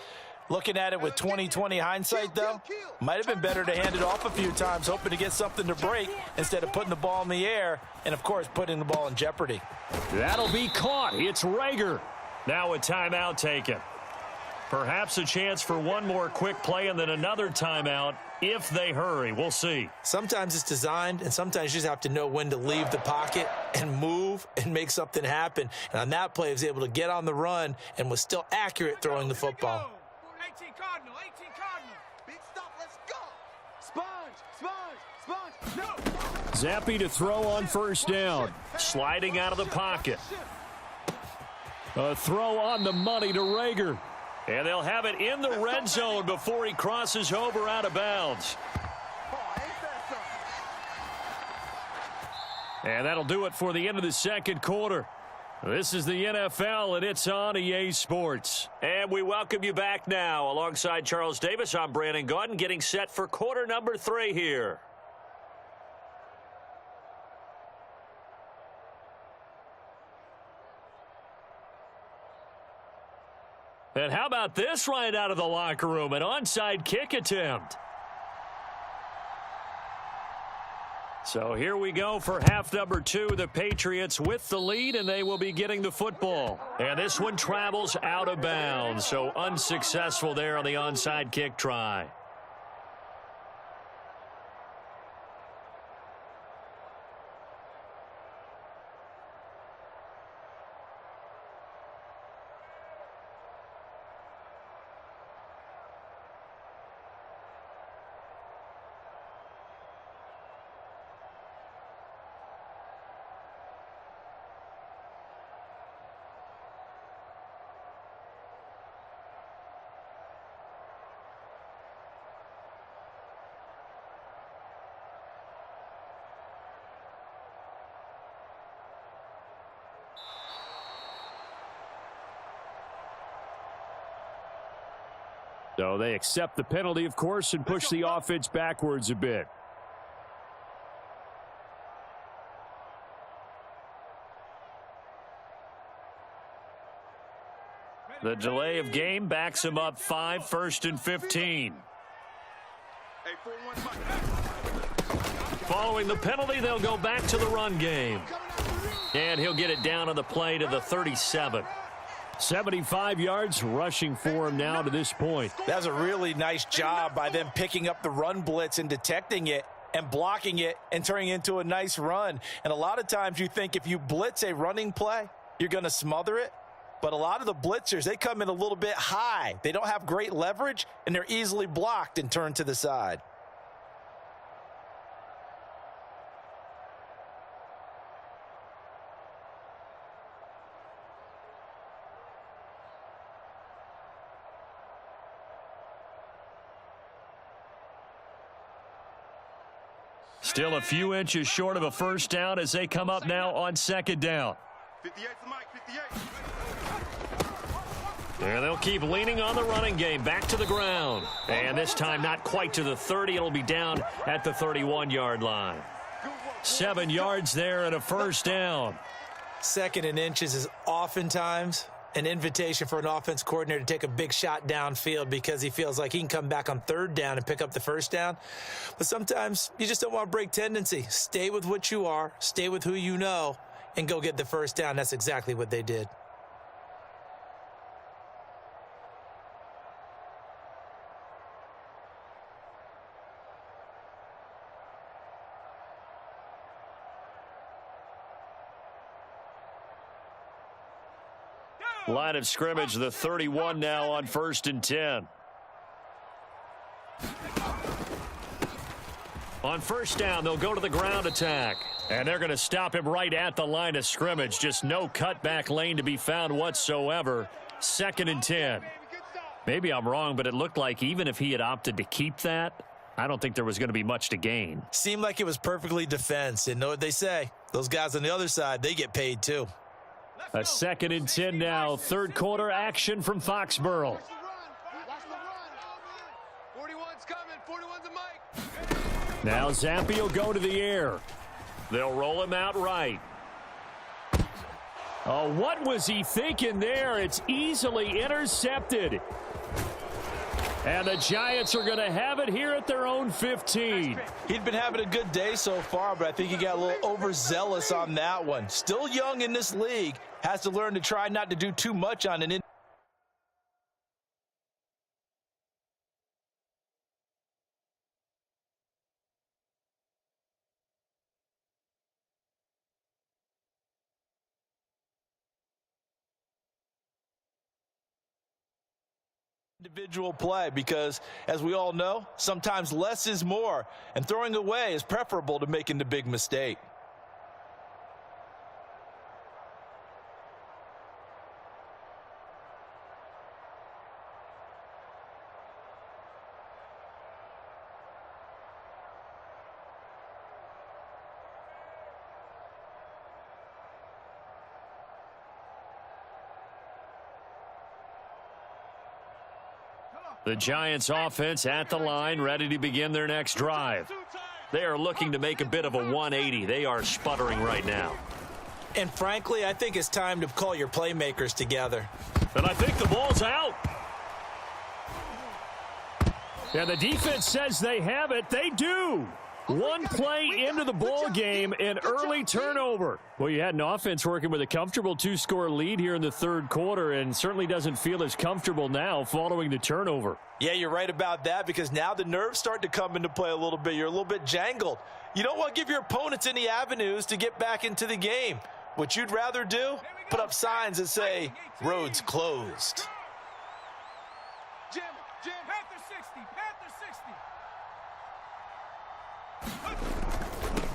Looking at it with 20/20 hindsight, though, might have been better to hand it off a few times, hoping to get something to break instead of putting the ball in the air and, of course, putting the ball in jeopardy. That'll be caught. It's Reagor. Now a timeout taken. Perhaps a chance for one more quick play and then another timeout if they hurry. We'll see. Sometimes it's designed, and sometimes you just have to know when to leave the pocket and move and make something happen. And on that play, he was able to get on the run and was still accurate throwing the football. 18 Cardinal, 18 Cardinal. Big stop, let's go. Sponge. No. Zappi to throw on 1st down. Sliding out of the pocket. A throw on the money to Reagor. And they'll have it in the red zone before he crosses over out of bounds. And that'll do it for the end of the second quarter. This is the NFL, and it's on EA Sports. And we welcome you back now. Alongside Charles Davis, I'm Brandon Gaudin, getting set for quarter number 3 here. And how about this right out of the locker room? An onside kick attempt. So here we go for half number 2. The Patriots with the lead, and they will be getting the football. And this one travels out of bounds, so unsuccessful there on the onside kick try. So they accept the penalty, of course, and push the offense backwards a bit. The delay of game backs him up 5, 1st and 15. Following the penalty, they'll go back to the run game. And he'll get it down on the play to the 37. 75 yards rushing for him now to this point. That was a really nice job by them picking up the run blitz and detecting it and blocking it and turning it into a nice run. And a lot of times you think if you blitz a running play, you're going to smother it. But a lot of the blitzers, they come in a little bit high. They don't have great leverage, and they're easily blocked and turned to the side. Still a few inches short of a first down as they come up now on second down. 58 to Mike, 58. And they'll keep leaning on the running game. Back to the ground. And this time not quite to the 30. It'll be down at the 31-yard line. 7 yards there and a first down. 2nd and inches is oftentimes an invitation for an offense coordinator to take a big shot downfield because he feels like he can come back on 3rd down and pick up the first down. But sometimes you just don't want to break tendency. Stay with what you are, stay with who you know, and go get the first down. That's exactly what they did. Line of scrimmage, the 31 now on 1st and 10. On first down, they'll go to the ground attack. And they're going to stop him right at the line of scrimmage. Just no cutback lane to be found whatsoever. 2nd and 10. Maybe I'm wrong, but it looked like even if he had opted to keep that, I don't think there was going to be much to gain. Seemed like it was perfectly defense. And know what they say? Those guys on the other side, they get paid too. A 2nd and 10 now. 3rd quarter action from Foxborough. 41's coming. 41's a Mike. Now Zampi will go to the air. They'll roll him out right. Oh, what was he thinking there? It's easily intercepted. And the Giants are going to have it here at their own 15. He'd been having a good day so far, but I think he got a little overzealous on that one. Still young in this league. Has to learn to try not to do too much on an individual play, because as we all know, sometimes less is more, and throwing away is preferable to making the big mistake. The Giants offense at the line, ready to begin their next drive. They are looking to make a bit of a 180. They are sputtering right now. And frankly, I think it's time to call your playmakers together. And I think the ball's out. And the defense says they have it. They do. One play into the ball game, an early turnover. Well, you had an offense working with a comfortable 2-score lead here in the 3rd quarter, and certainly doesn't feel as comfortable now following the turnover. Yeah, you're right about that, because now the nerves start to come into play a little bit. You're a little bit jangled. You don't want to give your opponents any avenues to get back into the game. What you'd rather do, put up signs that say, roads closed. Jim, Panther 60, Panther 60.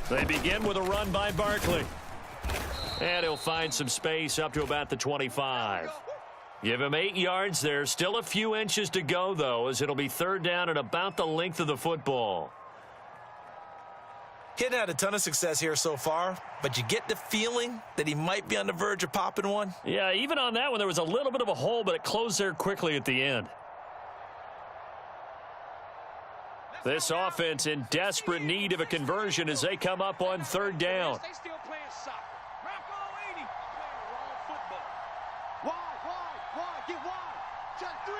They begin with a run by Barkley. And he'll find some space up to about the 25. Give him 8 yards there. Still a few inches to go, though, as it'll be 3rd down and about the length of the football. He hadn't had a ton of success here so far, but you get the feeling that he might be on the verge of popping one. Yeah, even on that one, there was a little bit of a hole, but it closed there quickly at the end. This offense in desperate need of a conversion as they come up on 3rd down. They still playing soccer. Rocco 80. Playing wrong football. Wide. Get wide. Check 3.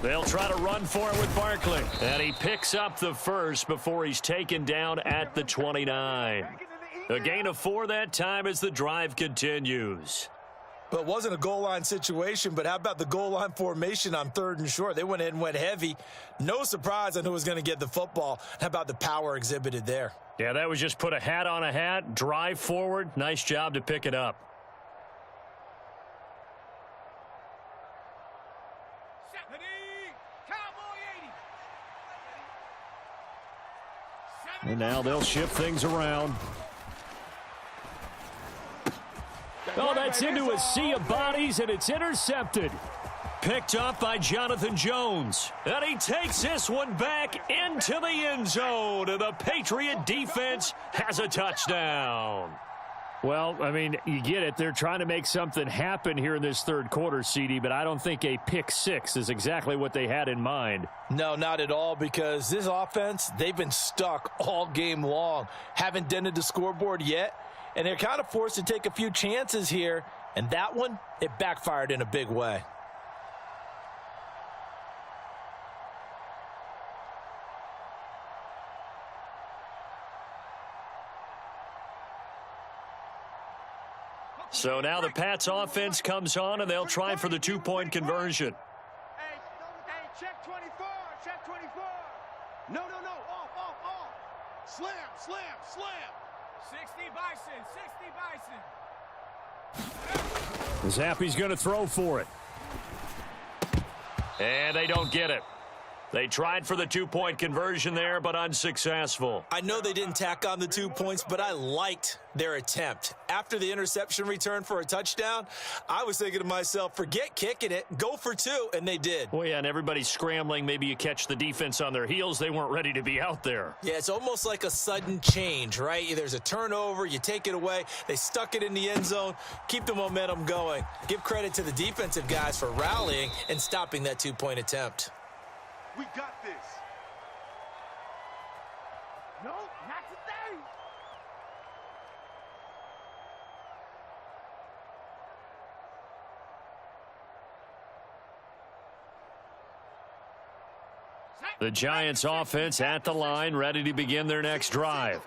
They'll try to run for it with Barkley. And he picks up the first before he's taken down at the 29. A gain of 4 that time as the drive continues. But it wasn't a goal line situation, but how about the goal line formation on 3rd and short? They went ahead and went heavy. No surprise on who was going to get the football. How about the power exhibited there? Yeah, that was just put a hat on a hat, drive forward. Nice job to pick it up. And now they'll shift things around. Oh, that's into a sea of bodies, and it's intercepted. Picked up by Jonathan Jones. And he takes this one back into the end zone. And the Patriot defense has a touchdown. Well, I mean, you get it. They're trying to make something happen here in this third quarter, CD, but I don't think a pick six is exactly what they had in mind. No, not at all, because this offense, they've been stuck all game long. Haven't dented the scoreboard yet, and they're kind of forced to take a few chances here, and that one, it backfired in a big way. So now the Pats offense comes on, and they'll try for the two-point conversion. Hey, check 24, check 24. No, off. Slam. 60 Bison. Zappi's going to throw for it. And they don't get it. They tried for the two-point conversion there, but unsuccessful. I know they didn't tack on the 2 points, but I liked their attempt. After the interception return for a touchdown, I was thinking to myself, forget kicking it, go for 2, and they did. Well, yeah, and everybody's scrambling. Maybe you catch the defense on their heels. They weren't ready to be out there. Yeah, it's almost like a sudden change, right? There's a turnover, you take it away, they stuck it in the end zone, keep the momentum going. Give credit to the defensive guys for rallying and stopping that 2-point attempt. We got this. No, not today. The Giants offense at the line, ready to begin their next drive.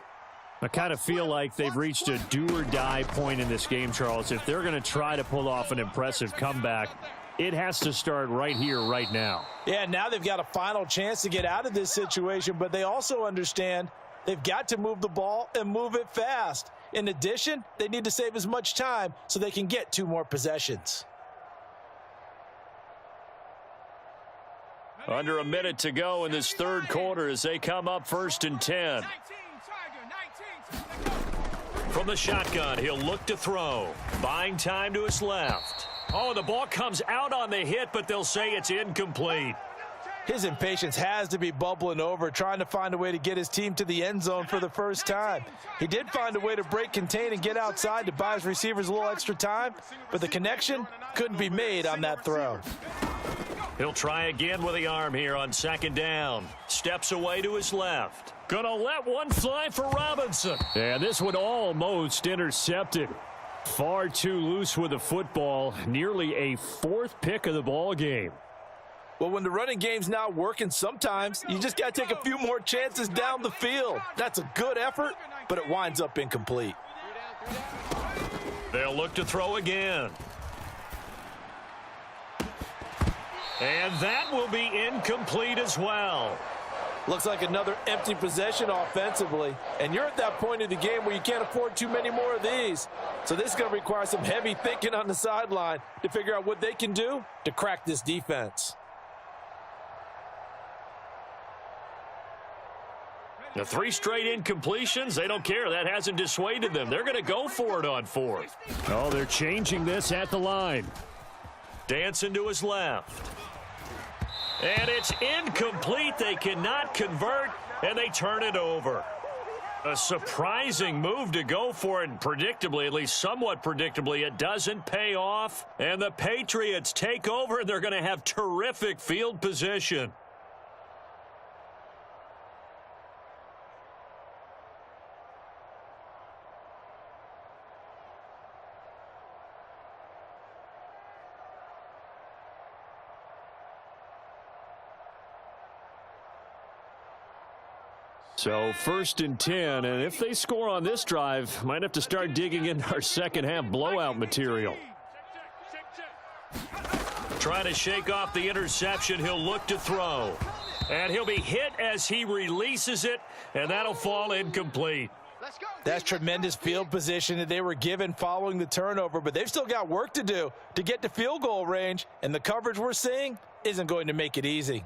I kind of feel like they've reached a do-or-die point in this game, Charles. If they're going to try to pull off an impressive comeback, it has to start right here, right now. Yeah, now they've got a final chance to get out of this situation, but they also understand they've got to move the ball and move it fast. In addition, they need to save as much time so they can get 2 more possessions. Under a minute to go in this third quarter as they come up 1st and 10. From the shotgun, he'll look to throw. Buying time to his left. Oh, the ball comes out on the hit, but they'll say it's incomplete. His impatience has to be bubbling over, trying to find a way to get his team to the end zone for the first time. He did find a way to break, contain, and get outside to buy his receivers a little extra time, but the connection couldn't be made on that throw. He'll try again with the arm here on 2nd down. Steps away to his left. Gonna let one fly for Robinson. And this one almost intercepted. Far too loose with the football. Nearly a 4th pick of the ball game. Well, when the running game's not working, sometimes you just got to take a few more chances down the field. That's a good effort, but it winds up incomplete. They'll look to throw again. And that will be incomplete as well. Looks like another empty possession offensively. And you're at that point of the game where you can't afford too many more of these. So this is going to require some heavy thinking on the sideline to figure out what they can do to crack this defense. The 3 straight incompletions, they don't care. That hasn't dissuaded them. They're going to go for it on 4th. Oh, they're changing this at the line. Dancing to his left. And it's incomplete. They cannot convert, and they turn it over. A surprising move to go for it, and predictably, at least somewhat predictably, it doesn't pay off. And the Patriots take over, and they're going to have terrific field position. So 1st and 10, and if they score on this drive, might have to start digging in our second half blowout material. Trying to shake off the interception. He'll look to throw. And he'll be hit as he releases it, and that'll fall incomplete. That's tremendous field position that they were given following the turnover, but they've still got work to do to get to field goal range, and the coverage we're seeing isn't going to make it easy.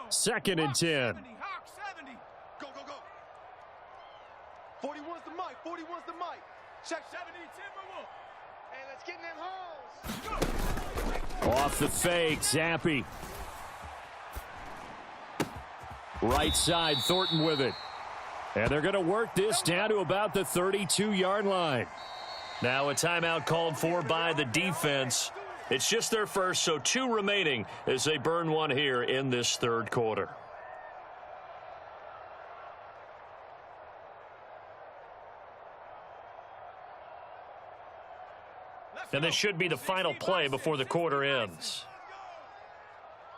Second and 10. Hawk 70. Go, go, go. 41's the mic. 41's the mic. Check 70, Timberwolf. Hey, let's get in them holes. Off the fake, Zappe. Right side, Thornton with it. And they're going to work this down to about the 32-yard line. Now a timeout called for by the defense. It's just their first, so 2 remaining as they burn one here in this third quarter. And this should be the final play before the quarter ends.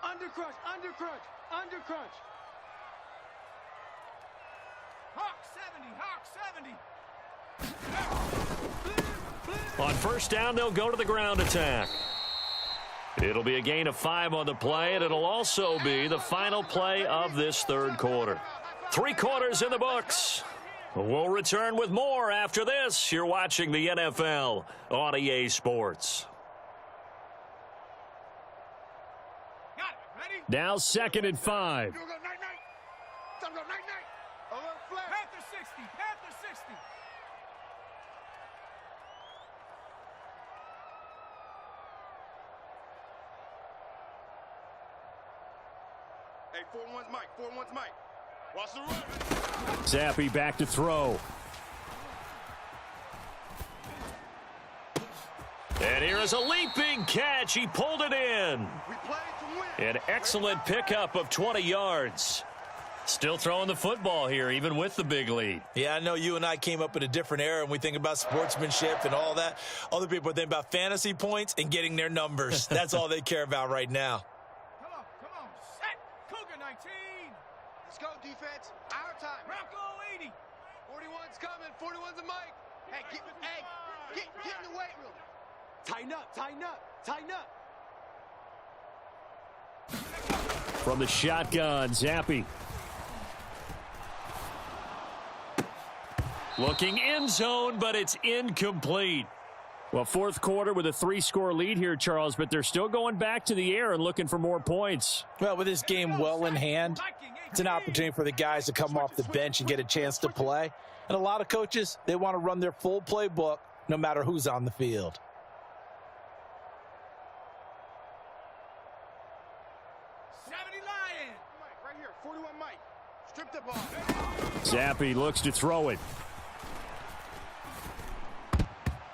Under crunch, under crunch, under crunch. Hawk 70, Hawk 70. On first down, they'll go to the ground attack. It'll be a gain of 5 on the play, and it'll also be the final play of this third quarter. 3 quarters in the books. We'll return with more after this. You're watching the NFL on EA Sports. Now 2nd and 5. Panther 60, Panther 60. Hey, 4-1's Mike, 4-1's Mike. Watch the run. Zappe back to throw. And here is a leaping catch. He pulled it in. We played to win. An excellent pickup of 20 yards. Still throwing the football here, even with the big lead. Yeah, I know you and I came up in a different era, and we think about sportsmanship and all that. Other people think about fantasy points and getting their numbers. That's all they care about right now. Come on, set. Cougar 19. Let's go, defense. Our time. Rocco 80. 41's coming. 41's the mic. Hey, get in the weight room. Tighten up, tighten up, tighten up. From the shotgun, Zappe. Looking end zone, but it's incomplete. Well, fourth quarter with a 3-score lead here, Charles, but they're still going back to the air and looking for more points. Well, with this game well in hand, it's an opportunity for the guys to come off the bench and get a chance to play. And a lot of coaches, they want to run their full playbook no matter who's on the field. Right here, 41 Mike. Strip the ball. Zappe looks to throw it.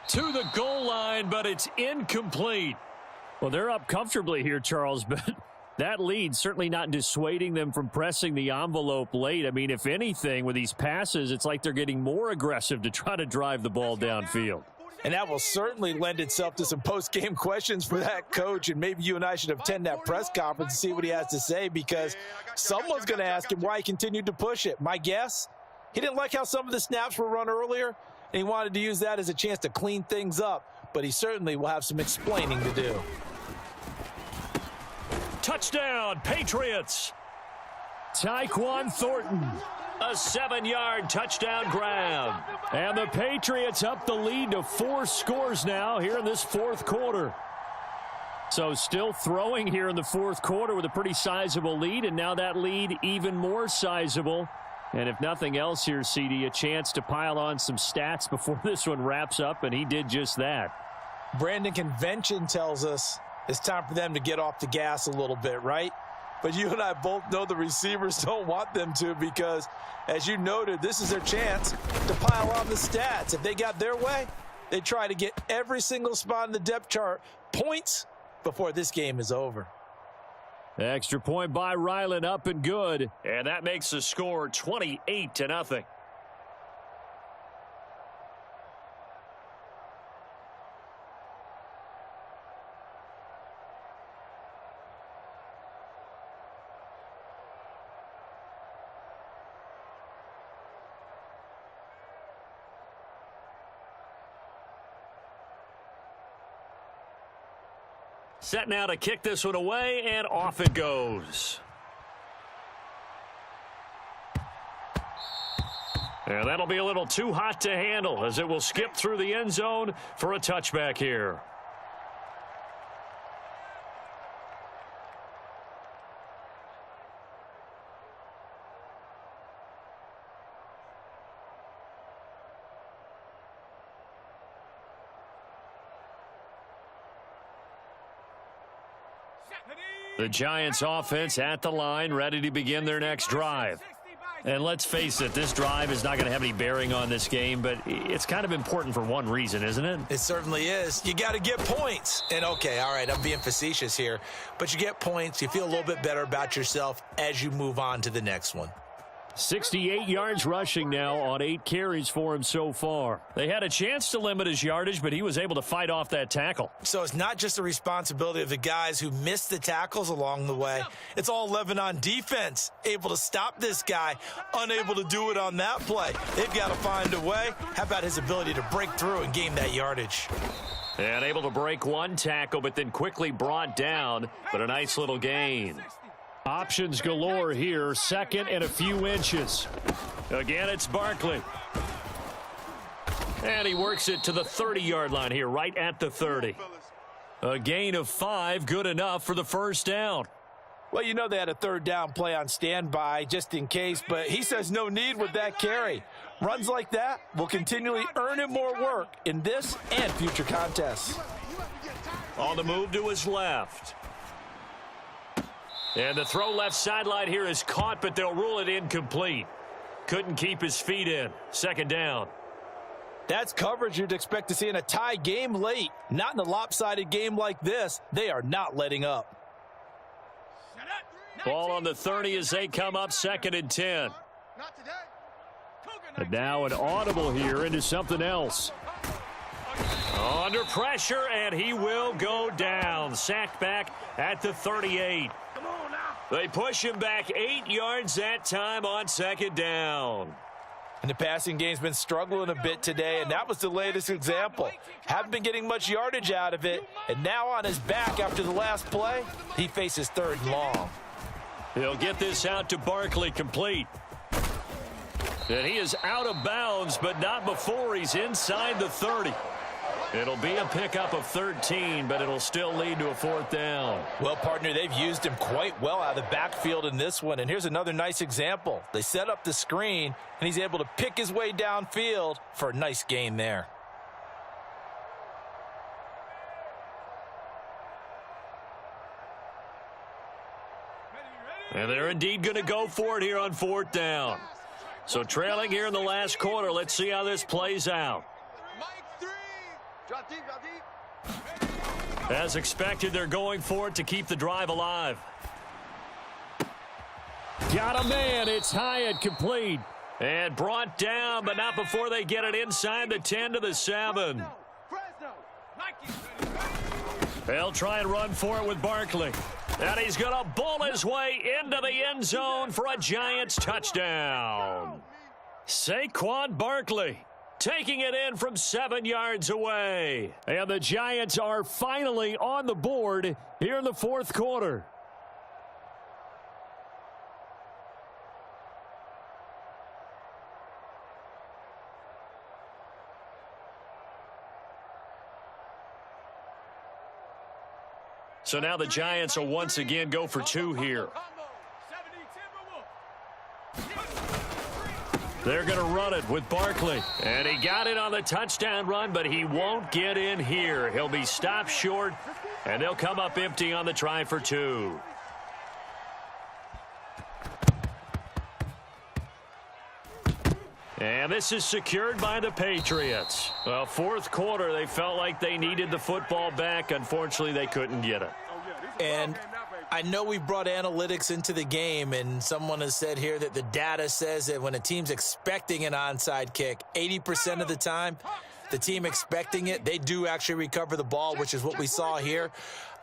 To the goal line, but it's incomplete. Well, they're up comfortably here, Charles, but that lead certainly not dissuading them from pressing the envelope late. I mean, if anything, with these passes, it's like they're getting more aggressive to try to drive the ball downfield. And that will certainly lend itself to some post-game questions for that coach, and maybe you and I should attend that press conference and see what he has to say, because someone's going to ask him why he continued to push it. My guess, he didn't like how some of the snaps were run earlier, and he wanted to use that as a chance to clean things up, but he certainly will have some explaining to do. Touchdown, Patriots. Tyquan Thornton. A 7-yard touchdown grab. And the Patriots up the lead to 4 scores now here in this fourth quarter. So still throwing here in the fourth quarter with a pretty sizable lead, and now that lead even more sizable. And if nothing else here, CD, a chance to pile on some stats before this one wraps up, and he did just that. Brandon, convention tells us it's time for them to get off the gas a little bit, right? But you and I both know the receivers don't want them to, because, as you noted, this is their chance to pile on the stats. If they got their way, they try to get every single spot in the depth chart points before this game is over. Extra point by Ryland, up and good. And that makes the score 28-0. Set now to kick this one away, and off it goes. And that'll be a little too hot to handle as it will skip through the end zone for a touchback here. The Giants offense at the line, ready to begin their next drive. And let's face it, this drive is not going to have any bearing on this game, but it's kind of important for one reason, isn't it? It certainly is. You got to get points. And, okay, all right, I'm being facetious here, but you get points. You feel a little bit better about yourself as you move on to the next one. 68 yards rushing now on 8 carries for him so far. They had a chance to limit his yardage, but he was able to fight off that tackle. So it's not just the responsibility of the guys who missed the tackles along the way. It's all 11 on defense, able to stop this guy, unable to do it on that play. They've got to find a way. How about his ability to break through and gain that yardage? And able to break one tackle, but then quickly brought down, but a nice little gain. Options galore here, second and a few inches. Again, it's Barkley. And he works it to the 30-yard line here, right at the 30. A gain of 5, good enough for the first down. Well, you know they had a third down play on standby just in case, but he says no need with that carry. Runs like that will continually earn him more work in this and future contests. On the move to his left. And the throw left sideline here is caught, but they'll rule it incomplete. Couldn't keep his feet in. Second down. That's coverage you'd expect to see in a tie game late. Not in a lopsided game like this. They are not letting up. Ball on the 30 as they come up, second and 10. And now an audible here into something else. Under pressure, and he will go down. Sacked back at the 38. They push him back 8 yards that time on second down. And the passing game's been struggling a bit today, and that was the latest example. Haven't been getting much yardage out of it, and now on his back after the last play, he faces third and long. He'll get this out to Barkley, complete. And he is out of bounds, but not before he's inside the 30. It'll be a pickup of 13, but it'll still lead to a fourth down. Well, partner, they've used him quite well out of the backfield in this one. And here's another nice example. They set up the screen, and he's able to pick his way downfield for a nice gain there. And they're indeed going to go for it here on fourth down. So trailing here in the last quarter, let's see how this plays out. As expected, they're going for it to keep the drive alive. Got a man. It's Hyatt, complete. And brought down, but not before they get it inside the 10 to the 7. They'll try and run for it with Barkley. And he's going to bull his way into the end zone for a Giants touchdown. Saquon Barkley taking it in from 7 yards away. And the Giants are finally on the board here in the fourth quarter. So now the Giants will once again go for 2 here. They're going to run it with Barkley. And he got it on the touchdown run, but he won't get in here. He'll be stopped short, and they'll come up empty on the try for 2. And this is secured by the Patriots. Well, fourth quarter, they felt like they needed the football back. Unfortunately, they couldn't get it. And I know we brought analytics into the game, and someone has said here that the data says that when a team's expecting an onside kick, 80% of the time, the team expecting it, they do actually recover the ball, which is what we saw here.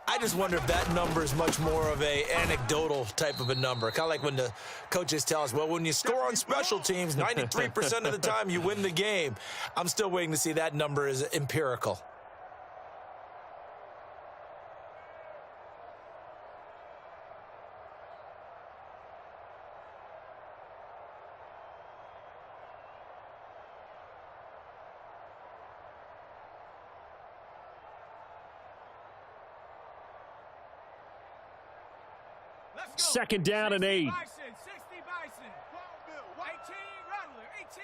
I just wonder if that number is much more of a anecdotal type of a number. Kind of like when the coaches tell us, well, when you score on special teams, 93% of the time you win the game. I'm still waiting to see that number is empirical. 2nd down and 8. Bison, 60 Bison. 18 Rattler, 18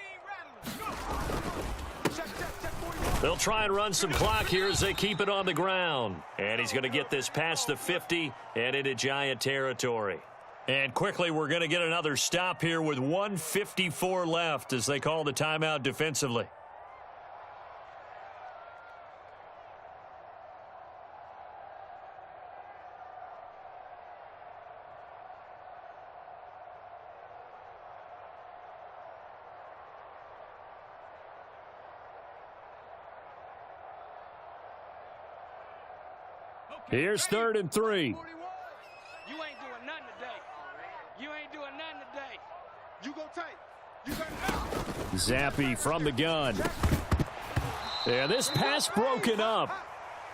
Rattler. They'll try and run some clock here as they keep it on the ground. And he's going to get this past the 50 and into Giant territory. And quickly, we're going to get another stop here with 1:54 left as they call the timeout defensively. Here's 3rd and 3. You ain't doing nothing today. You ain't doing nothing today. You go tight. You got Zappe from the gun. Yeah, this pass broken up.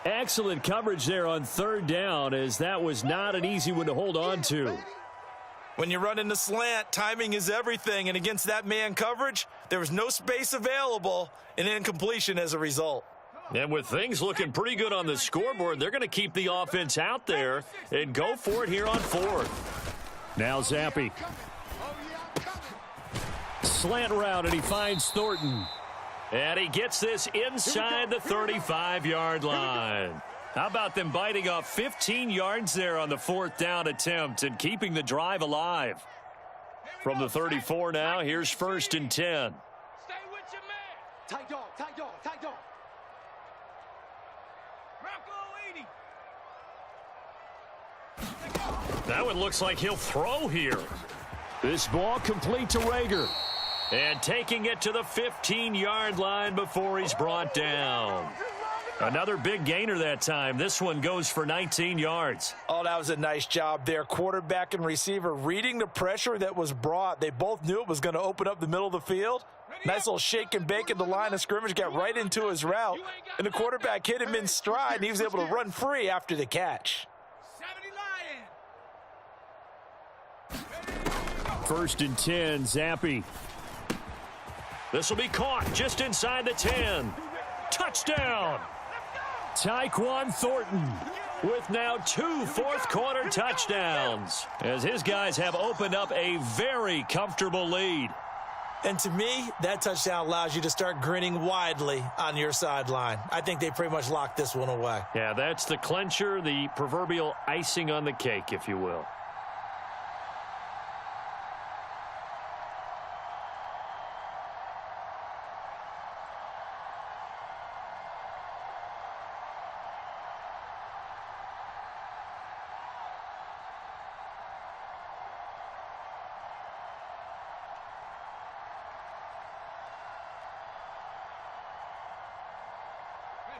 Excellent coverage there on 3rd down, as that was not an easy one to hold on to. When you run in the slant, timing is everything, and against that man coverage, there was no space available, and incompletion as a result. And with things looking pretty good on the scoreboard, they're going to keep the offense out there and go for it here on 4th. Now Zappe. Slant route, and he finds Thornton. And he gets this inside the 35-yard line. How about them biting off 15 yards there on the 4th down attempt and keeping the drive alive? From the 34 now, here's 1st and 10. Stay with your man. Tight dog, tight dog, tight dog. That one looks like he'll throw here. This ball complete to Rager. And taking it to the 15-yard line before he's brought down. Another big gainer that time. This one goes for 19 yards. Oh, that was a nice job there. Quarterback and receiver reading the pressure that was brought. They both knew it was going to open up the middle of the field. Nice little shake and bake at the line of scrimmage, got right into his route. And the quarterback hit him in stride, and he was able to run free after the catch. 1st and 10, Zappe. This will be caught just inside the 10. Touchdown! Tyquan Thornton with now 2 fourth-quarter touchdowns as his guys have opened up a very comfortable lead. And to me, that touchdown allows you to start grinning widely on your sideline. I think they pretty much locked this one away. Yeah, that's the clincher, the proverbial icing on the cake, if you will.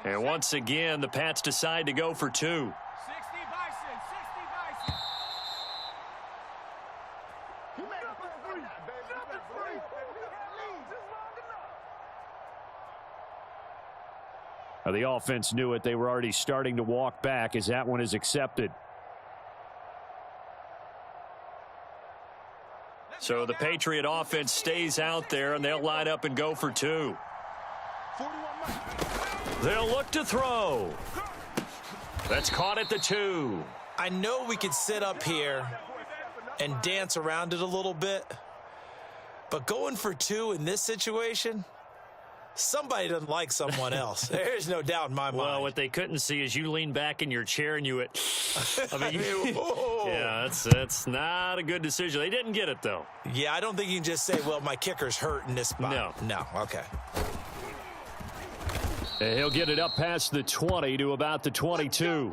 And once again, the Pats decide to go for 2. 60 Bison, 60 Bison. The offense knew it. They were already starting to walk back as that one is accepted. So the Patriot offense stays out there, and they'll line up and go for 2. They'll look to throw. That's caught at the 2. I know we could sit up here and dance around it a little bit, but going for 2 in this situation, somebody doesn't like someone else. There's no doubt in my mind. Well, what they couldn't see is you lean back in your chair and you went, I mean, yeah, that's not a good decision. They didn't get it, though. Yeah, I don't think you can just say, well, my kicker's hurt in this spot. No, okay. And he'll get it up past the 20 to about the 22.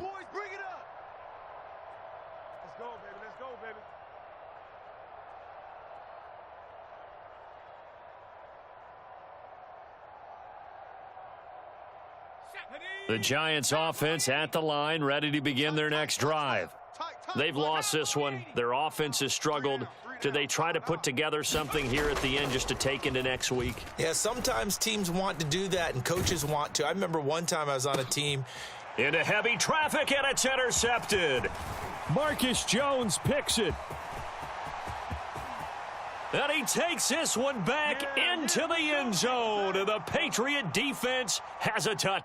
The Giants offense at the line, ready to begin their next drive. They've lost this one. Their offense has struggled. Do they try to put together something here at the end just to take into next week? Yeah, sometimes teams want to do that and coaches want to. I remember one time I was on a team. Into heavy traffic, and it's intercepted. Marcus Jones picks it. And he takes this one back into the end zone. And the Patriot defense has a touch.